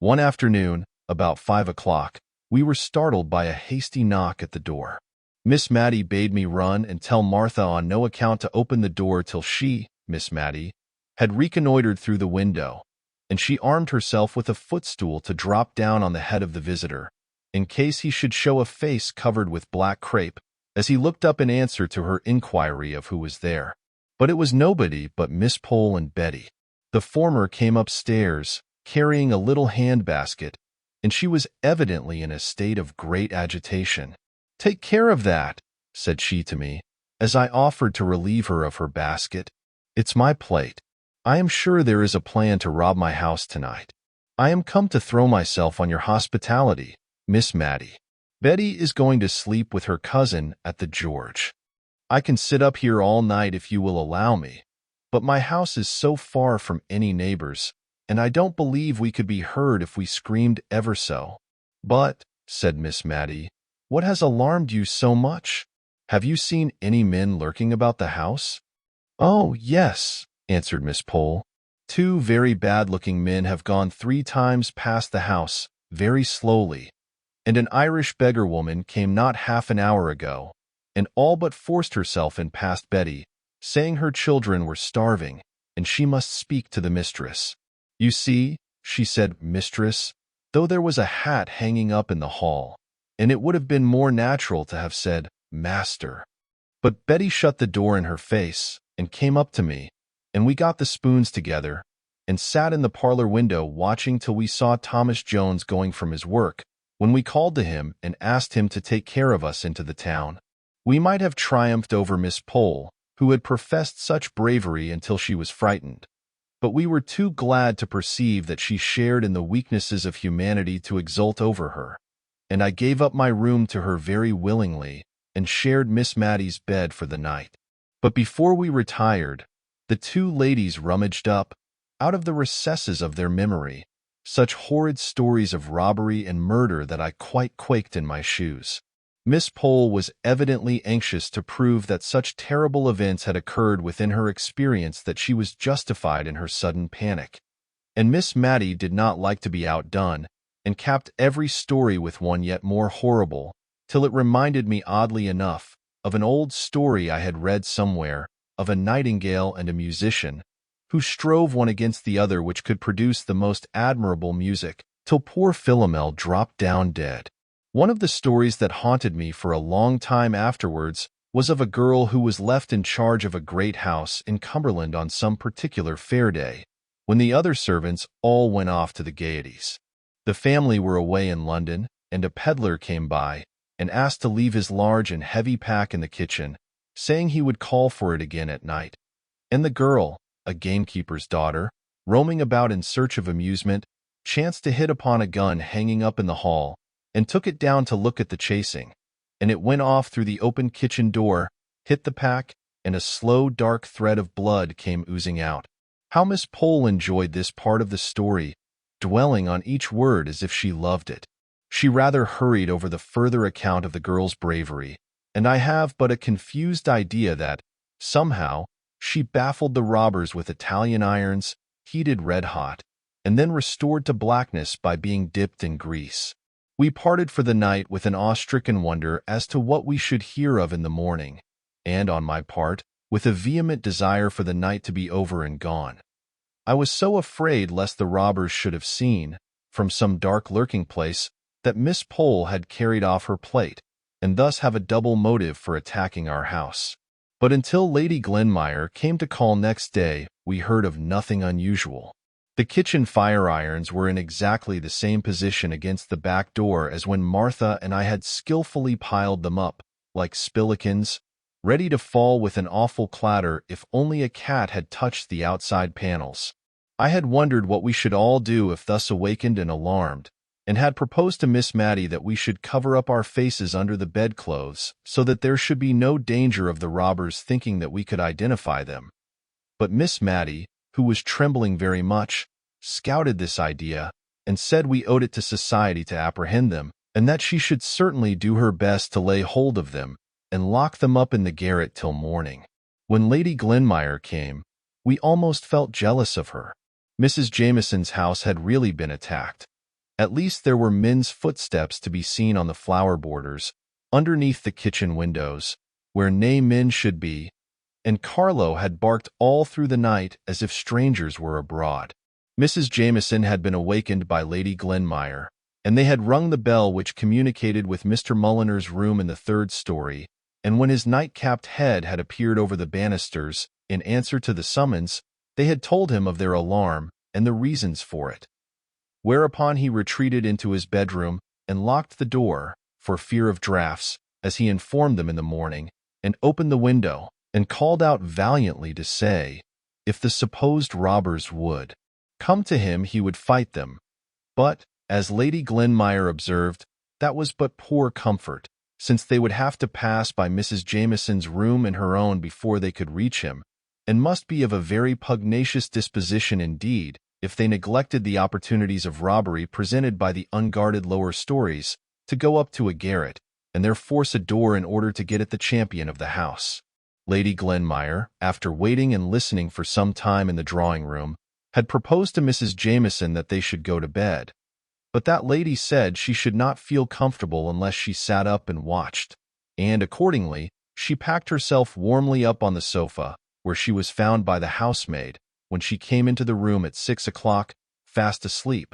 One afternoon, about 5 o'clock, we were startled by a hasty knock at the door. Miss Matty bade me run and tell Martha on no account to open the door till she, Miss Matty, had reconnoitered through the window, and she armed herself with a footstool to drop down on the head of the visitor, in case he should show a face covered with black crape, as he looked up in answer to her inquiry of who was there. But it was nobody but Miss Pole and Betty. The former came upstairs, carrying a little hand-basket, and she was evidently in a state of great agitation. "Take care of that," said she to me, as I offered to relieve her of her basket. "It's my plate. I am sure there is a plan to rob my house tonight. I am come to throw myself on your hospitality, Miss Matty. Betty is going to sleep with her cousin at the George. I can sit up here all night if you will allow me, but my house is so far from any neighbors, and I don't believe we could be heard if we screamed ever so." "But," said Miss Matty, "what has alarmed you so much? Have you seen any men lurking about the house?" "Oh, yes," answered Miss Pole. "Two very bad-looking men have gone 3 times past the house, very slowly, and an Irish beggar woman came not half an hour ago, and all but forced herself in past Betty, saying her children were starving, and she must speak to the mistress. You see," she said mistress, though there was a hat hanging up in the hall, and it would have been more natural to have said master. But Betty shut the door in her face, and came up to me, and we got the spoons together, and sat in the parlor window watching till we saw Thomas Jones going from his work, When we called to him and asked him to take care of us into the town, we might have triumphed over Miss Pole, who had professed such bravery until she was frightened. But we were too glad to perceive that she shared in the weaknesses of humanity to exult over her, and I gave up my room to her very willingly and shared Miss Matty's bed for the night. But before we retired, the two ladies rummaged up, out of the recesses of their memory, such horrid stories of robbery and murder that I quite quaked in my shoes. Miss Pole was evidently anxious to prove that such terrible events had occurred within her experience that she was justified in her sudden panic. And Miss Matty did not like to be outdone, and capped every story with one yet more horrible, till it reminded me oddly enough of an old story I had read somewhere, of a nightingale and a musician, who strove one against the other, which could produce the most admirable music, till poor Philomel dropped down dead. One of the stories that haunted me for a long time afterwards was of a girl who was left in charge of a great house in Cumberland on some particular fair day, when the other servants all went off to the gaieties. The family were away in London, and a peddler came by and asked to leave his large and heavy pack in the kitchen, saying he would call for it again at night. And the girl, a gamekeeper's daughter, roaming about in search of amusement, chanced to hit upon a gun hanging up in the hall, and took it down to look at the chasing, and it went off through the open kitchen door, hit the pack, and a slow, dark thread of blood came oozing out. How Miss Pole enjoyed this part of the story, dwelling on each word as if she loved it. She rather hurried over the further account of the girl's bravery, and I have but a confused idea that, somehow, she baffled the robbers with Italian irons, heated red-hot, and then restored to blackness by being dipped in grease. We parted for the night with an awe-stricken wonder as to what we should hear of in the morning, and, on my part, with a vehement desire for the night to be over and gone. I was so afraid lest the robbers should have seen, from some dark lurking place, that Miss Pole had carried off her plate, and thus have a double motive for attacking our house. But until Lady Glenmire came to call next day, we heard of nothing unusual. The kitchen fire-irons were in exactly the same position against the back door as when Martha and I had skillfully piled them up, like spillikins, ready to fall with an awful clatter if only a cat had touched the outside panels. I had wondered what we should all do if thus awakened and alarmed, and had proposed to Miss Matty that we should cover up our faces under the bedclothes so that there should be no danger of the robbers thinking that we could identify them. But Miss Matty, who was trembling very much, scouted this idea and said we owed it to society to apprehend them, and that she should certainly do her best to lay hold of them and lock them up in the garret till morning. When Lady Glenmire came, we almost felt jealous of her. Mrs. Jameson's house had really been attacked. At least there were men's footsteps to be seen on the flower borders, underneath the kitchen windows, where nay men should be, and Carlo had barked all through the night as if strangers were abroad. Mrs. Jameson had been awakened by Lady Glenmire, and they had rung the bell which communicated with Mr. Mulliner's room in the third story, and when his night-capped head had appeared over the banisters, in answer to the summons, they had told him of their alarm and the reasons for it. Whereupon he retreated into his bedroom and locked the door, for fear of draughts, as he informed them in the morning, and opened the window, and called out valiantly to say, if the supposed robbers would come to him, he would fight them. But, as Lady Glenmire observed, that was but poor comfort, since they would have to pass by Mrs. Jameson's room and her own before they could reach him, and must be of a very pugnacious disposition indeed, if they neglected the opportunities of robbery presented by the unguarded lower stories, to go up to a garret, and there force a door in order to get at the champion of the house. Lady Glenmire, after waiting and listening for some time in the drawing-room, had proposed to Mrs. Jameson that they should go to bed, but that lady said she should not feel comfortable unless she sat up and watched, and accordingly she packed herself warmly up on the sofa, where she was found by the housemaid, when she came into the room at 6 o'clock, fast asleep.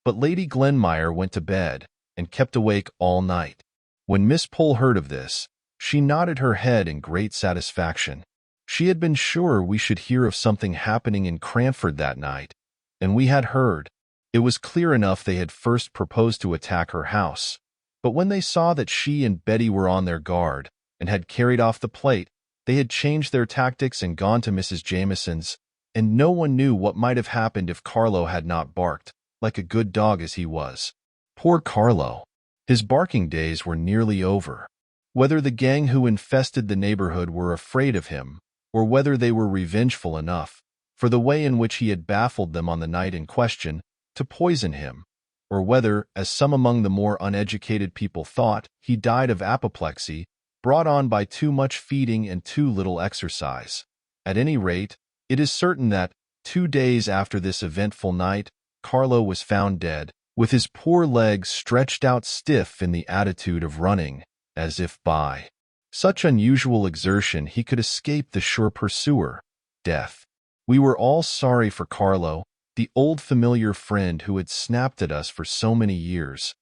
But Lady Glenmire went to bed, and kept awake all night. When Miss Pole heard of this, she nodded her head in great satisfaction. She had been sure we should hear of something happening in Cranford that night, and we had heard. It was clear enough they had first proposed to attack her house, but when they saw that she and Betty were on their guard and had carried off the plate, they had changed their tactics and gone to Mrs. Jameson's, and no one knew what might have happened if Carlo had not barked, like a good dog as he was. Poor Carlo. His barking days were nearly over. Whether the gang who infested the neighborhood were afraid of him, or whether they were revengeful enough, for the way in which he had baffled them on the night in question, to poison him, or whether, as some among the more uneducated people thought, he died of apoplexy, brought on by too much feeding and too little exercise. At any rate, it is certain that, 2 days after this eventful night, Carlo was found dead, with his poor legs stretched out stiff in the attitude of running, as if by such unusual exertion he could escape the sure pursuer, death. We were all sorry for Carlo, the old familiar friend who had snapped at us for so many years,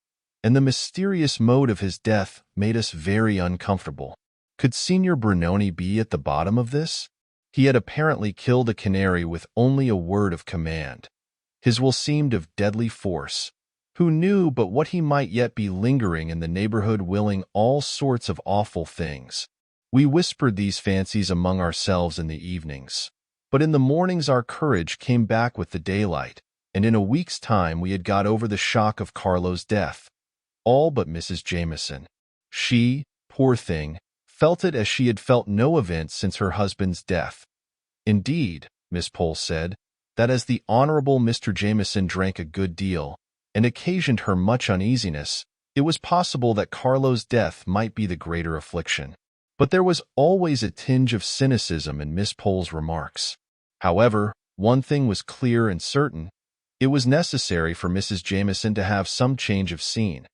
and the mysterious mode of his death made us very uncomfortable. Could Signor Brunoni be at the bottom of this? He had apparently killed a canary with only a word of command. His will seemed of deadly force. Who knew but what he might yet be lingering in the neighborhood willing all sorts of awful things? We whispered these fancies among ourselves in the evenings. But in the mornings our courage came back with the daylight, and in a week's time we had got over the shock of Carlo's death. All but Mrs. Jameson. She, poor thing, felt it as she had felt no event since her husband's death. Indeed, Miss Pole said, that as the Honorable Mr. Jameson drank a good deal, and occasioned her much uneasiness, it was possible that Carlo's death might be the greater affliction. But there was always a tinge of cynicism in Miss Pole's remarks. However, one thing was clear and certain. It was necessary for Mrs. Jameson to have some change of scene,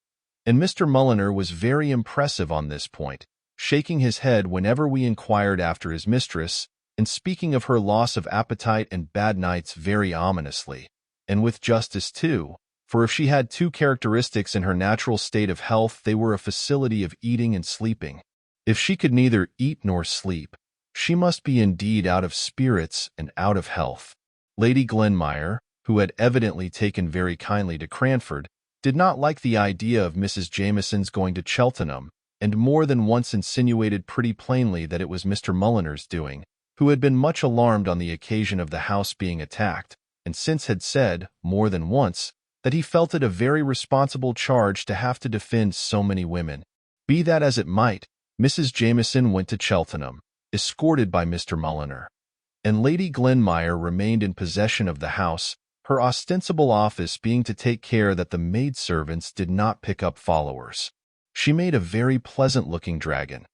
and Mr. Mulliner was very impressive on this point, shaking his head whenever we inquired after his mistress, and speaking of her loss of appetite and bad nights very ominously, and with justice too. For if she had 2 characteristics in her natural state of health, they were a facility of eating and sleeping. If she could neither eat nor sleep, she must be indeed out of spirits and out of health. Lady Glenmire, who had evidently taken very kindly to Cranford, did not like the idea of Mrs. Jameson's going to Cheltenham, and more than once insinuated pretty plainly that it was Mr. Mulliner's doing, who had been much alarmed on the occasion of the house being attacked, and since had said, more than once, that he felt it a very responsible charge to have to defend so many women. Be that as it might, Mrs. Jameson went to Cheltenham, escorted by Mr. Mulliner, and Lady Glenmire remained in possession of the house, her ostensible office being to take care that the maidservants did not pick up followers. She made a very pleasant-looking dragon,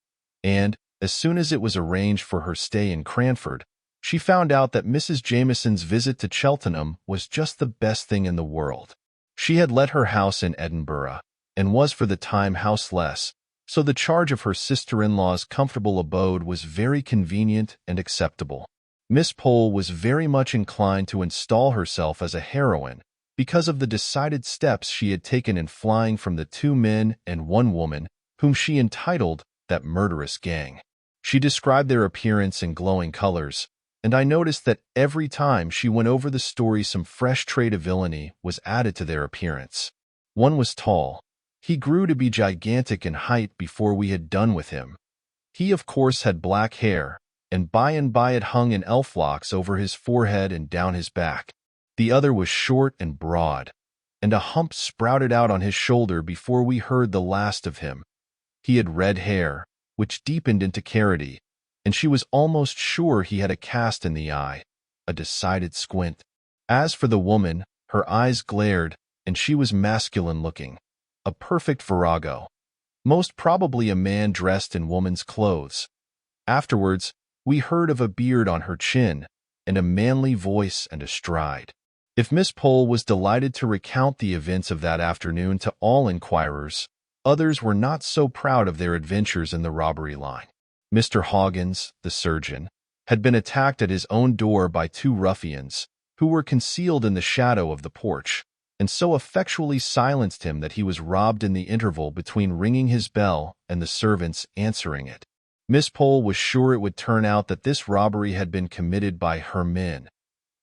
and, as soon as it was arranged for her stay in Cranford, she found out that Mrs. Jameson's visit to Cheltenham was just the best thing in the world. She had let her house in Edinburgh, and was for the time houseless, so the charge of her sister-in-law's comfortable abode was very convenient and acceptable. Miss Pole was very much inclined to install herself as a heroine, because of the decided steps she had taken in flying from the 2 men and 1 woman, whom she entitled that murderous gang. She described their appearance in glowing colors, and I noticed that every time she went over the story some fresh trait of villainy was added to their appearance. One was tall. He grew to be gigantic in height before we had done with him. He, of course, had black hair, and by it hung in elf locks over his forehead and down his back. The other was short and broad, and a hump sprouted out on his shoulder before we heard the last of him. He had red hair, which deepened into carroty, and she was almost sure he had a cast in the eye, a decided squint. As for the woman, her eyes glared, and she was masculine-looking, a perfect virago, most probably a man dressed in woman's clothes. Afterwards, we heard of a beard on her chin, and a manly voice and a stride. If Miss Pole was delighted to recount the events of that afternoon to all inquirers, others were not so proud of their adventures in the robbery line. Mr. Hoggins, the surgeon, had been attacked at his own door by 2 ruffians, who were concealed in the shadow of the porch, and so effectually silenced him that he was robbed in the interval between ringing his bell and the servants answering it. Miss Pole was sure it would turn out that this robbery had been committed by her men,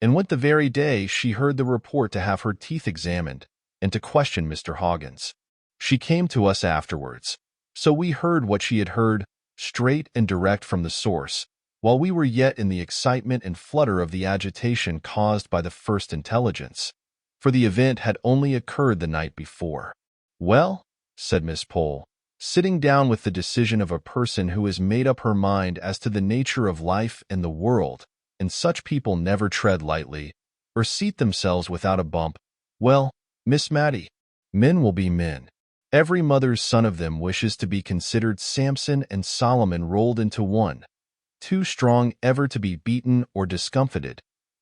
and went the very day she heard the report to have her teeth examined and to question Mr. Hoggins. She came to us afterwards, so we heard what she had heard, straight and direct from the source, while we were yet in the excitement and flutter of the agitation caused by the first intelligence, for the event had only occurred the night before. "Well," said Miss Pole, sitting down with the decision of a person who has made up her mind as to the nature of life and the world, and such people never tread lightly, or seat themselves without a bump. "Well, Miss Matty, men will be men. Every mother's son of them wishes to be considered Samson and Solomon rolled into one, too strong ever to be beaten or discomfited,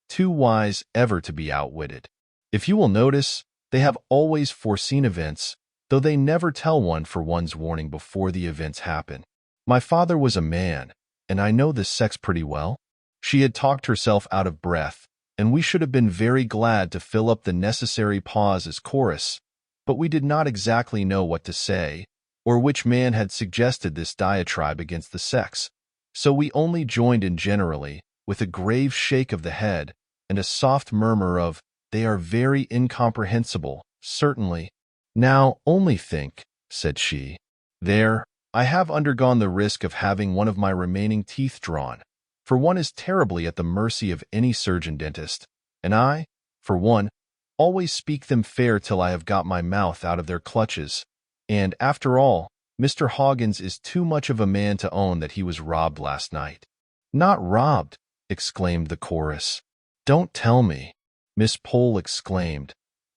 too wise ever to be outwitted. If you will notice, they have always foreseen events, though they never tell one for one's warning before the events happen. My father was a man, and I know this sex pretty well." She had talked herself out of breath, and we should have been very glad to fill up the necessary pause as chorus, but we did not exactly know what to say, or which man had suggested this diatribe against the sex, so we only joined in generally, with a grave shake of the head, and a soft murmur of, "They are very incomprehensible, certainly." "Now, only think," said she. "There, I have undergone the risk of having one of my remaining teeth drawn, for one is terribly at the mercy of any surgeon-dentist, and I, for one, always speak them fair till I have got my mouth out of their clutches, and, after all, Mr. Hoggins is too much of a man to own that he was robbed last night." "Not robbed!" exclaimed the chorus. "Don't tell me!" Miss Pole exclaimed,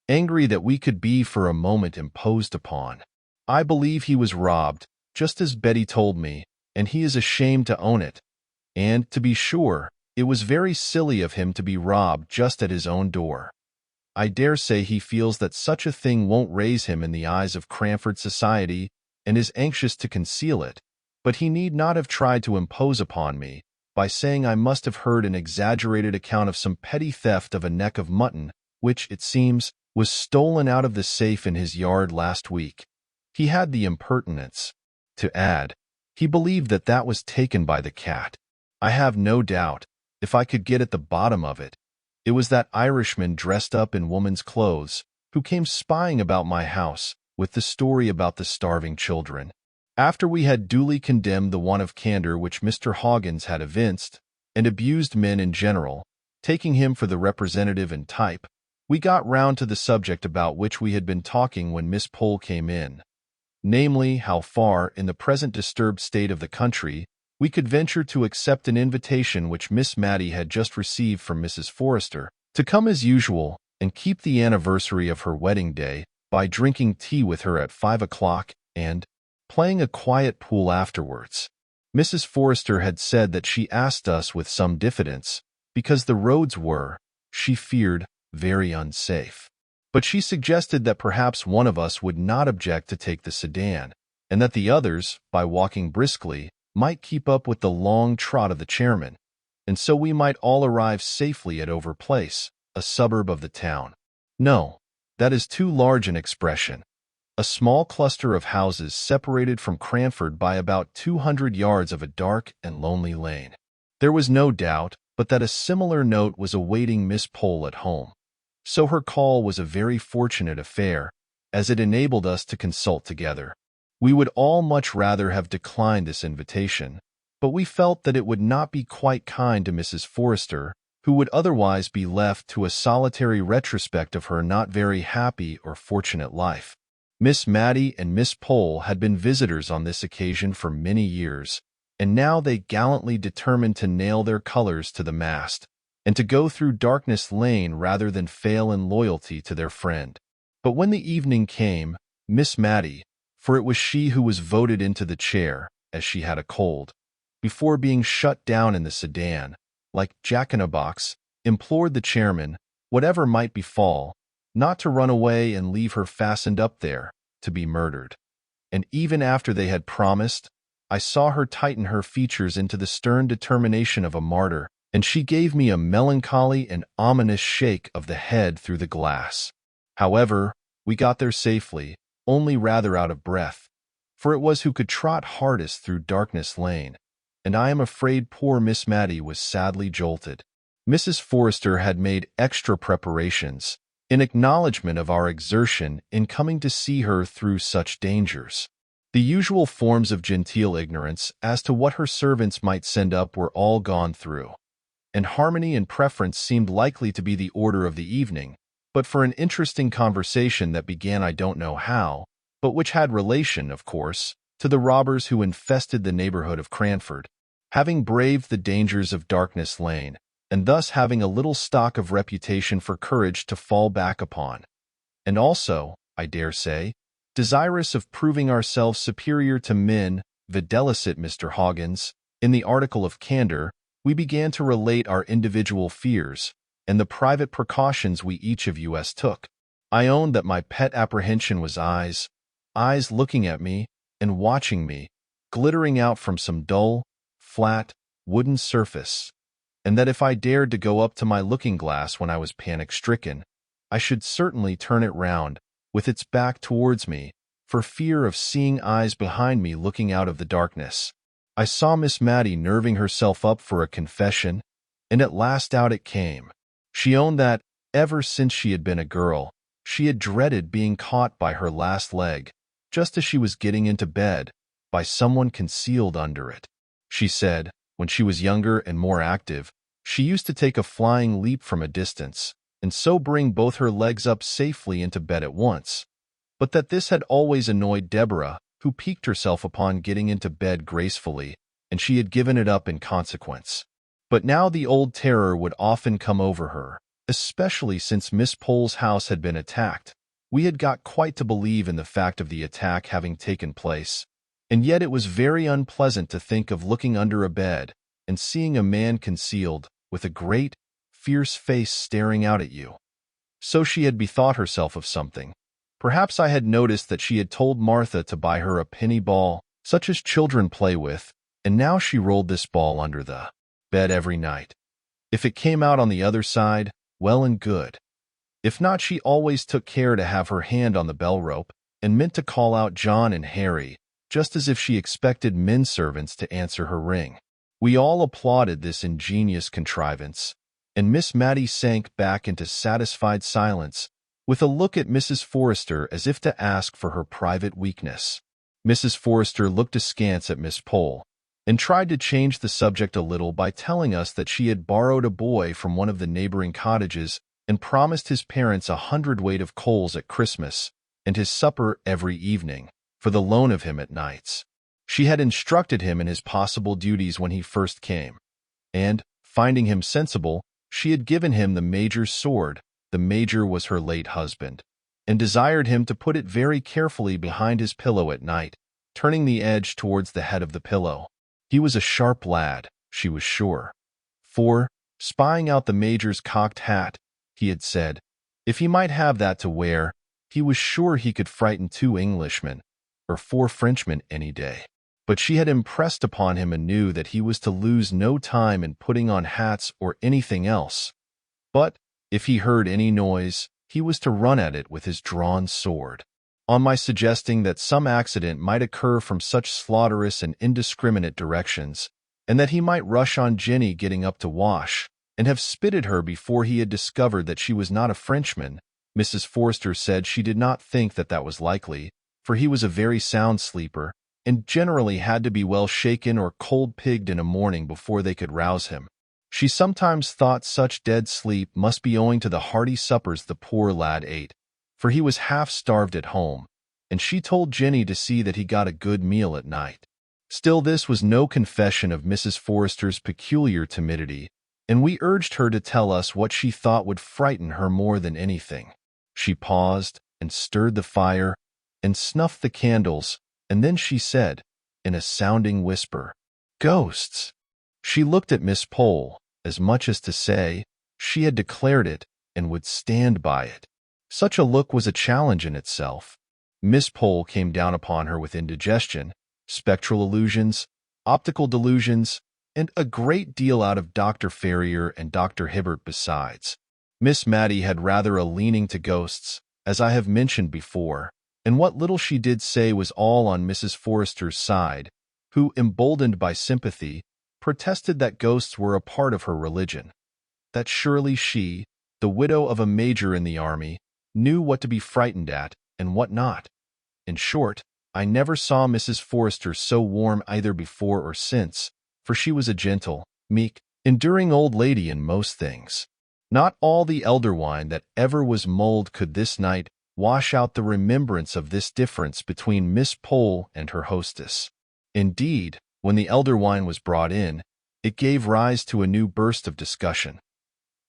angry that we could be for a moment imposed upon. "I believe he was robbed, just as Betty told me, and he is ashamed to own it. And, to be sure, it was very silly of him to be robbed just at his own door. I dare say he feels that such a thing won't raise him in the eyes of Cranford society, and is anxious to conceal it, but he need not have tried to impose upon me by saying I must have heard an exaggerated account of some petty theft of a neck of mutton, which, it seems, was stolen out of the safe in his yard last week. He had the impertinence to add, he believed that that was taken by the cat. I have no doubt, if I could get at the bottom of it, it was that Irishman dressed up in woman's clothes, who came spying about my house, with the story about the starving children. After we had duly condemned the want of candor which Mr. Hoggins had evinced, and abused men in general, taking him for the representative and type, we got round to the subject about which we had been talking when Miss Pole came in, namely, how far, in the present disturbed state of the country, we could venture to accept an invitation which Miss Matty had just received from Mrs. Forrester, to come as usual and keep the anniversary of her wedding day by drinking tea with her at 5 o'clock and playing a quiet pool afterwards. Mrs. Forrester had said that she asked us with some diffidence, because the roads were, she feared, very unsafe. But she suggested that perhaps one of us would not object to take the sedan, and that the others, by walking briskly, might keep up with the long trot of the chairman, and so we might all arrive safely at Over Place, a suburb of the town. No, that is too large an expression. A small cluster of houses separated from Cranford by about 200 yards of a dark and lonely lane. There was no doubt but that a similar note was awaiting Miss Pole at home, so her call was a very fortunate affair, as it enabled us to consult together. We would all much rather have declined this invitation, but we felt that it would not be quite kind to Mrs. Forrester, who would otherwise be left to a solitary retrospect of her not very happy or fortunate life. Miss Matty and Miss Pole had been visitors on this occasion for many years, and now they gallantly determined to nail their colors to the mast, and to go through Darkness Lane rather than fail in loyalty to their friend. But when the evening came, Miss Matty, for it was she who was voted into the chair, as she had a cold, before being shut down in the sedan, like Jack-in-a-box, implored the chairman, whatever might befall, not to run away and leave her fastened up there, to be murdered. And even after they had promised, I saw her tighten her features into the stern determination of a martyr, and she gave me a melancholy and ominous shake of the head through the glass. However, we got there safely, only rather out of breath, for it was who could trot hardest through Darkness Lane, and I am afraid poor Miss Matty was sadly jolted. Mrs. Forrester had made extra preparations in acknowledgment of our exertion in coming to see her through such dangers. The usual forms of genteel ignorance as to what her servants might send up were all gone through, and harmony and preference seemed likely to be the order of the evening, but for an interesting conversation that began I don't know how, but which had relation, of course, to the robbers who infested the neighborhood of Cranford. Having braved the dangers of Darkness Lane, and thus having a little stock of reputation for courage to fall back upon, and also, I dare say, desirous of proving ourselves superior to men, videlicet Mr. Hoggins, in the article of candor, we began to relate our individual fears and the private precautions we each of us took. I owned that my pet apprehension was eyes looking at me and watching me, glittering out from some dull, flat, wooden surface, and that if I dared to go up to my looking-glass when I was panic-stricken, I should certainly turn it round, with its back towards me, for fear of seeing eyes behind me looking out of the darkness. I saw Miss Matty nerving herself up for a confession, and at last out it came. She owned that, ever since she had been a girl, she had dreaded being caught by her last leg, just as she was getting into bed, by someone concealed under it. She said, when she was younger and more active, she used to take a flying leap from a distance, and so bring both her legs up safely into bed at once, but that this had always annoyed Deborah, who piqued herself upon getting into bed gracefully, and she had given it up in consequence. But now the old terror would often come over her, especially since Miss Pole's house had been attacked. We had got quite to believe in the fact of the attack having taken place, and yet it was very unpleasant to think of looking under a bed and seeing a man concealed, with a great, fierce face staring out at you. So she had bethought herself of something. Perhaps I had noticed that she had told Martha to buy her a penny ball, such as children play with, and now she rolled this ball under the bed every night. If it came out on the other side, well and good. If not, she always took care to have her hand on the bell rope, and meant to call out John and Harry, just as if she expected men servants to answer her ring. We all applauded this ingenious contrivance, and Miss Matty sank back into satisfied silence, with a look at Mrs. Forrester as if to ask for her private weakness. Mrs. Forrester looked askance at Miss Pole, and tried to change the subject a little by telling us that she had borrowed a boy from one of the neighboring cottages and promised his parents 100 weight of coals at Christmas and his supper every evening, for the loan of him at nights. She had instructed him in his possible duties when he first came, and, finding him sensible, she had given him the Major's sword. The Major was her late husband, and desired him to put it very carefully behind his pillow at night, turning the edge towards the head of the pillow. He was a sharp lad, she was sure, for, spying out the Major's cocked hat, he had said, if he might have that to wear, he was sure he could frighten 2 Englishmen, or 4 Frenchmen any day. But she had impressed upon him anew that he was to lose no time in putting on hats or anything else, but, if he heard any noise, he was to run at it with his drawn sword. On my suggesting that some accident might occur from such slaughterous and indiscriminate directions, and that he might rush on Jenny getting up to wash, and have spitted her before he had discovered that she was not a Frenchman, Mrs. Forrester said she did not think that that was likely, for he was a very sound sleeper, and generally had to be well shaken or cold-pigged in a morning before they could rouse him. She sometimes thought such dead sleep must be owing to the hearty suppers the poor lad ate, for he was half-starved at home, and she told Jenny to see that he got a good meal at night. Still, this was no confession of Mrs. Forrester's peculiar timidity, and we urged her to tell us what she thought would frighten her more than anything. She paused, and stirred the fire, and snuffed the candles, and then she said, in a sounding whisper, "Ghosts." She looked at Miss Pole, as much as to say, she had declared it, and would stand by it. Such a look was a challenge in itself. Miss Pole came down upon her with indigestion, spectral illusions, optical delusions, and a great deal out of Dr. Ferrier and Dr. Hibbert besides. Miss Matty had rather a leaning to ghosts, as I have mentioned before, and what little she did say was all on Mrs. Forrester's side, who, emboldened by sympathy, protested that ghosts were a part of her religion, that surely she, the widow of a major in the army, knew what to be frightened at and what not. In short, I never saw Mrs. Forrester so warm either before or since, for she was a gentle, meek, enduring old lady in most things. Not all the elder wine that ever was mulled could this night wash out the remembrance of this difference between Miss Pole and her hostess. Indeed, when the elder wine was brought in, it gave rise to a new burst of discussion.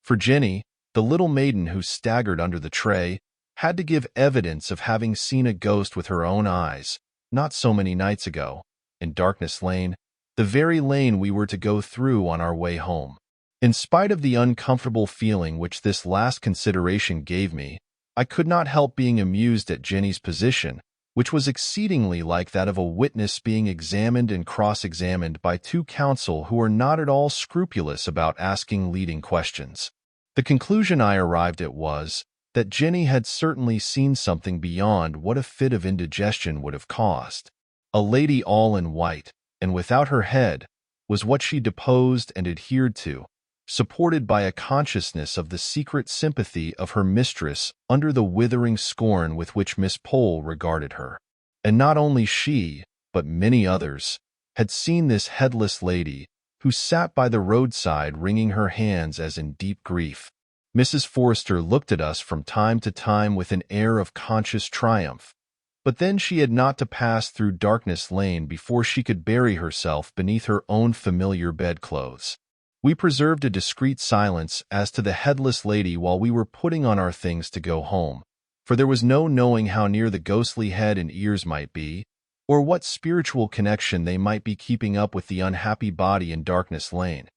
For Jenny, the little maiden who staggered under the tray, had to give evidence of having seen a ghost with her own eyes, not so many nights ago, in Darkness Lane, the very lane we were to go through on our way home. In spite of the uncomfortable feeling which this last consideration gave me, I could not help being amused at Jenny's position, which was exceedingly like that of a witness being examined and cross-examined by two counsel who are not at all scrupulous about asking leading questions. The conclusion I arrived at was that Jenny had certainly seen something beyond what a fit of indigestion would have caused. A lady all in white, and without her head, was what she deposed and adhered to, supported by a consciousness of the secret sympathy of her mistress under the withering scorn with which Miss Pole regarded her. And not only she, but many others, had seen this headless lady, who sat by the roadside wringing her hands as in deep grief. Mrs. Forrester looked at us from time to time with an air of conscious triumph, but then she had not to pass through Darkness Lane before she could bury herself beneath her own familiar bedclothes. We preserved a discreet silence as to the headless lady while we were putting on our things to go home, for there was no knowing how near the ghostly head and ears might be, or what spiritual connection they might be keeping up with the unhappy body in Darkness Lane.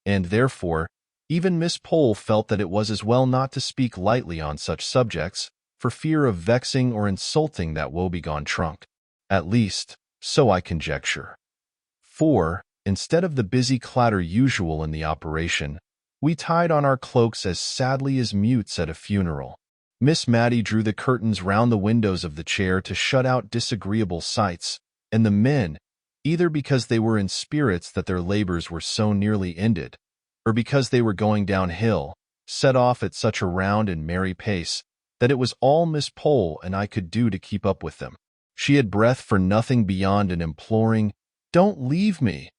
And therefore, even Miss Pole felt that it was as well not to speak lightly on such subjects, for fear of vexing or insulting that woebegone trunk. At least, so I conjecture. For, instead of the busy clatter usual in the operation, we tied on our cloaks as sadly as mutes at a funeral. Miss Matty drew the curtains round the windows of the chair to shut out disagreeable sights, and the men, either because they were in spirits that their labors were so nearly ended, or because they were going downhill, set off at such a round and merry pace that it was all Miss Pole and I could do to keep up with them. She had breath for nothing beyond an imploring, "Don't leave me,"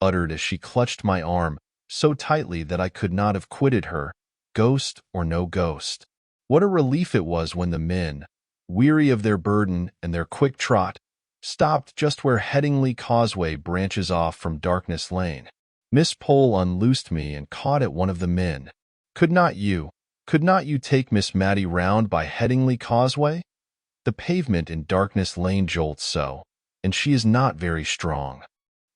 uttered as she clutched my arm so tightly that I could not have quitted her, ghost or no ghost. What a relief it was when the men, weary of their burden and their quick trot, stopped just where Headingley Causeway branches off from Darkness Lane. Miss Pole unloosed me and caught at one of the men. Could not you take Miss Matty round by Headingley Causeway? The pavement in Darkness Lane jolts so, and she is not very strong."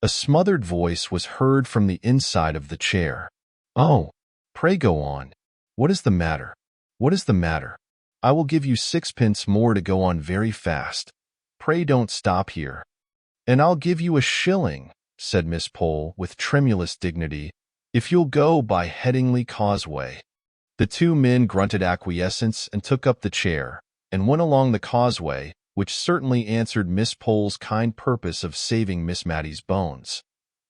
A smothered voice was heard from the inside of the chair. "Oh, pray go on. What is the matter? What is the matter? I will give you 6 pence more to go on very fast. Pray don't stop here." "And I'll give you a shilling," said Miss Pole with tremulous dignity, "if you'll go by Headingley Causeway." The two men grunted acquiescence and took up the chair, and went along the causeway, which certainly answered Miss Pole's kind purpose of saving Miss Matty's bones.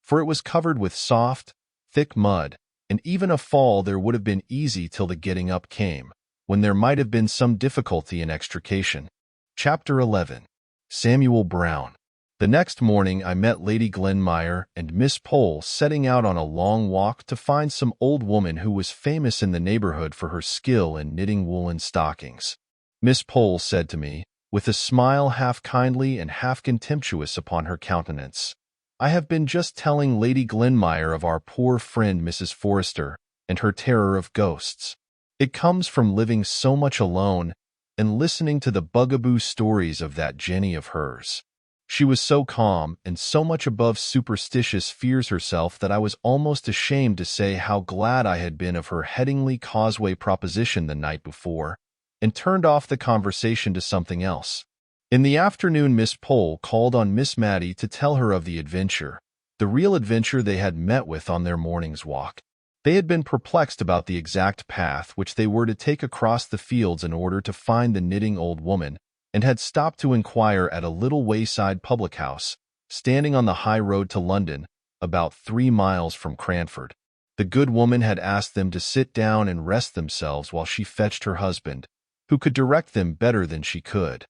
For it was covered with soft, thick mud, and even a fall there would have been easy till the getting up came, when there might have been some difficulty in extrication. Chapter 11. Samuel Brown. The next morning I met Lady Glenmire and Miss Pole setting out on a long walk to find some old woman who was famous in the neighborhood for her skill in knitting woolen stockings. Miss Pole said to me, with a smile half kindly and half contemptuous upon her countenance, "I have been just telling Lady Glenmire of our poor friend Mrs. Forrester and her terror of ghosts. It comes from living so much alone and listening to the bugaboo stories of that Jenny of hers. She was so calm and so much above superstitious fears herself that I was almost ashamed to say how glad I had been of her Headingley Causeway proposition the night before, and turned off the conversation to something else. In the afternoon Miss Pole called on Miss Matty to tell her of the adventure, the real adventure they had met with on their morning's walk. They had been perplexed about the exact path which they were to take across the fields in order to find the knitting old woman, and had stopped to inquire at a little wayside public house, standing on the high road to London, about 3 miles from Cranford. The good woman had asked them to sit down and rest themselves while she fetched her husband, who could direct them better than she could.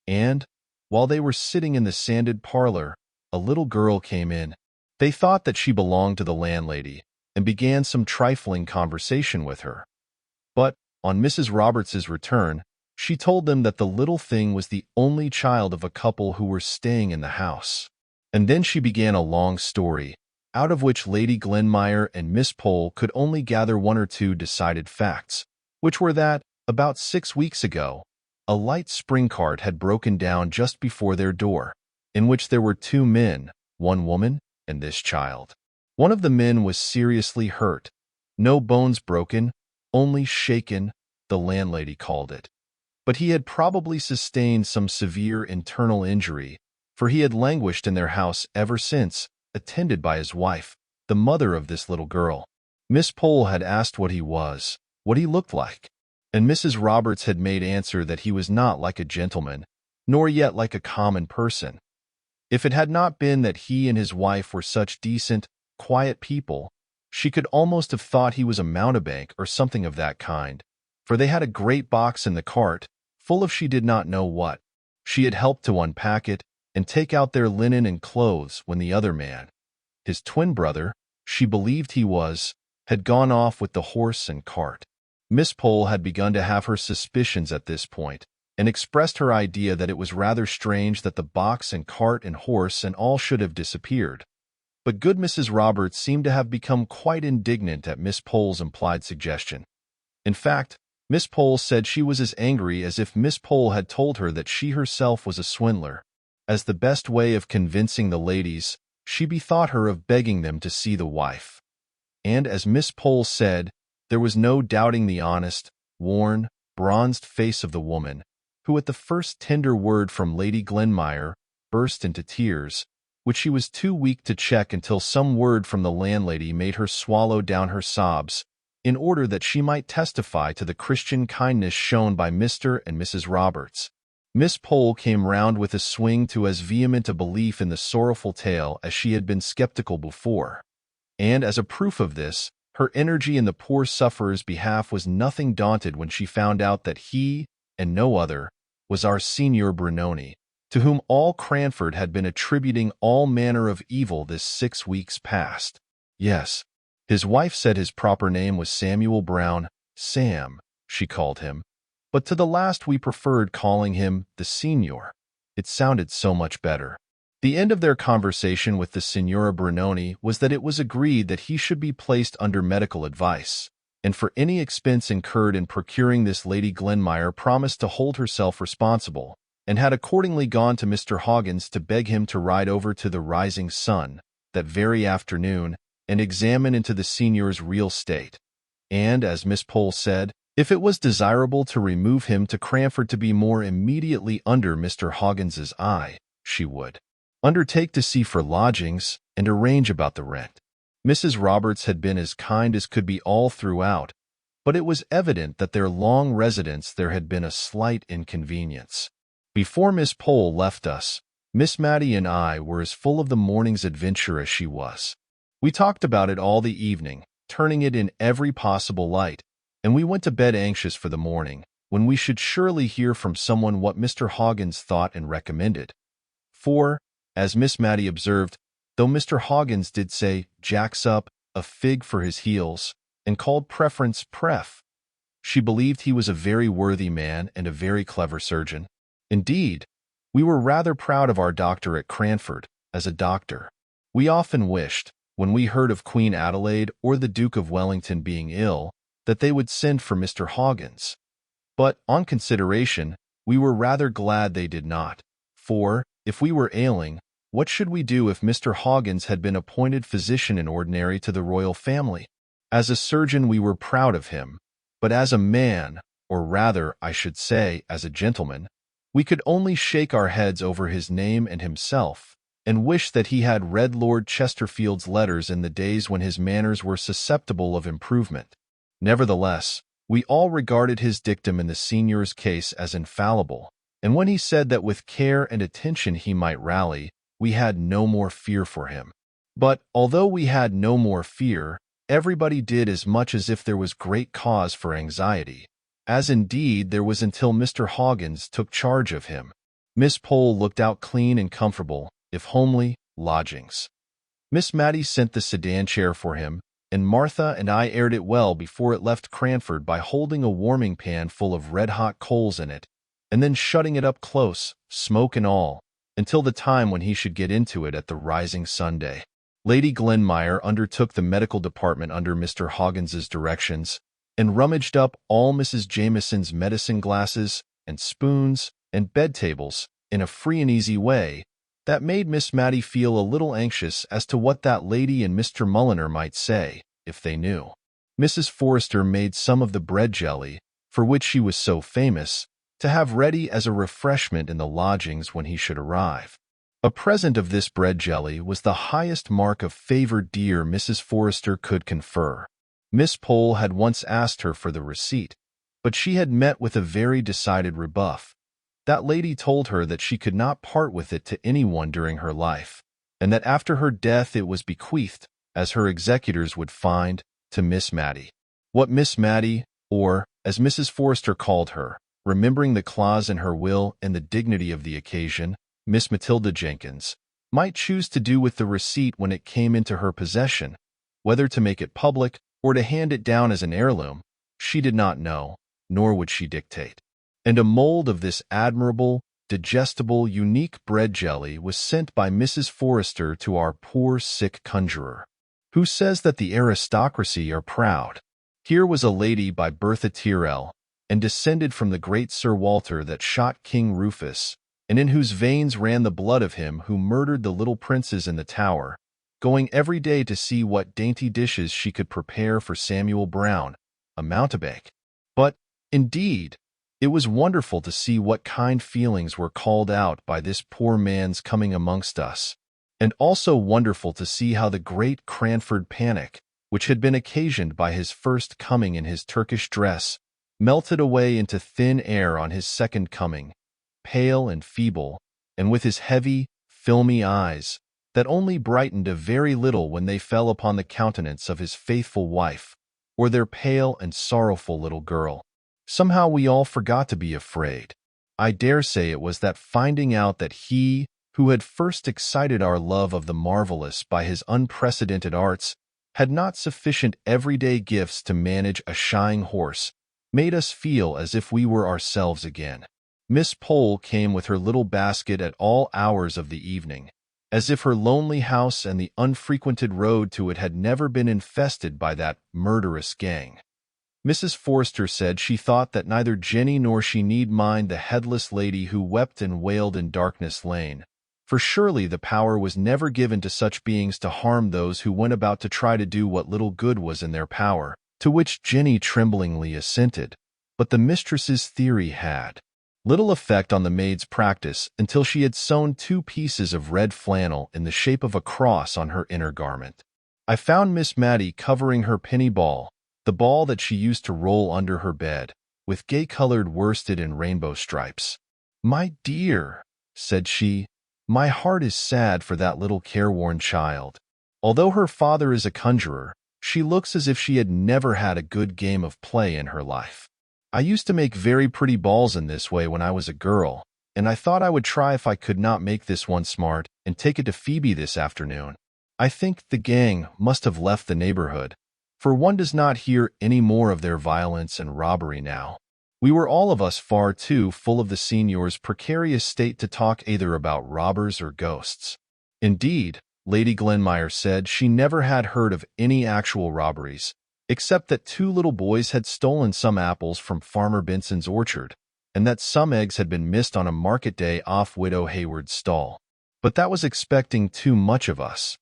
And, while they were sitting in the sanded parlor, a little girl came in. They thought that she belonged to the landlady, and began some trifling conversation with her. But, on Mrs. Roberts's return, she told them that the little thing was the only child of a couple who were staying in the house. And then she began a long story, out of which Lady Glenmire and Miss Pole could only gather one or two decided facts, which were that, about 6 weeks ago, a light spring cart had broken down just before their door, in which there were 2 men, 1 woman, and this child. One of the men was seriously hurt, no bones broken, only shaken, the landlady called it. But he had probably sustained some severe internal injury, for he had languished in their house ever since, attended by his wife, the mother of this little girl. Miss Pole had asked what he was, what he looked like, and Mrs. Roberts had made answer that he was not like a gentleman, nor yet like a common person. If it had not been that he and his wife were such decent, quiet people, she could almost have thought he was a mountebank or something of that kind, for they had a great box in the cart, full of she did not know what. She had helped to unpack it and take out their linen and clothes when the other man, his twin brother, she believed he was, had gone off with the horse and cart. Miss Pole had begun to have her suspicions at this point, and expressed her idea that it was rather strange that the box and cart and horse and all should have disappeared. But good Mrs. Roberts seemed to have become quite indignant at Miss Pole's implied suggestion. In fact, Miss Pole said she was as angry as if Miss Pole had told her that she herself was a swindler. As the best way of convincing the ladies, she bethought her of begging them to see the wife. And as Miss Pole said, there was no doubting the honest, worn, bronzed face of the woman, who at the first tender word from Lady Glenmire burst into tears, which she was too weak to check until some word from the landlady made her swallow down her sobs, in order that she might testify to the Christian kindness shown by Mr. and Mrs. Roberts. Miss Pole came round with a swing to as vehement a belief in the sorrowful tale as she had been skeptical before. And as a proof of this, her energy in the poor sufferer's behalf was nothing daunted when she found out that he, and no other, was our Signor Brunoni, to whom all Cranford had been attributing all manner of evil this 6 weeks past. Yes, his wife said his proper name was Samuel Brown, Sam, she called him, but to the last we preferred calling him the Signor. It sounded so much better. The end of their conversation with the Signora Brunoni was that it was agreed that he should be placed under medical advice, and for any expense incurred in procuring this Lady Glenmire promised to hold herself responsible, and had accordingly gone to Mr. Hoggins to beg him to ride over to the Rising Sun that very afternoon and examine into the Signor's real state, and, as Miss Pole said, if it was desirable to remove him to Cranford to be more immediately under Mr. Hoggins's eye, she would undertake to see for lodgings and arrange about the rent. Mrs. Roberts had been as kind as could be all throughout, but it was evident that their long residence there had been a slight inconvenience. Before Miss Pole left us, Miss Matty and I were as full of the morning's adventure as she was. We talked about it all the evening, turning it in every possible light, and we went to bed anxious for the morning, when we should surely hear from someone what Mr. Hoggins thought and recommended. For, as Miss Matty observed, though Mr. Hoggins did say, "Jack's up, a fig for his heels," and called preference pref, she believed he was a very worthy man and a very clever surgeon. Indeed, we were rather proud of our doctor at Cranford, as a doctor. We often wished, when we heard of Queen Adelaide or the Duke of Wellington being ill, that they would send for Mr. Hoggins. But, on consideration, we were rather glad they did not, for, if we were ailing, what should we do if Mr. Hoggins had been appointed physician in ordinary to the royal family? As a surgeon we were proud of him, but as a man, or rather, I should say, as a gentleman, we could only shake our heads over his name and himself, and wish that he had read Lord Chesterfield's letters in the days when his manners were susceptible of improvement. Nevertheless, we all regarded his dictum in the Signor's case as infallible, and when he said that with care and attention he might rally, we had no more fear for him. But, although we had no more fear, everybody did as much as if there was great cause for anxiety, as indeed there was until Mr. Hoggins took charge of him. Miss Pole looked out clean and comfortable, if homely, lodgings. Miss Matty sent the sedan chair for him, and Martha and I aired it well before it left Cranford by holding a warming pan full of red-hot coals in it, and then shutting it up close, smoke and all, until the time when he should get into it at the rising Sunday. Lady Glenmire undertook the medical department under Mr. Hoggins's directions, and rummaged up all Mrs. Jameson's medicine glasses and spoons and bed tables in a free and easy way that made Miss Matty feel a little anxious as to what that lady and Mr. Mulliner might say, if they knew. Mrs. Forrester made some of the bread jelly, for which she was so famous, to have ready as a refreshment in the lodgings when he should arrive. A present of this bread jelly was the highest mark of favor dear Mrs. Forrester could confer. Miss Pole had once asked her for the receipt, but she had met with a very decided rebuff. That lady told her that she could not part with it to anyone during her life, and that after her death it was bequeathed, as her executors would find, to Miss Matty. What Miss Matty, or, as Mrs. Forrester called her, remembering the clause in her will and the dignity of the occasion, Miss Matilda Jenkyns, might choose to do with the receipt when it came into her possession, whether to make it public or to hand it down as an heirloom, she did not know, nor would she dictate. And a mold of this admirable, digestible, unique bread jelly was sent by Mrs. Forrester to our poor sick conjurer, who says that the aristocracy are proud. Here was a lady by birth a Tyrrell, and descended from the great Sir Walter that shot King Rufus, and in whose veins ran the blood of him who murdered the little princes in the Tower, going every day to see what dainty dishes she could prepare for Samuel Brown, a mountebank. But, indeed, it was wonderful to see what kind feelings were called out by this poor man's coming amongst us, and also wonderful to see how the great Cranford panic, which had been occasioned by his first coming in his Turkish dress, melted away into thin air on his second coming, pale and feeble, and with his heavy, filmy eyes, that only brightened a very little when they fell upon the countenance of his faithful wife, or their pale and sorrowful little girl. Somehow we all forgot to be afraid. I dare say it was that finding out that he, who had first excited our love of the marvelous by his unprecedented arts, had not sufficient everyday gifts to manage a shying horse, made us feel as if we were ourselves again. Miss Pole came with her little basket at all hours of the evening, as if her lonely house and the unfrequented road to it had never been infested by that murderous gang. Mrs. Forrester said she thought that neither Jenny nor she need mind the headless lady who wept and wailed in Darkness Lane, for surely the power was never given to such beings to harm those who went about to try to do what little good was in their power, to which Jenny tremblingly assented. But the mistress's theory had little effect on the maid's practice until she had sewn 2 pieces of red flannel in the shape of a cross on her inner garment. I found Miss Matty covering her penny ball, the ball that she used to roll under her bed, with gay-colored worsted and rainbow stripes. "My dear," said she, "my heart is sad for that little careworn child. Although her father is a conjurer, she looks as if she had never had a good game of play in her life. I used to make very pretty balls in this way when I was a girl, and I thought I would try if I could not make this one smart and take it to Phoebe this afternoon. I think the gang must have left the neighborhood, for one does not hear any more of their violence and robbery now. We were all of us far too full of the señor's precarious state to talk either about robbers or ghosts. Indeed, Lady Glenmire said she never had heard of any actual robberies, except that 2 little boys had stolen some apples from Farmer Benson's orchard, and that some eggs had been missed on a market day off Widow Hayward's stall. But that was expecting too much of us.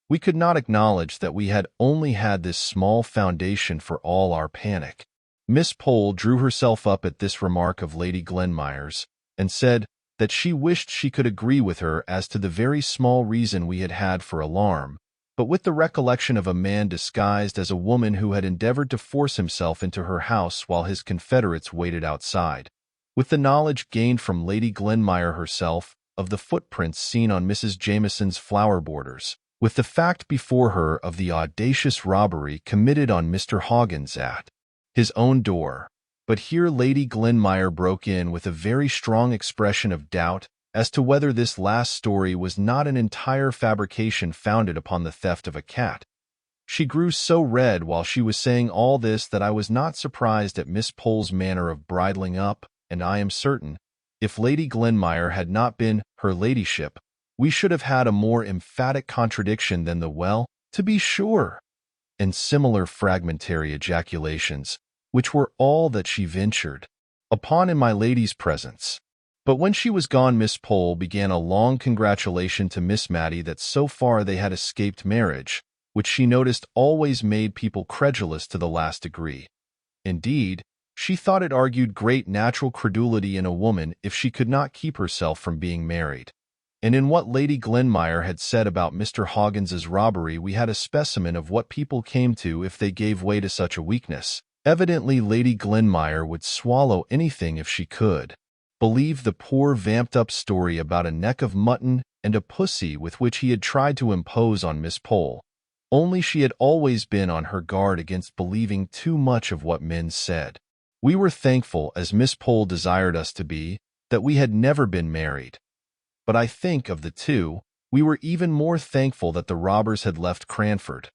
We could not acknowledge that we had only had this small foundation for all our panic. Miss Pole drew herself up at this remark of Lady Glenmire's, and said that she wished she could agree with her as to the very small reason we had had for alarm, but with the recollection of a man disguised as a woman who had endeavored to force himself into her house while his confederates waited outside, with the knowledge gained from Lady Glenmire herself of the footprints seen on Mrs. Jameson's flower borders, with the fact before her of the audacious robbery committed on Mr. Hoggins at his own door. But here Lady Glenmire broke in with a very strong expression of doubt as to whether this last story was not an entire fabrication founded upon the theft of a cat. She grew so red while she was saying all this that I was not surprised at Miss Pole's manner of bridling up, and I am certain, if Lady Glenmire had not been her ladyship, we should have had a more emphatic contradiction than the "well, to be sure," and similar fragmentary ejaculations, which were all that she ventured upon in my lady's presence. But when she was gone, Miss Pole began a long congratulation to Miss Matty that so far they had escaped marriage, which she noticed always made people credulous to the last degree. Indeed, she thought it argued great natural credulity in a woman if she could not keep herself from being married. And in what Lady Glenmire had said about Mr. Hoggins's robbery we had a specimen of what people came to if they gave way to such a weakness. Evidently Lady Glenmire would swallow anything if she could believe the poor vamped-up story about a neck of mutton and a pussy with which he had tried to impose on Miss Pole. Only she had always been on her guard against believing too much of what men said. We were thankful, as Miss Pole desired us to be, that we had never been married. But I think, of the two, we were even more thankful that the robbers had left Cranford.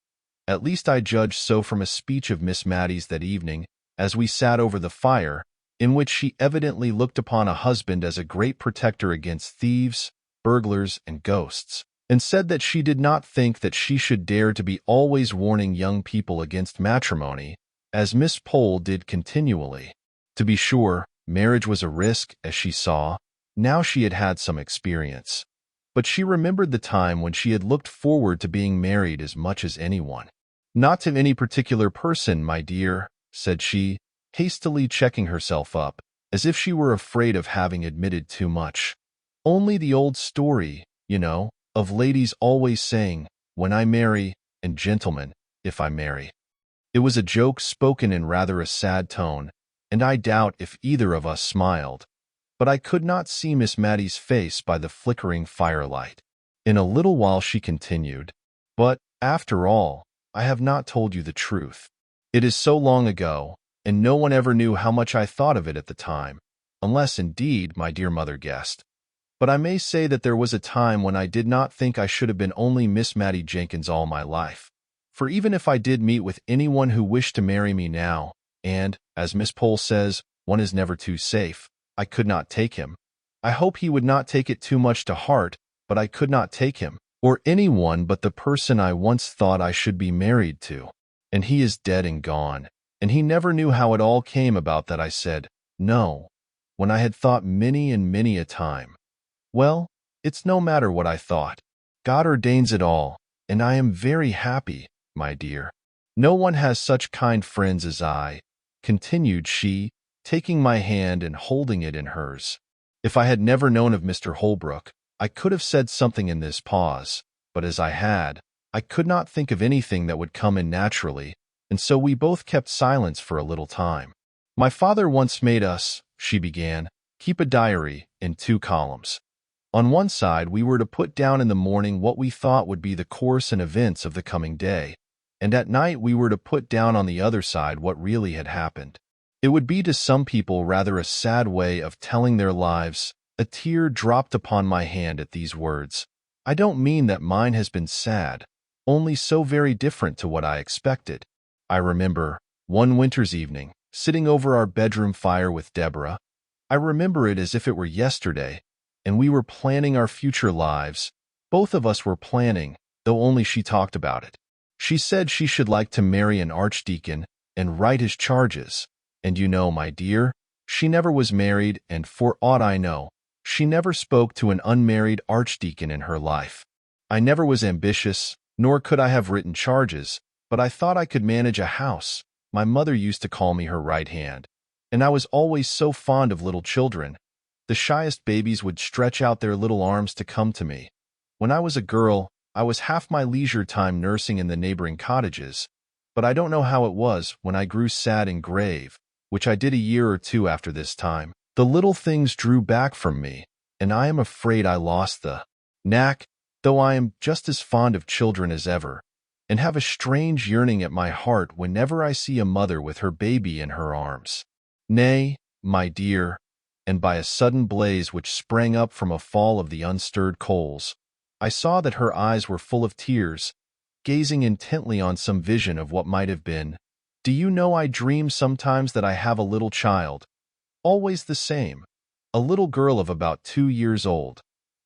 At least I judged so from a speech of Miss Matty's that evening, as we sat over the fire, in which she evidently looked upon a husband as a great protector against thieves, burglars, and ghosts, and said that she did not think that she should dare to be always warning young people against matrimony, as Miss Pole did continually. To be sure, marriage was a risk, as she saw. Now she had had some experience. But she remembered the time when she had looked forward to being married as much as anyone. "Not to any particular person, my dear," said she, hastily checking herself up, as if she were afraid of having admitted too much. "Only the old story, you know, of ladies always saying, 'When I marry,' and gentlemen, 'if I marry.'" It was a joke spoken in rather a sad tone, and I doubt if either of us smiled. But I could not see Miss Matty's face by the flickering firelight. In a little while she continued, "But, after all, I have not told you the truth. It is so long ago, and no one ever knew how much I thought of it at the time, unless, indeed, my dear mother guessed. But I may say that there was a time when I did not think I should have been only Miss Matty Jenkyns all my life. For even if I did meet with anyone who wished to marry me now, and, as Miss Pole says, one is never too safe, I could not take him. I hope he would not take it too much to heart, but I could not take him, or anyone but the person I once thought I should be married to. And he is dead and gone, and he never knew how it all came about that I said, 'No,' when I had thought many and many a time. Well, it's no matter what I thought. God ordains it all, and I am very happy, my dear. No one has such kind friends as I," continued she, taking my hand and holding it in hers. If I had never known of Mr. Holbrook, I could have said something in this pause, but as I had, I could not think of anything that would come in naturally, and so we both kept silence for a little time. "My father once made us," she began, "keep a diary in 2 columns. On one side we were to put down in the morning what we thought would be the course and events of the coming day, and at night we were to put down on the other side what really had happened. It would be to some people rather a sad way of telling their lives." A tear dropped upon my hand at these words. "I don't mean that mine has been sad, only so very different to what I expected. I remember, one winter's evening, sitting over our bedroom fire with Deborah. I remember it as if it were yesterday, and we were planning our future lives. Both of us were planning, though only she talked about it. She said she should like to marry an archdeacon and write his charges. And you know, my dear, she never was married, and for aught I know, she never spoke to an unmarried archdeacon in her life. I never was ambitious, nor could I have written charges, but I thought I could manage a house. My mother used to call me her right hand, and I was always so fond of little children. The shyest babies would stretch out their little arms to come to me. When I was a girl, I was half my leisure time nursing in the neighboring cottages, but I don't know how it was when I grew sad and grave, which I did a year or 2 after this time. The little things drew back from me, and I am afraid I lost the knack though I am just as fond of children as ever, and have a strange yearning at my heart whenever I see a mother with her baby in her arms. Nay, my dear, and by a sudden blaze which sprang up from a fall of the unstirred coals, I saw that her eyes were full of tears, gazing intently on some vision of what might have been. Do you know, I dream sometimes that I have a little child, always the same, a little girl of about 2 years old.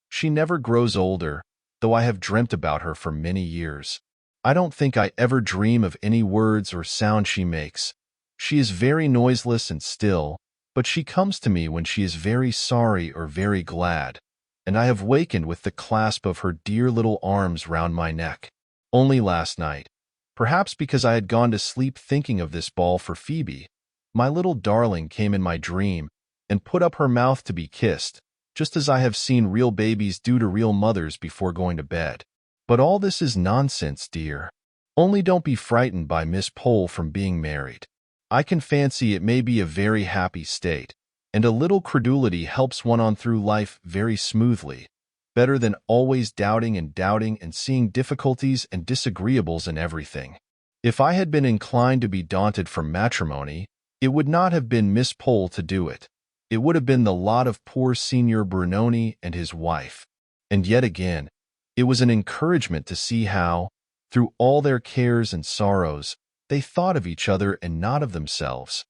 She never grows older, though I have dreamt about her for many years. I don't think I ever dream of any words or sound she makes. She is very noiseless and still, but she comes to me when she is very sorry or very glad, and I have wakened with the clasp of her dear little arms round my neck. Only last night, perhaps because I had gone to sleep thinking of this ball for Phoebe, my little darling came in my dream and put up her mouth to be kissed, just as I have seen real babies do to real mothers before going to bed. But all this is nonsense, dear. Only don't be frightened by Miss Pole from being married. I can fancy it may be a very happy state, and a little credulity helps one on through life very smoothly, better than always doubting and seeing difficulties and disagreeables in everything. If I had been inclined to be daunted from matrimony, it would not have been Miss Pole to do it. It would have been the lot of poor Signor Brunoni and his wife. And yet again, it was an encouragement to see how, through all their cares and sorrows, they thought of each other and not of themselves,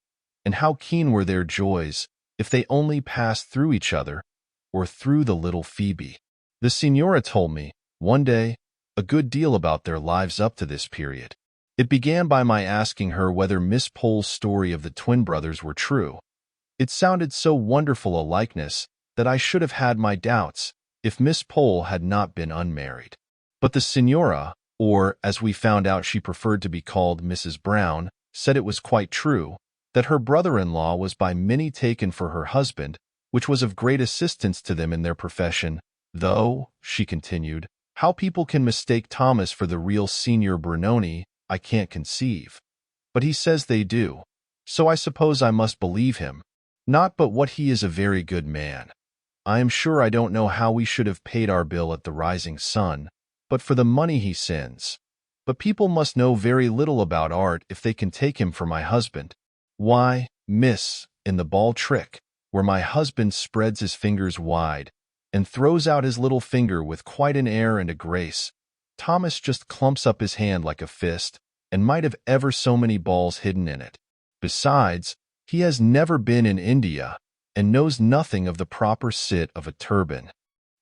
and how keen were their joys if they only passed through each other or through the little Phoebe. The Signora told me, one day, a good deal about their lives up to this period. It began by my asking her whether Miss Pole's story of the twin brothers were true. It sounded so wonderful a likeness that I should have had my doubts if Miss Pole had not been unmarried. But the Signora, or as we found out she preferred to be called Mrs. Brown, said it was quite true, that her brother-in-law was by many taken for her husband, which was of great assistance to them in their profession, though, she continued, how people can mistake Thomas for the real Signor Brunoni, I can't conceive. But he says they do, so I suppose I must believe him. Not but what he is a very good man. I am sure I don't know how we should have paid our bill at the Rising Sun, but for the money he sends. But people must know very little about art if they can take him for my husband. Why, miss, in the ball trick, where my husband spreads his fingers wide and throws out his little finger with quite an air and a grace, Thomas just clumps up his hand like a fist and might have ever so many balls hidden in it. Besides, he has never been in India and knows nothing of the proper sit of a turban.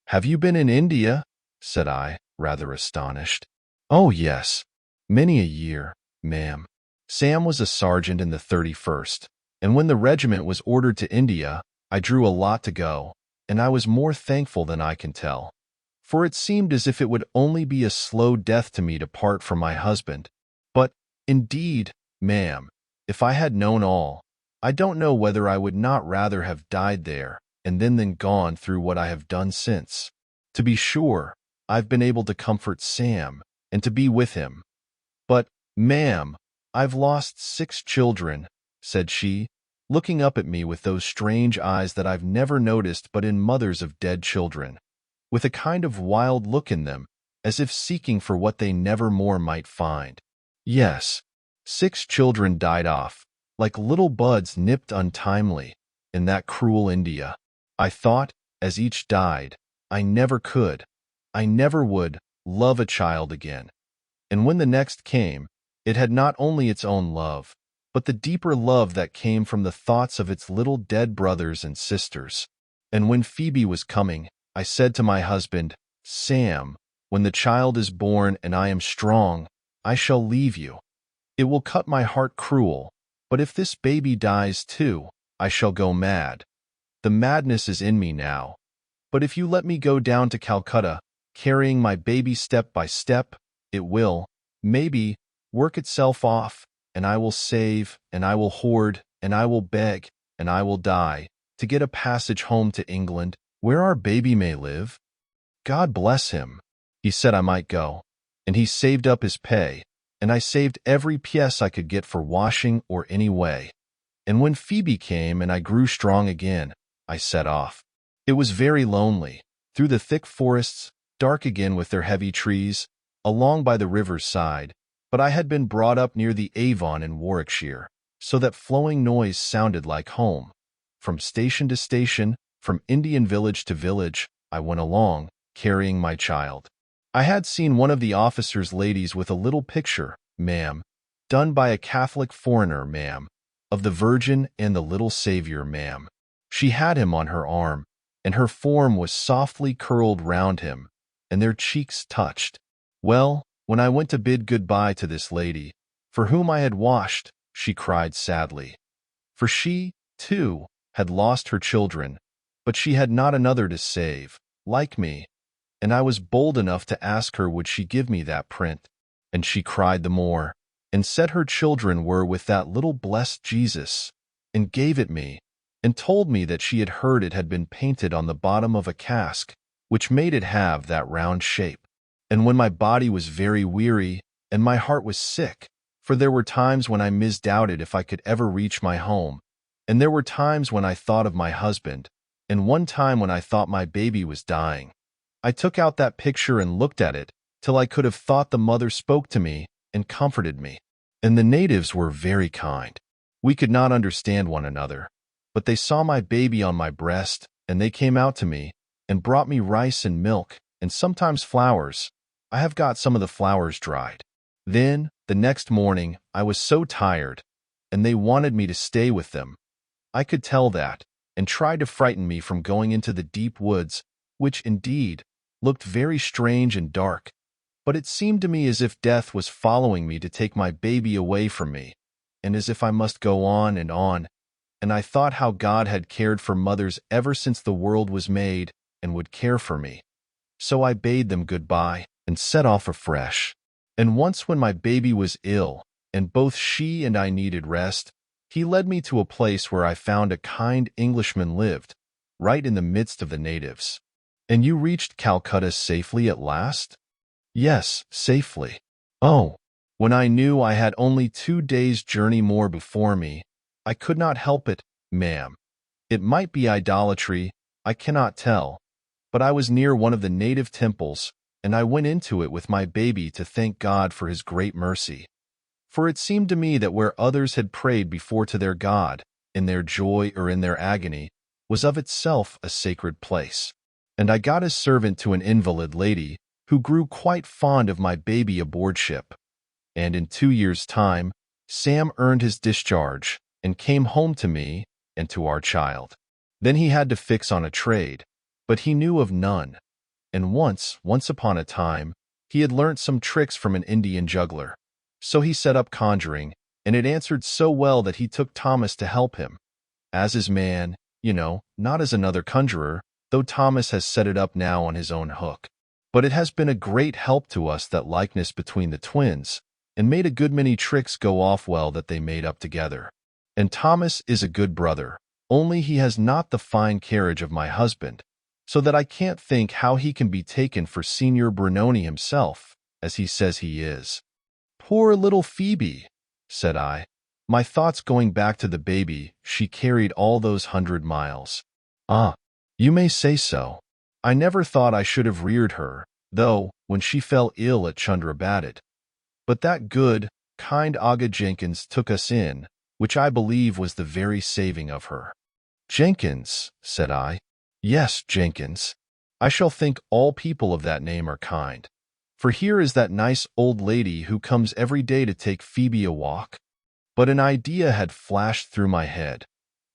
Have you been in India? Said I, rather astonished. Oh, yes, many a year, ma'am. Sam was a sergeant in the 31st, and when the regiment was ordered to India, I drew a lot to go, and I was more thankful than I can tell. For it seemed as if it would only be a slow death to me to part from my husband. But, indeed, ma'am, if I had known all, I don't know whether I would not rather have died there and then than gone through what I have done since. To be sure, I've been able to comfort Sam and to be with him. But, ma'am, I've lost 6 children, said she, looking up at me with those strange eyes that I've never noticed but in mothers of dead children, with a kind of wild look in them, as if seeking for what they never more might find. Yes, 6 children died off, like little buds nipped untimely, in that cruel India. I thought, as each died, I never could, I never would, love a child again. And when the next came, it had not only its own love, but the deeper love that came from the thoughts of its little dead brothers and sisters. And when Phoebe was coming, I said to my husband, Sam, when the child is born and I am strong, I shall leave you. It will cut my heart cruel, but if this baby dies too, I shall go mad. The madness is in me now. But if you let me go down to Calcutta, carrying my baby step by step, it will, maybe, work itself off, and I will save, and I will hoard, and I will beg, and I will die, to get a passage home to England, where our baby may live. God bless him. He said I might go, and he saved up his pay, and I saved every pièce I could get for washing or any way. And when Phoebe came and I grew strong again, I set off. It was very lonely, through the thick forests, dark again with their heavy trees, along by the river's side, but I had been brought up near the Avon in Warwickshire, so that flowing noise sounded like home. From station to station, from Indian village to village, I went along, carrying my child. I had seen one of the officers' ladies with a little picture, ma'am, done by a Catholic foreigner, ma'am, of the Virgin and the little Saviour, ma'am. She had him on her arm, and her form was softly curled round him, and their cheeks touched. Well, when I went to bid good-bye to this lady, for whom I had washed, she cried sadly. For she, too, had lost her children, but she had not another to save, like me, and I was bold enough to ask her would she give me that print, and she cried the more, and said her children were with that little blessed Jesus, and gave it me, and told me that she had heard it had been painted on the bottom of a cask, which made it have that round shape. And when my body was very weary, and my heart was sick, for there were times when I misdoubted if I could ever reach my home, and there were times when I thought of my husband, and one time when I thought my baby was dying, I took out that picture and looked at it, till I could have thought the mother spoke to me and comforted me. And the natives were very kind. We could not understand one another, but they saw my baby on my breast, and they came out to me, and brought me rice and milk, and sometimes flowers. I have got some of the flowers dried. Then, the next morning, I was so tired, and they wanted me to stay with them. I could tell that, and tried to frighten me from going into the deep woods, which, indeed, looked very strange and dark, but it seemed to me as if death was following me to take my baby away from me, and as if I must go on, and I thought how God had cared for mothers ever since the world was made, and would care for me. So I bade them good-bye, and set off afresh. And once when my baby was ill, and both she and I needed rest, he led me to a place where I found a kind Englishman lived, right in the midst of the natives. And you reached Calcutta safely at last? Yes, safely. Oh, when I knew I had only 2 days' journey more before me, I could not help it, ma'am. It might be idolatry, I cannot tell, but I was near one of the native temples, and I went into it with my baby to thank God for his great mercy. For it seemed to me that where others had prayed before to their God, in their joy or in their agony, was of itself a sacred place. And I got as servant to an invalid lady, who grew quite fond of my baby aboard ship. And in 2 years' time, Sam earned his discharge, and came home to me and to our child. Then he had to fix on a trade, but he knew of none. And once upon a time, he had learnt some tricks from an Indian juggler. So he set up conjuring, and it answered so well that he took Thomas to help him. As his man, not as another conjurer, though Thomas has set it up now on his own hook. But it has been a great help to us, that likeness between the twins, and made a good many tricks go off well that they made up together. And Thomas is a good brother, only he has not the fine carriage of my husband, so that I can't think how he can be taken for Signor Brunoni himself, as he says he is. Poor little Phoebe, said I, my thoughts going back to the baby she carried all those 100 miles. Ah, you may say so. I never thought I should have reared her, though, when she fell ill at Chandrabatted. But that good, kind Aga Jenkins took us in, which I believe was the very saving of her. Jenkins, said I. Yes, Jenkins. I shall think all people of that name are kind. For here is that nice old lady who comes every day to take Phoebe a walk. But an idea had flashed through my head.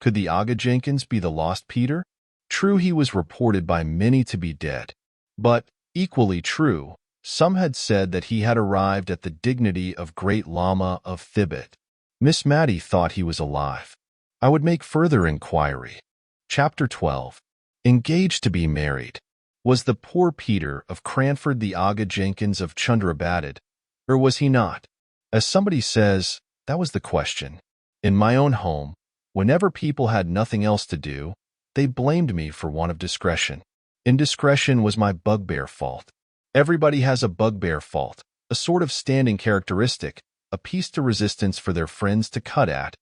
Could the Aga Jenkins be the lost Peter? True, he was reported by many to be dead. But, equally true, some had said that he had arrived at the dignity of Great Lama of Thibet. Miss Matty thought he was alive. I would make further inquiry. Chapter 12. Engaged to be married. Was the poor Peter of Cranford the Aga Jenkins of Chandrabatted, or was he not? As somebody says, that was the question. In my own home, whenever people had nothing else to do, they blamed me for want of discretion. Indiscretion was my bugbear fault. Everybody has a bugbear fault, a sort of standing characteristic, a piece de resistance for their friends to cut at,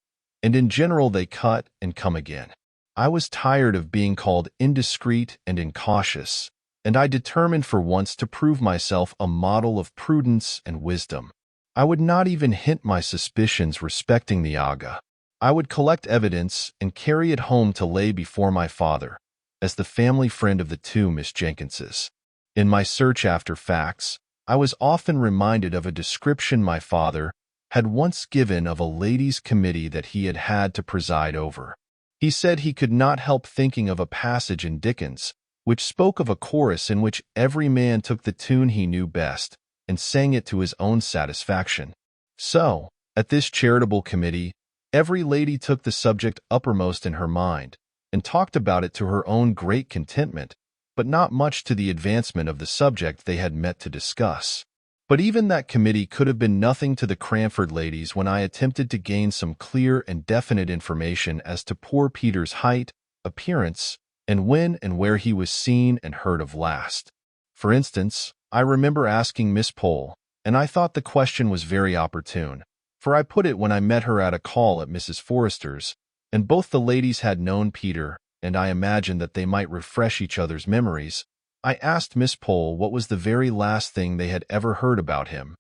and in general they cut and come again. I was tired of being called indiscreet and incautious, and I determined for once to prove myself a model of prudence and wisdom. I would not even hint my suspicions respecting the Aga. I would collect evidence and carry it home to lay before my father, as the family friend of the two Miss Jenkinses. In my search after facts, I was often reminded of a description my father had once given of a ladies' committee that he had had to preside over. He said he could not help thinking of a passage in Dickens, which spoke of a chorus in which every man took the tune he knew best and sang it to his own satisfaction. So, at this charitable committee, every lady took the subject uppermost in her mind and talked about it to her own great contentment, but not much to the advancement of the subject they had met to discuss. But even that committee could have been nothing to the Cranford ladies when I attempted to gain some clear and definite information as to poor Peter's height, appearance, and when and where he was seen and heard of last. For instance, I remember asking Miss Pole, and I thought the question was very opportune, for I put it when I met her at a call at Mrs. Forrester's, and both the ladies had known Peter, and I imagined that they might refresh each other's memories. I asked Miss Pole what was the very last thing they had ever heard about him,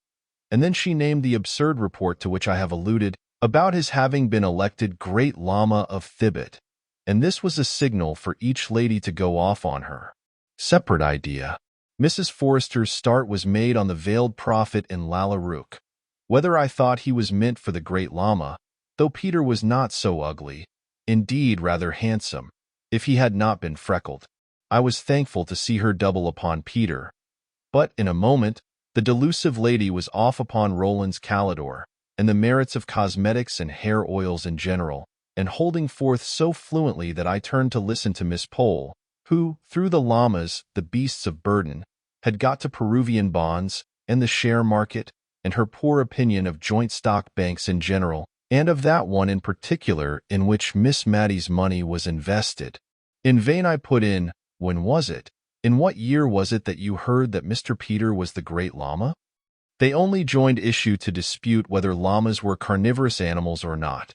and then she named the absurd report to which I have alluded about his having been elected Great Lama of Thibet, and this was a signal for each lady to go off on her separate idea. Mrs. Forrester's start was made on the veiled prophet in Lalla Rookh. Whether I thought he was meant for the Great Lama, though Peter was not so ugly, indeed rather handsome, if he had not been freckled, I was thankful to see her double upon Peter. But in a moment, the delusive lady was off upon Roland's Calidore, and the merits of cosmetics and hair oils in general, and holding forth so fluently that I turned to listen to Miss Pole, who, through the llamas, the beasts of burden, had got to Peruvian bonds and the share market, and her poor opinion of joint stock banks in general, and of that one in particular in which Miss Matty's money was invested. In vain I put in, when was it? In what year was it that you heard that Mr. Peter was the Great Lama? They only joined issue to dispute whether llamas were carnivorous animals or not,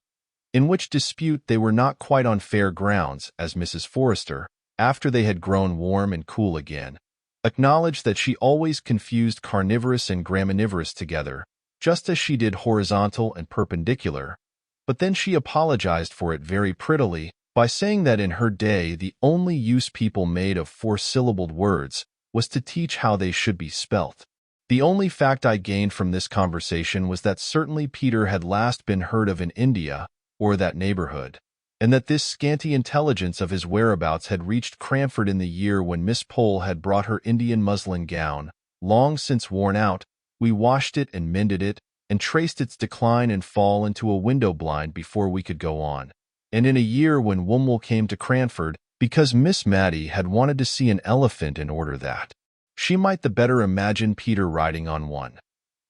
in which dispute they were not quite on fair grounds, as Mrs. Forrester, after they had grown warm and cool again, acknowledged that she always confused carnivorous and graminivorous together, just as she did horizontal and perpendicular, but then she apologized for it very prettily by saying that in her day the only use people made of four-syllabled words was to teach how they should be spelt. The only fact I gained from this conversation was that certainly Peter had last been heard of in India, or that neighborhood, and that this scanty intelligence of his whereabouts had reached Cranford in the year when Miss Pole had brought her Indian muslin gown, long since worn out. We washed it and mended it, and traced its decline and fall into a window blind before we could go on. And in a year when Wombwell came to Cranford, because Miss Matty had wanted to see an elephant in order that she might the better imagine Peter riding on one,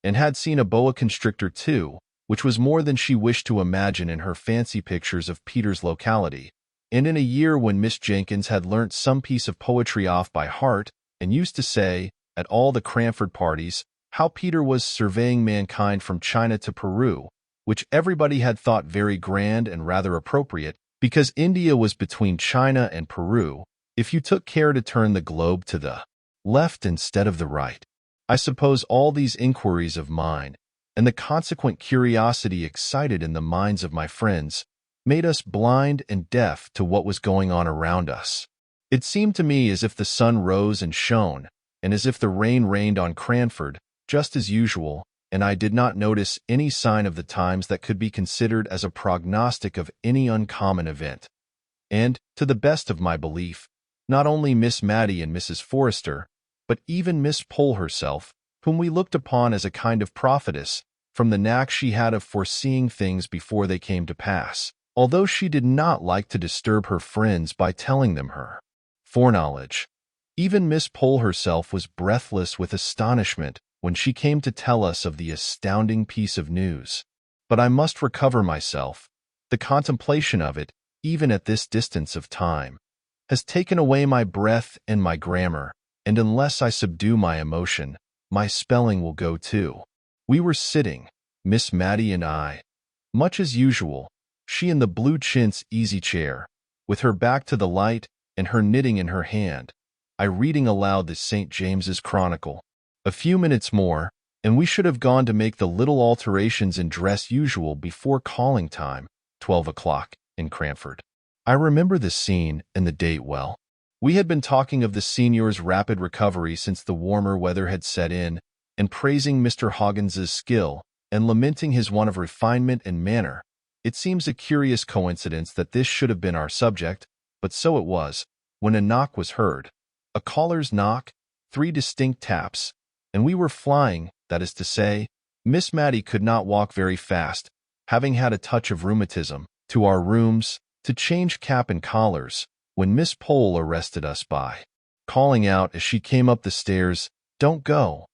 and had seen a boa constrictor too, which was more than she wished to imagine in her fancy pictures of Peter's locality, and in a year when Miss Jenkyns had learnt some piece of poetry off by heart, and used to say, at all the Cranford parties, how Peter was surveying mankind from China to Peru, which everybody had thought very grand and rather appropriate, because India was between China and Peru, if you took care to turn the globe to the left instead of the right. I suppose all these inquiries of mine, and the consequent curiosity excited in the minds of my friends, made us blind and deaf to what was going on around us. It seemed to me as if the sun rose and shone, and as if the rain rained on Cranford, just as usual, and I did not notice any sign of the times that could be considered as a prognostic of any uncommon event. And, to the best of my belief, not only Miss Matty and Mrs. Forrester, but even Miss Pole herself, whom we looked upon as a kind of prophetess, from the knack she had of foreseeing things before they came to pass, although she did not like to disturb her friends by telling them her foreknowledge. Even Miss Pole herself was breathless with astonishment when she came to tell us of the astounding piece of news. But I must recover myself. The contemplation of it, even at this distance of time, has taken away my breath and my grammar, and unless I subdue my emotion, my spelling will go too. We were sitting, Miss Matty and I, much as usual, she in the blue chintz easy chair, with her back to the light and her knitting in her hand, I reading aloud the St. James's Chronicle. A few minutes more, and we should have gone to make the little alterations in dress usual before calling time, 12 o'clock, in Cranford. I remember the scene and the date well. We had been talking of the senior's rapid recovery since the warmer weather had set in, and praising Mr. Hoggins's skill, and lamenting his want of refinement and manner. It seems a curious coincidence that this should have been our subject, but so it was, when a knock was heard. A caller's knock, 3 distinct taps, and we were flying, that is to say, Miss Matty could not walk very fast, having had a touch of rheumatism, to our rooms, to change cap and collars, when Miss Pole arrested us by calling out as she came up the stairs, "Don't go.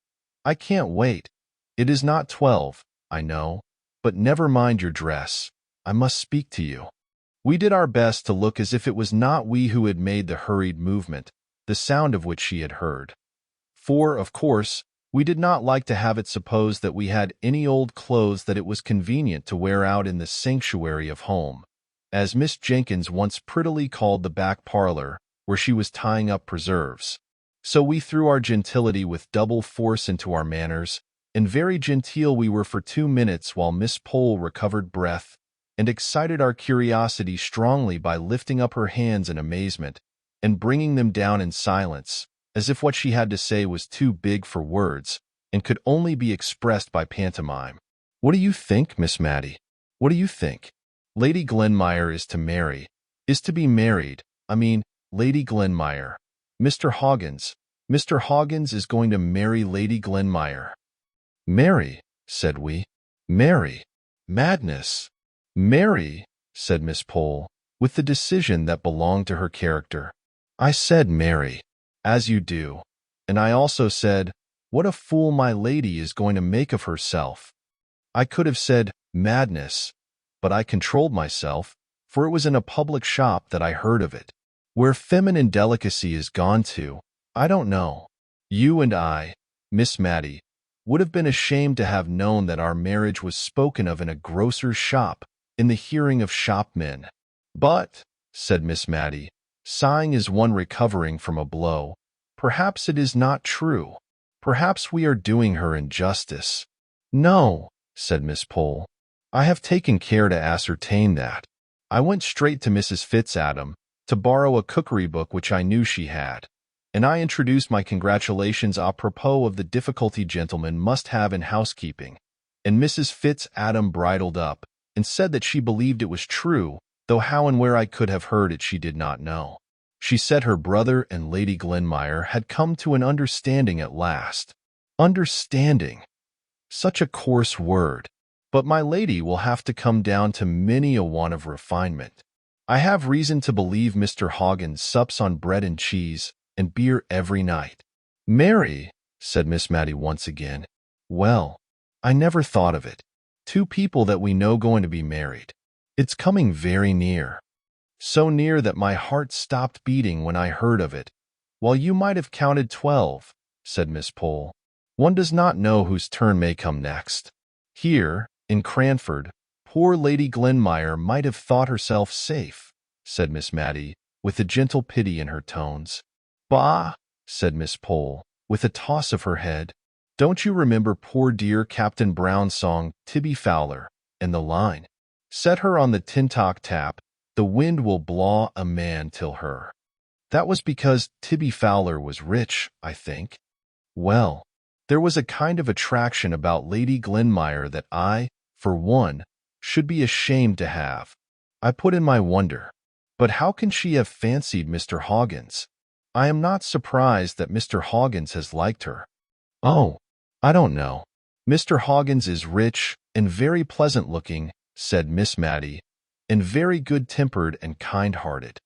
I can't wait. It is not 12, I know, but never mind your dress. I must speak to you." We did our best to look as if it was not we who had made the hurried movement, the sound of which she had heard. For, of course, we did not like to have it supposed that we had any old clothes that it was convenient to wear out in the sanctuary of home, as Miss Jenkyns once prettily called the back parlor, where she was tying up preserves. So we threw our gentility with double force into our manners, and very genteel we were for 2 minutes while Miss Pole recovered breath, and excited our curiosity strongly by lifting up her hands in amazement, and bringing them down in silence, as if what she had to say was too big for words, and could only be expressed by pantomime. "What do you think, Miss Matty? What do you think? Lady Glenmire is to be married, Lady Glenmire. Mr. Hoggins is going to marry Lady Glenmire." "Marry," said we. "Marry. Madness." "Marry," said Miss Pole, with the decision that belonged to her character. "I said marry, as you do, and I also said, what a fool my lady is going to make of herself." I could have said madness, but I controlled myself, for it was in a public shop that I heard of it. Where feminine delicacy is gone to, I don't know. You and I, Miss Matty, would have been ashamed to have known that our marriage was spoken of in a grocer's shop, in the hearing of shopmen. "But," said Miss Matty, sighing as one recovering from a blow, "perhaps it is not true. Perhaps we are doing her injustice." "No," said Miss Pole. "I have taken care to ascertain that. I went straight to Mrs. Fitzadam to borrow a cookery book which I knew she had, and I introduced my congratulations a propos of the difficulty gentlemen must have in housekeeping, and Mrs. Fitzadam bridled up, and said that she believed it was true, though how and where I could have heard it she did not know. She said her brother and Lady Glenmire had come to an understanding at last. Understanding! Such a coarse word. But my lady will have to come down to many a want of refinement. I have reason to believe Mr. Hoggins sups on bread and cheese and beer every night." "Marry," said Miss Matty once again. "Well, I never thought of it. 2 people that we know going to be married. It's coming very near. So near that my heart stopped beating when I heard of it, while you might have counted 12, said Miss Pole. "One does not know whose turn may come next. Here, in Cranford, poor Lady Glenmire might have thought herself safe," said Miss Matty, with a gentle pity in her tones. "Bah!" said Miss Pole, with a toss of her head. "Don't you remember poor dear Captain Brown's song, Tibby Fowler, and the line, 'Set her on the tintock tap, the wind will blaw a man till her'? That was because Tibby Fowler was rich, I think. Well, there was a kind of attraction about Lady Glenmire that I, for one, should be ashamed to have. I put in my wonder. But how can she have fancied Mr. Hoggins? I am not surprised that Mr. Hoggins has liked her. Oh, I don't know. Mr. Hoggins is rich and very pleasant-looking," said Miss Matty, "and very good-tempered and kind-hearted.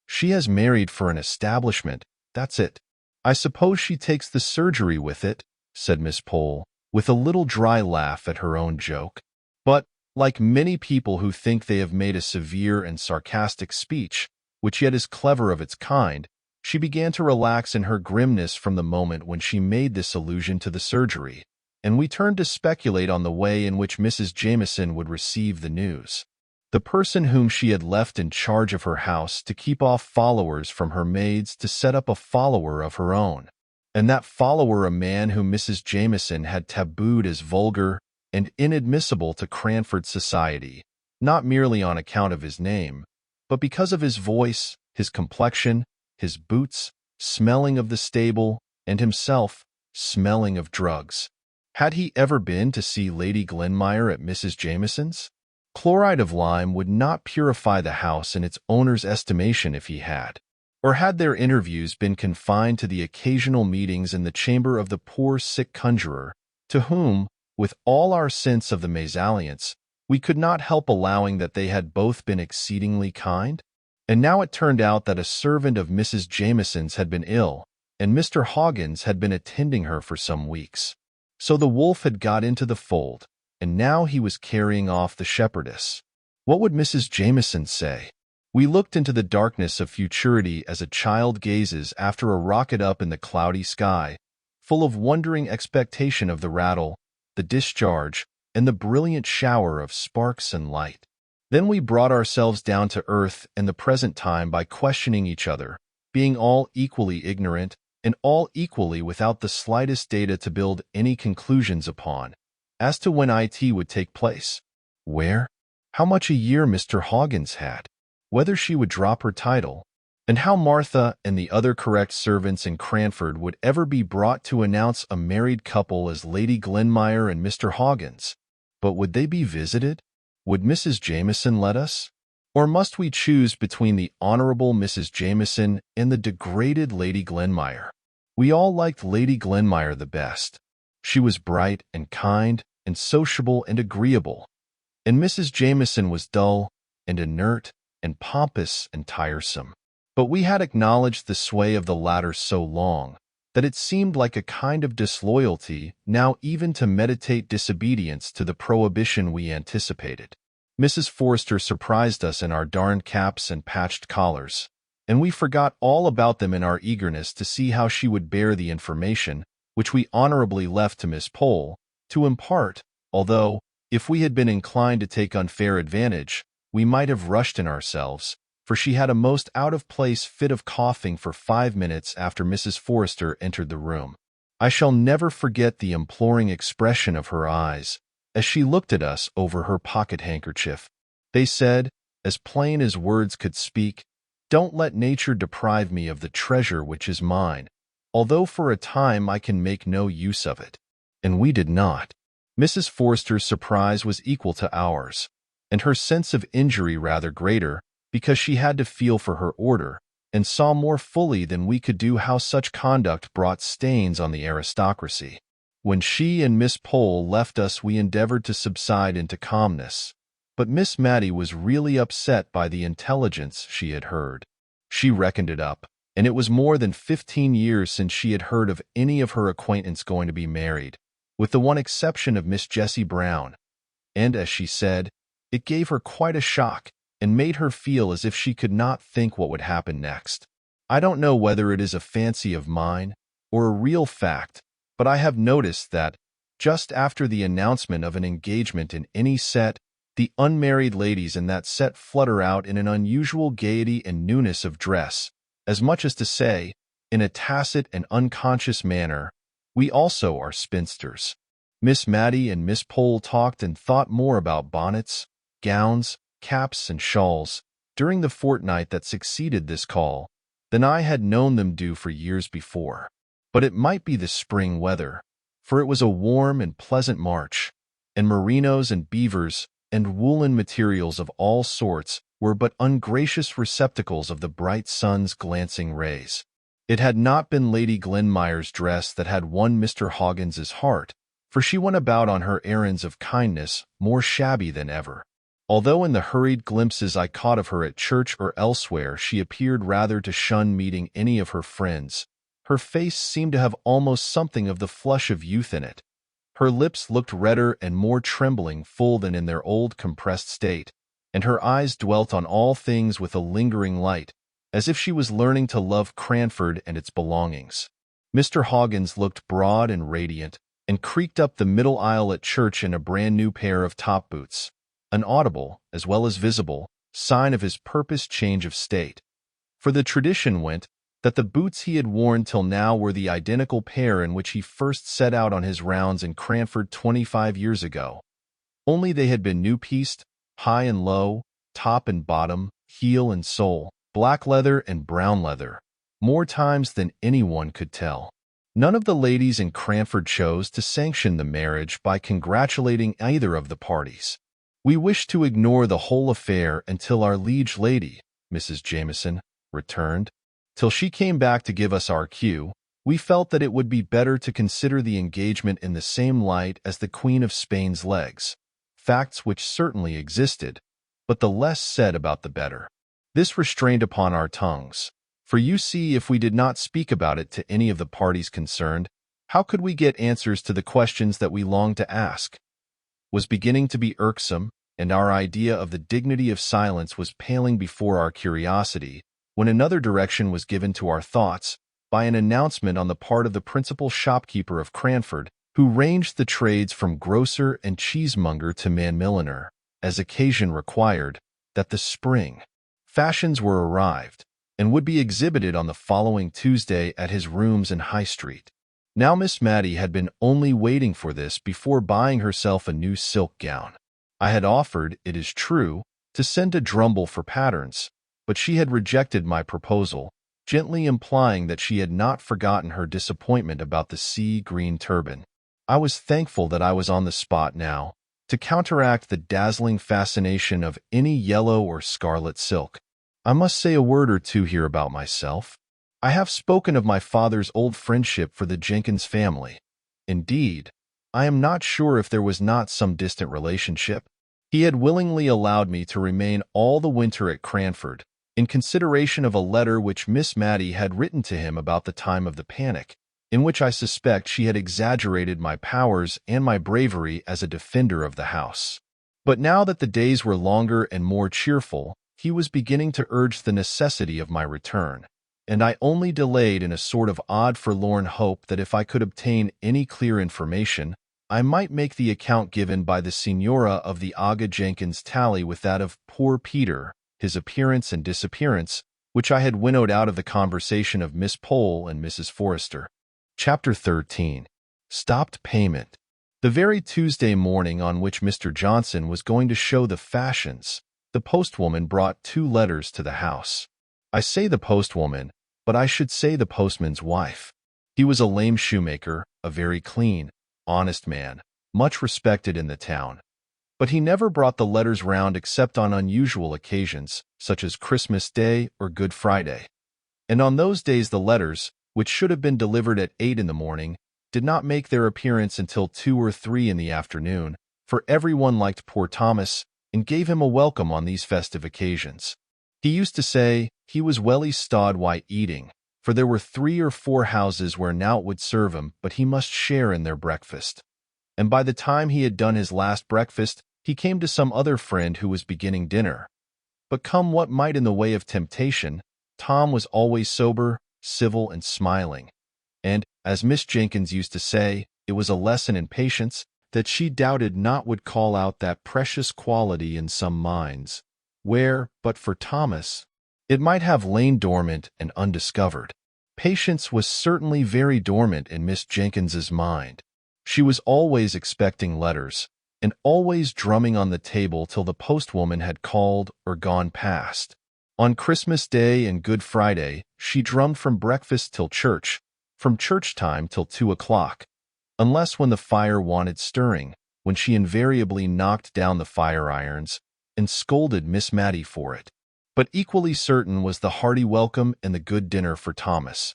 She has married for an establishment, that's it. I suppose she takes the surgery with it," said Miss Pole, with a little dry laugh at her own joke. But, like many people who think they have made a severe and sarcastic speech, which yet is clever of its kind, she began to relax in her grimness from the moment when she made this allusion to the surgery, and we turned to speculate on the way in which Mrs. Jameson would receive the news. the person whom she had left in charge of her house to keep off followers from her maids to set up a follower of her own. And that follower a man whom Mrs. Jameson had tabooed as vulgar and inadmissible to Cranford society, not merely on account of his name, but because of his voice, his complexion, his boots, smelling of the stable, and himself, smelling of drugs. Had he ever been to see Lady Glenmire at Mrs. Jameson's? Chloride of lime would not purify the house in its owner's estimation if he had. Or had their interviews been confined to the occasional meetings in the chamber of the poor sick conjurer, to whom, with all our sense of the mésalliance, we could not help allowing that they had both been exceedingly kind? And now it turned out that a servant of Mrs. Jameson's had been ill, and Mr. Hoggins had been attending her for some weeks. So the wolf had got into the fold, and now he was carrying off the shepherdess. What would Mrs. Jameson say? We looked into the darkness of futurity as a child gazes after a rocket up in the cloudy sky, full of wondering expectation of the rattle, the discharge, and the brilliant shower of sparks and light. Then we brought ourselves down to earth and the present time by questioning each other, being all equally ignorant and all equally without the slightest data to build any conclusions upon, as to when it would take place, where, how much a year Mr. Hoggins had, whether she would drop her title, and how Martha and the other correct servants in Cranford would ever be brought to announce a married couple as Lady Glenmire and Mr. Hoggins. But would they be visited? Would Mrs. Jameson let us? Or must we choose between the Honorable Mrs. Jameson and the degraded Lady Glenmire? We all liked Lady Glenmire the best. She was bright and kind and sociable and agreeable, and Mrs. Jameson was dull and inert and pompous and tiresome. But we had acknowledged the sway of the latter so long that it seemed like a kind of disloyalty now even to meditate disobedience to the prohibition we anticipated. Mrs. Forrester surprised us in our darned caps and patched collars, and we forgot all about them in our eagerness to see how she would bear the information, which we honorably left to Miss Pole to impart, although, if we had been inclined to take unfair advantage, we might have rushed in ourselves, for she had a most out-of-place fit of coughing for 5 minutes after Mrs. Forrester entered the room. I shall never forget the imploring expression of her eyes as she looked at us over her pocket-handkerchief. They said, as plain as words could speak, "Don't let nature deprive me of the treasure which is mine, although for a time I can make no use of it." And we did not. Mrs. Forrester's surprise was equal to ours, and her sense of injury rather greater, because she had to feel for her order, and saw more fully than we could do how such conduct brought stains on the aristocracy. When she and Miss Pole left us we endeavored to subside into calmness, but Miss Matty was really upset by the intelligence she had heard. She reckoned it up, and it was more than 15 years since she had heard of any of her acquaintance going to be married, with the one exception of Miss Jessie Brown, and, as she said, it gave her quite a shock, and made her feel as if she could not think what would happen next. I don't know whether it is a fancy of mine, or a real fact, but I have noticed that, just after the announcement of an engagement in any set, the unmarried ladies in that set flutter out in an unusual gaiety and newness of dress, as much as to say, in a tacit and unconscious manner, "We also are spinsters." Miss Matty and Miss Pole talked and thought more about bonnets, gowns, caps, and shawls during the fortnight that succeeded this call than I had known them do for years before. But it might be the spring weather, for it was a warm and pleasant March, and merinos and beavers and woolen materials of all sorts were but ungracious receptacles of the bright sun's glancing rays. It had not been Lady Glenmire's dress that had won Mr. Hoggins's heart, for she went about on her errands of kindness more shabby than ever. Although in the hurried glimpses I caught of her at church or elsewhere she appeared rather to shun meeting any of her friends, her face seemed to have almost something of the flush of youth in it. Her lips looked redder and more trembling full than in their old compressed state, and her eyes dwelt on all things with a lingering light, as if she was learning to love Cranford and its belongings. Mr. Hoggins looked broad and radiant, and creaked up the middle aisle at church in a brand-new pair of top boots, an audible, as well as visible, sign of his purposed change of state. For the tradition went that the boots he had worn till now were the identical pair in which he first set out on his rounds in Cranford 25 years ago. Only they had been new-pieced, high and low, top and bottom, heel and sole, black leather and brown leather, more times than anyone could tell. None of the ladies in Cranford chose to sanction the marriage by congratulating either of the parties. We wished to ignore the whole affair until our liege lady, Mrs. Jameson, returned. Till she came back to give us our cue, we felt that it would be better to consider the engagement in the same light as the Queen of Spain's legs, facts which certainly existed, but the less said about the better. This restrained upon our tongues, for you see, if we did not speak about it to any of the parties concerned, how could we get answers to the questions that we longed to ask? Was beginning to be irksome, and our idea of the dignity of silence was paling before our curiosity, when another direction was given to our thoughts by an announcement on the part of the principal shopkeeper of Cranford, who ranged the trades from grocer and cheesemonger to man-milliner, as occasion required, that the spring fashions were arrived, and would be exhibited on the following Tuesday at his rooms in High Street. Now Miss Matty had been only waiting for this before buying herself a new silk gown. I had offered, it is true, to send to Drumble for patterns, but she had rejected my proposal, gently implying that she had not forgotten her disappointment about the sea-green turban. I was thankful that I was on the spot now, to counteract the dazzling fascination of any yellow or scarlet silk. I must say a word or two here about myself. I have spoken of my father's old friendship for the Jenkyns family. Indeed, I am not sure if there was not some distant relationship. He had willingly allowed me to remain all the winter at Cranford, in consideration of a letter which Miss Matty had written to him about the time of the panic, in which I suspect she had exaggerated my powers and my bravery as a defender of the house. But now that the days were longer and more cheerful, he was beginning to urge the necessity of my return, and I only delayed in a sort of odd forlorn hope that if I could obtain any clear information, I might make the account given by the Signora of the Aga Jenkyns tally with that of poor Peter, his appearance and disappearance, which I had winnowed out of the conversation of Miss Pole and Mrs. Forrester. Chapter 13. Stopped Payment. The very Tuesday morning on which Mr. Johnson was going to show the fashions, the postwoman brought 2 letters to the house. I say the postwoman, but I should say the postman's wife. He was a lame shoemaker, a very clean, honest man, much respected in the town. But he never brought the letters round except on unusual occasions, such as Christmas Day or Good Friday. And on those days the letters, which should have been delivered at 8 in the morning, did not make their appearance until 2 or 3 in the afternoon, for everyone liked poor Thomas, and gave him a welcome on these festive occasions. He used to say he was welly stawed while eating, for there were 3 or 4 houses where nowt would serve him, but he must share in their breakfast. And by the time he had done his last breakfast, he came to some other friend who was beginning dinner. But come what might in the way of temptation, Tom was always sober, civil, and smiling. And, as Miss Jenkyns used to say, it was a lesson in patience that she doubted not would call out that precious quality in some minds, where, but for Thomas, it might have lain dormant and undiscovered. Patience was certainly very dormant in Miss Jenkyns's mind. She was always expecting letters, and always drumming on the table till the postwoman had called or gone past. On Christmas Day and Good Friday, she drummed from breakfast till church, from church time till 2 o'clock, unless when the fire wanted stirring, when she invariably knocked down the fire irons and scolded Miss Matty for it. But equally certain was the hearty welcome and the good dinner for Thomas,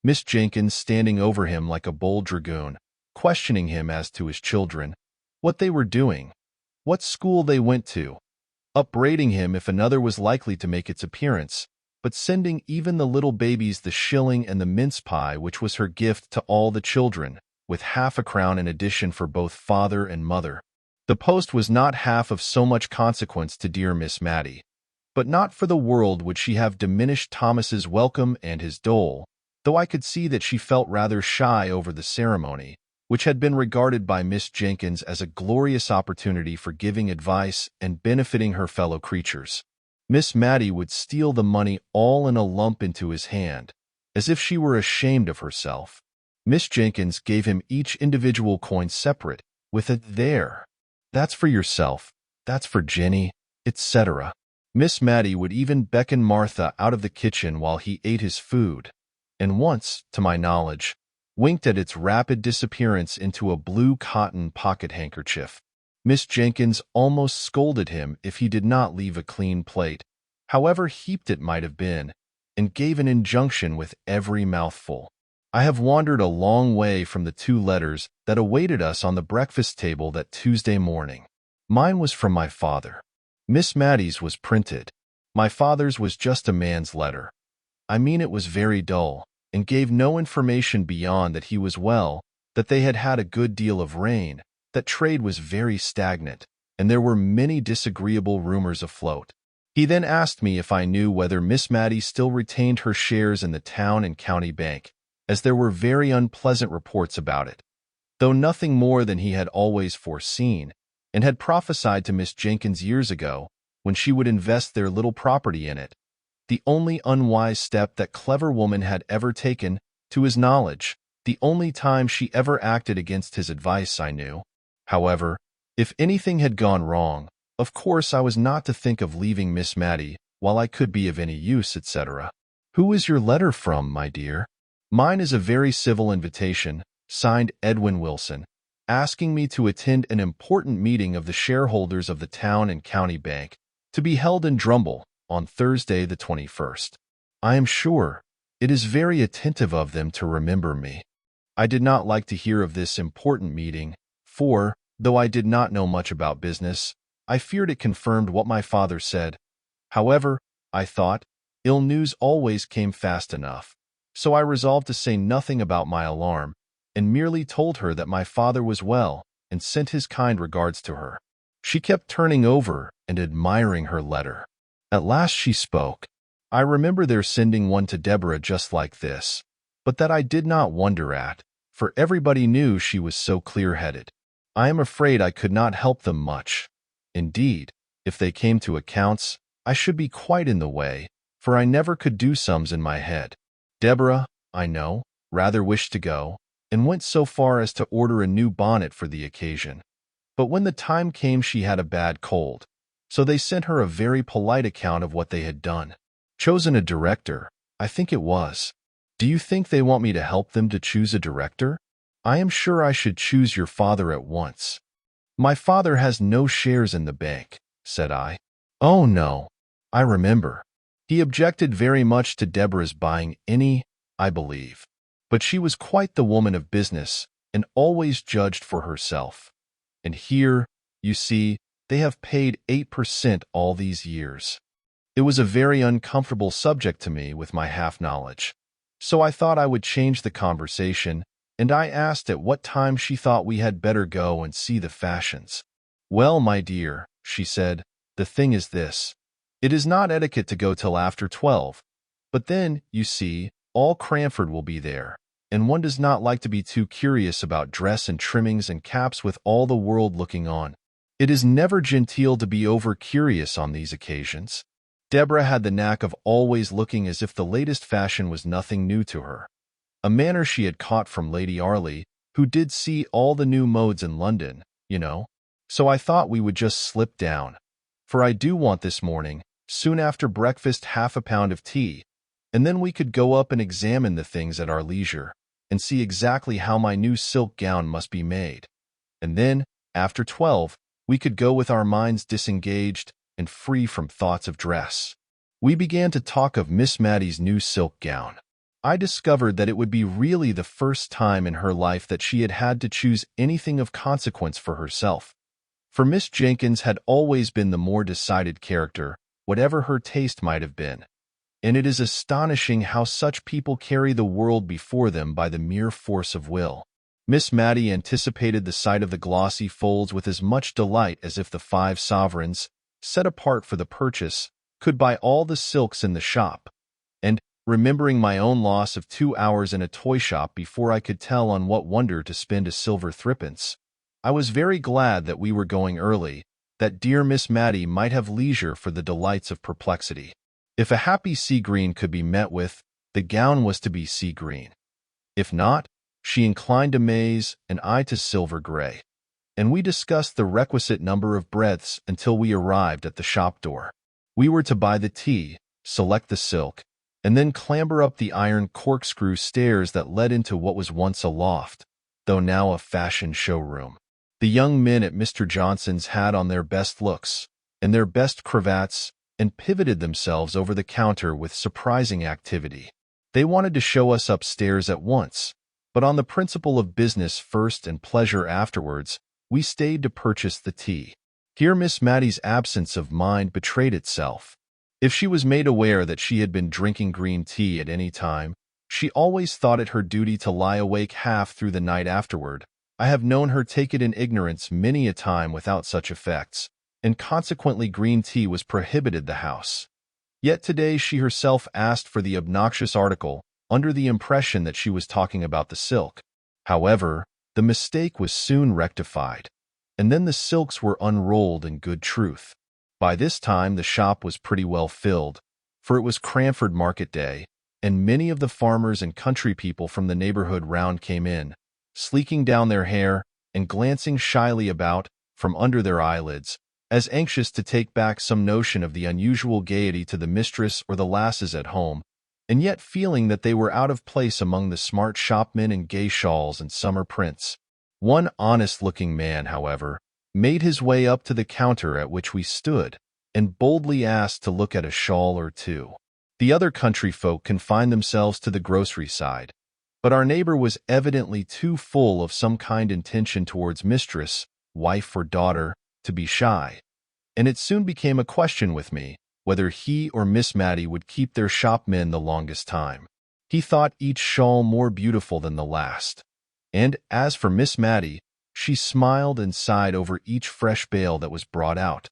Miss Jenkyns standing over him like a bold dragoon, questioning him as to his children, what they were doing, what school they went to, upbraiding him if another was likely to make its appearance, but sending even the little babies the shilling and the mince pie which was her gift to all the children, with half a crown in addition for both father and mother. The post was not half of so much consequence to dear Miss Matty, but not for the world would she have diminished Thomas's welcome and his dole, though I could see that she felt rather shy over the ceremony, which had been regarded by Miss Jenkyns as a glorious opportunity for giving advice and benefiting her fellow creatures. Miss Matty would steal the money all in a lump into his hand, as if she were ashamed of herself. Miss Jenkyns gave him each individual coin separate, with a "there, that's for yourself, that's for Jenny," etc. Miss Matty would even beckon Martha out of the kitchen while he ate his food, and once, to my knowledge, winked at its rapid disappearance into a blue cotton pocket handkerchief. Miss Jenkyns almost scolded him if he did not leave a clean plate, however heaped it might have been, and gave an injunction with every mouthful. I have wandered a long way from the 2 letters that awaited us on the breakfast table that Tuesday morning. Mine was from my father. Miss Matty's was printed. My father's was just a man's letter. I mean, it was very dull, and gave no information beyond that he was well, that they had had a good deal of rain, that trade was very stagnant, and there were many disagreeable rumors afloat. He then asked me if I knew whether Miss Matty still retained her shares in the town and county bank, as there were very unpleasant reports about it, though nothing more than he had always foreseen, and had prophesied to Miss Jenkyns years ago, when she would invest their little property in it, the only unwise step that clever woman had ever taken, to his knowledge, the only time she ever acted against his advice, I knew. However, if anything had gone wrong, of course I was not to think of leaving Miss Matty while I could be of any use, etc. Who is your letter from, my dear? Mine is a very civil invitation, signed Edwin Wilson, asking me to attend an important meeting of the shareholders of the town and county bank, to be held in Drumble on Thursday the 21st. I am sure it is very attentive of them to remember me. I did not like to hear of this important meeting, for, though I did not know much about business, I feared it confirmed what my father said. However, I thought, ill news always came fast enough, so I resolved to say nothing about my alarm, and merely told her that my father was well, and sent his kind regards to her. She kept turning over and admiring her letter. At last she spoke. I remember their sending one to Deborah just like this, but that I did not wonder at, for everybody knew she was so clear-headed. I am afraid I could not help them much. Indeed, if they came to accounts, I should be quite in the way, for I never could do sums in my head. Deborah, I know, rather wished to go, and went so far as to order a new bonnet for the occasion. But when the time came she had a bad cold, so they sent her a very polite account of what they had done. Chosen a director, I think it was. Do you think they want me to help them to choose a director? I am sure I should choose your father at once. My father has no shares in the bank, said I. Oh no, I remember. He objected very much to Deborah's buying any, I believe. But she was quite the woman of business, and always judged for herself. And here, you see, they have paid 8% all these years. It was a very uncomfortable subject to me with my half-knowledge, so I thought I would change the conversation, and I asked at what time she thought we had better go and see the fashions. Well, my dear, she said, the thing is this. It is not etiquette to go till after 12, but then, you see, all Cranford will be there, and one does not like to be too curious about dress and trimmings and caps with all the world looking on. It is never genteel to be over-curious on these occasions. Deborah had the knack of always looking as if the latest fashion was nothing new to her, a manner she had caught from Lady Arley, who did see all the new modes in London, you know. So I thought we would just slip down, for I do want this morning, soon after breakfast, half a pound of tea, and then we could go up and examine the things at our leisure, and see exactly how my new silk gown must be made. And then, after 12, we could go with our minds disengaged and free from thoughts of dress. We began to talk of Miss Matty's new silk gown. I discovered that it would be really the first time in her life that she had had to choose anything of consequence for herself. For Miss Jenkyns had always been the more decided character, whatever her taste might have been. And it is astonishing how such people carry the world before them by the mere force of will. Miss Matty anticipated the sight of the glossy folds with as much delight as if the 5 sovereigns, set apart for the purchase, could buy all the silks in the shop, and, remembering my own loss of 2 hours in a toy shop before I could tell on what wonder to spend a silver threepence. I was very glad that we were going early, that dear Miss Matty might have leisure for the delights of perplexity. If a happy sea green could be met with, the gown was to be sea green. If not, she inclined to maize and I to silver gray. And we discussed the requisite number of breadths until we arrived at the shop door. We were to buy the tea, select the silk, and then clamber up the iron corkscrew stairs that led into what was once a loft, though now a fashion showroom. The young men at Mr. Johnson's had on their best looks, and their best cravats, and pivoted themselves over the counter with surprising activity. They wanted to show us upstairs at once, but on the principle of business first and pleasure afterwards, we stayed to purchase the tea. Here Miss Matty's absence of mind betrayed itself. If she was made aware that she had been drinking green tea at any time, she always thought it her duty to lie awake half through the night afterward. I have known her take it in ignorance many a time without such effects, and consequently green tea was prohibited the house. Yet today she herself asked for the obnoxious article, under the impression that she was talking about the silk. However, the mistake was soon rectified, and then the silks were unrolled in good truth. By this time the shop was pretty well filled, for it was Cranford market day, and many of the farmers and country people from the neighborhood round came in, sleeking down their hair and glancing shyly about from under their eyelids, as anxious to take back some notion of the unusual gaiety to the mistress or the lasses at home, and yet feeling that they were out of place among the smart shopmen in gay shawls and summer prints. One honest-looking man, however, made his way up to the counter at which we stood, and boldly asked to look at a shawl or two. The other country folk confined themselves to the grocery side, but our neighbor was evidently too full of some kind intention towards mistress, wife, or daughter, to be shy, and it soon became a question with me whether he or Miss Matty would keep their shopmen the longest time. He thought each shawl more beautiful than the last, and as for Miss Matty, she smiled and sighed over each fresh bale that was brought out.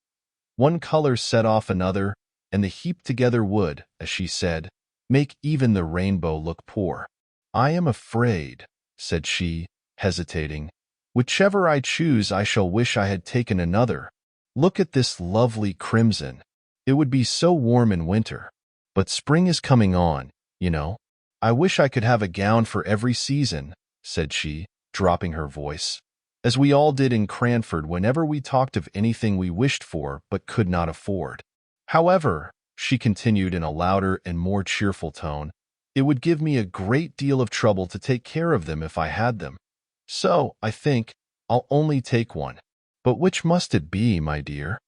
One color set off another, and the heaped together would, as she said, make even the rainbow look poor. "I am afraid," said she, hesitating, "whichever I choose I shall wish I had taken another. Look at this lovely crimson. It would be so warm in winter. But spring is coming on, you know. I wish I could have a gown for every season," said she, dropping her voice, as we all did in Cranford whenever we talked of anything we wished for but could not afford. "However," she continued in a louder and more cheerful tone, "it would give me a great deal of trouble to take care of them if I had them. So, I think, I'll only take one. But which must it be, my dear?"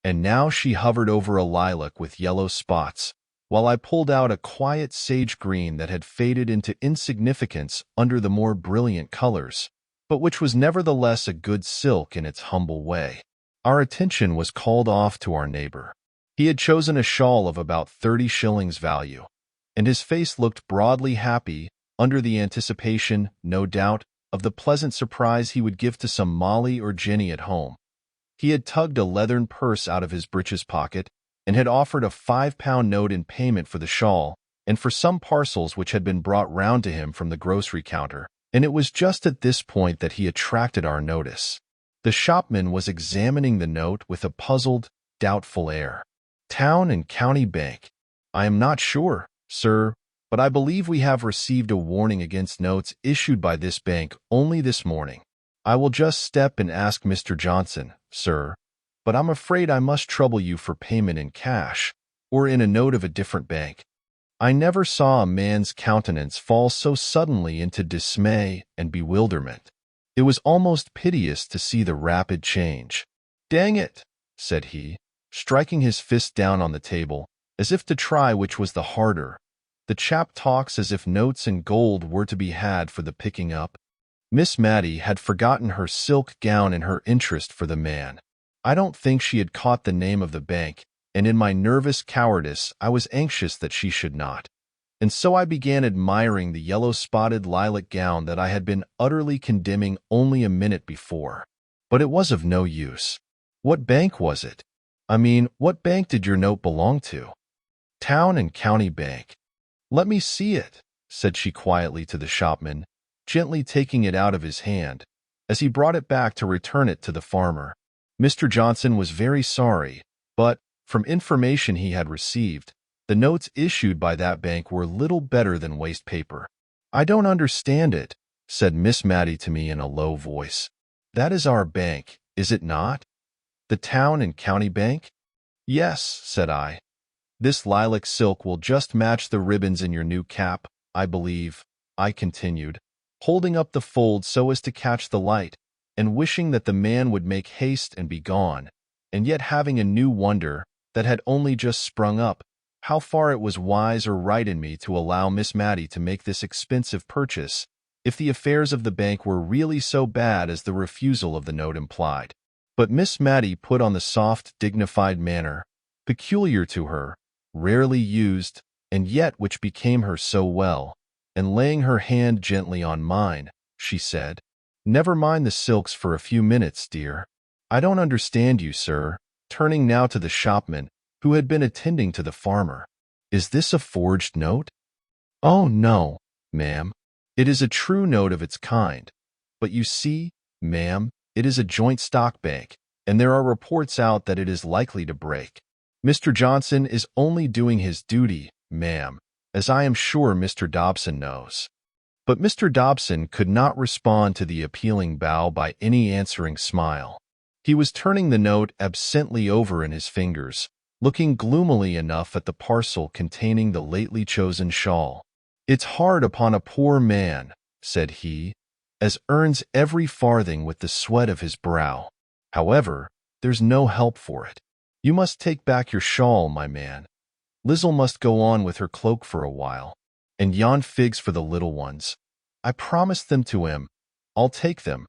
And now she hovered over a lilac with yellow spots, while I pulled out a quiet sage green that had faded into insignificance under the more brilliant colors, but which was nevertheless a good silk in its humble way. Our attention was called off to our neighbor. He had chosen a shawl of about 30 shillings value, and his face looked broadly happy under the anticipation, no doubt, of the pleasant surprise he would give to some Molly or Jenny at home. He had tugged a leathern purse out of his breeches pocket and had offered a £5 note in payment for the shawl and for some parcels which had been brought round to him from the grocery counter, and it was just at this point that he attracted our notice. The shopman was examining the note with a puzzled, doubtful air. "Town and County Bank. I am not sure, sir, but I believe we have received a warning against notes issued by this bank only this morning. I will just step and ask Mr. Johnson, sir, but I'm afraid I must trouble you for payment in cash, or in a note of a different bank." I never saw a man's countenance fall so suddenly into dismay and bewilderment. It was almost piteous to see the rapid change. "Dang it," said he, striking his fist down on the table, as if to try which was the harder. "The chap talks as if notes and gold were to be had for the picking up." Miss Matty had forgotten her silk gown in her interest for the man. I don't think she had caught the name of the bank, and in my nervous cowardice I was anxious that she should not. And so I began admiring the yellow-spotted lilac gown that I had been utterly condemning only a minute before. But it was of no use. What bank was it? I mean, what bank did your note belong to? "Town and County Bank." "Let me see it," said she quietly to the shopman, gently taking it out of his hand, as he brought it back to return it to the farmer. Mr. Johnson was very sorry, but, from information he had received, the notes issued by that bank were little better than waste paper. "I don't understand it," said Miss Matty to me in a low voice. "That is our bank, is it not? The town and county bank?" "Yes," said I. "This lilac silk will just match the ribbons in your new cap, I believe," I continued, holding up the fold so as to catch the light, and wishing that the man would make haste and be gone, and yet having a new wonder that had only just sprung up, how far it was wise or right in me to allow Miss Matty to make this expensive purchase, if the affairs of the bank were really so bad as the refusal of the note implied. But Miss Matty put on the soft, dignified manner, peculiar to her, rarely used, and yet which became her so well, and laying her hand gently on mine, she said, "Never mind the silks for a few minutes, dear. I don't understand you, sir," turning now to the shopman, who had been attending to the farmer. "Is this a forged note?" "Oh, no, ma'am. It is a true note of its kind. But you see, ma'am, it is a joint stock bank, and there are reports out that it is likely to break. Mr. Johnson is only doing his duty, ma'am, as I am sure Mr. Dobson knows." But Mr. Dobson could not respond to the appealing bow by any answering smile. He was turning the note absently over in his fingers, looking gloomily enough at the parcel containing the lately chosen shawl. "It's hard upon a poor man," said he, "as earns every farthing with the sweat of his brow. However, there's no help for it. You must take back your shawl, my man. Lizzle must go on with her cloak for a while. And yon figs for the little ones. I promised them to him. I'll take them.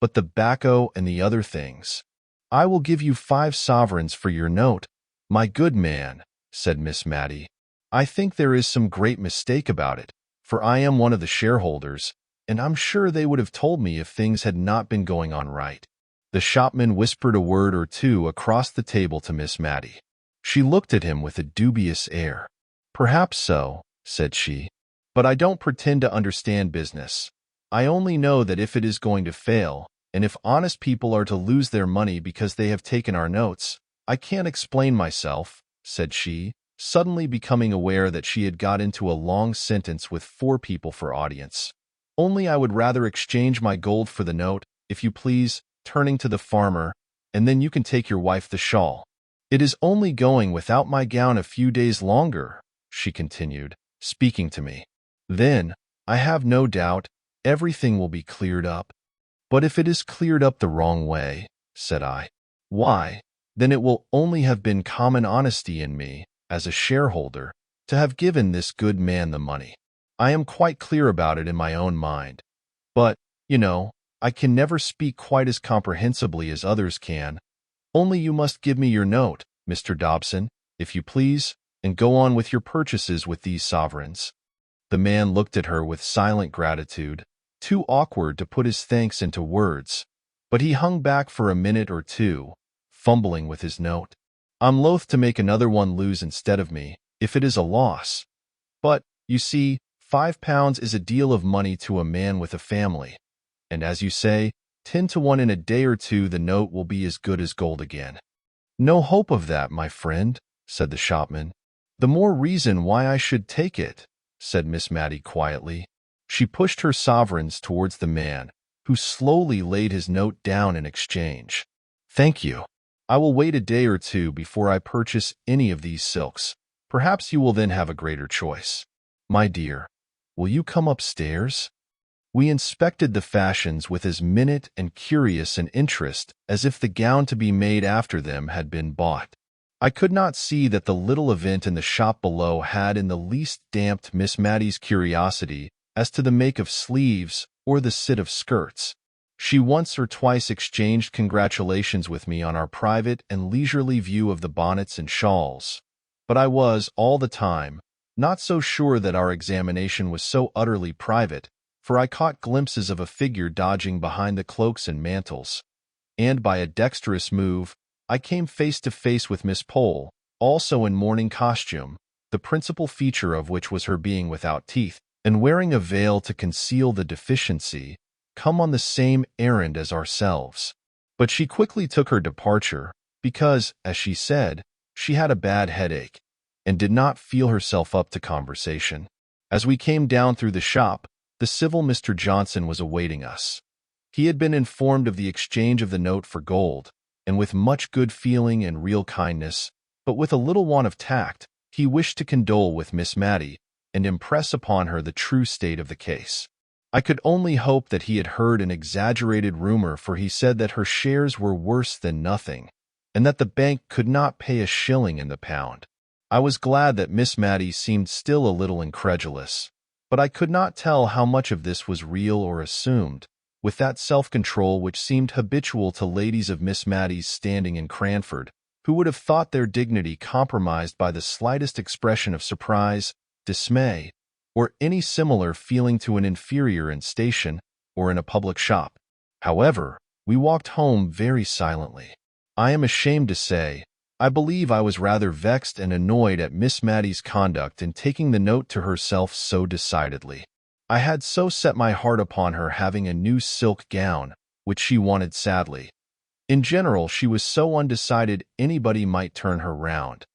But the bacco and the other things. I will give you 5 sovereigns for your note, my good man," said Miss Matty. "I think there is some great mistake about it, for I am one of the shareholders, and I'm sure they would have told me if things had not been going on right." The shopman whispered a word or two across the table to Miss Matty. She looked at him with a dubious air. "Perhaps so," said she, "but I don't pretend to understand business. I only know that if it is going to fail, and if honest people are to lose their money because they have taken our notes, I can't explain myself," said she, suddenly becoming aware that she had got into a long sentence with 4 people for audience. "Only I would rather exchange my gold for the note, if you please," turning to the farmer, "and then you can take your wife the shawl. It is only going without my gown a few days longer," she continued, speaking to me. "Then, I have no doubt, everything will be cleared up." "But if it is cleared up the wrong way," said I, "why, then it will only have been common honesty in me, as a shareholder, to have given this good man the money. I am quite clear about it in my own mind. But, you know, I can never speak quite as comprehensibly as others can. Only you must give me your note, Mr. Dobson, if you please, and go on with your purchases with these sovereigns." The man looked at her with silent gratitude, too awkward to put his thanks into words, but he hung back for a minute or two, fumbling with his note. "I'm loath to make another one lose instead of me, if it is a loss. But, you see, £5 is a deal of money to a man with a family, and as you say, 10 to 1 in a day or two the note will be as good as gold again." "No hope of that, my friend," said the shopman. "The more reason why I should take it," said Miss Matty quietly. She pushed her sovereigns towards the man, who slowly laid his note down in exchange. "Thank you. I will wait a day or two before I purchase any of these silks. Perhaps you will then have a greater choice. My dear, will you come upstairs?" We inspected the fashions with as minute and curious an interest as if the gown to be made after them had been bought. I could not see that the little event in the shop below had in the least damped Miss Matty's curiosity as to the make of sleeves or the sit of skirts. She once or twice exchanged congratulations with me on our private and leisurely view of the bonnets and shawls, but I was, all the time, not so sure that our examination was so utterly private, for I caught glimpses of a figure dodging behind the cloaks and mantles, and by a dexterous move, I came face to face with Miss Pole, also in morning costume, the principal feature of which was her being without teeth, and wearing a veil to conceal the deficiency, come on the same errand as ourselves. But she quickly took her departure, because, as she said, she had a bad headache, and did not feel herself up to conversation. As we came down through the shop, the civil Mr. Johnson was awaiting us. He had been informed of the exchange of the note for gold, and with much good feeling and real kindness, but with a little want of tact, he wished to condole with Miss Matty, and impress upon her the true state of the case. I could only hope that he had heard an exaggerated rumor, for he said that her shares were worse than nothing, and that the bank could not pay a shilling in the pound. I was glad that Miss Matty seemed still a little incredulous, but I could not tell how much of this was real or assumed, with that self-control which seemed habitual to ladies of Miss Matty's standing in Cranford, who would have thought their dignity compromised by the slightest expression of surprise, dismay, or any similar feeling to an inferior in station or in a public shop. However, we walked home very silently. I am ashamed to say, I believe I was rather vexed and annoyed at Miss Matty's conduct in taking the note to herself so decidedly. I had so set my heart upon her having a new silk gown, which she wanted sadly. In general, she was so undecided anybody might turn her round.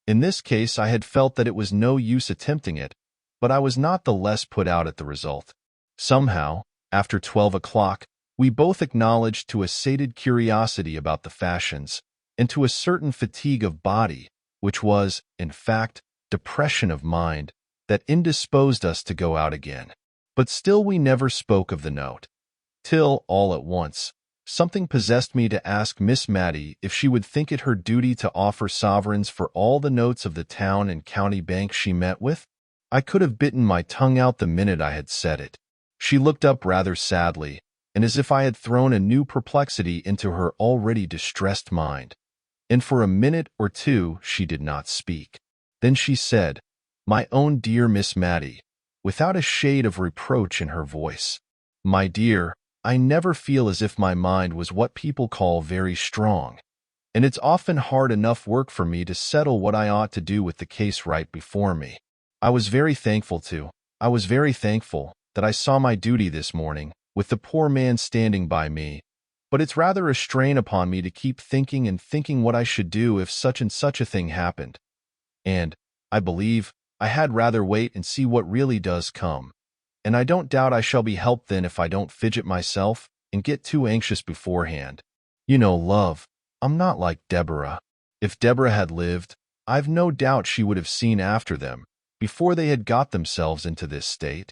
In this case, I had felt that it was no use attempting it, but I was not the less put out at the result. Somehow, after 12 o'clock, we both acknowledged to a sated curiosity about the fashions, and to a certain fatigue of body, which was, in fact, depression of mind, that indisposed us to go out again. But still we never spoke of the note, till, all at once, something possessed me to ask Miss Matty if she would think it her duty to offer sovereigns for all the notes of the town and county bank she met with. I could have bitten my tongue out the minute I had said it. She looked up rather sadly, and as if I had thrown a new perplexity into her already distressed mind. And for a minute or two she did not speak. Then she said, "My own dear Miss Matty," without a shade of reproach in her voice, "My dear, I never feel as if my mind was what people call very strong, and it's often hard enough work for me to settle what I ought to do with the case right before me. I was very thankful that I saw my duty this morning, with the poor man standing by me, but it's rather a strain upon me to keep thinking and thinking what I should do if such and such a thing happened. And, I believe, I had rather wait and see what really does come. And I don't doubt I shall be helped then if I don't fidget myself and get too anxious beforehand. You know, love, I'm not like Deborah. If Deborah had lived, I've no doubt she would have seen after them, before they had got themselves into this state.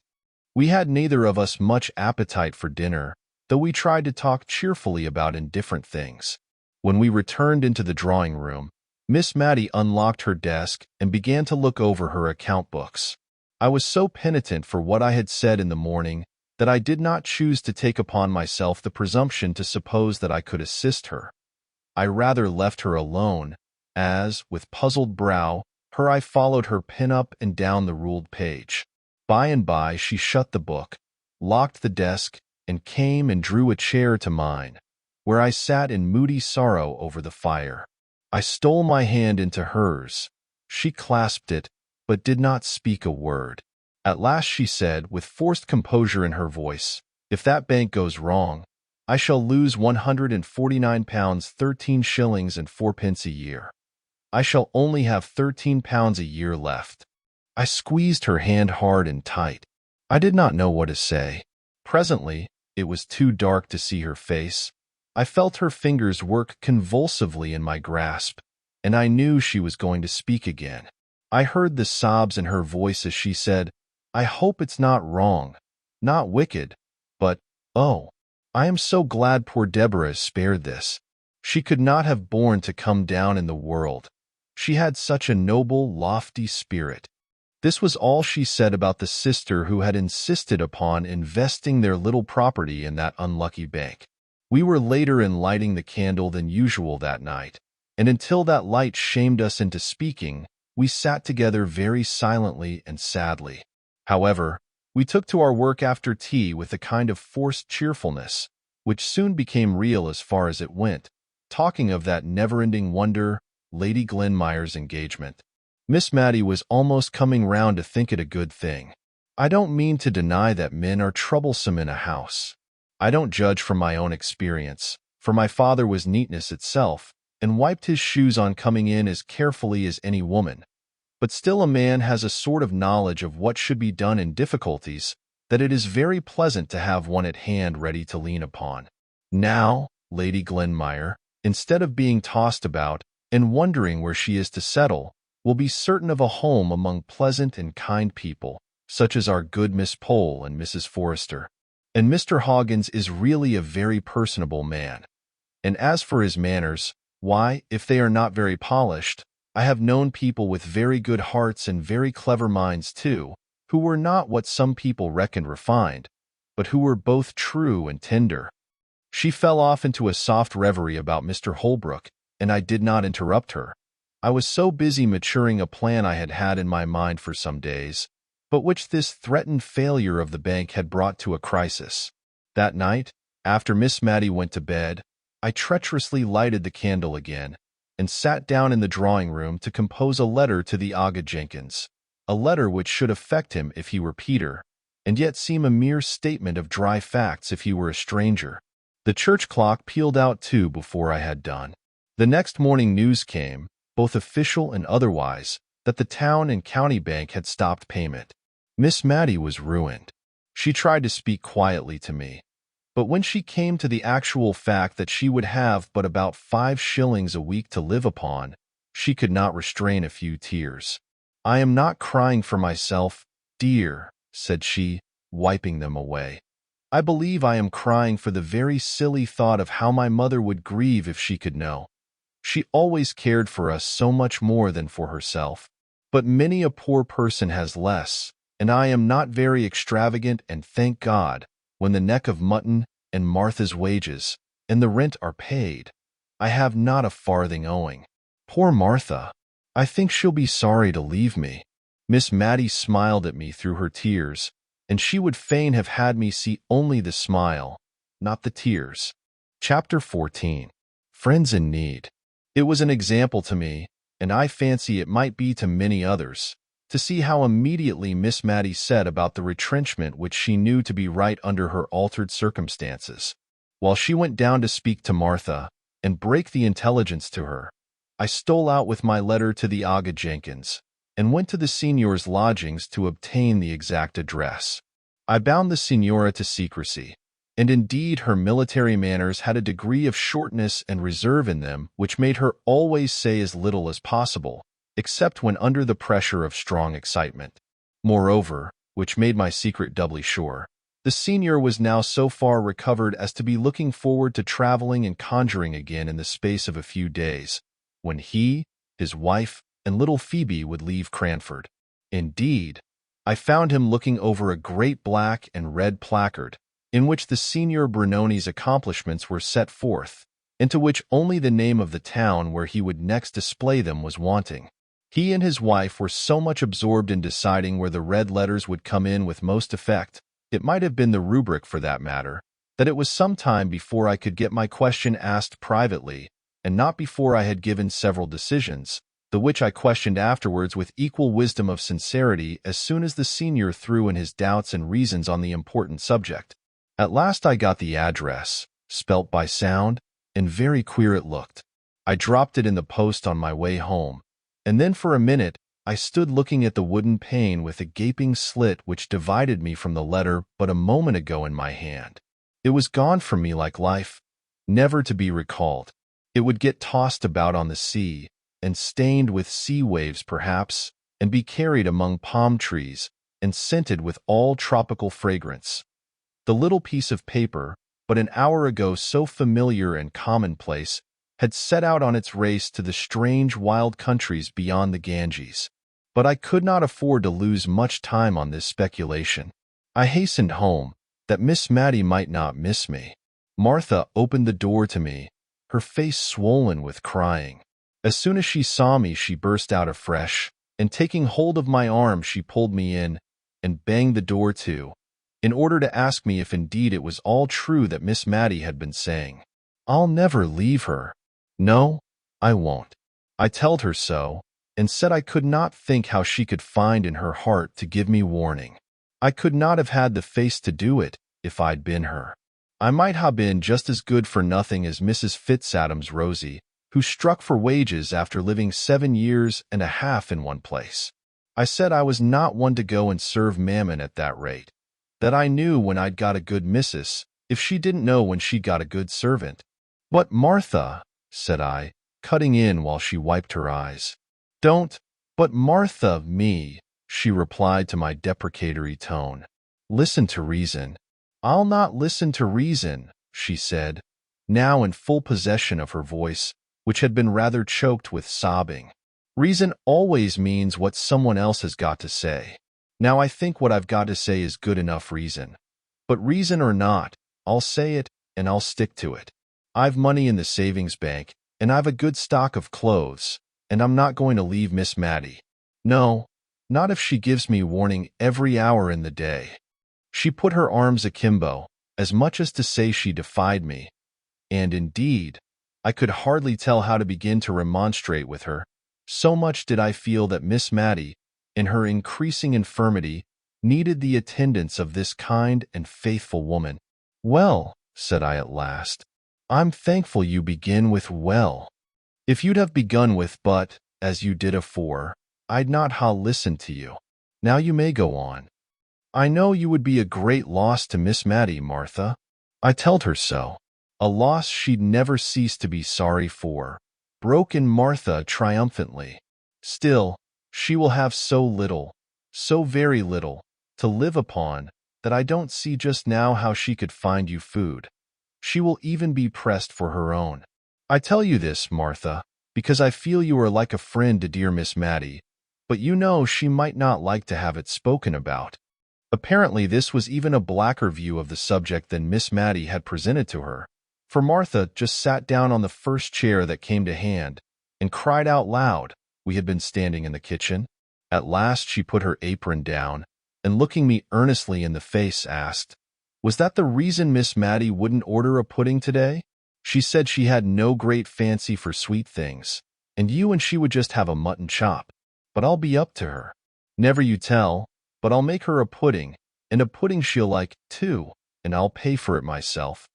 We had neither of us much appetite for dinner, though we tried to talk cheerfully about indifferent things. When we returned into the drawing-room, Miss Matty unlocked her desk and began to look over her account books. I was so penitent for what I had said in the morning that I did not choose to take upon myself the presumption to suppose that I could assist her. I rather left her alone, as, with puzzled brow, her eye followed her pen up and down the ruled page. By and by she shut the book, locked the desk, and came and drew a chair to mine, where I sat in moody sorrow over the fire. I stole my hand into hers. She clasped it, but did not speak a word. At last she said, with forced composure in her voice, "If that bank goes wrong, I shall lose £149 13 shillings and 4 pence a year. I shall only have £13 a year left." I squeezed her hand hard and tight. I did not know what to say. Presently, it was too dark to see her face. I felt her fingers work convulsively in my grasp, and I knew she was going to speak again. I heard the sobs in her voice as she said, "I hope it's not wrong, not wicked, but, oh, I am so glad poor Deborah is spared this. She could not have borne to come down in the world. She had such a noble, lofty spirit." This was all she said about the sister who had insisted upon investing their little property in that unlucky bank. We were later in lighting the candle than usual that night, and until that light shamed us into speaking, we sat together very silently and sadly. However, we took to our work after tea with a kind of forced cheerfulness, which soon became real as far as it went, talking of that never-ending wonder, Lady Glenmire's engagement. Miss Matty was almost coming round to think it a good thing. I don't mean to deny that men are troublesome in a house. I don't judge from my own experience, for my father was neatness itself, and wiped his shoes on coming in as carefully as any woman. But still a man has a sort of knowledge of what should be done in difficulties, that it is very pleasant to have one at hand ready to lean upon. Now, Lady Glenmire, instead of being tossed about and wondering where she is to settle, will be certain of a home among pleasant and kind people, such as our good Miss Pole and Mrs. Forrester. And Mr. Hoggins is really a very personable man. And as for his manners, why, if they are not very polished, I have known people with very good hearts and very clever minds too, who were not what some people reckon refined, but who were both true and tender. She fell off into a soft reverie about Mr. Holbrook, and I did not interrupt her. I was so busy maturing a plan I had had in my mind for some days, but which this threatened failure of the bank had brought to a crisis. That night, after Miss Matty went to bed, I treacherously lighted the candle again, and sat down in the drawing-room to compose a letter to the Aga Jenkyns, a letter which should affect him if he were Peter, and yet seem a mere statement of dry facts if he were a stranger. The church clock pealed out 2 before I had done. The next morning news came, both official and otherwise, that the town and county bank had stopped payment. Miss Matty was ruined. She tried to speak quietly to me, but when she came to the actual fact that she would have but about 5 shillings a week to live upon, she could not restrain a few tears. "I am not crying for myself, dear," said she, wiping them away. "I believe I am crying for the very silly thought of how my mother would grieve if she could know. She always cared for us so much more than for herself. But many a poor person has less, and I am not very extravagant, and thank God, when the neck of mutton and Martha's wages and the rent are paid, I have not a farthing owing. Poor Martha! I think she'll be sorry to leave me." Miss Matty smiled at me through her tears, and she would fain have had me see only the smile, not the tears. Chapter 14. Friends in Need. It was an example to me, and I fancy it might be to many others, to see how immediately Miss Matty said about the retrenchment which she knew to be right under her altered circumstances. While she went down to speak to Martha, and break the intelligence to her, I stole out with my letter to the Aga Jenkyns, and went to the signor's lodgings to obtain the exact address. I bound the signora to secrecy, and indeed her military manners had a degree of shortness and reserve in them which made her always say as little as possible, except when under the pressure of strong excitement. Moreover, which made my secret doubly sure, the signor was now so far recovered as to be looking forward to traveling and conjuring again in the space of a few days, when he, his wife, and little Phoebe would leave Cranford. Indeed, I found him looking over a great black and red placard, in which the Signor Brunoni's accomplishments were set forth, and to which only the name of the town where he would next display them was wanting. He and his wife were so much absorbed in deciding where the red letters would come in with most effect, it might have been the rubric for that matter, that it was some time before I could get my question asked privately, and not before I had given several decisions, the which I questioned afterwards with equal wisdom of sincerity as soon as the senior threw in his doubts and reasons on the important subject. At last I got the address, spelt by sound, and very queer it looked. I dropped it in the post on my way home, and then for a minute I stood looking at the wooden pane with a gaping slit which divided me from the letter but a moment ago in my hand. It was gone from me like life, never to be recalled. It would get tossed about on the sea, and stained with sea waves perhaps, and be carried among palm trees, and scented with all tropical fragrance. The little piece of paper, but an hour ago so familiar and commonplace, had set out on its race to the strange wild countries beyond the Ganges. But I could not afford to lose much time on this speculation. I hastened home, that Miss Matty might not miss me. Martha opened the door to me, her face swollen with crying. As soon as she saw me, she burst out afresh, and taking hold of my arm, she pulled me in, and banged the door to, in order to ask me if indeed it was all true that Miss Matty had been saying. "I'll never leave her. No, I won't. I telled her so, and said I could not think how she could find in her heart to give me warning. I could not have had the face to do it if I'd been her. I might ha' been just as good for nothing as Mrs. Fitzadam's Rosie, who struck for wages after living 7 years and a half in one place. I said I was not one to go and serve mammon at that rate, that I knew when I'd got a good missus, if she didn't know when she'd got a good servant. But Martha, said I, cutting in while she wiped her eyes. Don't, but Martha, me, she replied to my deprecatory tone. Listen to reason. I'll not listen to reason, she said, now in full possession of her voice, which had been rather choked with sobbing. Reason always means what someone else has got to say. Now I think what I've got to say is good enough reason. But reason or not, I'll say it and I'll stick to it. I've money in the savings bank, and I've a good stock of clothes, and I'm not going to leave Miss Matty. No, not if she gives me warning every hour in the day. She put her arms akimbo, as much as to say she defied me, and indeed, I could hardly tell how to begin to remonstrate with her. So much did I feel that Miss Matty, in her increasing infirmity, needed the attendance of this kind and faithful woman. Well, said I at last, I'm thankful you begin with well. If you'd have begun with but, as you did afore, I'd not ha listened to you. Now you may go on. I know you would be a great loss to Miss Matty, Martha. I telled her so. A loss she'd never cease to be sorry for, broke in Martha triumphantly. Still, she will have so little, so very little, to live upon, that I don't see just now how she could find you food. She will even be pressed for her own. I tell you this, Martha, because I feel you are like a friend to dear Miss Matty, but you know she might not like to have it spoken about. Apparently this was even a blacker view of the subject than Miss Matty had presented to her, for Martha just sat down on the first chair that came to hand and cried out loud. We had been standing in the kitchen. At last she put her apron down, and looking me earnestly in the face asked, was that the reason Miss Matty wouldn't order a pudding today? She said she had no great fancy for sweet things, and you and she would just have a mutton chop. But I'll be up to her. Never you tell, but I'll make her a pudding, and a pudding she'll like, too, and I'll pay for it myself.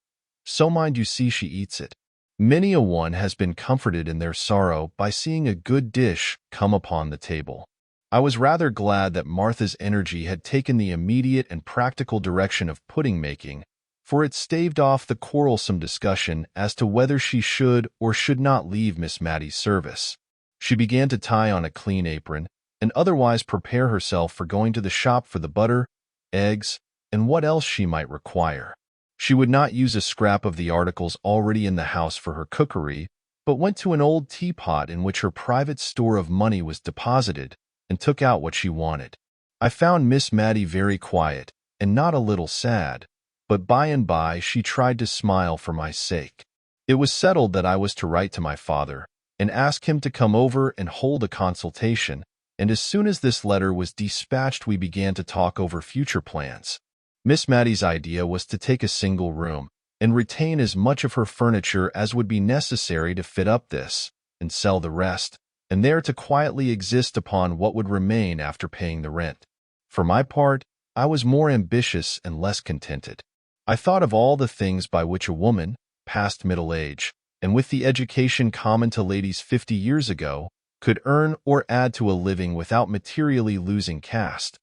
So mind you see she eats it. Many a one has been comforted in their sorrow by seeing a good dish come upon the table. I was rather glad that Martha's energy had taken the immediate and practical direction of pudding making, for it staved off the quarrelsome discussion as to whether she should or should not leave Miss Matty's service. She began to tie on a clean apron, and otherwise prepare herself for going to the shop for the butter, eggs, and what else she might require. She would not use a scrap of the articles already in the house for her cookery, but went to an old teapot in which her private store of money was deposited, and took out what she wanted. I found Miss Matty very quiet, and not a little sad, but by and by she tried to smile for my sake. It was settled that I was to write to my father, and ask him to come over and hold a consultation, and as soon as this letter was dispatched we began to talk over future plans. Miss Matty's idea was to take a single room, and retain as much of her furniture as would be necessary to fit up this, and sell the rest, and there to quietly exist upon what would remain after paying the rent. For my part, I was more ambitious and less contented. I thought of all the things by which a woman, past middle age, and with the education common to ladies 50 years ago, could earn or add to a living without materially losing caste.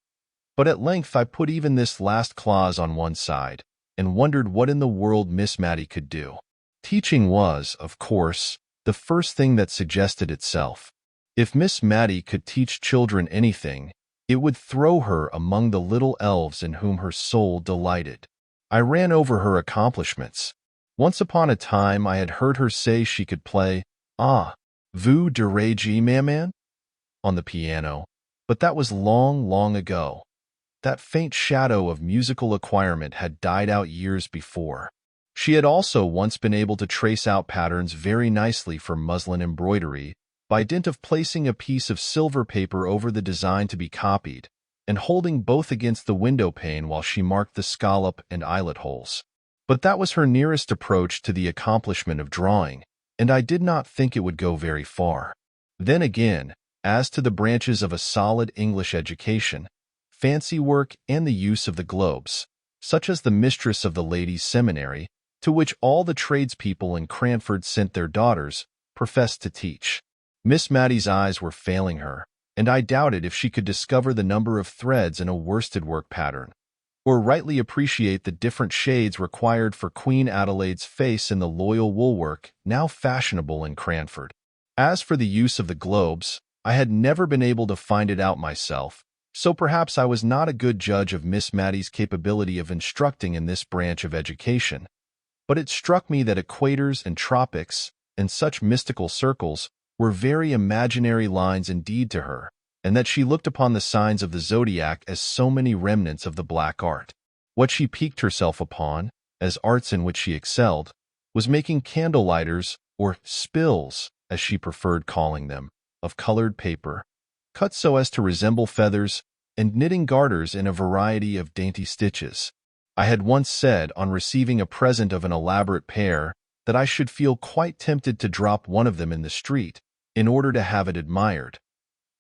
But at length I put even this last clause on one side, and wondered what in the world Miss Matty could do. Teaching was, of course, the first thing that suggested itself. If Miss Matty could teach children anything, it would throw her among the little elves in whom her soul delighted. I ran over her accomplishments. Once upon a time I had heard her say she could play, "Ah, vous direz maman?" on the piano, but that was long, long ago. That faint shadow of musical acquirement had died out years before. She had also once been able to trace out patterns very nicely for muslin embroidery, by dint of placing a piece of silver paper over the design to be copied, and holding both against the window pane while she marked the scallop and eyelet holes. But that was her nearest approach to the accomplishment of drawing, and I did not think it would go very far. Then again, As to the branches of a solid English education, fancy work, and the use of the globes, such as the mistress of the ladies' seminary, to which all the tradespeople in Cranford sent their daughters, professed to teach, Miss Matty's eyes were failing her, and I doubted if she could discover the number of threads in a worsted work pattern, or rightly appreciate the different shades required for Queen Adelaide's face in the loyal woolwork now fashionable in Cranford. As for the use of the globes, I had never been able to find it out myself, so perhaps I was not a good judge of Miss Matty's capability of instructing in this branch of education. But it struck me that equators and tropics, and such mystical circles, were very imaginary lines indeed to her, and that she looked upon the signs of the zodiac as so many remnants of the black art. What she piqued herself upon, as arts in which she excelled, was making candle-lighters, or spills, as she preferred calling them, of colored paper, cut so as to resemble feathers, and knitting garters in a variety of dainty stitches. I had once said, on receiving a present of an elaborate pair, that I should feel quite tempted to drop one of them in the street, in order to have it admired.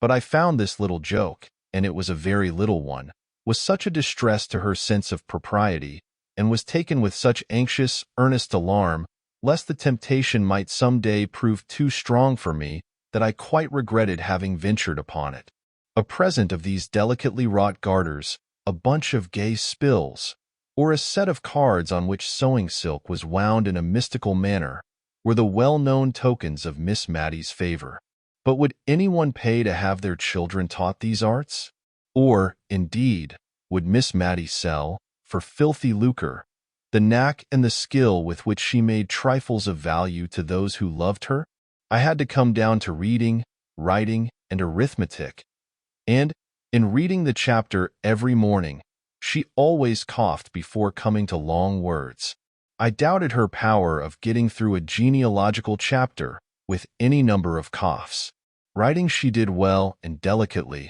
But I found this little joke, and it was a very little one, was such a distress to her sense of propriety, and was taken with such anxious, earnest alarm, lest the temptation might some day prove too strong for me, that I quite regretted having ventured upon it. A present of these delicately wrought garters, a bunch of gay spills, or a set of cards on which sewing silk was wound in a mystical manner, were the well-known tokens of Miss Matty's favor. But would anyone pay to have their children taught these arts? Or, indeed, would Miss Matty sell, for filthy lucre, the knack and the skill with which she made trifles of value to those who loved her? I had to come down to reading, writing, and arithmetic, and, in reading the chapter every morning, she always coughed before coming to long words. I doubted her power of getting through a genealogical chapter with any number of coughs. Writing she did well and delicately,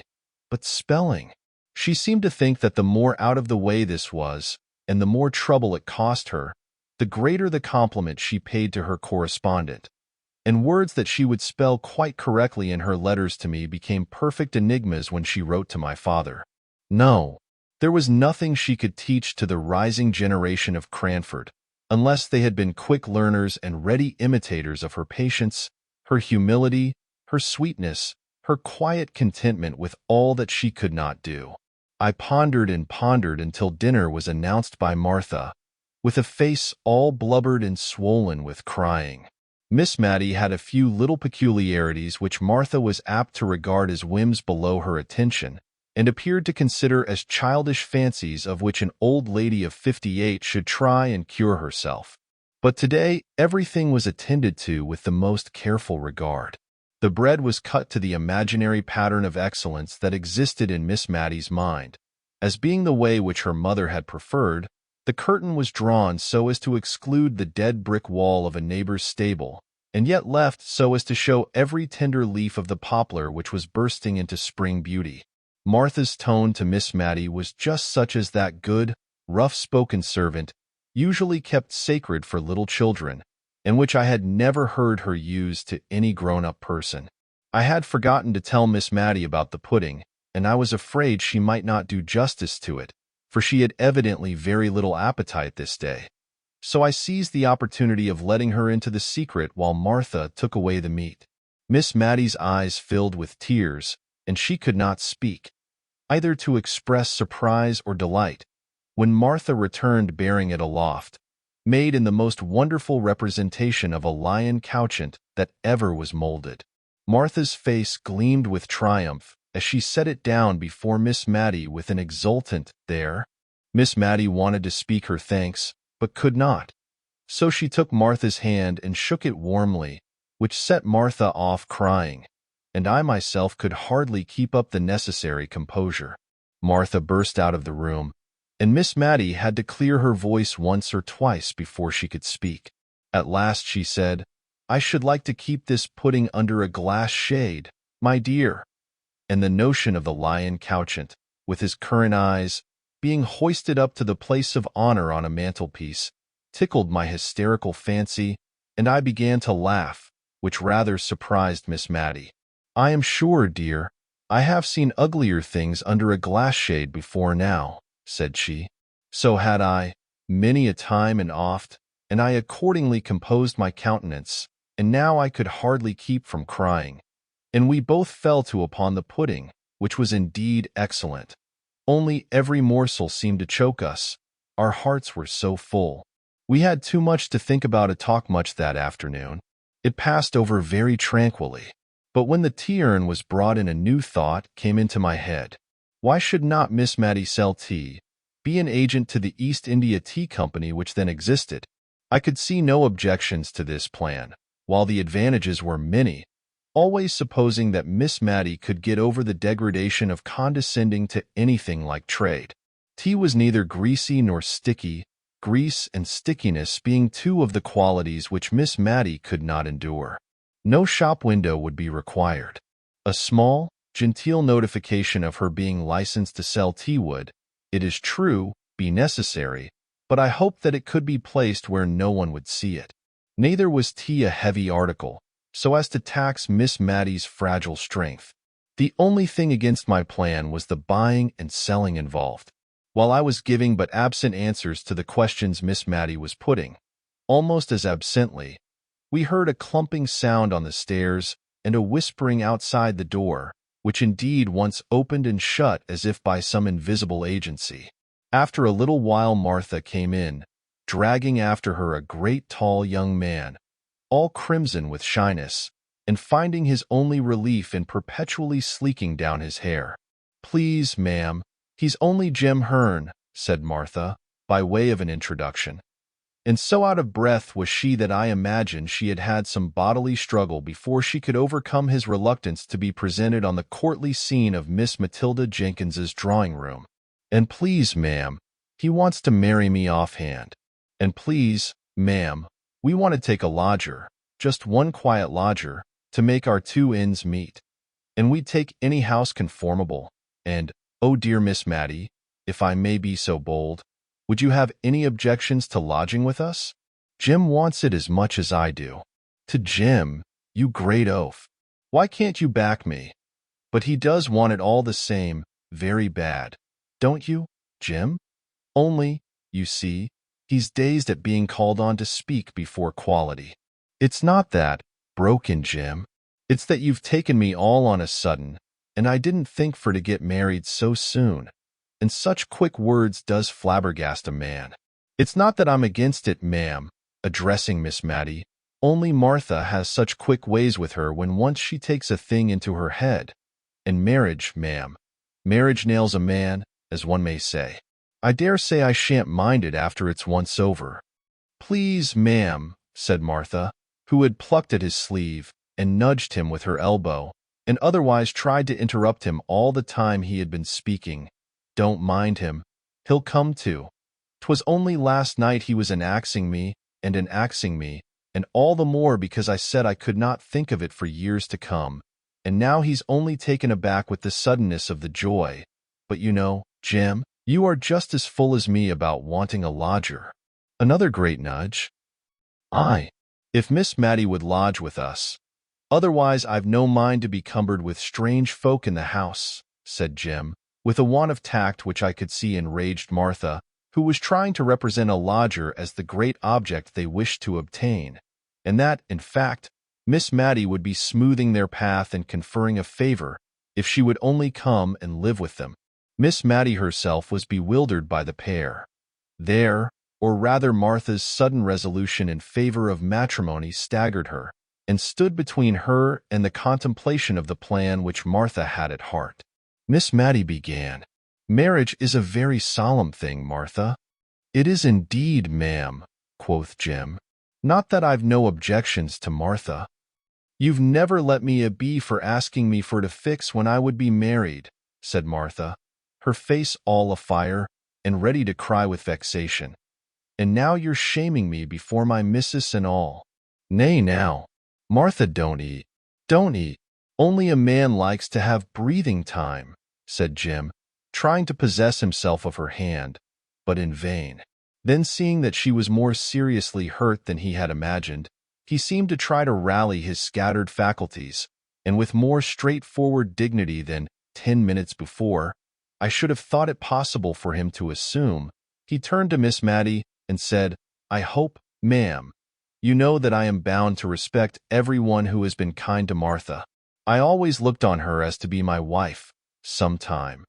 but spelling. She seemed to think that the more out of the way this was, and the more trouble it cost her, the greater the compliment she paid to her correspondent. And words that she would spell quite correctly in her letters to me became perfect enigmas when she wrote to my father. No, there was nothing she could teach to the rising generation of Cranford, unless they had been quick learners and ready imitators of her patience, her humility, her sweetness, her quiet contentment with all that she could not do. I pondered and pondered until dinner was announced by Martha, with a face all blubbered and swollen with crying. Miss Matty had a few little peculiarities which Martha was apt to regard as whims below her attention, and appeared to consider as childish fancies of which an old lady of 58 should try and cure herself. But today everything was attended to with the most careful regard. The bread was cut to the imaginary pattern of excellence that existed in Miss Matty's mind. As being the way which her mother had preferred, the curtain was drawn so as to exclude the dead brick wall of a neighbor's stable, and yet left so as to show every tender leaf of the poplar which was bursting into spring beauty. Martha's tone to Miss Matty was just such as that good, rough-spoken servant usually kept sacred for little children, and which I had never heard her use to any grown-up person. I had forgotten to tell Miss Matty about the pudding, and I was afraid she might not do justice to it, for she had evidently very little appetite this day. So I seized the opportunity of letting her into the secret while Martha took away the meat. Miss Matty's eyes filled with tears, and she could not speak, either to express surprise or delight, when Martha returned bearing it aloft, made in the most wonderful representation of a lion couchant that ever was molded. Martha's face gleamed with triumph as she set it down before Miss Matty with an exultant "There." Miss Matty wanted to speak her thanks, but could not. So she took Martha's hand and shook it warmly, which set Martha off crying, and I myself could hardly keep up the necessary composure. Martha burst out of the room, and Miss Matty had to clear her voice once or twice before she could speak. At last she said, "I should like to keep this pudding under a glass shade, my dear." And the notion of the lion couchant, with his currant eyes, being hoisted up to the place of honor on a mantelpiece, tickled my hysterical fancy, and I began to laugh, which rather surprised Miss Matty. I am sure, dear, I have seen uglier things under a glass shade before now, said she. So had I, many a time and oft, and I accordingly composed my countenance, and now I could hardly keep from crying. And we both fell to upon the pudding, which was indeed excellent. Only every morsel seemed to choke us. Our hearts were so full. We had too much to think about to talk much that afternoon. It passed over very tranquilly. But when the tea-urn was brought in, a new thought came into my head. Why should not Miss Matty sell tea, be an agent to the East India Tea Company which then existed? I could see no objections to this plan, while the advantages were many, always supposing that Miss Matty could get over the degradation of condescending to anything like trade. Tea was neither greasy nor sticky, grease and stickiness being two of the qualities which Miss Matty could not endure. No shop window would be required. A small, genteel notification of her being licensed to sell tea would, it is true, be necessary, but I hoped that it could be placed where no one would see it. Neither was tea a heavy article, so as to tax Miss Matty's fragile strength. The only thing against my plan was the buying and selling involved. While I was giving but absent answers to the questions Miss Matty was putting, almost as absently, we heard a clumping sound on the stairs and a whispering outside the door, which indeed once opened and shut as if by some invisible agency. After a little while Martha came in, dragging after her a great tall young man, all crimson with shyness, and finding his only relief in perpetually sleeking down his hair. "Please, ma'am, he's only Jim Hearn," said Martha, by way of an introduction. And so out of breath was she that I imagined she had had some bodily struggle before she could overcome his reluctance to be presented on the courtly scene of Miss Matilda Jenkyns's drawing-room. "And please, ma'am, he wants to marry me offhand. And please, ma'am, we want to take a lodger, just one quiet lodger, to make our two ends meet. And we'd take any house conformable. And, oh dear Miss Matty, if I may be so bold, would you have any objections to lodging with us? Jim wants it as much as I do." "To Jim, you great oaf! Why can't you back me? But he does want it all the same, very bad. Don't you, Jim? Only, you see, he's dazed at being called on to speak before quality." "It's not that," broke in Jim. "It's that you've taken me all on a sudden, and I didn't think for to get married so soon. And such quick words does flabbergast a man. It's not that I'm against it, ma'am," addressing Miss Matty, "only Martha has such quick ways with her when once she takes a thing into her head. And marriage, ma'am, marriage nails a man, as one may say. I dare say I shan't mind it after it's once over." "Please, ma'am," said Martha, who had plucked at his sleeve and nudged him with her elbow, and otherwise tried to interrupt him all the time he had been speaking. "Don't mind him. He'll come to. 'Twas only last night he was axing me, and all the more because I said I could not think of it for years to come, and now he's only taken aback with the suddenness of the joy. But you know, Jim, you are just as full as me about wanting a lodger." Another great nudge. "Aye, if Miss Matty would lodge with us. Otherwise I've no mind to be cumbered with strange folk in the house," said Jim, with a want of tact which I could see enraged Martha, who was trying to represent a lodger as the great object they wished to obtain, and that, in fact, Miss Matty would be smoothing their path and conferring a favor if she would only come and live with them. Miss Matty herself was bewildered by the pair. Or rather Martha's sudden resolution in favor of matrimony staggered her, and stood between her and the contemplation of the plan which Martha had at heart. Miss Matty began. "Marriage is a very solemn thing, Martha." "It is indeed, ma'am," quoth Jim. "Not that I've no objections to Martha. You've never let me be for asking me for to fix when I would be married," said Martha, her face all afire and ready to cry with vexation. "And now you're shaming me before my missus and all." "Nay now, Martha, don't eat. Only a man likes to have breathing time," said Jim, trying to possess himself of her hand, but in vain. Then, seeing that she was more seriously hurt than he had imagined, he seemed to try to rally his scattered faculties, and with more straightforward dignity than 10 minutes before I should have thought it possible for him to assume, he turned to Miss Matty and said, "I hope, ma'am, you know that I am bound to respect everyone who has been kind to Martha. I always looked on her as to be my wife, sometime,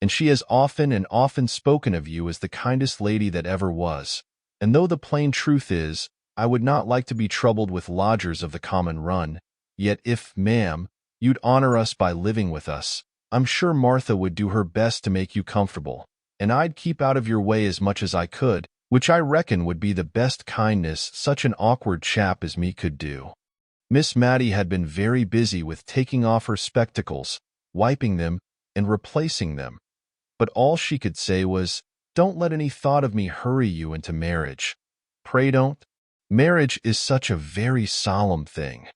and she has often and often spoken of you as the kindest lady that ever was. And though the plain truth is, I would not like to be troubled with lodgers of the common run, yet if, ma'am, you'd honor us by living with us, I'm sure Martha would do her best to make you comfortable, and I'd keep out of your way as much as I could, which I reckon would be the best kindness such an awkward chap as me could do." Miss Matty had been very busy with taking off her spectacles, wiping them, and replacing them, but all she could say was, "Don't let any thought of me hurry you into marriage. Pray don't. Marriage is such a very solemn thing."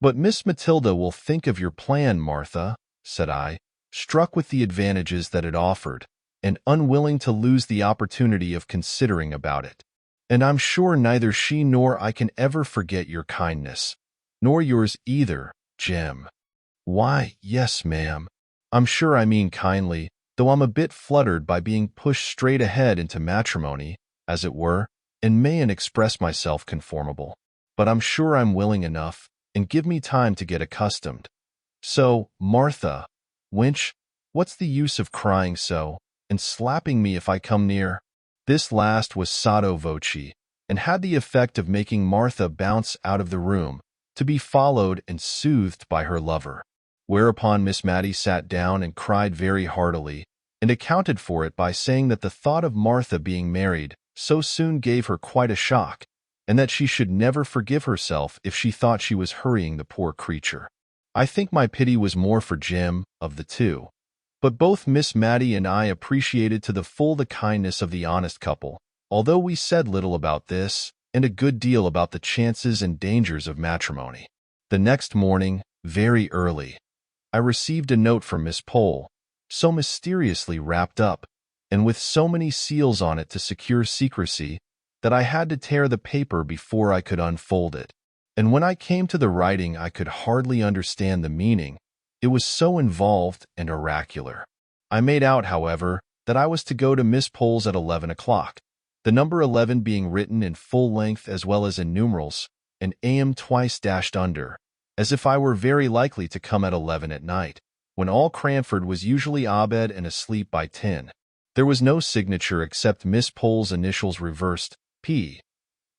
"But Miss Matilda will think of your plan, Martha," said I, struck with the advantages that it offered, and unwilling to lose the opportunity of considering about it. "And I'm sure neither she nor I can ever forget your kindness, nor yours either, Jem." "Why, yes, ma'am. I'm sure I mean kindly, though I'm a bit fluttered by being pushed straight ahead into matrimony, as it were, and mayn't express myself conformable. But I'm sure I'm willing enough, and give me time to get accustomed. So, Martha, wench, what's the use of crying so, and slapping me if I come near?" This last was sotto voce, and had the effect of making Martha bounce out of the room, to be followed and soothed by her lover. Whereupon Miss Matty sat down and cried very heartily, and accounted for it by saying that the thought of Martha being married so soon gave her quite a shock, and that she should never forgive herself if she thought she was hurrying the poor creature. I think my pity was more for Jem, of the two, but both Miss Matty and I appreciated to the full the kindness of the honest couple, although we said little about this, and a good deal about the chances and dangers of matrimony. The next morning, very early, I received a note from Miss Pole, so mysteriously wrapped up, and with so many seals on it to secure secrecy, that I had to tear the paper before I could unfold it. And when I came to the writing I could hardly understand the meaning, it was so involved and oracular. I made out, however, that I was to go to Miss Pole's at 11 o'clock, the number 11 being written in full length as well as in numerals, and AM twice dashed under, as if I were very likely to come at 11 at night, when all Cranford was usually abed and asleep by 10. There was no signature except Miss Pole's initials reversed, P.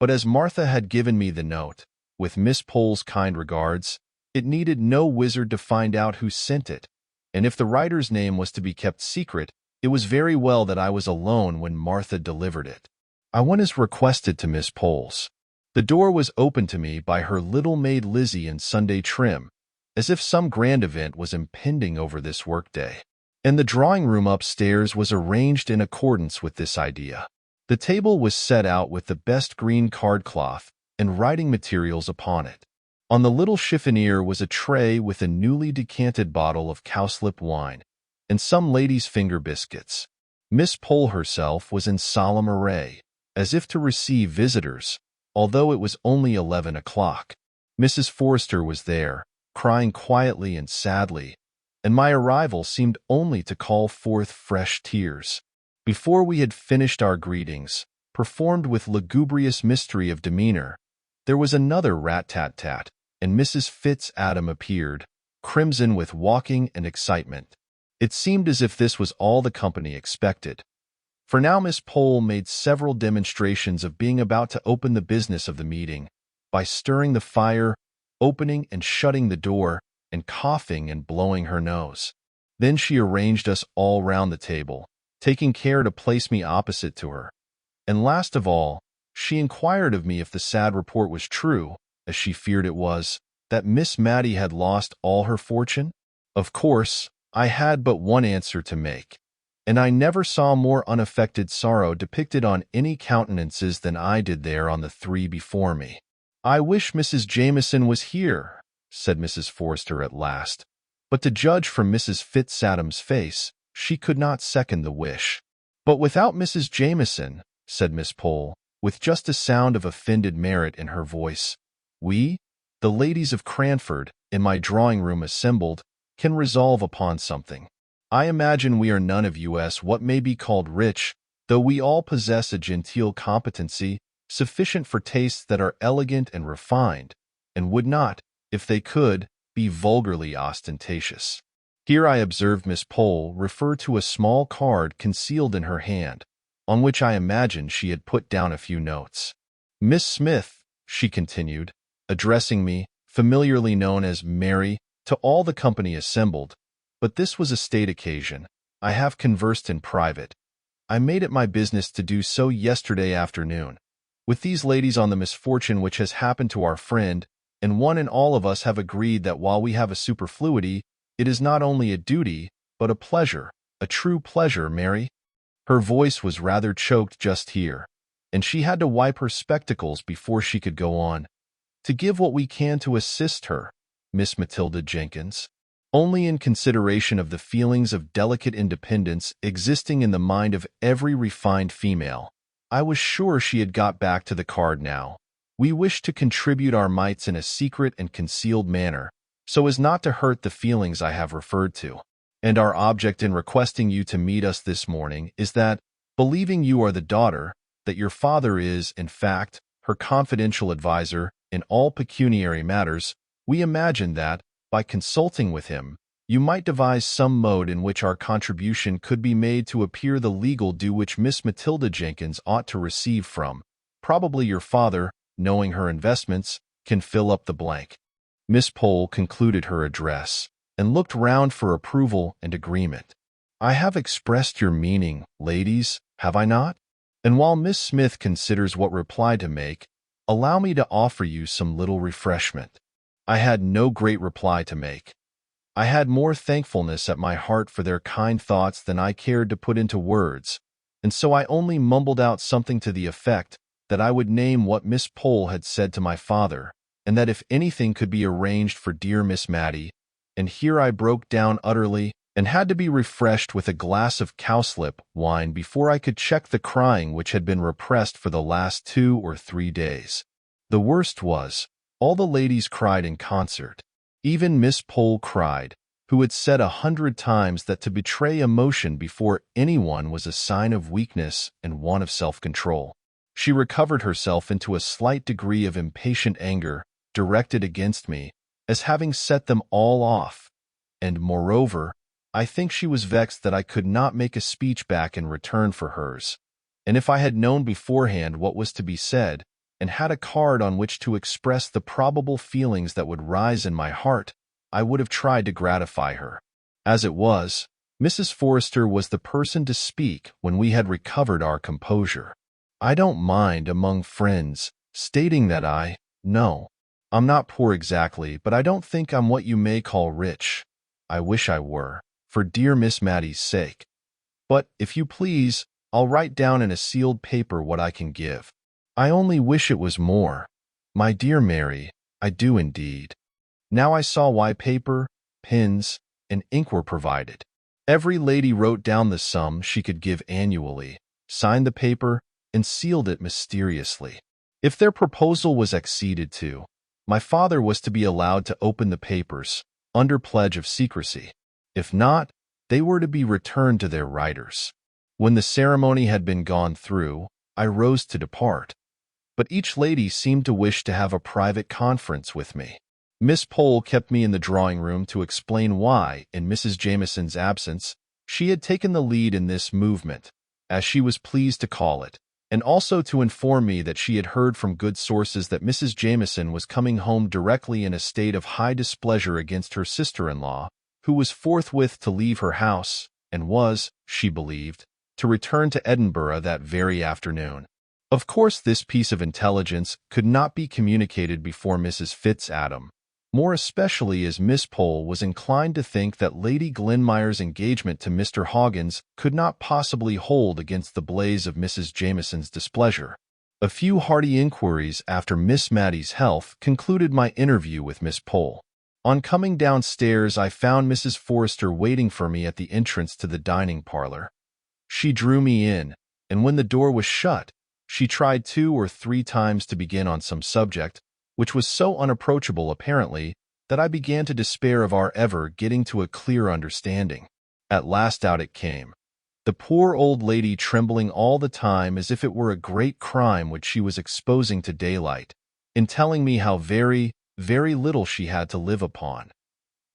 But as Martha had given me the note, with Miss Pole's kind regards, it needed no wizard to find out who sent it, and if the writer's name was to be kept secret, it was very well that I was alone when Martha delivered it. I went as requested to Miss Pole's. The door was opened to me by her little maid Lizzie in Sunday trim, as if some grand event was impending over this workday. And the drawing-room upstairs was arranged in accordance with this idea. The table was set out with the best green cardcloth and writing materials upon it. On the little chiffonier was a tray with a newly decanted bottle of cowslip wine and some ladies' finger biscuits. Miss Pole herself was in solemn array, as if to receive visitors, although it was only 11 o'clock. Mrs. Forrester was there, crying quietly and sadly, and my arrival seemed only to call forth fresh tears. Before we had finished our greetings, performed with lugubrious mystery of demeanor, there was another rat-tat-tat, and Mrs. Fitz-Adam appeared, crimson with walking and excitement. It seemed as if this was all the company expected. For now Miss Pole made several demonstrations of being about to open the business of the meeting, by stirring the fire, opening and shutting the door, and coughing and blowing her nose. Then she arranged us all round the table, taking care to place me opposite to her. And last of all, she inquired of me if the sad report was true, as she feared it was, that Miss Matty had lost all her fortune. Of course, I had but one answer to make, and I never saw more unaffected sorrow depicted on any countenances than I did there on the three before me. "I wish Mrs. Jameson was here," said Mrs. Forrester at last, but to judge from Mrs. Fitz-Adam's face, she could not second the wish. "But without Mrs. Jameson," said Miss Pole, with just a sound of offended merit in her voice, "we, the ladies of Cranford, in my drawing room assembled, can resolve upon something. I imagine we are none of us what may be called rich, though we all possess a genteel competency sufficient for tastes that are elegant and refined, and would not, if they could, be vulgarly ostentatious. Here I observed Miss Pole refer to a small card concealed in her hand, on which I imagined she had put down a few notes. Miss Smith, she continued, addressing me, familiarly known as Mary, to all the company assembled, but this was a state occasion. I have conversed in private. I made it my business to do so yesterday afternoon. With these ladies on the misfortune which has happened to our friend, and one and all of us have agreed that while we have a superfluity, it is not only a duty, but a pleasure, a true pleasure, Mary. Her voice was rather choked just here, and she had to wipe her spectacles before she could go on. To give what we can to assist her, Miss Matilda Jenkyns, only in consideration of the feelings of delicate independence existing in the mind of every refined female. I was sure she had got back to the card now. We wish to contribute our mites in a secret and concealed manner, so as not to hurt the feelings I have referred to. And our object in requesting you to meet us this morning is that, believing you are the daughter, that your father is, in fact, her confidential adviser in all pecuniary matters, we imagine that, by consulting with him, you might devise some mode in which our contribution could be made to appear the legal due which Miss Matilda Jenkyns ought to receive from, probably your father, knowing her investments, can fill up the blank. Miss Pole concluded her address, and looked round for approval and agreement. I have expressed your meaning, ladies, have I not? And while Miss Smith considers what reply to make, allow me to offer you some little refreshment. I had no great reply to make. I had more thankfulness at my heart for their kind thoughts than I cared to put into words, and so I only mumbled out something to the effect that I would name what Miss Pole had said to my father, and that if anything could be arranged for dear Miss Matty, and here I broke down utterly, and had to be refreshed with a glass of cowslip wine before I could check the crying which had been repressed for the last 2 or 3 days. The worst was, all the ladies cried in concert. Even Miss Pole cried, who had said 100 times that to betray emotion before anyone was a sign of weakness and want of self-control. She recovered herself into a slight degree of impatient anger directed against me, as having set them all off, and, moreover, I think she was vexed that I could not make a speech back in return for hers, and if I had known beforehand what was to be said, and had a card on which to express the probable feelings that would rise in my heart, I would have tried to gratify her. As it was, Mrs. Forrester was the person to speak when we had recovered our composure. I don't mind, among friends, stating that no, I'm not poor exactly, but I don't think I'm what you may call rich. I wish I were, for dear Miss Matty's sake. But, if you please, I'll write down in a sealed paper what I can give. I only wish it was more. My dear Mary, I do indeed. Now I saw why paper, pens, and ink were provided. Every lady wrote down the sum she could give annually, signed the paper, and sealed it mysteriously. If their proposal was acceded to, my father was to be allowed to open the papers, under pledge of secrecy. If not, they were to be returned to their writers. When the ceremony had been gone through, I rose to depart. But each lady seemed to wish to have a private conference with me. Miss Pole kept me in the drawing-room to explain why, in Mrs. Jameson's absence, she had taken the lead in this movement, as she was pleased to call it, and also to inform me that she had heard from good sources that Mrs. Jameson was coming home directly in a state of high displeasure against her sister-in-law, who was forthwith to leave her house, and was, she believed, to return to Edinburgh that very afternoon. Of course, this piece of intelligence could not be communicated before Mrs. Fitz-Adam, more especially as Miss Pole was inclined to think that Lady Glenmire's engagement to Mr. Hoggins could not possibly hold against the blaze of Mrs. Jameson's displeasure. A few hearty inquiries after Miss Matty's health concluded my interview with Miss Pole. On coming downstairs, I found Mrs. Forrester waiting for me at the entrance to the dining parlor. She drew me in, and when the door was shut, she tried 2 or 3 times to begin on some subject, which was so unapproachable apparently that I began to despair of our ever getting to a clear understanding. At last out it came, the poor old lady trembling all the time as if it were a great crime which she was exposing to daylight, in telling me how very, very little she had to live upon.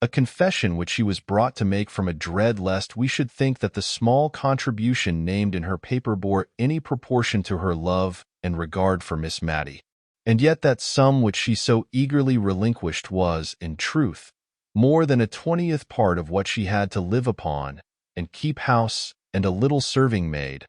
A confession which she was brought to make from a dread lest we should think that the small contribution named in her paper bore any proportion to her love and regard for Miss Matty. And yet that sum which she so eagerly relinquished was, in truth, more than a 20th part of what she had to live upon, and keep house, and a little serving maid,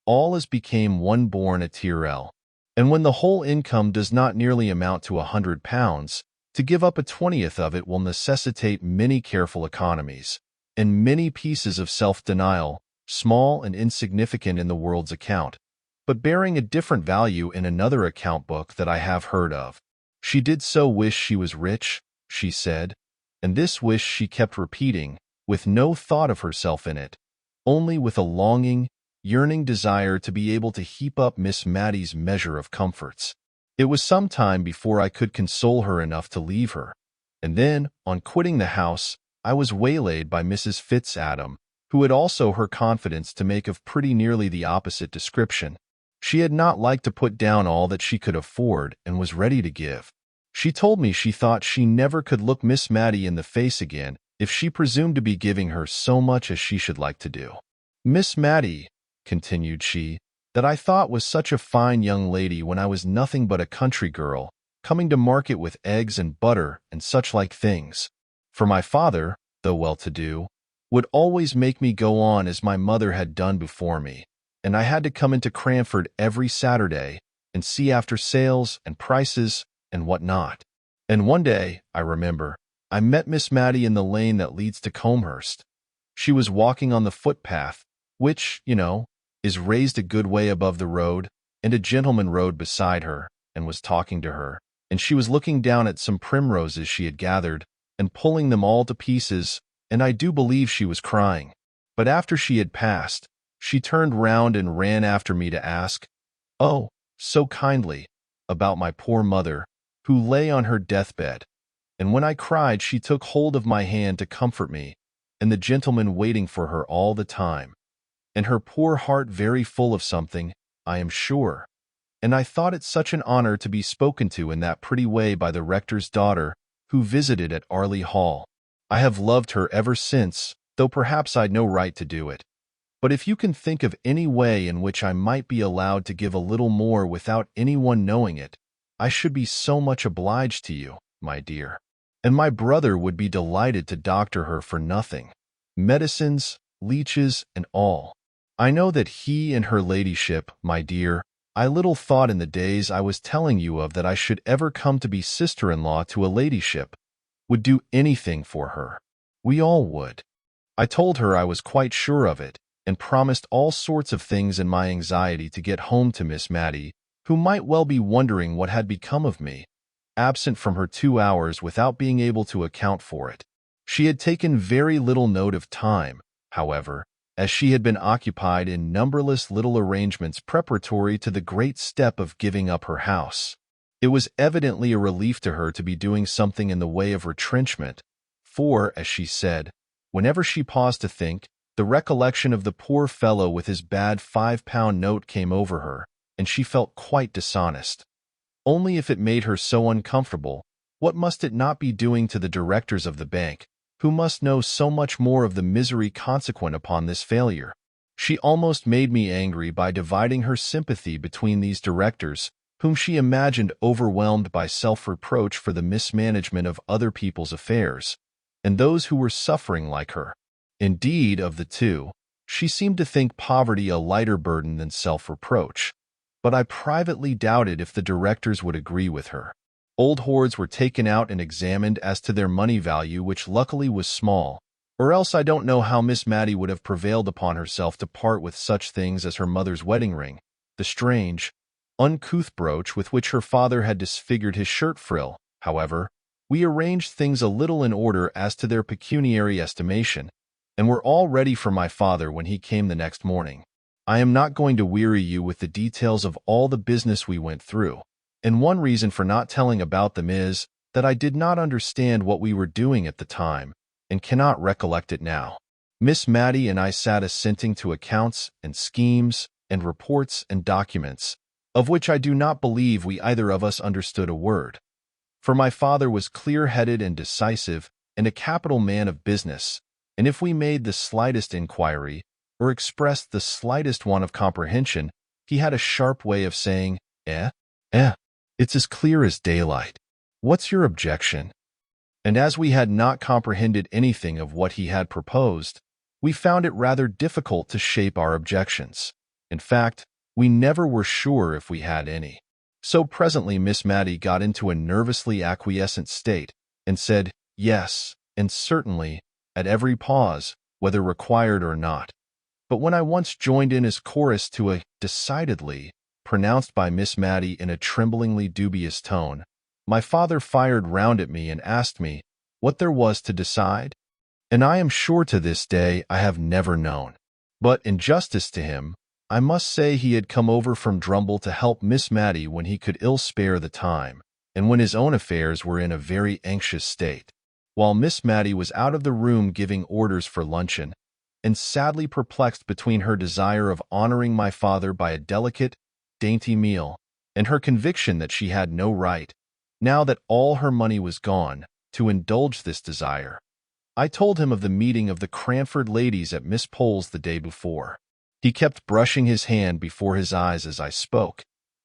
all as became one born adhere. And when the whole income does not nearly amount to £100, to give up a 20th of it will necessitate many careful economies, and many pieces of self-denial, small and insignificant in the world's account, but bearing a different value in another account book that I have heard of. She did so wish she was rich, she said, and this wish she kept repeating, with no thought of herself in it, only with a longing, yearning desire to be able to heap up Miss Matty's measure of comforts. It was some time before I could console her enough to leave her, and then, on quitting the house, I was waylaid by Mrs. Fitzadam, who had also her confidence to make of pretty nearly the opposite description. She had not liked to put down all that she could afford and was ready to give. She told me she thought she never could look Miss Matty in the face again if she presumed to be giving her so much as she should like to do. Miss Matty, continued she, that I thought was such a fine young lady when I was nothing but a country girl, coming to market with eggs and butter and such like things. For my father, though well-to-do, would always make me go on as my mother had done before me, and I had to come into Cranford every Saturday and see after sales and prices and what not. And one day, I remember, I met Miss Matty in the lane that leads to Comhurst. She was walking on the footpath, which, you know, is raised a good way above the road, and a gentleman rode beside her, and was talking to her, and she was looking down at some primroses she had gathered, and pulling them all to pieces, and I do believe she was crying. But after she had passed, she turned round and ran after me to ask, oh, so kindly, about my poor mother, who lay on her deathbed, and when I cried she took hold of my hand to comfort me, and the gentleman waiting for her all the time, and her poor heart very full of something, I am sure. And I thought it such an honor to be spoken to in that pretty way by the rector's daughter, who visited at Arley Hall. I have loved her ever since, though perhaps I'd no right to do it. But if you can think of any way in which I might be allowed to give a little more without anyone knowing it, I should be so much obliged to you, my dear. And my brother would be delighted to doctor her for nothing. Medicines, leeches, and all. I know that he and her ladyship, my dear, I little thought in the days I was telling you of that I should ever come to be sister-in-law to a ladyship, would do anything for her. We all would. I told her I was quite sure of it, and promised all sorts of things in my anxiety to get home to Miss Matty, who might well be wondering what had become of me, absent from her 2 hours without being able to account for it. She had taken very little note of time, however, as she had been occupied in numberless little arrangements preparatory to the great step of giving up her house. It was evidently a relief to her to be doing something in the way of retrenchment, for, as she said, whenever she paused to think, the recollection of the poor fellow with his bad £5 note came over her, and she felt quite dishonest. Only if it made her so uncomfortable, what must it not be doing to the directors of the bank, who must know so much more of the misery consequent upon this failure? She almost made me angry by dividing her sympathy between these directors, whom she imagined overwhelmed by self-reproach for the mismanagement of other people's affairs, and those who were suffering like her. Indeed, of the two, she seemed to think poverty a lighter burden than self-reproach, but I privately doubted if the directors would agree with her. Old hoards were taken out and examined as to their money value, which luckily was small, or else I don't know how Miss Matty would have prevailed upon herself to part with such things as her mother's wedding ring, the strange, uncouth brooch with which her father had disfigured his shirt frill. However, we arranged things a little in order as to their pecuniary estimation, and were all ready for my father when he came the next morning. I am not going to weary you with the details of all the business we went through, and one reason for not telling about them is, that I did not understand what we were doing at the time and cannot recollect it now. Miss Matty and I sat assenting to accounts and schemes and reports and documents, of which I do not believe we either of us understood a word. For my father was clear-headed and decisive and a capital man of business, and if we made the slightest inquiry or expressed the slightest want of comprehension, he had a sharp way of saying, it's as clear as daylight. What's your objection? And as we had not comprehended anything of what he had proposed, we found it rather difficult to shape our objections. In fact, we never were sure if we had any. So presently Miss Matty got into a nervously acquiescent state and said yes, and certainly, at every pause, whether required or not. But when I once joined in as chorus to a decidedly pronounced by Miss Matty in a tremblingly dubious tone, my father fired round at me and asked me what there was to decide, and I am sure to this day I have never known. But in justice to him, I must say he had come over from Drumble to help Miss Matty when he could ill spare the time, and when his own affairs were in a very anxious state, while Miss Matty was out of the room giving orders for luncheon, and sadly perplexed between her desire of honoring my father by a delicate, dainty meal, and her conviction that she had no right, now that all her money was gone, to indulge this desire. I told him of the meeting of the Cranford ladies at Miss Pole's the day before. He kept brushing his hand before his eyes as I spoke,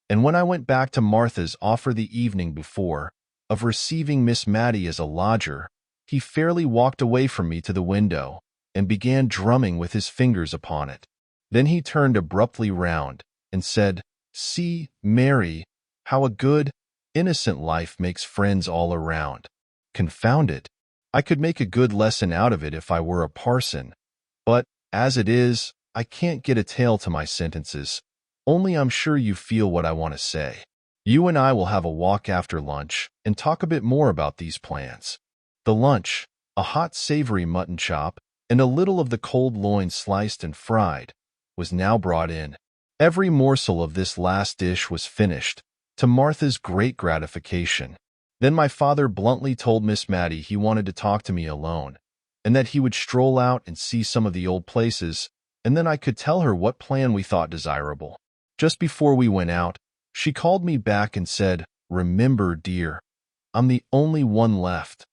and when I went back to Martha's offer the evening before, of receiving Miss Matty as a lodger, he fairly walked away from me to the window, and began drumming with his fingers upon it. Then he turned abruptly round, and said, "See, Mary, how a good, innocent life makes friends all around. Confound it! I could make a good lesson out of it if I were a parson, but, as it is, I can't get a tail to my sentences, only I'm sure you feel what I want to say. You and I will have a walk after lunch, and talk a bit more about these plans." The lunch, a hot savory mutton chop, and a little of the cold loin sliced and fried, was now brought in. Every morsel of this last dish was finished, to Martha's great gratification. Then my father bluntly told Miss Matty he wanted to talk to me alone, and that he would stroll out and see some of the old places, and then I could tell her what plan we thought desirable. Just before we went out, she called me back and said, "Remember, dear, I'm the only one left.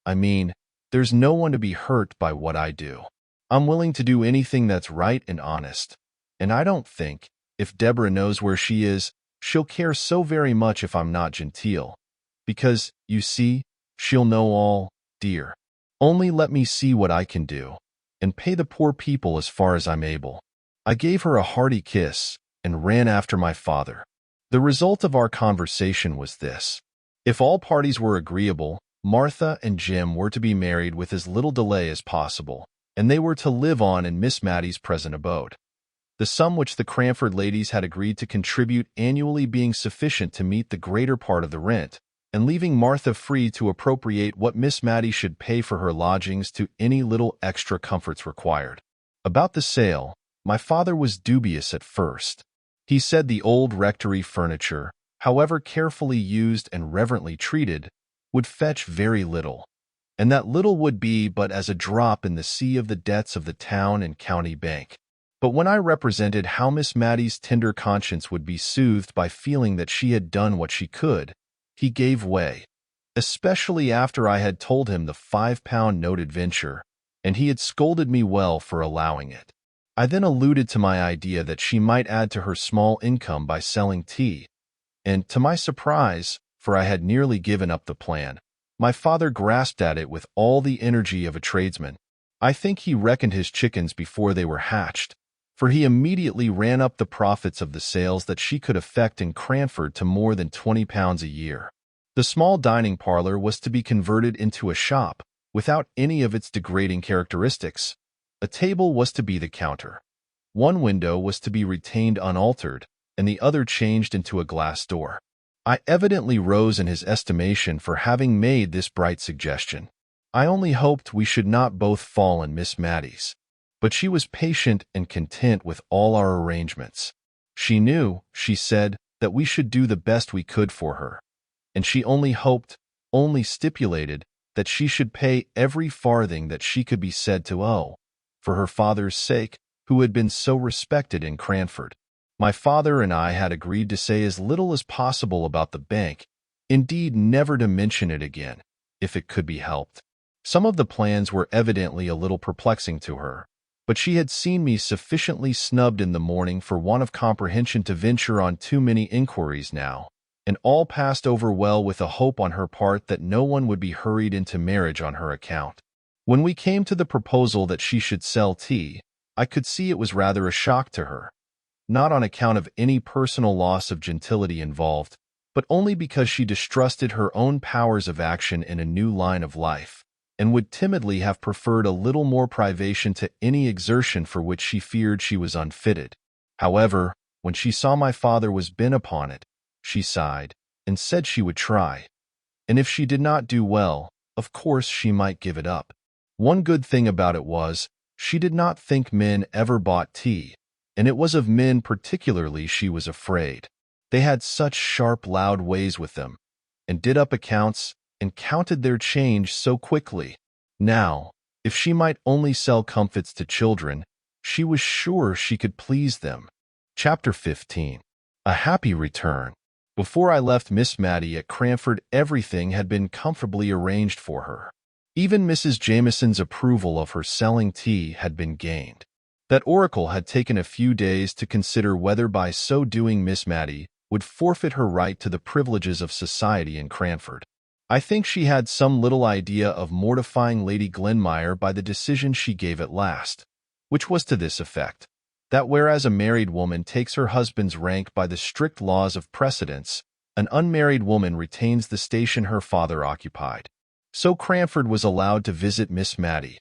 I mean, there's no one to be hurt by what I do. I'm willing to do anything that's right and honest, and I don't think, if Deborah knows where she is, she'll care so very much if I'm not genteel, because, you see, she'll know all, dear. Only let me see what I can do, and pay the poor people as far as I'm able." I gave her a hearty kiss, and ran after my father. The result of our conversation was this. If all parties were agreeable, Martha and Jim were to be married with as little delay as possible, and they were to live on in Miss Matty's present abode. The sum which the Cranford ladies had agreed to contribute annually being sufficient to meet the greater part of the rent, and leaving Martha free to appropriate what Miss Matty should pay for her lodgings to any little extra comforts required. About the sale, my father was dubious at first. He said the old rectory furniture, however carefully used and reverently treated, would fetch very little, and that little would be but as a drop in the sea of the debts of the town and county bank. But when I represented how Miss Matty's tender conscience would be soothed by feeling that she had done what she could, he gave way, especially after I had told him the £5 note adventure, and he had scolded me well for allowing it. I then alluded to my idea that she might add to her small income by selling tea, and, to my surprise, for I had nearly given up the plan, my father grasped at it with all the energy of a tradesman. I think he reckoned his chickens before they were hatched, for he immediately ran up the profits of the sales that she could effect in Cranford to more than £20 a year. The small dining parlor was to be converted into a shop, without any of its degrading characteristics. A table was to be the counter. One window was to be retained unaltered, and the other changed into a glass door. I evidently rose in his estimation for having made this bright suggestion. I only hoped we should not both fall in Miss Matty's, but she was patient and content with all our arrangements. She knew, she said, that we should do the best we could for her, and she only hoped, only stipulated that she should pay every farthing that she could be said to owe, for her father's sake, who had been so respected in Cranford. My father and I had agreed to say as little as possible about the bank, indeed never to mention it again, if it could be helped. Some of the plans were evidently a little perplexing to her, but she had seen me sufficiently snubbed in the morning for want of comprehension to venture on too many inquiries now, and all passed over well with a hope on her part that no one would be hurried into marriage on her account. When we came to the proposal that she should sell tea, I could see it was rather a shock to her, not on account of any personal loss of gentility involved, but only because she distrusted her own powers of action in a new line of life, and would timidly have preferred a little more privation to any exertion for which she feared she was unfitted. However, when she saw my father was bent upon it, she sighed, and said she would try, and if she did not do well, of course she might give it up. One good thing about it was, she did not think men ever bought tea, and it was of men particularly she was afraid. They had such sharp, loud ways with them, and did up accounts, and counted their change so quickly. Now, if she might only sell comfits to children, she was sure she could please them. Chapter 15. A happy return. Before I left Miss Matty at Cranford, everything had been comfortably arranged for her. Even Mrs. Jameson's approval of her selling tea had been gained. That oracle had taken a few days to consider whether by so doing Miss Matty would forfeit her right to the privileges of society in Cranford. I think she had some little idea of mortifying Lady Glenmire by the decision she gave at last, which was to this effect, that whereas a married woman takes her husband's rank by the strict laws of precedence, an unmarried woman retains the station her father occupied. So Cranford was allowed to visit Miss Matty,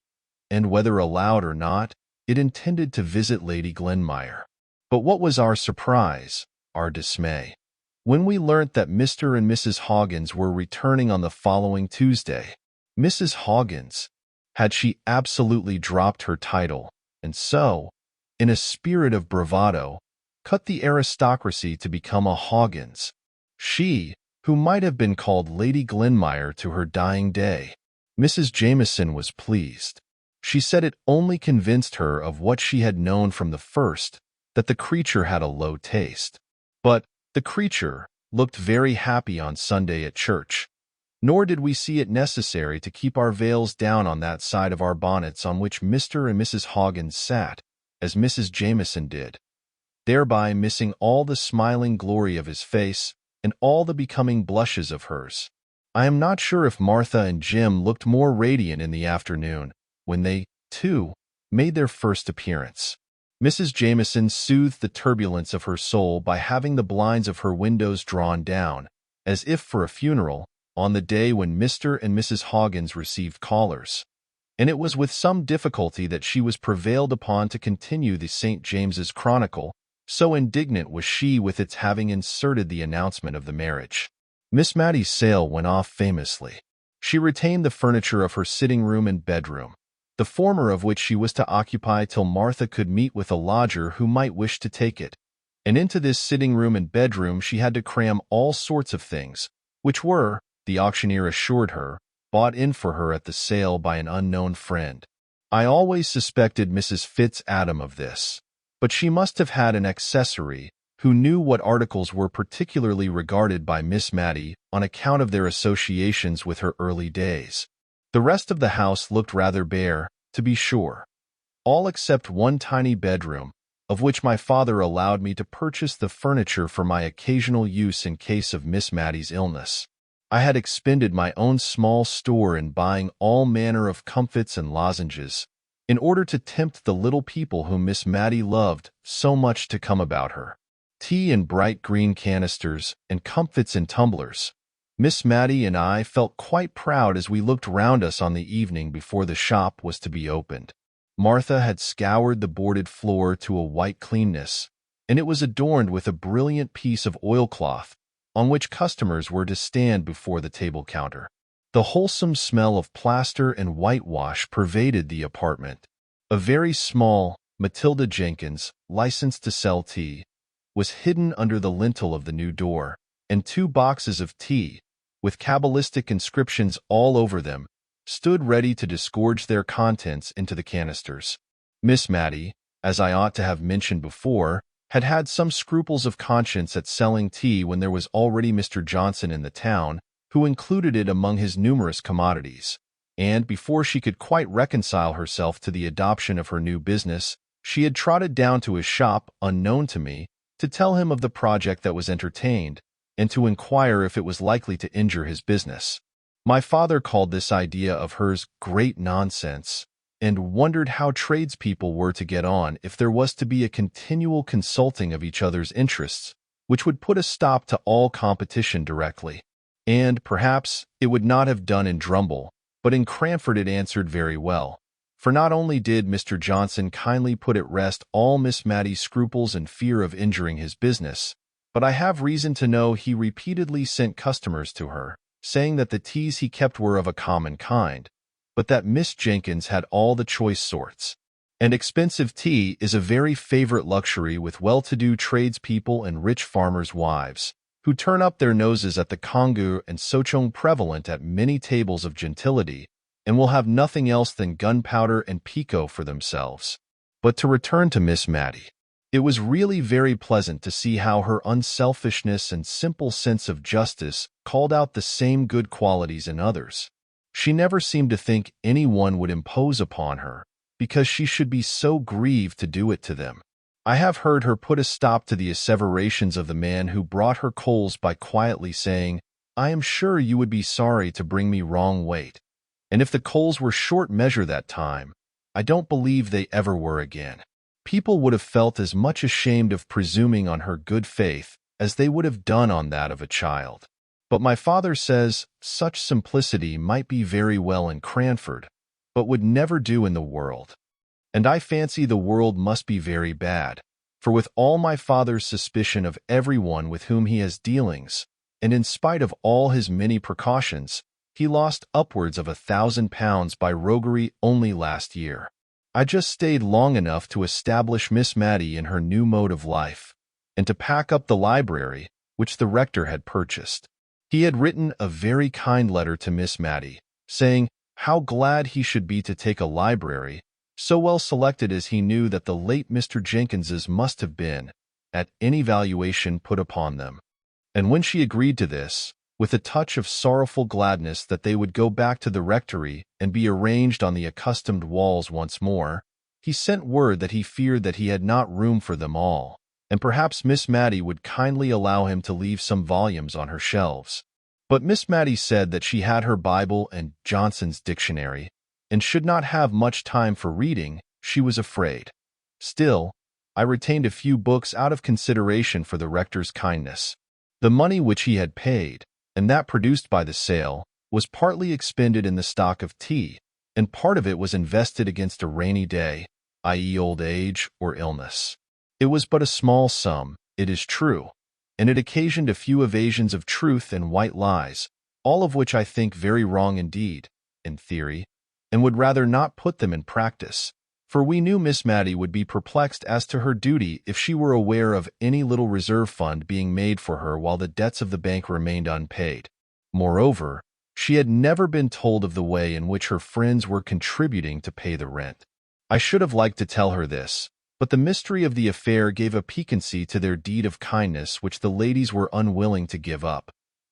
and whether allowed or not, it intended to visit Lady Glenmire. But what was our surprise, our dismay, when we learnt that Mr. and Mrs. Hoggins were returning on the following Tuesday. Mrs. Hoggins, had she absolutely dropped her title, and so, in a spirit of bravado, cut the aristocracy to become a Hoggins. She, who might have been called Lady Glenmire to her dying day. Mrs. Jameson was pleased. She said it only convinced her of what she had known from the first, that the creature had a low taste. But the creature looked very happy on Sunday at church, nor did we see it necessary to keep our veils down on that side of our bonnets on which Mr. and Mrs. Hoggins sat, as Mrs. Jameson did, thereby missing all the smiling glory of his face and all the becoming blushes of hers. I am not sure if Martha and Jim looked more radiant in the afternoon, when they, too, made their first appearance. Mrs. Jameson soothed the turbulence of her soul by having the blinds of her windows drawn down, as if for a funeral, on the day when Mr. and Mrs. Hoggins received callers, and it was with some difficulty that she was prevailed upon to continue the St. James's Chronicle, so indignant was she with its having inserted the announcement of the marriage. Miss Matty's sale went off famously. She retained the furniture of her sitting room and bedroom, the former of which she was to occupy till Martha could meet with a lodger who might wish to take it, and into this sitting room and bedroom she had to cram all sorts of things, which were, the auctioneer assured her, bought in for her at the sale by an unknown friend. I always suspected Mrs. Fitz-Adam of this, but she must have had an accessory who knew what articles were particularly regarded by Miss Matty on account of their associations with her early days. The rest of the house looked rather bare, to be sure, all except one tiny bedroom, of which my father allowed me to purchase the furniture for my occasional use in case of Miss Matty's illness. I had expended my own small store in buying all manner of comfits and lozenges, in order to tempt the little people whom Miss Matty loved so much to come about her. Tea in bright green canisters, and comfits in tumblers. Miss Matty and I felt quite proud as we looked round us on the evening before the shop was to be opened. Martha had scoured the boarded floor to a white cleanness, and it was adorned with a brilliant piece of oilcloth, on which customers were to stand before the table counter. The wholesome smell of plaster and whitewash pervaded the apartment. A very small Matilda Jenkyns, licensed to sell tea, was hidden under the lintel of the new door, and 2 boxes of tea, with cabalistic inscriptions all over them, stood ready to disgorge their contents into the canisters. Miss Matty, as I ought to have mentioned before, had had some scruples of conscience at selling tea when there was already Mr. Johnson in the town, who included it among his numerous commodities, and before she could quite reconcile herself to the adoption of her new business, she had trotted down to his shop, unknown to me, to tell him of the project that was entertained, and to inquire if it was likely to injure his business. My father called this idea of hers great nonsense, and wondered how tradespeople were to get on if there was to be a continual consulting of each other's interests, which would put a stop to all competition directly. And, perhaps, it would not have done in Drumble, but in Cranford it answered very well, for not only did Mr. Johnson kindly put at rest all Miss Matty's scruples and fear of injuring his business, but I have reason to know he repeatedly sent customers to her, saying that the teas he kept were of a common kind, but that Miss Jenkyns had all the choice sorts. And expensive tea is a very favorite luxury with well-to-do tradespeople and rich farmers' wives, who turn up their noses at the Congo and Sochong prevalent at many tables of gentility, and will have nothing else than gunpowder and pekoe for themselves. But to return to Miss Matty, it was really very pleasant to see how her unselfishness and simple sense of justice called out the same good qualities in others. She never seemed to think anyone would impose upon her, because she should be so grieved to do it to them. I have heard her put a stop to the asseverations of the man who brought her coals by quietly saying, "I am sure you would be sorry to bring me wrong weight," and if the coals were short measure that time, I don't believe they ever were again. People would have felt as much ashamed of presuming on her good faith as they would have done on that of a child. But my father says such simplicity might be very well in Cranford, but would never do in the world. And I fancy the world must be very bad, for with all my father's suspicion of everyone with whom he has dealings, and in spite of all his many precautions, he lost upwards of £1,000 by roguery only last year. I just stayed long enough to establish Miss Matty in her new mode of life, and to pack up the library, which the rector had purchased. He had written a very kind letter to Miss Matty, saying how glad he should be to take a library, so well selected as he knew that the late Mr. Jenkyns's must have been, at any valuation put upon them. And when she agreed to this, with a touch of sorrowful gladness that they would go back to the rectory and be arranged on the accustomed walls once more, he sent word that he feared that he had not room for them all, and perhaps Miss Matty would kindly allow him to leave some volumes on her shelves. But Miss Matty said that she had her Bible and Johnson's dictionary, and should not have much time for reading, she was afraid. Still, I retained a few books out of consideration for the rector's kindness. The money which he had paid, and that produced by the sale, was partly expended in the stock of tea, and part of it was invested against a rainy day, i.e. old age or illness. It was but a small sum, it is true, and it occasioned a few evasions of truth and white lies, all of which I think very wrong indeed, in theory, and would rather not put them in practice, for we knew Miss Matty would be perplexed as to her duty if she were aware of any little reserve fund being made for her while the debts of the bank remained unpaid. Moreover, she had never been told of the way in which her friends were contributing to pay the rent. I should have liked to tell her this, but the mystery of the affair gave a piquancy to their deed of kindness which the ladies were unwilling to give up,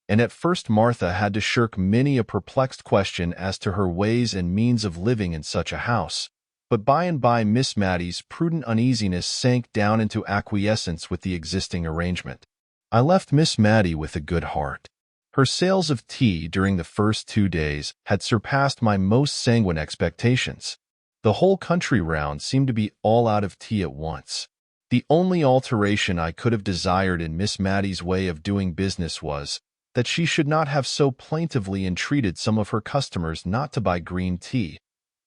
and at first Martha had to shirk many a perplexed question as to her ways and means of living in such a house. But by and by Miss Matty's prudent uneasiness sank down into acquiescence with the existing arrangement. I left Miss Matty with a good heart. Her sales of tea during the first 2 days had surpassed my most sanguine expectations. The whole country round seemed to be all out of tea at once. The only alteration I could have desired in Miss Matty's way of doing business was that she should not have so plaintively entreated some of her customers not to buy green tea,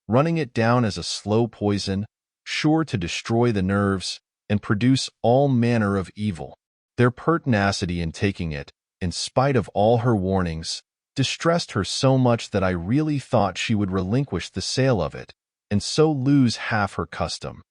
running it down as a slow poison, sure to destroy the nerves and produce all manner of evil. Their pertinacity in taking it, in spite of all her warnings, distressed her so much that I really thought she would relinquish the sale of it, and so lose half her custom.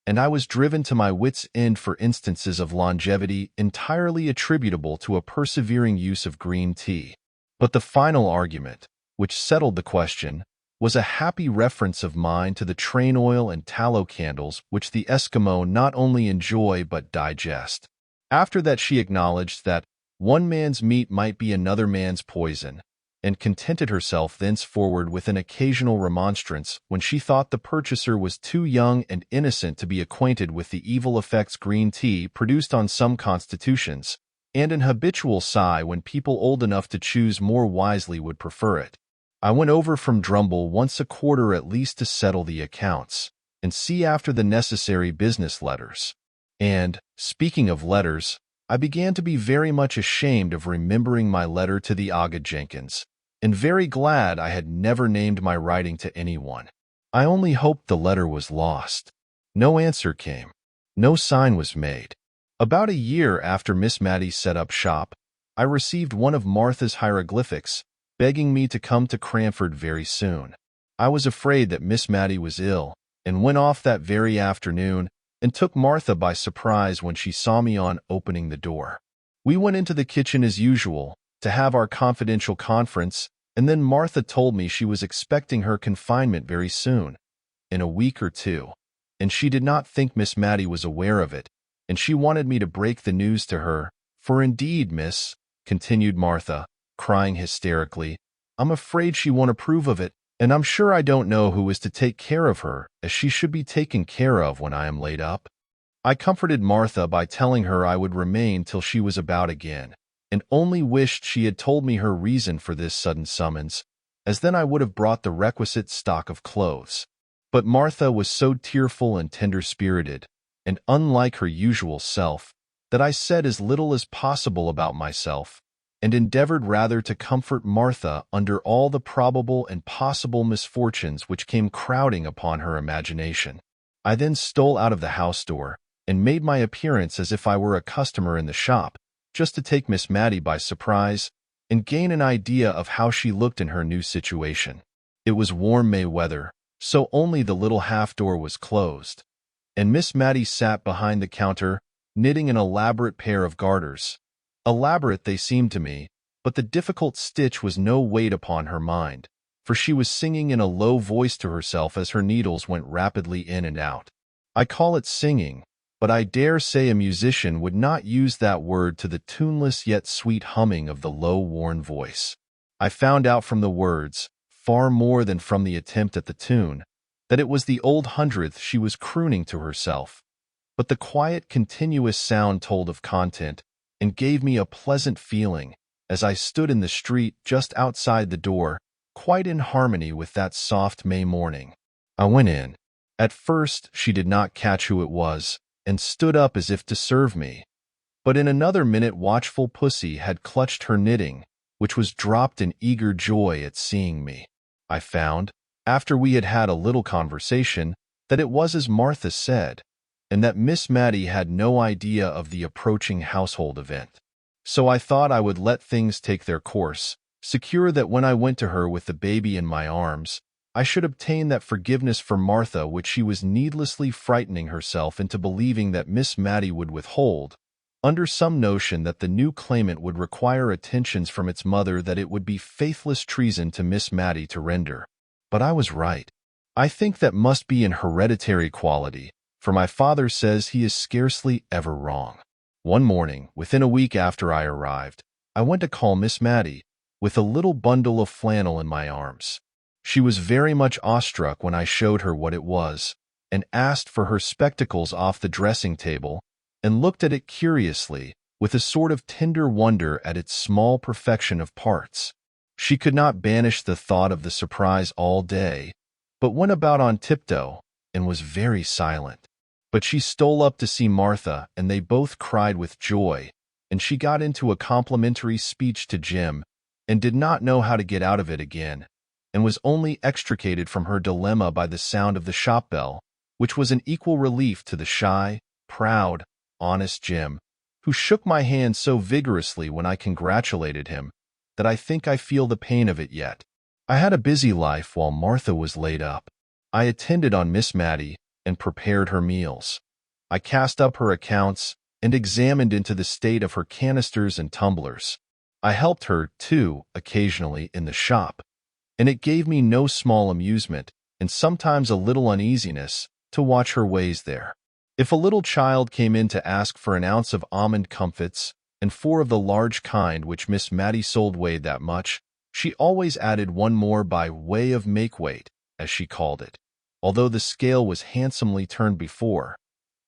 And I was driven to my wits' end for instances of longevity entirely attributable to a persevering use of green tea. But the final argument, which settled the question, was a happy reference of mine to the train oil and tallow candles which the Eskimo not only enjoy but digest. After that she acknowledged that one man's meat might be another man's poison, and contented herself thenceforward with an occasional remonstrance when she thought the purchaser was too young and innocent to be acquainted with the evil effects green tea produced on some constitutions, and an habitual sigh when people old enough to choose more wisely would prefer it. I went over from Drumble once a quarter at least to settle the accounts, and see after the necessary business letters. And, speaking of letters, I began to be very much ashamed of remembering my letter to the Aga Jenkins, and very glad I had never named my writing to anyone. I only hoped the letter was lost. No answer came. No sign was made. About a year after Miss Matty set up shop, I received one of Martha's hieroglyphics, begging me to come to Cranford very soon. I was afraid that Miss Matty was ill, and went off that very afternoon, and took Martha by surprise when she saw me on opening the door. We went into the kitchen as usual, to have our confidential conference, and then Martha told me she was expecting her confinement very soon, in a week or two, and she did not think Miss Matty was aware of it, and she wanted me to break the news to her, for indeed, miss, continued Martha, crying hysterically, I'm afraid she won't approve of it, and I'm sure I don't know who is to take care of her, as she should be taken care of when I am laid up. I comforted Martha by telling her I would remain till she was about again, and only wished she had told me her reason for this sudden summons, as then I would have brought the requisite stock of clothes. But Martha was so tearful and tender-spirited, and unlike her usual self, that I said as little as possible about myself, and endeavored rather to comfort Martha under all the probable and possible misfortunes which came crowding upon her imagination. I then stole out of the house door, and made my appearance as if I were a customer in the shop, just to take Miss Matty by surprise, and gain an idea of how she looked in her new situation. It was warm May weather, so only the little half-door was closed, and Miss Matty sat behind the counter, knitting an elaborate pair of garters. Elaborate they seemed to me, but the difficult stitch was no weight upon her mind, for she was singing in a low voice to herself as her needles went rapidly in and out. I call it singing, but I dare say a musician would not use that word to the tuneless yet sweet humming of the low, worn voice. I found out from the words, far more than from the attempt at the tune, that it was the old hundredth she was crooning to herself. But the quiet, continuous sound told of content, and gave me a pleasant feeling, as I stood in the street just outside the door, quite in harmony with that soft May morning. I went in. At first she did not catch who it was, and stood up as if to serve me. But in another minute watchful pussy had clutched her knitting, which was dropped in eager joy at seeing me. I found, after we had had a little conversation, that it was as Martha said, and that Miss Matty had no idea of the approaching household event. So I thought I would let things take their course, secure that when I went to her with the baby in my arms, I should obtain that forgiveness for Martha which she was needlessly frightening herself into believing that Miss Matty would withhold, under some notion that the new claimant would require attentions from its mother that it would be faithless treason to Miss Matty to render. But I was right. I think that must be an hereditary quality, for my father says he is scarcely ever wrong. One morning, within a week after I arrived, I went to call Miss Matty, with a little bundle of flannel in my arms. She was very much awestruck when I showed her what it was, and asked for her spectacles off the dressing-table, and looked at it curiously, with a sort of tender wonder at its small perfection of parts. She could not banish the thought of the surprise all day, but went about on tiptoe, and was very silent. But she stole up to see Martha, and they both cried with joy, and she got into a complimentary speech to Jim, and did not know how to get out of it again, and was only extricated from her dilemma by the sound of the shop bell, which was an equal relief to the shy, proud, honest Jim, who shook my hand so vigorously when I congratulated him, that I think I feel the pain of it yet. I had a busy life while Martha was laid up. I attended on Miss Matty, and prepared her meals. I cast up her accounts, and examined into the state of her canisters and tumblers. I helped her, too, occasionally in the shop, and it gave me no small amusement, and sometimes a little uneasiness, to watch her ways there. If a little child came in to ask for an ounce of almond comfits, and 4 of the large kind which Miss Matty sold weighed that much, she always added 1 more by way of make-weight, as she called it, although the scale was handsomely turned before.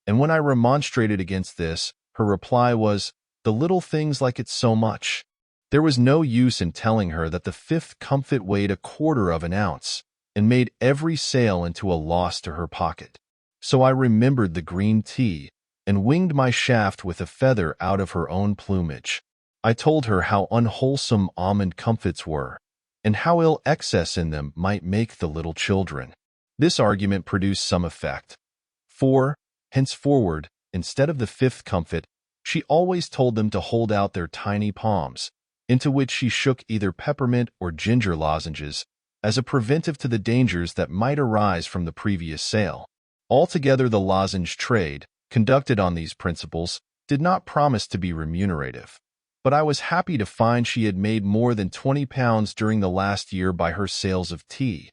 And when I remonstrated against this, her reply was, "The little things like it so much." There was no use in telling her that the 5th comfit weighed 1/4 of an ounce, and made every sale into a loss to her pocket. So I remembered the green tea, and winged my shaft with a feather out of her own plumage. I told her how unwholesome almond comfits were, and how ill excess in them might make the little children. This argument produced some effect, for, henceforward, instead of the 5th comfit, she always told them to hold out their tiny palms, into which she shook either peppermint or ginger lozenges, as a preventive to the dangers that might arise from the previous sale. Altogether, the lozenge trade, conducted on these principles, did not promise to be remunerative, but I was happy to find she had made more than £20 during the last year by her sales of tea,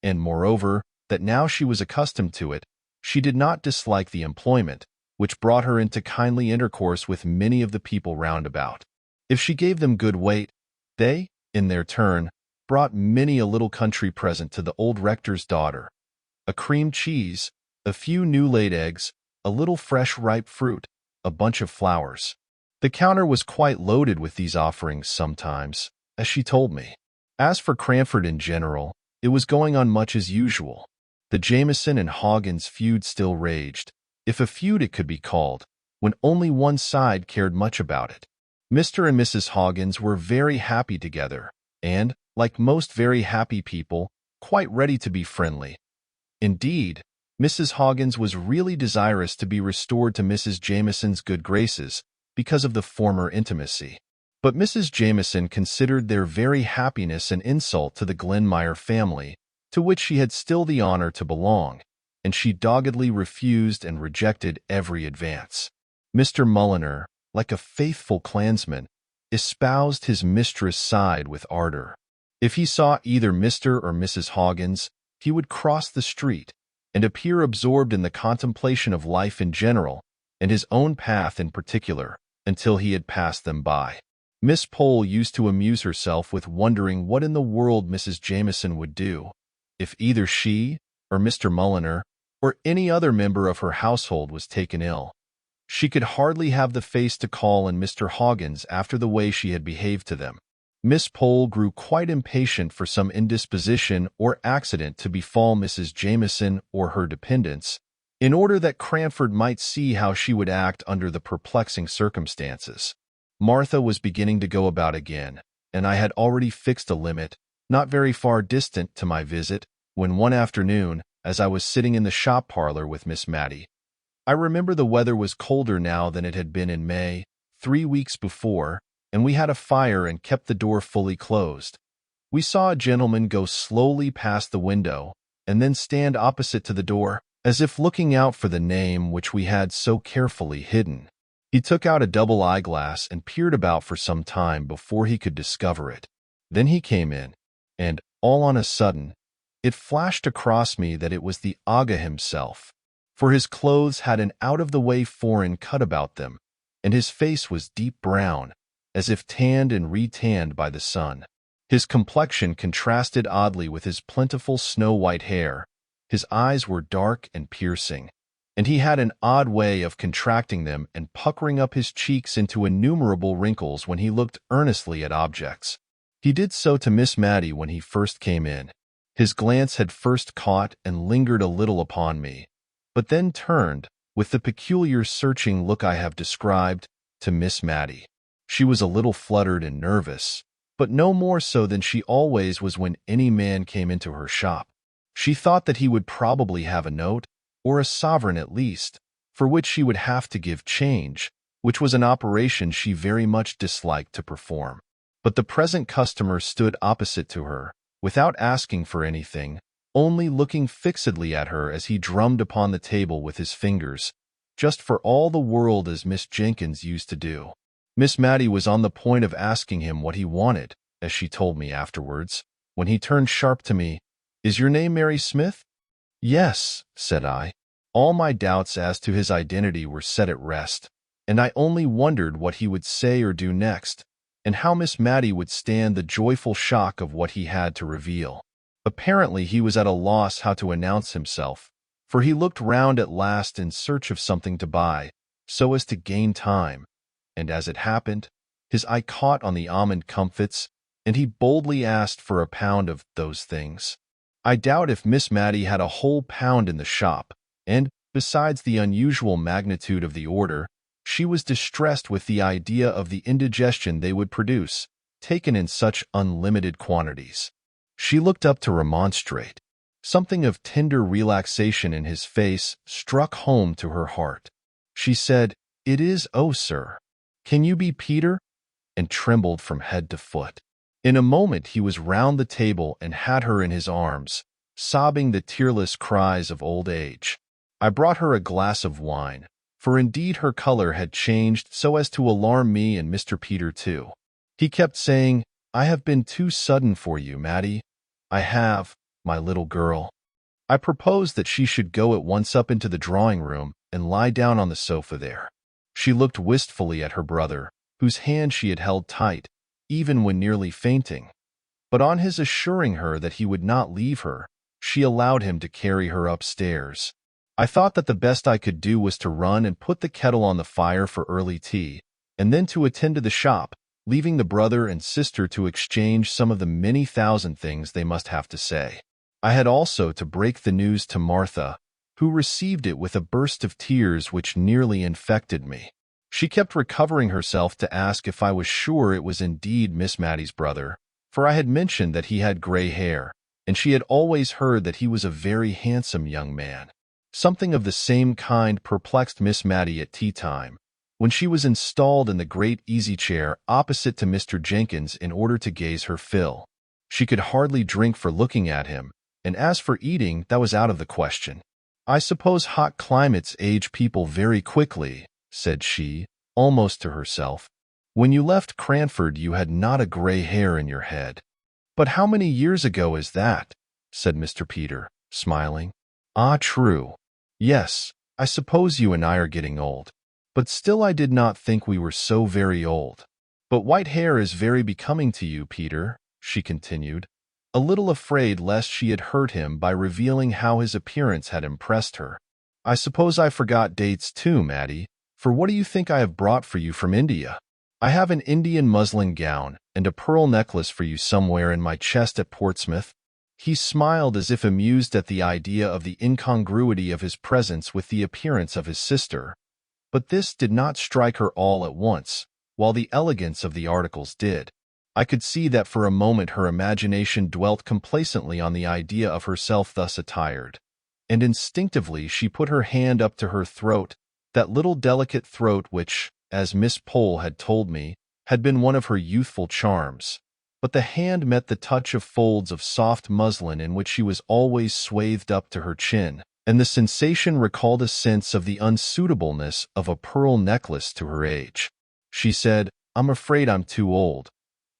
and, moreover, that now she was accustomed to it, she did not dislike the employment, which brought her into kindly intercourse with many of the people round about. If she gave them good weight, they, in their turn, brought many a little country present to the old rector's daughter, a cream cheese, a few new-laid eggs, a little fresh ripe fruit, a bunch of flowers. The counter was quite loaded with these offerings sometimes, as she told me. As for Cranford in general, it was going on much as usual. The Jameson and Hoggins feud still raged, if a feud it could be called, when only one side cared much about it. Mr. and Mrs. Hoggins were very happy together, and, like most very happy people, quite ready to be friendly. Indeed, Mrs. Hoggins was really desirous to be restored to Mrs. Jameson's good graces because of the former intimacy. But Mrs. Jameson considered their very happiness an insult to the Glenmire family, to which she had still the honor to belong, and she doggedly refused and rejected every advance. Mr. Mulliner, like a faithful clansman, espoused his mistress' side with ardor. If he saw either Mr. or Mrs. Hoggins, he would cross the street, and appear absorbed in the contemplation of life in general, and his own path in particular, until he had passed them by. Miss Pole used to amuse herself with wondering what in the world Mrs. Jameson would do, if either she, or Mr. Mulliner, or any other member of her household was taken ill. She could hardly have the face to call on Mr. Hoggins after the way she had behaved to them. Miss Pole grew quite impatient for some indisposition or accident to befall Mrs. Jameson or her dependents, in order that Cranford might see how she would act under the perplexing circumstances. Martha was beginning to go about again, and I had already fixed a limit, not very far distant, to my visit, when one afternoon, as I was sitting in the shop parlor with Miss Matty, I remember the weather was colder now than it had been in May, 3 weeks before, and we had a fire and kept the door fully closed. We saw a gentleman go slowly past the window, and then stand opposite to the door, as if looking out for the name which we had so carefully hidden. He took out a double eyeglass and peered about for some time before he could discover it. Then he came in, and, all on a sudden, it flashed across me that it was the Aga himself, for his clothes had an out-of-the-way foreign cut about them, and his face was deep brown, as if tanned and re-tanned by the sun. His complexion contrasted oddly with his plentiful snow-white hair, his eyes were dark and piercing, and he had an odd way of contracting them and puckering up his cheeks into innumerable wrinkles when he looked earnestly at objects. He did so to Miss Matty when he first came in. His glance had first caught and lingered a little upon me, but then turned, with the peculiar searching look I have described, to Miss Matty. She was a little fluttered and nervous, but no more so than she always was when any man came into her shop. She thought that he would probably have a note, or a sovereign at least, for which she would have to give change, which was an operation she very much disliked to perform. But the present customer stood opposite to her, without asking for anything, only looking fixedly at her as he drummed upon the table with his fingers, just for all the world as Miss Jenkyns used to do. Miss Matty was on the point of asking him what he wanted, as she told me afterwards, when he turned sharp to me. "Is your name Mary Smith?" "Yes," said I. All my doubts as to his identity were set at rest, and I only wondered what he would say or do next, and how Miss Matty would stand the joyful shock of what he had to reveal. Apparently he was at a loss how to announce himself, for he looked round at last in search of something to buy, so as to gain time, and as it happened, his eye caught on the almond comfits, and he boldly asked for a pound of those things. I doubt if Miss Matty had a whole pound in the shop, and, besides the unusual magnitude of the order, she was distressed with the idea of the indigestion they would produce, taken in such unlimited quantities. She looked up to remonstrate. Something of tender relaxation in his face struck home to her heart. She said, "It is, oh, sir. Can you be Peter?" and trembled from head to foot. In a moment he was round the table and had her in his arms, sobbing the tearless cries of old age. I brought her a glass of wine, for indeed her color had changed so as to alarm me and Mr. Peter too. He kept saying, "I have been too sudden for you, Matty. I have, my little girl." I proposed that she should go at once up into the drawing-room and lie down on the sofa there. She looked wistfully at her brother, whose hand she had held tight, even when nearly fainting. But on his assuring her that he would not leave her, she allowed him to carry her upstairs. I thought that the best I could do was to run and put the kettle on the fire for early tea, and then to attend to the shop, leaving the brother and sister to exchange some of the many thousand things they must have to say. I had also to break the news to Martha, who received it with a burst of tears which nearly infected me. She kept recovering herself to ask if I was sure it was indeed Miss Matty's brother, for I had mentioned that he had gray hair, and she had always heard that he was a very handsome young man. Something of the same kind perplexed Miss Matty at tea-time, when she was installed in the great easy-chair opposite to Mr. Jenkyns in order to gaze her fill. She could hardly drink for looking at him, and as for eating, that was out of the question. "I suppose hot climates age people very quickly," said she, almost to herself. "When you left Cranford you had not a gray hair in your head." "But how many years ago is that?" said Mr. Peter, smiling. "Ah, true. Yes, I suppose you and I are getting old. But still I did not think we were so very old. But white hair is very becoming to you, Peter," she continued, a little afraid lest she had hurt him by revealing how his appearance had impressed her. "I suppose I forgot dates too, Matty, for what do you think I have brought for you from India? I have an Indian muslin gown and a pearl necklace for you somewhere in my chest at Portsmouth." He smiled as if amused at the idea of the incongruity of his presence with the appearance of his sister, but this did not strike her all at once, while the elegance of the articles did. I could see that for a moment her imagination dwelt complacently on the idea of herself thus attired, and instinctively she put her hand up to her throat, that little delicate throat which, as Miss Pole had told me, had been one of her youthful charms. But the hand met the touch of folds of soft muslin in which she was always swathed up to her chin, and the sensation recalled a sense of the unsuitableness of a pearl necklace to her age. She said, "I'm afraid I'm too old,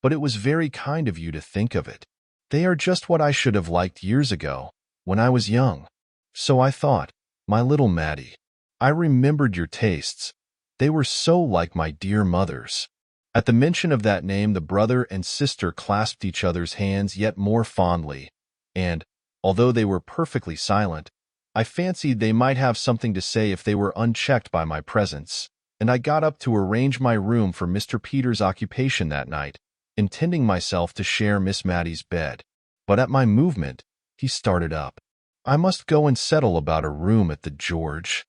but it was very kind of you to think of it. They are just what I should have liked years ago, when I was young. So I thought, my little Matty, I remembered your tastes. They were so like my dear mother's." At the mention of that name the brother and sister clasped each other's hands yet more fondly, and, although they were perfectly silent, I fancied they might have something to say if they were unchecked by my presence, and I got up to arrange my room for Mr. Peter's occupation that night, intending myself to share Miss Matty's bed. But at my movement, he started up. "I must go and settle about a room at the George.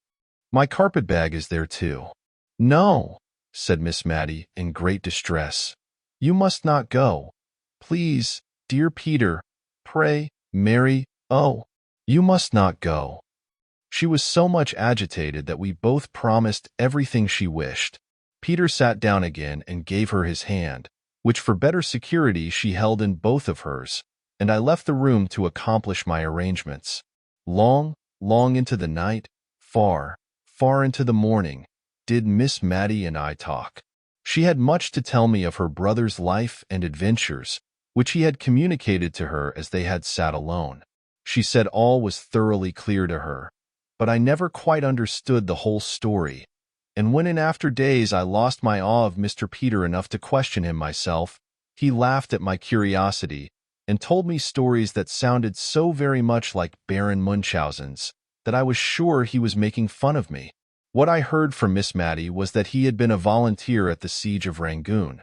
My carpet-bag is there too." "No," said Miss Matty in great distress. "You must not go. Please, dear Peter, pray, Mary, oh, you must not go." She was so much agitated that we both promised everything she wished. Peter sat down again and gave her his hand, which for better security she held in both of hers, and I left the room to accomplish my arrangements. Long, long into the night, far, far into the morning, did Miss Matty and I talk. She had much to tell me of her brother's life and adventures, which he had communicated to her as they had sat alone. She said all was thoroughly clear to her, but I never quite understood the whole story, and when in after days I lost my awe of Mr. Peter enough to question him myself, he laughed at my curiosity and told me stories that sounded so very much like Baron Munchausen's that I was sure he was making fun of me. What I heard from Miss Matty was that he had been a volunteer at the siege of Rangoon,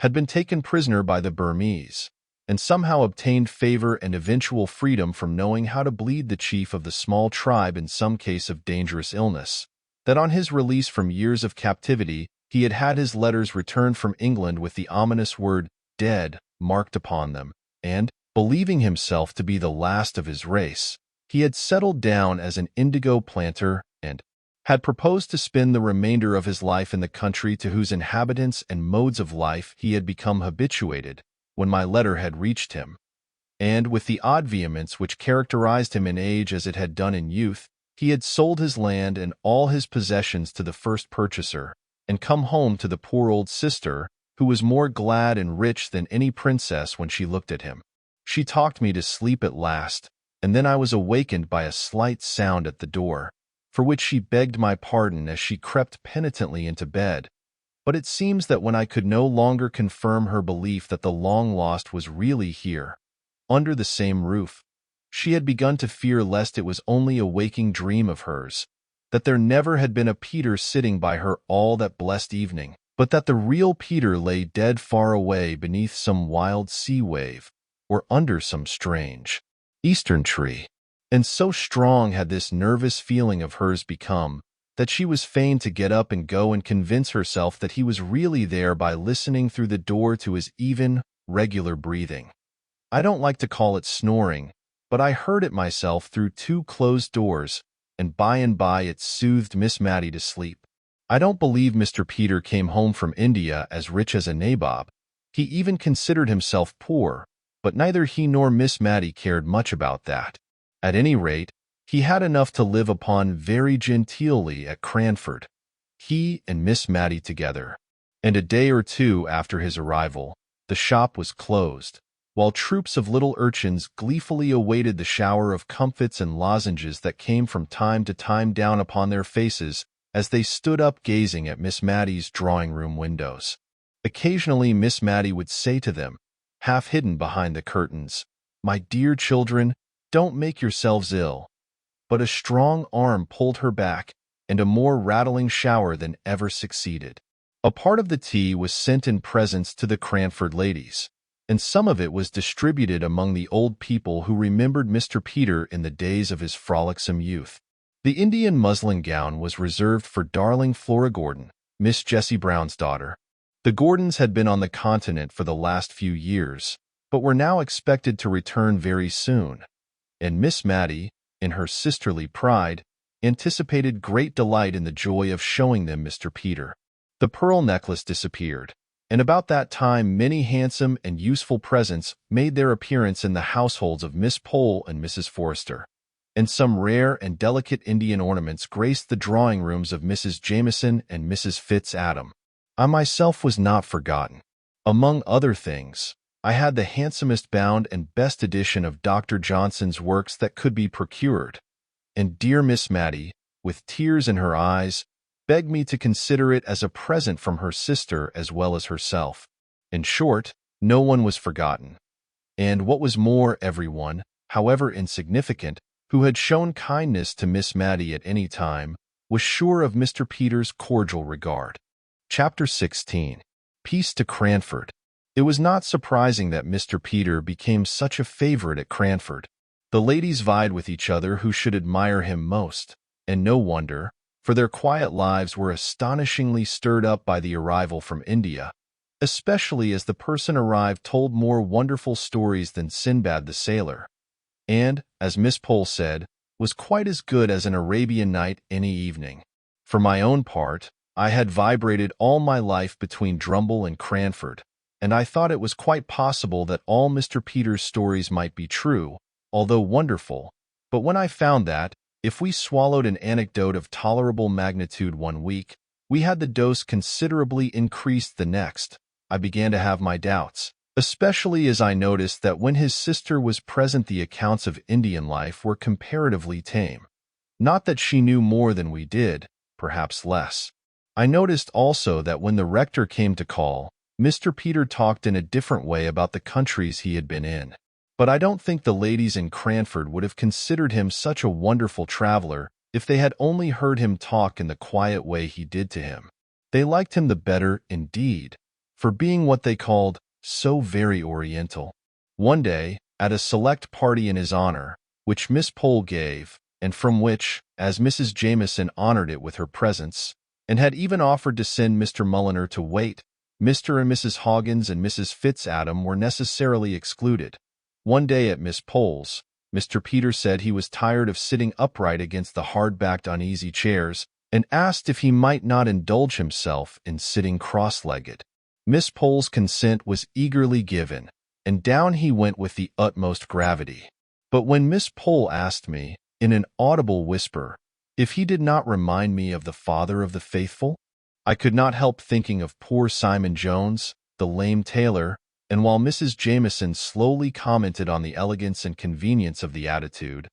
had been taken prisoner by the Burmese, and somehow obtained favor and eventual freedom from knowing how to bleed the chief of the small tribe in some case of dangerous illness, that on his release from years of captivity he had had his letters returned from England with the ominous word "dead" marked upon them, and, believing himself to be the last of his race, he had settled down as an indigo planter and had proposed to spend the remainder of his life in the country to whose inhabitants and modes of life he had become habituated when my letter had reached him. And with the odd vehemence which characterized him in age as it had done in youth, he had sold his land and all his possessions to the first purchaser, and come home to the poor old sister, who was more glad and rich than any princess when she looked at him. She talked me to sleep at last, and then I was awakened by a slight sound at the door, for which she begged my pardon as she crept penitently into bed. But it seems that when I could no longer confirm her belief that the long-lost was really here, under the same roof, she had begun to fear lest it was only a waking dream of hers, that there never had been a Peter sitting by her all that blessed evening, but that the real Peter lay dead far away beneath some wild sea wave, or under some strange eastern tree. And so strong had this nervous feeling of hers become, that she was fain to get up and go and convince herself that he was really there by listening through the door to his even, regular breathing. I don't like to call it snoring, but I heard it myself through two closed doors, and by it soothed Miss Matty to sleep. I don't believe Mr. Peter came home from India as rich as a nabob. He even considered himself poor, but neither he nor Miss Matty cared much about that. At any rate, he had enough to live upon very genteelly at Cranford, he and Miss Matty together. And a day or two after his arrival, the shop was closed, while troops of little urchins gleefully awaited the shower of comfits and lozenges that came from time to time down upon their faces as they stood up gazing at Miss Matty's drawing-room windows. Occasionally Miss Matty would say to them, half hidden behind the curtains, "My dear children, don't make yourselves ill." But a strong arm pulled her back, and a more rattling shower than ever succeeded. A part of the tea was sent in presents to the Cranford ladies, and some of it was distributed among the old people who remembered Mr. Peter in the days of his frolicsome youth. The Indian muslin gown was reserved for darling Flora Gordon, Miss Jessie Brown's daughter. The Gordons had been on the continent for the last few years, but were now expected to return very soon, and Miss Matty, in her sisterly pride, anticipated great delight in the joy of showing them Mr. Peter. The pearl necklace disappeared, and about that time many handsome and useful presents made their appearance in the households of Miss Pole and Mrs. Forrester, and some rare and delicate Indian ornaments graced the drawing-rooms of Mrs. Jameson and Mrs. Fitz-Adam. I myself was not forgotten. Among other things, I had the handsomest bound and best edition of Dr. Johnson's works that could be procured, and dear Miss Matty, with tears in her eyes, begged me to consider it as a present from her sister as well as herself. In short, no one was forgotten, and what was more, everyone, however insignificant, who had shown kindness to Miss Matty at any time, was sure of Mr. Peter's cordial regard. Chapter 16. Peace to Cranford. It was not surprising that Mr. Peter became such a favorite at Cranford. The ladies vied with each other who should admire him most, and no wonder, for their quiet lives were astonishingly stirred up by the arrival from India, especially as the person arrived told more wonderful stories than Sinbad the Sailor, and, as Miss Pole said, was quite as good as an Arabian Night any evening. For my own part, I had vibrated all my life between Drumble and Cranford, and I thought it was quite possible that all Mr. Peter's stories might be true, although wonderful. But when I found that, if we swallowed an anecdote of tolerable magnitude one week, We had the dose considerably increased the next. I began to have my doubts, especially as I noticed that when his sister was present the accounts of Indian life were comparatively tame. Not that she knew more than we did, perhaps less. I noticed also that when the rector came to call, Mr. Peter talked in a different way about the countries he had been in. But I don't think the ladies in Cranford would have considered him such a wonderful traveler if they had only heard him talk in the quiet way he did to him. They liked him the better, indeed, for being what they called so very oriental. One day, at a select party in his honor, which Miss Pole gave, and from which, as Mrs. Jameson honored it with her presence, and had even offered to send Mr. Mulliner to wait, Mr. and Mrs. Hoggins and Mrs. Fitzadam were necessarily excluded. One day at Miss Pole's, Mr. Peter said he was tired of sitting upright against the hard-backed uneasy chairs, and asked if he might not indulge himself in sitting cross-legged. Miss Pole's consent was eagerly given, and down he went with the utmost gravity. But when Miss Pole asked me, in an audible whisper, if he did not remind me of the father of the faithful, I could not help thinking of poor Simon Jones, the lame tailor, and while Mrs. Jameson slowly commented on the elegance and convenience of the attitude,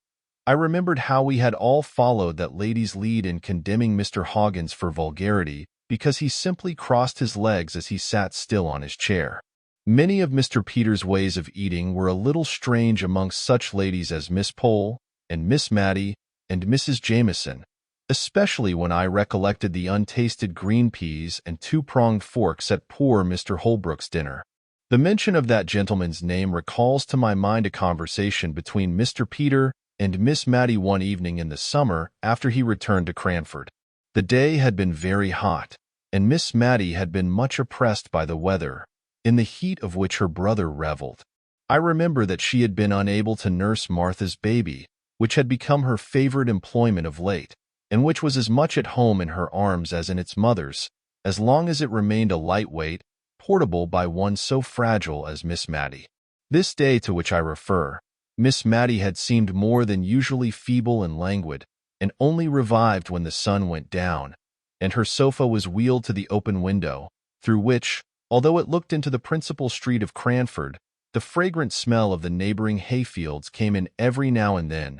I remembered how we had all followed that lady's lead in condemning Mr. Hoggins for vulgarity because he simply crossed his legs as he sat still on his chair. Many of Mr. Peter's ways of eating were a little strange amongst such ladies as Miss Pole and Miss Matty and Mrs. Jameson, especially when I recollected the untasted green peas and two-pronged forks at poor Mr. Holbrook's dinner. The mention of that gentleman's name recalls to my mind a conversation between Mr. Peter and Miss Matty one evening in the summer after he returned to Cranford. The day had been very hot, and Miss Matty had been much oppressed by the weather, in the heat of which her brother reveled. I remember that she had been unable to nurse Martha's baby, which had become her favorite employment of late, and which was as much at home in her arms as in its mother's, as long as it remained a lightweight, portable by one so fragile as Miss Matty. This day to which I refer, Miss Matty had seemed more than usually feeble and languid, and only revived when the sun went down, and her sofa was wheeled to the open window, through which, although it looked into the principal street of Cranford, the fragrant smell of the neighboring hayfields came in every now and then,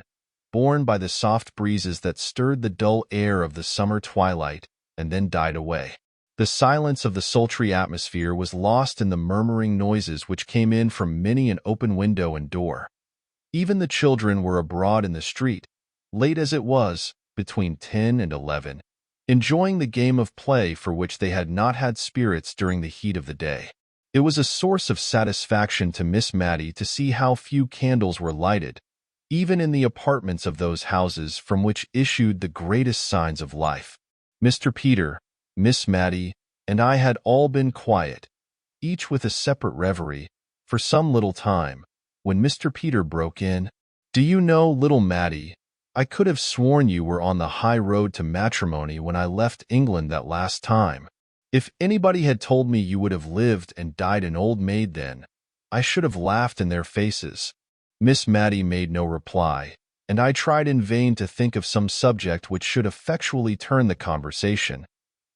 borne by the soft breezes that stirred the dull air of the summer twilight, and then died away. The silence of the sultry atmosphere was lost in the murmuring noises which came in from many an open window and door. Even the children were abroad in the street, late as it was, between 10 and 11, enjoying the game of play for which they had not had spirits during the heat of the day. It was a source of satisfaction to Miss Matty to see how few candles were lighted, even in the apartments of those houses from which issued the greatest signs of life. Mr. Peter, Miss Matty, and I had all been quiet, each with a separate reverie, for some little time, when Mr. Peter broke in. "Do you know, little Matty, I could have sworn you were on the high road to matrimony when I left England that last time. If anybody had told me you would have lived and died an old maid then, I should have laughed in their faces." Miss Matty made no reply, and I tried in vain to think of some subject which should effectually turn the conversation.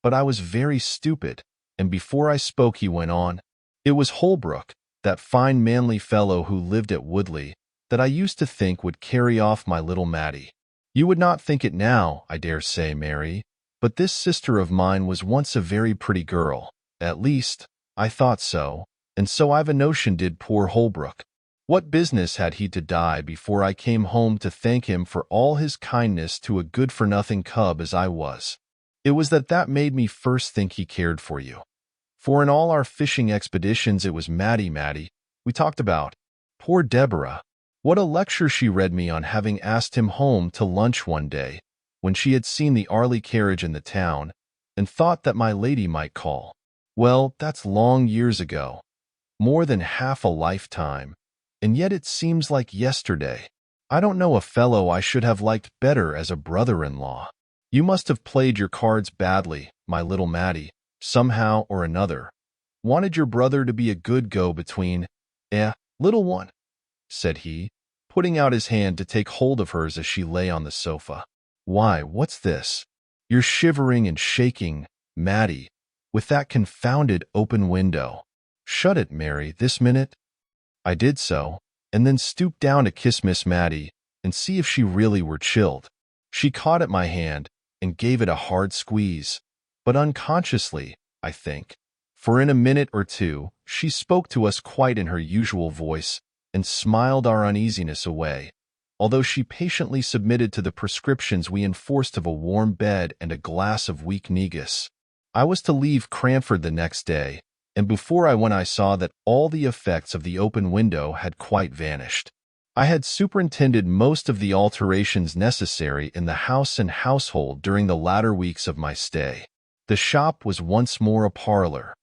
But I was very stupid, and before I spoke he went on. "It was Holbrook, that fine manly fellow who lived at Woodley, that I used to think would carry off my little Matty. You would not think it now, I dare say, Mary, but this sister of mine was once a very pretty girl. At least, I thought so, and so I've a notion did poor Holbrook. What business had he to die before I came home to thank him for all his kindness to a good-for-nothing cub as I was? It was that made me first think he cared for you. For in all our fishing expeditions it was Matty we talked about. Poor Deborah! What a lecture she read me on having asked him home to lunch one day, when she had seen the Arley carriage in the town, and thought that my lady might call. Well, that's long years ago, more than half a lifetime, and yet it seems like yesterday. I don't know a fellow I should have liked better as a brother-in-law. You must have played your cards badly, my little Matty, somehow or another. Wanted your brother to be a good go-between, little one?" said he, putting out his hand to take hold of hers as she lay on the sofa. "Why, what's this? You're shivering and shaking. Matty, with that confounded open window. Shut it, Mary, this minute. I did so, and then stooped down to kiss Miss Matty and see if she really were chilled. She caught at my hand and gave it a hard squeeze, but unconsciously, I think, for in a minute or two she spoke to us quite in her usual voice and smiled our uneasiness away, although she patiently submitted to the prescriptions we enforced of a warm bed and a glass of weak negus. I was to leave Cranford the next day, and before I went I saw that all the effects of the open window had quite vanished. I had superintended most of the alterations necessary in the house and household during the latter weeks of my stay. The shop was once more a parlor,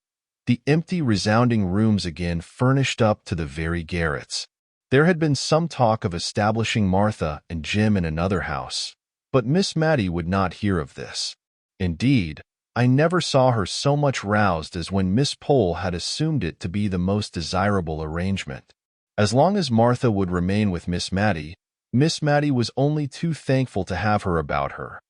the empty, resounding rooms again furnished up to the very garrets. There had been some talk of establishing Martha and Jim in another house, but Miss Matty would not hear of this. Indeed, I never saw her so much roused as when Miss Pole had assumed it to be the most desirable arrangement. As long as Martha would remain with Miss Matty was only too thankful to have her about her.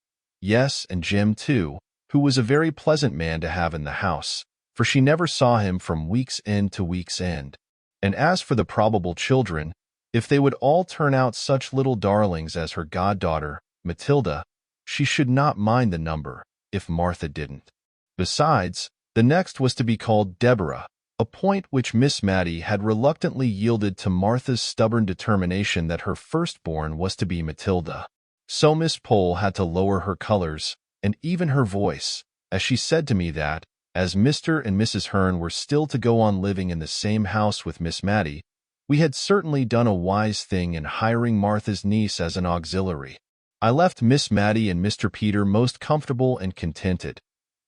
Yes, and Jim too, who was a very pleasant man to have in the house, for she never saw him from week's end to week's end. And as for the probable children, if they would all turn out such little darlings as her goddaughter, Matilda, she should not mind the number, if Martha didn't. Besides, the next was to be called Deborah, a point which Miss Matty had reluctantly yielded to Martha's stubborn determination that her firstborn was to be Matilda. So Miss Pole had to lower her colors, and even her voice, as she said to me that, as Mr. and Mrs. Hearn were still to go on living in the same house with Miss Matty, we had certainly done a wise thing in hiring Martha's niece as an auxiliary. I left Miss Matty and Mr. Peter most comfortable and contented,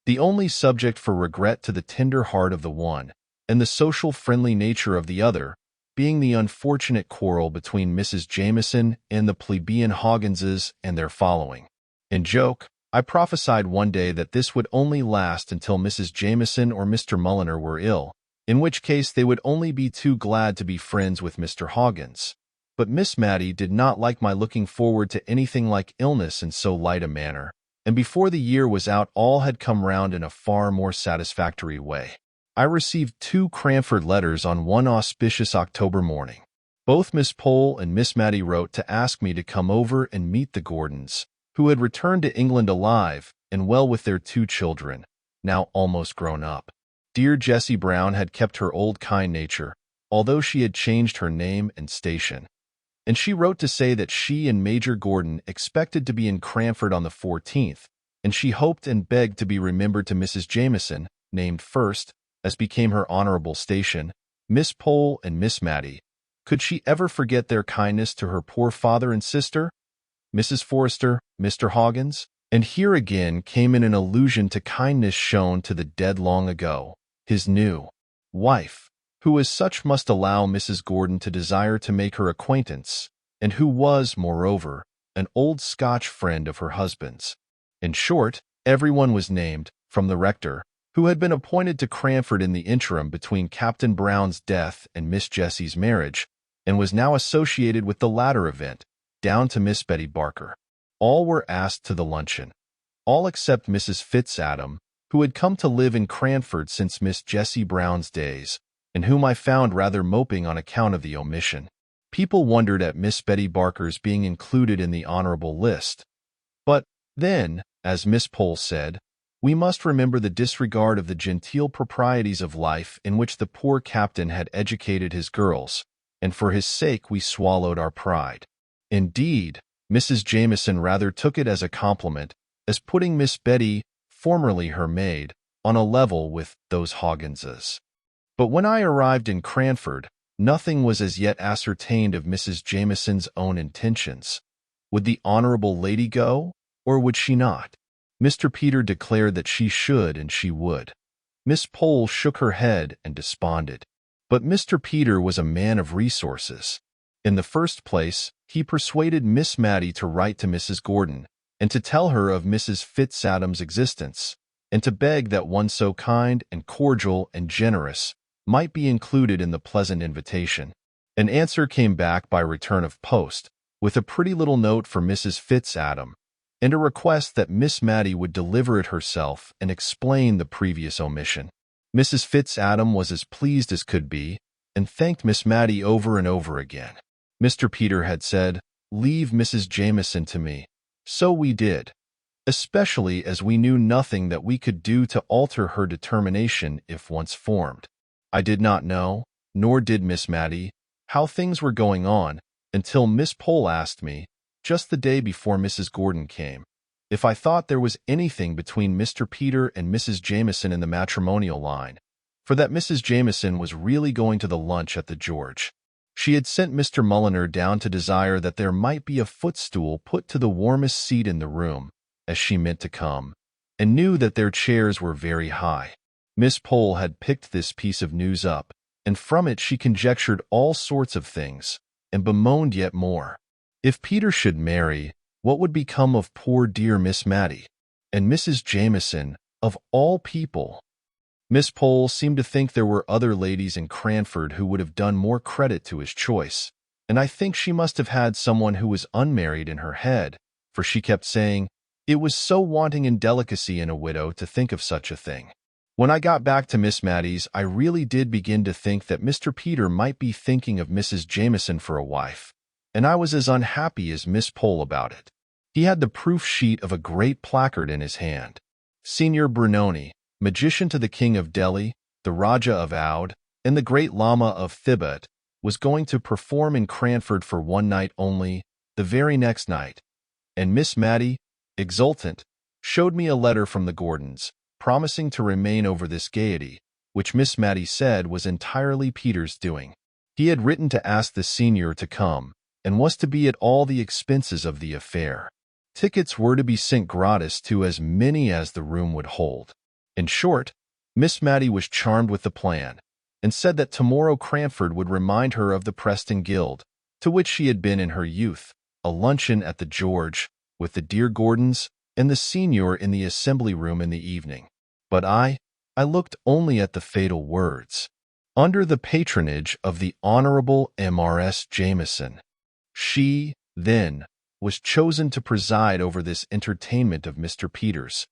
the only subject for regret to the tender heart of the one, and the social friendly nature of the other, being the unfortunate quarrel between Mrs. Jameson and the plebeian Hogginses and their following. In joke, I prophesied one day that this would only last until Mrs. Jameson or Mr. Mulliner were ill, in which case they would only be too glad to be friends with Mr. Hoggins. But Miss Matty did not like my looking forward to anything like illness in so light a manner, and before the year was out all had come round in a far more satisfactory way. I received 2 Cranford letters on one auspicious October morning. Both Miss Pole and Miss Matty wrote to ask me to come over and meet the Gordons, who had returned to England alive and well with their 2 children, now almost grown up. Dear Jessie Brown had kept her old kind nature, although she had changed her name and station. And she wrote to say that she and Major Gordon expected to be in Cranford on the 14th, and she hoped and begged to be remembered to Mrs. Jameson, named first, as became her honorable station, Miss Pole and Miss Matty. Could she ever forget their kindness to her poor father and sister, Mrs. Forrester, Mr. Hoggins? And here again came in an allusion to kindness shown to the dead long ago, his new wife, who as such must allow Mrs. Gordon to desire to make her acquaintance, and who was, moreover, an old Scotch friend of her husband's. In short, everyone was named, from the rector, who had been appointed to Cranford in the interim between Captain Brown's death and Miss Jessie's marriage, and was now associated with the latter event, down to Miss Betty Barker. All were asked to the luncheon, all except Mrs. Fitzadam, who had come to live in Cranford since Miss Jessie Brown's days, and whom I found rather moping on account of the omission. People wondered at Miss Betty Barker's being included in the honorable list. But then, as Miss Pole said, we must remember the disregard of the genteel proprieties of life in which the poor captain had educated his girls, and for his sake we swallowed our pride. Indeed, Mrs. Jameson rather took it as a compliment, as putting Miss Betty, formerly her maid, on a level with those Hogginses. But when I arrived in Cranford, nothing was as yet ascertained of Mrs. Jameson's own intentions. Would the honorable lady go, or would she not? Mr. Peter declared that she should and she would. Miss Pole shook her head and desponded. But Mr. Peter was a man of resources. In the first place, he persuaded Miss Matty to write to Mrs. Gordon, and to tell her of Mrs. Fitzadam's existence, and to beg that one so kind and cordial and generous might be included in the pleasant invitation. An answer came back by return of post, with a pretty little note for Mrs. Fitzadam, and a request that Miss Matty would deliver it herself and explain the previous omission. Mrs. Fitzadam was as pleased as could be, and thanked Miss Matty over and over again. Mr. Peter had said, "Leave Mrs. Jameson to me." So we did, especially as we knew nothing that we could do to alter her determination if once formed. I did not know, nor did Miss Matty, how things were going on until Miss Pole asked me, just the day before Mrs. Gordon came, if I thought there was anything between Mr. Peter and Mrs. Jameson in the matrimonial line, for that Mrs. Jameson was really going to the lunch at the George. She had sent Mr. Mulliner down to desire that there might be a footstool put to the warmest seat in the room, as she meant to come, and knew that their chairs were very high. Miss Pole had picked this piece of news up, and from it she conjectured all sorts of things, and bemoaned yet more. If Peter should marry, what would become of poor dear Miss Matty? And Mrs. Jameson, of all people? Miss Pole seemed to think there were other ladies in Cranford who would have done more credit to his choice, and I think she must have had someone who was unmarried in her head, for she kept saying, it was so wanting in delicacy in a widow to think of such a thing. When I got back to Miss Matty's, I really did begin to think that Mr. Peter might be thinking of Mrs. Jameson for a wife, and I was as unhappy as Miss Pole about it. He had the proof sheet of a great placard in his hand. Signor Brunoni, magician to the King of Delhi, the Raja of Oudh, and the great Lama of Thibet, was going to perform in Cranford for one night only, the very next night, and Miss Matty, exultant, showed me a letter from the Gordons, promising to remain over this gaiety, which Miss Matty said was entirely Peter's doing. He had written to ask the senior to come, and was to be at all the expenses of the affair. Tickets were to be sent gratis to as many as the room would hold. In short, Miss Matty was charmed with the plan, and said that tomorrow Cranford would remind her of the Preston Guild, to which she had been in her youth, a luncheon at the George, with the dear Gordons, and the senior in the assembly room in the evening. But I looked only at the fatal words. Under the patronage of the Honorable M.R.S. Jameson. She, then, was chosen to preside over this entertainment of Mr. Peter's.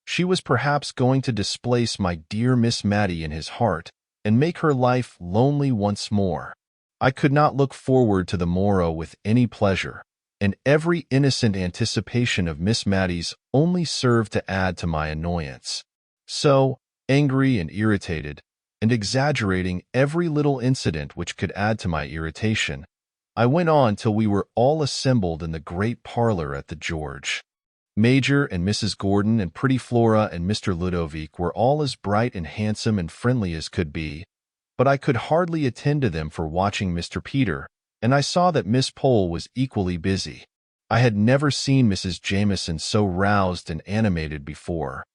She was perhaps going to displace my dear Miss Matty in his heart, and make her life lonely once more. I could not look forward to the morrow with any pleasure, and every innocent anticipation of Miss Matty's only served to add to my annoyance. So, angry and irritated, and exaggerating every little incident which could add to my irritation, I went on till we were all assembled in the great parlor at the George. Major and Mrs. Gordon and pretty Flora and Mr. Ludovic were all as bright and handsome and friendly as could be, but I could hardly attend to them for watching Mr. Peter, and I saw that Miss Pole was equally busy. I had never seen Mrs. Jameson so roused and animated before.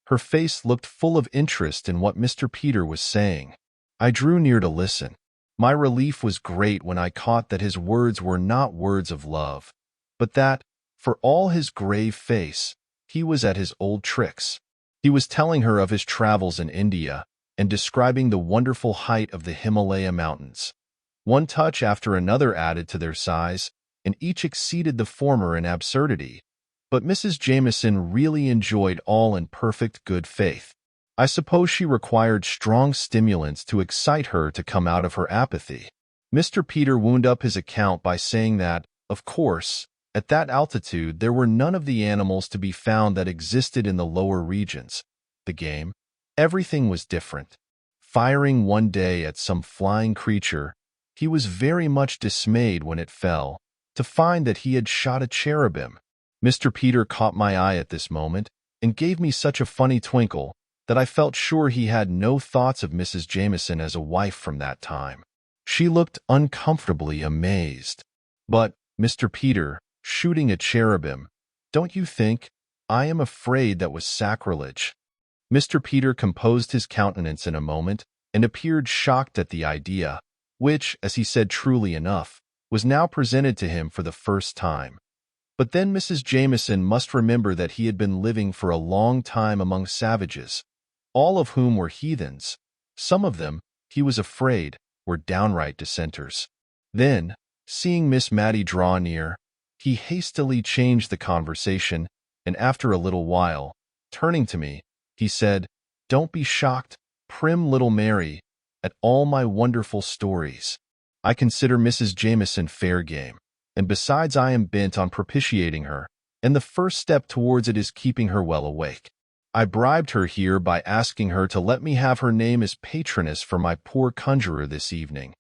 Her face looked full of interest in what Mr. Peter was saying. I drew near to listen. My relief was great when I caught that his words were not words of love, but that, for all his grave face, he was at his old tricks. He was telling her of his travels in India, and describing the wonderful height of the Himalaya mountains. One touch after another added to their size, and each exceeded the former in absurdity. But Mrs. Jameson really enjoyed all in perfect good faith. I suppose she required strong stimulants to excite her to come out of her apathy. Mr. Peter wound up his account by saying that, of course, at that altitude there were none of the animals to be found that existed in the lower regions. The game, everything was different. Firing one day at some flying creature, he was very much dismayed when it fell, to find that he had shot a cherubim. Mr. Peter caught my eye at this moment, and gave me such a funny twinkle that I felt sure he had no thoughts of Mrs. Jameson as a wife from that time. She looked uncomfortably amazed. But, Mr. Peter, shooting a cherubim, don't you think? I am afraid that was sacrilege. Mr. Peter composed his countenance in a moment, and appeared shocked at the idea, which, as he said truly enough, was now presented to him for the first time. But then Mrs. Jameson must remember that he had been living for a long time among savages, all of whom were heathens. Some of them, he was afraid, were downright dissenters. Then, seeing Miss Matty draw near, he hastily changed the conversation, and after a little while, turning to me, he said, "Don't be shocked, prim little Mary, at all my wonderful stories. I consider Mrs. Jameson fair game, and besides I am bent on propitiating her, and the first step towards it is keeping her well awake. I bribed her here by asking her to let me have her name as patroness for my poor conjurer this evening,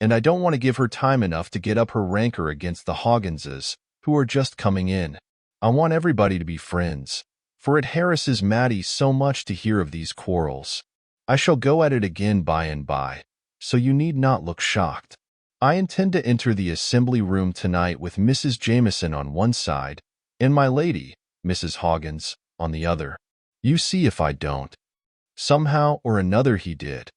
and I don't want to give her time enough to get up her rancor against the Hogginses, who are just coming in. I want everybody to be friends, for it harasses Matty so much to hear of these quarrels. I shall go at it again by and by, so you need not look shocked. I intend to enter the assembly room tonight with Mrs. Jameson on one side, and my lady, Mrs. Hoggins, on the other. You see if I don't." Somehow or another he did,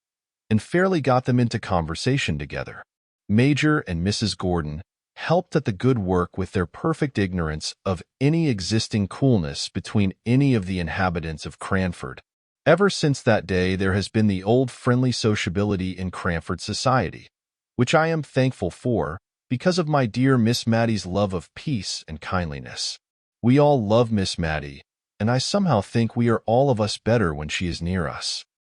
and fairly got them into conversation together. Major and Mrs. Gordon helped at the good work with their perfect ignorance of any existing coolness between any of the inhabitants of Cranford. Ever since that day there has been the old friendly sociability in Cranford society, which I am thankful for, because of my dear Miss Matty's love of peace and kindliness. We all love Miss Matty, and I somehow think we are all of us better when she is near us.